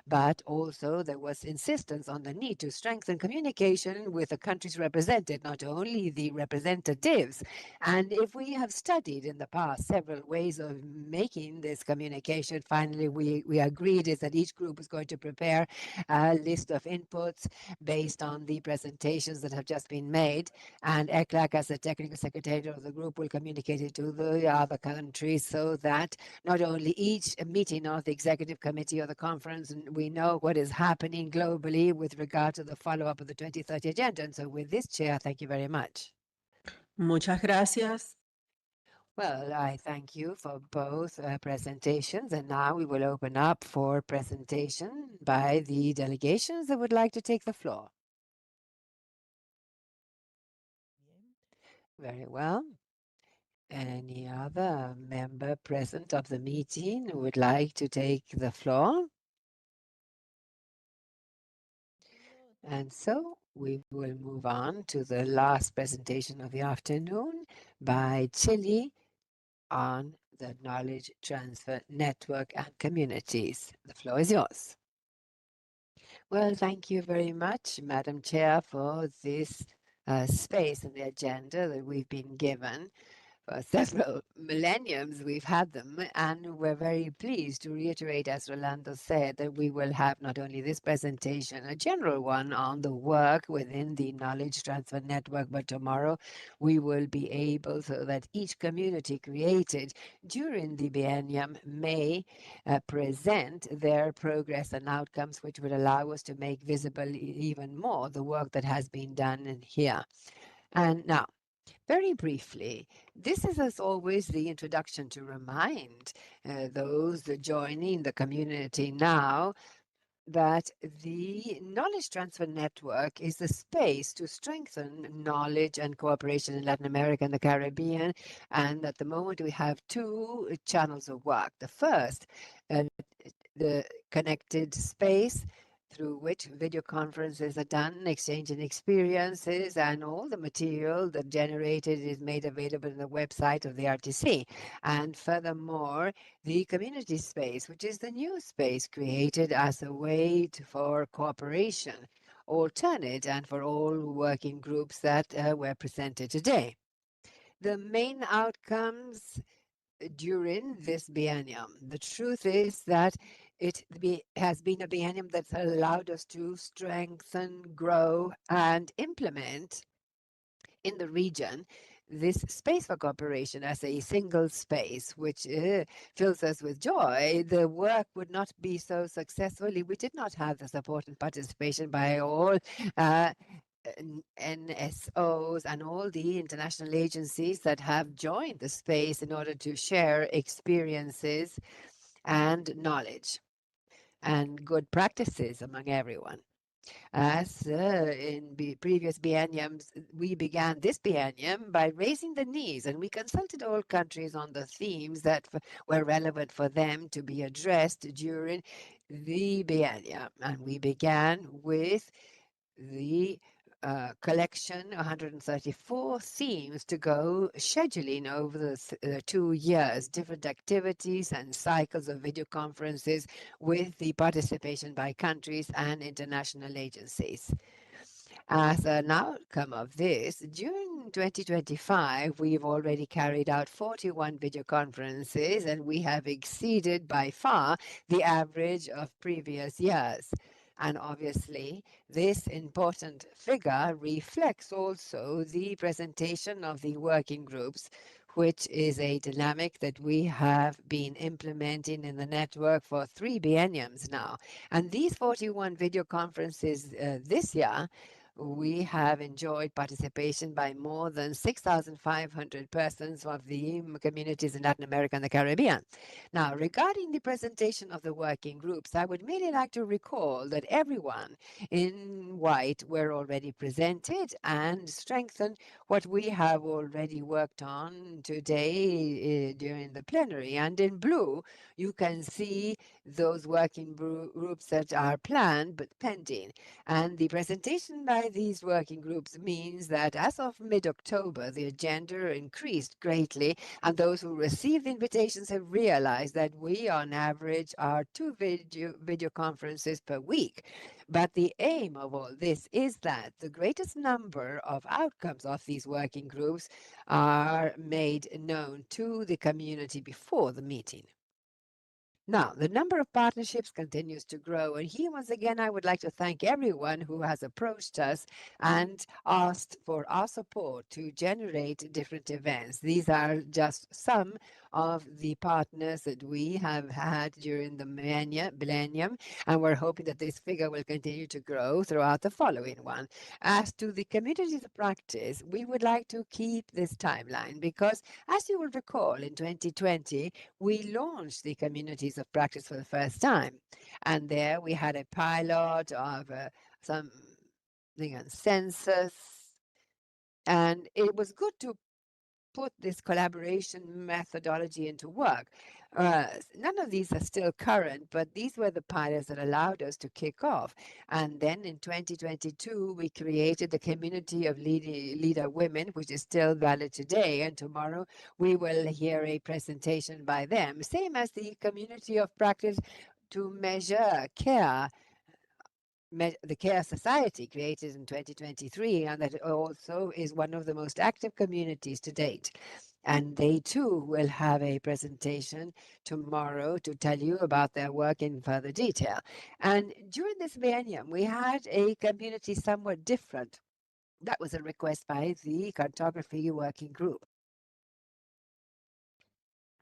But also there was insistence on the need to strengthen communication with the countries represented, not only the representatives. And if we have studied in the past several ways of making this communication, finally we agreed is that each group is going to prepare a list of inputs based on the presentations that have just been made. And ECLAC, as the technical secretary of the group, will communicate it to the other countries so that not only each meeting of the executive committee or the conference, we know what is happening globally with regard to the follow-up of the 2030 agenda. And so with this, Chair, thank you very much. Muchas gracias. Well, I thank you for both presentations, and now we will open up for presentation by the delegations that would like to take the floor. Very well. Any other member present of the meeting who would like to take the floor? And so we will move on to the last presentation of the afternoon by Chile on the knowledge transfer network and communities. The floor is yours. Well, thank you very much, Madam Chair, for this space in the agenda that we've been given. For several millenniums, we've had them, and we're very pleased to reiterate, as Rolando said, that we will have not only this presentation, a general one on the work within the knowledge transfer network, but tomorrow we will be able, so that each community created during the biennium may present their progress and outcomes, which would allow us to make visible even more the work that has been done in here. And now, very briefly, this is, as always, the introduction to remind those joining the community now that the Knowledge Transfer Network is the space to strengthen knowledge and cooperation in Latin America and the Caribbean. And at the moment, we have two channels of work. The first, the connected space through which video conferences are done, exchanging experiences, and all the material that generated is made available on the website of the RTC. And furthermore, the community space, which is the new space created as a way for cooperation, alternate, and for all working groups that were presented today. The main outcomes during this biennium. The truth is that has been a biennium that's allowed us to strengthen, grow, and implement in the region this space for cooperation as a single space, which fills us with joy. The work would not be so successful if we did not have the support and participation by all NSOs and all the international agencies that have joined the space in order to share experiences and knowledge and good practices among everyone. As in previous bienniums, we began this biennium by raising the needs, and we consulted all countries on the themes that were relevant for them to be addressed during the biennium. And we began with the collection, 134 themes to go scheduling over the 2 years, different activities and cycles of video conferences with the participation by countries and international agencies. As an outcome of this, during 2025, we've already carried out 41 video conferences, and we have exceeded by far the average of previous years. And obviously, this important figure reflects also the presentation of the working groups, which is a dynamic that we have been implementing in the network for 3 bienniums now. And these 41 video conferences this year, we have enjoyed participation by more than 6,500 persons of the communities in Latin America and the Caribbean. Now, regarding the presentation of the working groups, I would merely like to recall that everyone in white were already presented and strengthen what we have already worked on today during the plenary. And in blue, you can see those working groups that are planned but pending. And the presentation by these working groups means that as of mid-October, the agenda increased greatly, and those who received the invitations have realized that we, on average, are 2 video conferences per week. But the aim of all this is that the greatest number of outcomes of these working groups are made known to the community before the meeting. Now, the number of partnerships continues to grow, and here once again I would like to thank everyone who has approached us and asked for our support to generate different events. These are just some of the partners that we have had during the millennium, and we're hoping that this figure will continue to grow throughout the following one. As to the communities of practice, we would like to keep this timeline because, as you will recall, in 2020, we launched the communities of practice for the first time. And there we had a pilot of something on census. And it was good to put this collaboration methodology into work. None of these are still current, but these were the pilots that allowed us to kick off. And then in 2022, we created the community of leader women, which is still valid today. And tomorrow we will hear a presentation by them, same as the community of practice to measure care, the Care Society created in 2023, and that also is one of the most active communities to date. And they too will have a presentation tomorrow to tell you about their work in further detail. And during this biennium, we had a community somewhat different. That was a request by the cartography working group.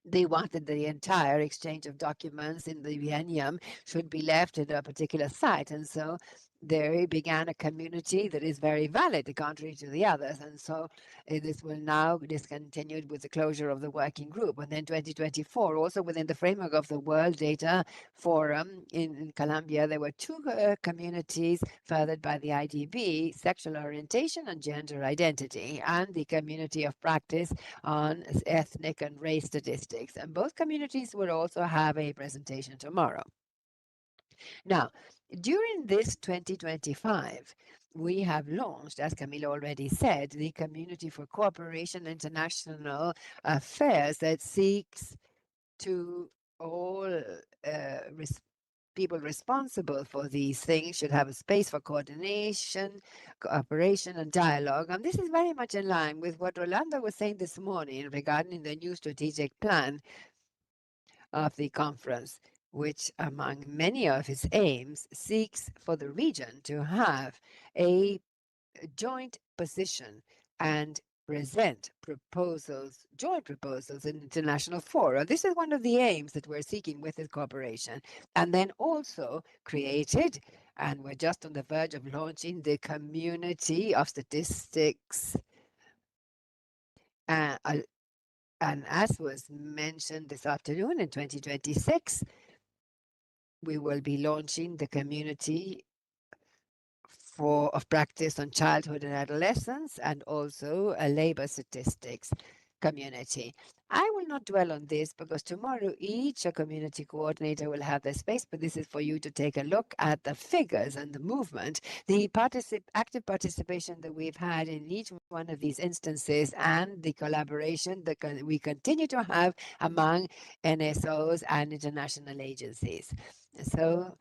They wanted the entire exchange of documents in the biennium should be left at a particular site. And so they began a community that is very valid, contrary to the others. And so this will now be discontinued with the closure of the working group. And then 2024, also within the framework of the World Data Forum in Colombia, there were 2 communities furthered by the IDB, sexual orientation and gender identity, and the community of practice on ethnic and race statistics. And both communities will also have a presentation tomorrow. Now, During this 2025, we have launched, as Camilo already said, the Community for Cooperation and International Affairs that seeks to all people responsible for these things should have a space for coordination, cooperation, and dialogue. And this is very much in line with what Rolando was saying this morning regarding the new strategic plan of the conference, which, among many of its aims, seeks for the region to have a joint position and present proposals, joint proposals in international fora. This is one of the aims that we're seeking with this cooperation. And then also created, and we're just on the verge of launching, the Community of Statistics. And as was mentioned this afternoon, in 2026, we will be launching the Community of Practice on Childhood and Adolescence, and also a labor statistics community. I will not dwell on this because tomorrow each community coordinator will have their space, but this is for you to take a look at the figures and the movement, the active participation that we've had in each one of these instances, and the collaboration that we continue to have among NSOs and international agencies. So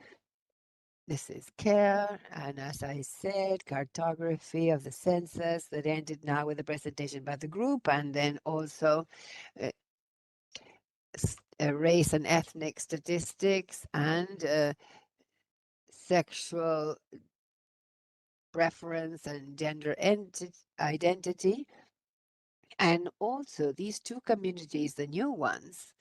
this is CARE, and as I said, cartography of the census that ended now with a presentation by the group, and then also race and ethnic statistics and sexual preference and gender identity. And also these two communities, the new ones,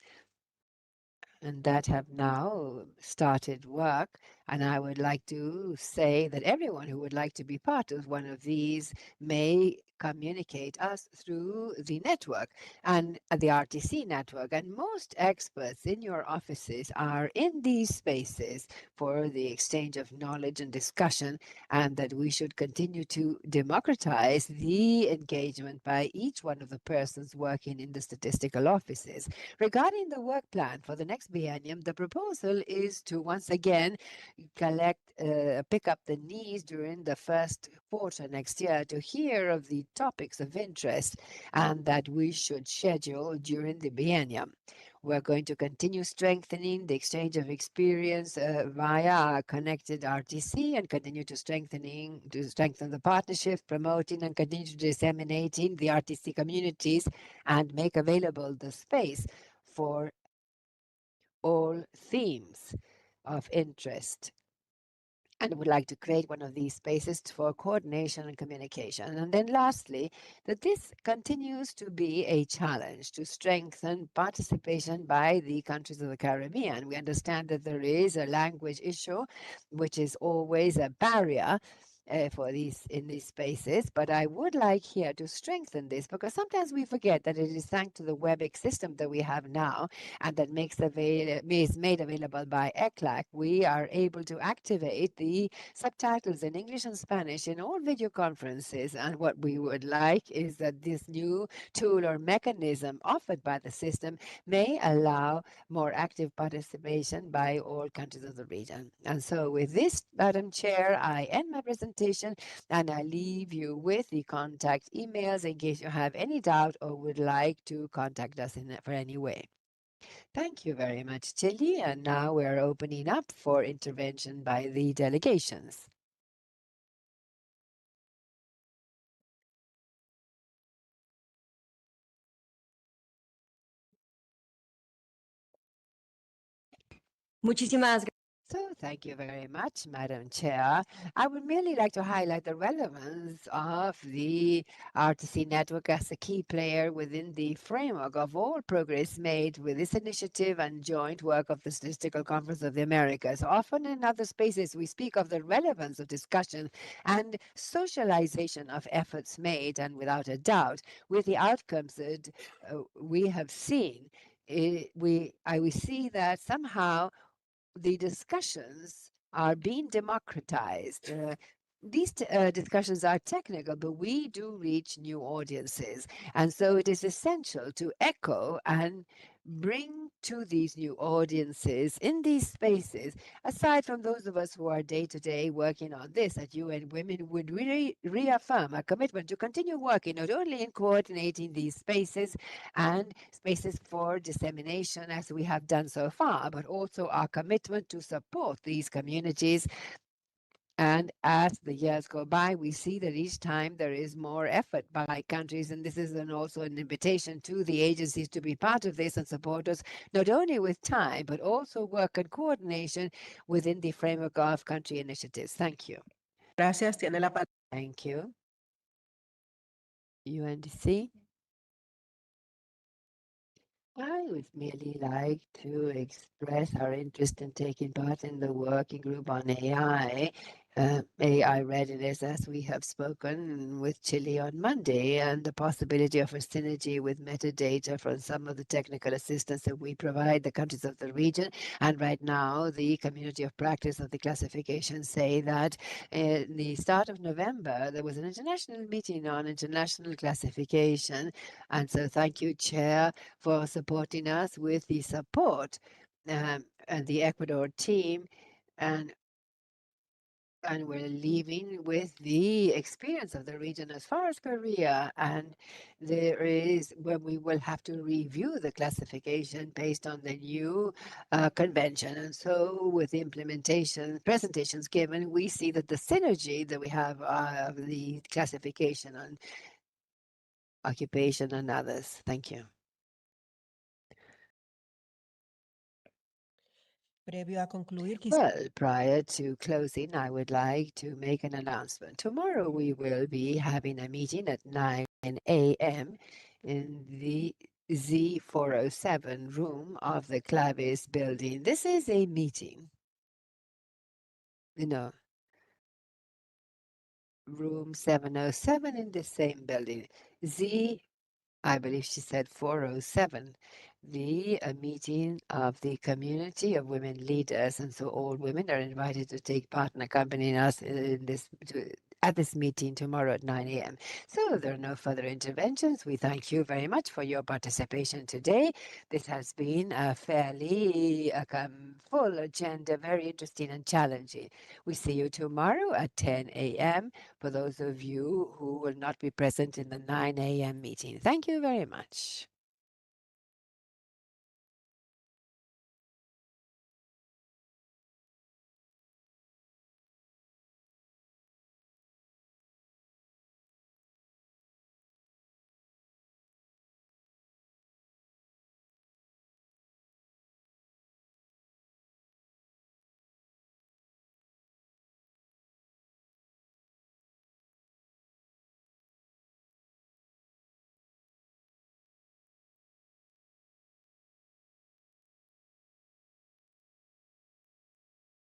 and that have now started work. And I would like to say that everyone who would like to be part of one of these may communicate us through the network and the RTC network. And most experts in your offices are in these spaces for the exchange of knowledge and discussion, and that we should continue to democratize the engagement by each one of the persons working in the statistical offices. Regarding the work plan for the next biennium, the proposal is to once again pick up the needs during the first quarter next year to hear of the topics of interest and that we should schedule during the biennium. We're going to continue strengthening the exchange of experience via connected RTC and continue to strengthen the partnership, promoting and continue to disseminating the RTC communities and make available the space for all themes of interest. And would like to create one of these spaces for coordination and communication. And then lastly, that this continues to be a challenge to strengthen participation by the countries of the Caribbean. We understand that there is a language issue, which is always a barrier for in these spaces, but I would like here to strengthen this because sometimes we forget that it is thanks to the WebEx system that we have now and that is made available by ECLAC. We are able to activate the subtitles in English and Spanish in all video conferences, and what we would like is that this new tool or mechanism offered by the system may allow more active participation by all countries of the region. And so with this, Madam Chair, I end my presentation and I leave you with the contact emails in case you have any doubt or would like to contact us for any way. Thank you very much, Chili. And now we're opening up for intervention by the delegations. Muchísimas gracias. So thank you very much, Madam Chair. I would merely like to highlight the relevance of the RTC network as a key player within the framework of all progress made with this initiative and joint work of the Statistical Conference of the Americas. Often in other spaces, we speak of the relevance of discussion and socialization of efforts made, and without a doubt, with the outcomes that we have seen, we see that somehow the discussions are being democratized these discussions are technical, but we do reach new audiences. And so it is essential to echo and bring to these new audiences in these spaces, aside from those of us who are day to day working on this at UN Women, would reaffirm our commitment to continue working not only in coordinating these spaces and spaces for dissemination as we have done so far, but also our commitment to support these communities. And as the years go by, we see that each time there is more effort by countries, and this is also an invitation to the agencies to be part of this and support us, not only with time, but also work and coordination within the framework of country initiatives. Thank you. Gracias. Tiene la palabra. Thank you. UNDC. I would merely like to express our interest in taking part in the working group on AI readiness, as we have spoken with Chile on Monday, and the possibility of a synergy with metadata from some of the technical assistance that we provide the countries of the region. And right now, the community of practice of the classification say that in the start of November, there was an international meeting on international classification. And so thank you, Chair, for supporting us with the support and the Ecuador team. And we're leaving with the experience of the region as far as Korea. And there is when we will have to review the classification based on the new convention. And so with the implementation presentations given, we see that the synergy that we have of the classification on occupation and others. Thank you. Previo a concluir, Well, prior to closing, I would like to make an announcement. Tomorrow we will be having a meeting at 9 a.m. in the Z407 room of the Clavis building. This is a meeting, room 707 in the same building. I believe she said 407, the meeting of the community of women leaders. And so all women are invited to take part and accompanying us at this meeting tomorrow at 9 a.m. So there are no further interventions. We thank you very much for your participation today. This has been a fairly full agenda, very interesting and challenging. We see you tomorrow at 10 a.m. for those of you who will not be present in the 9 a.m. meeting. Thank you very much.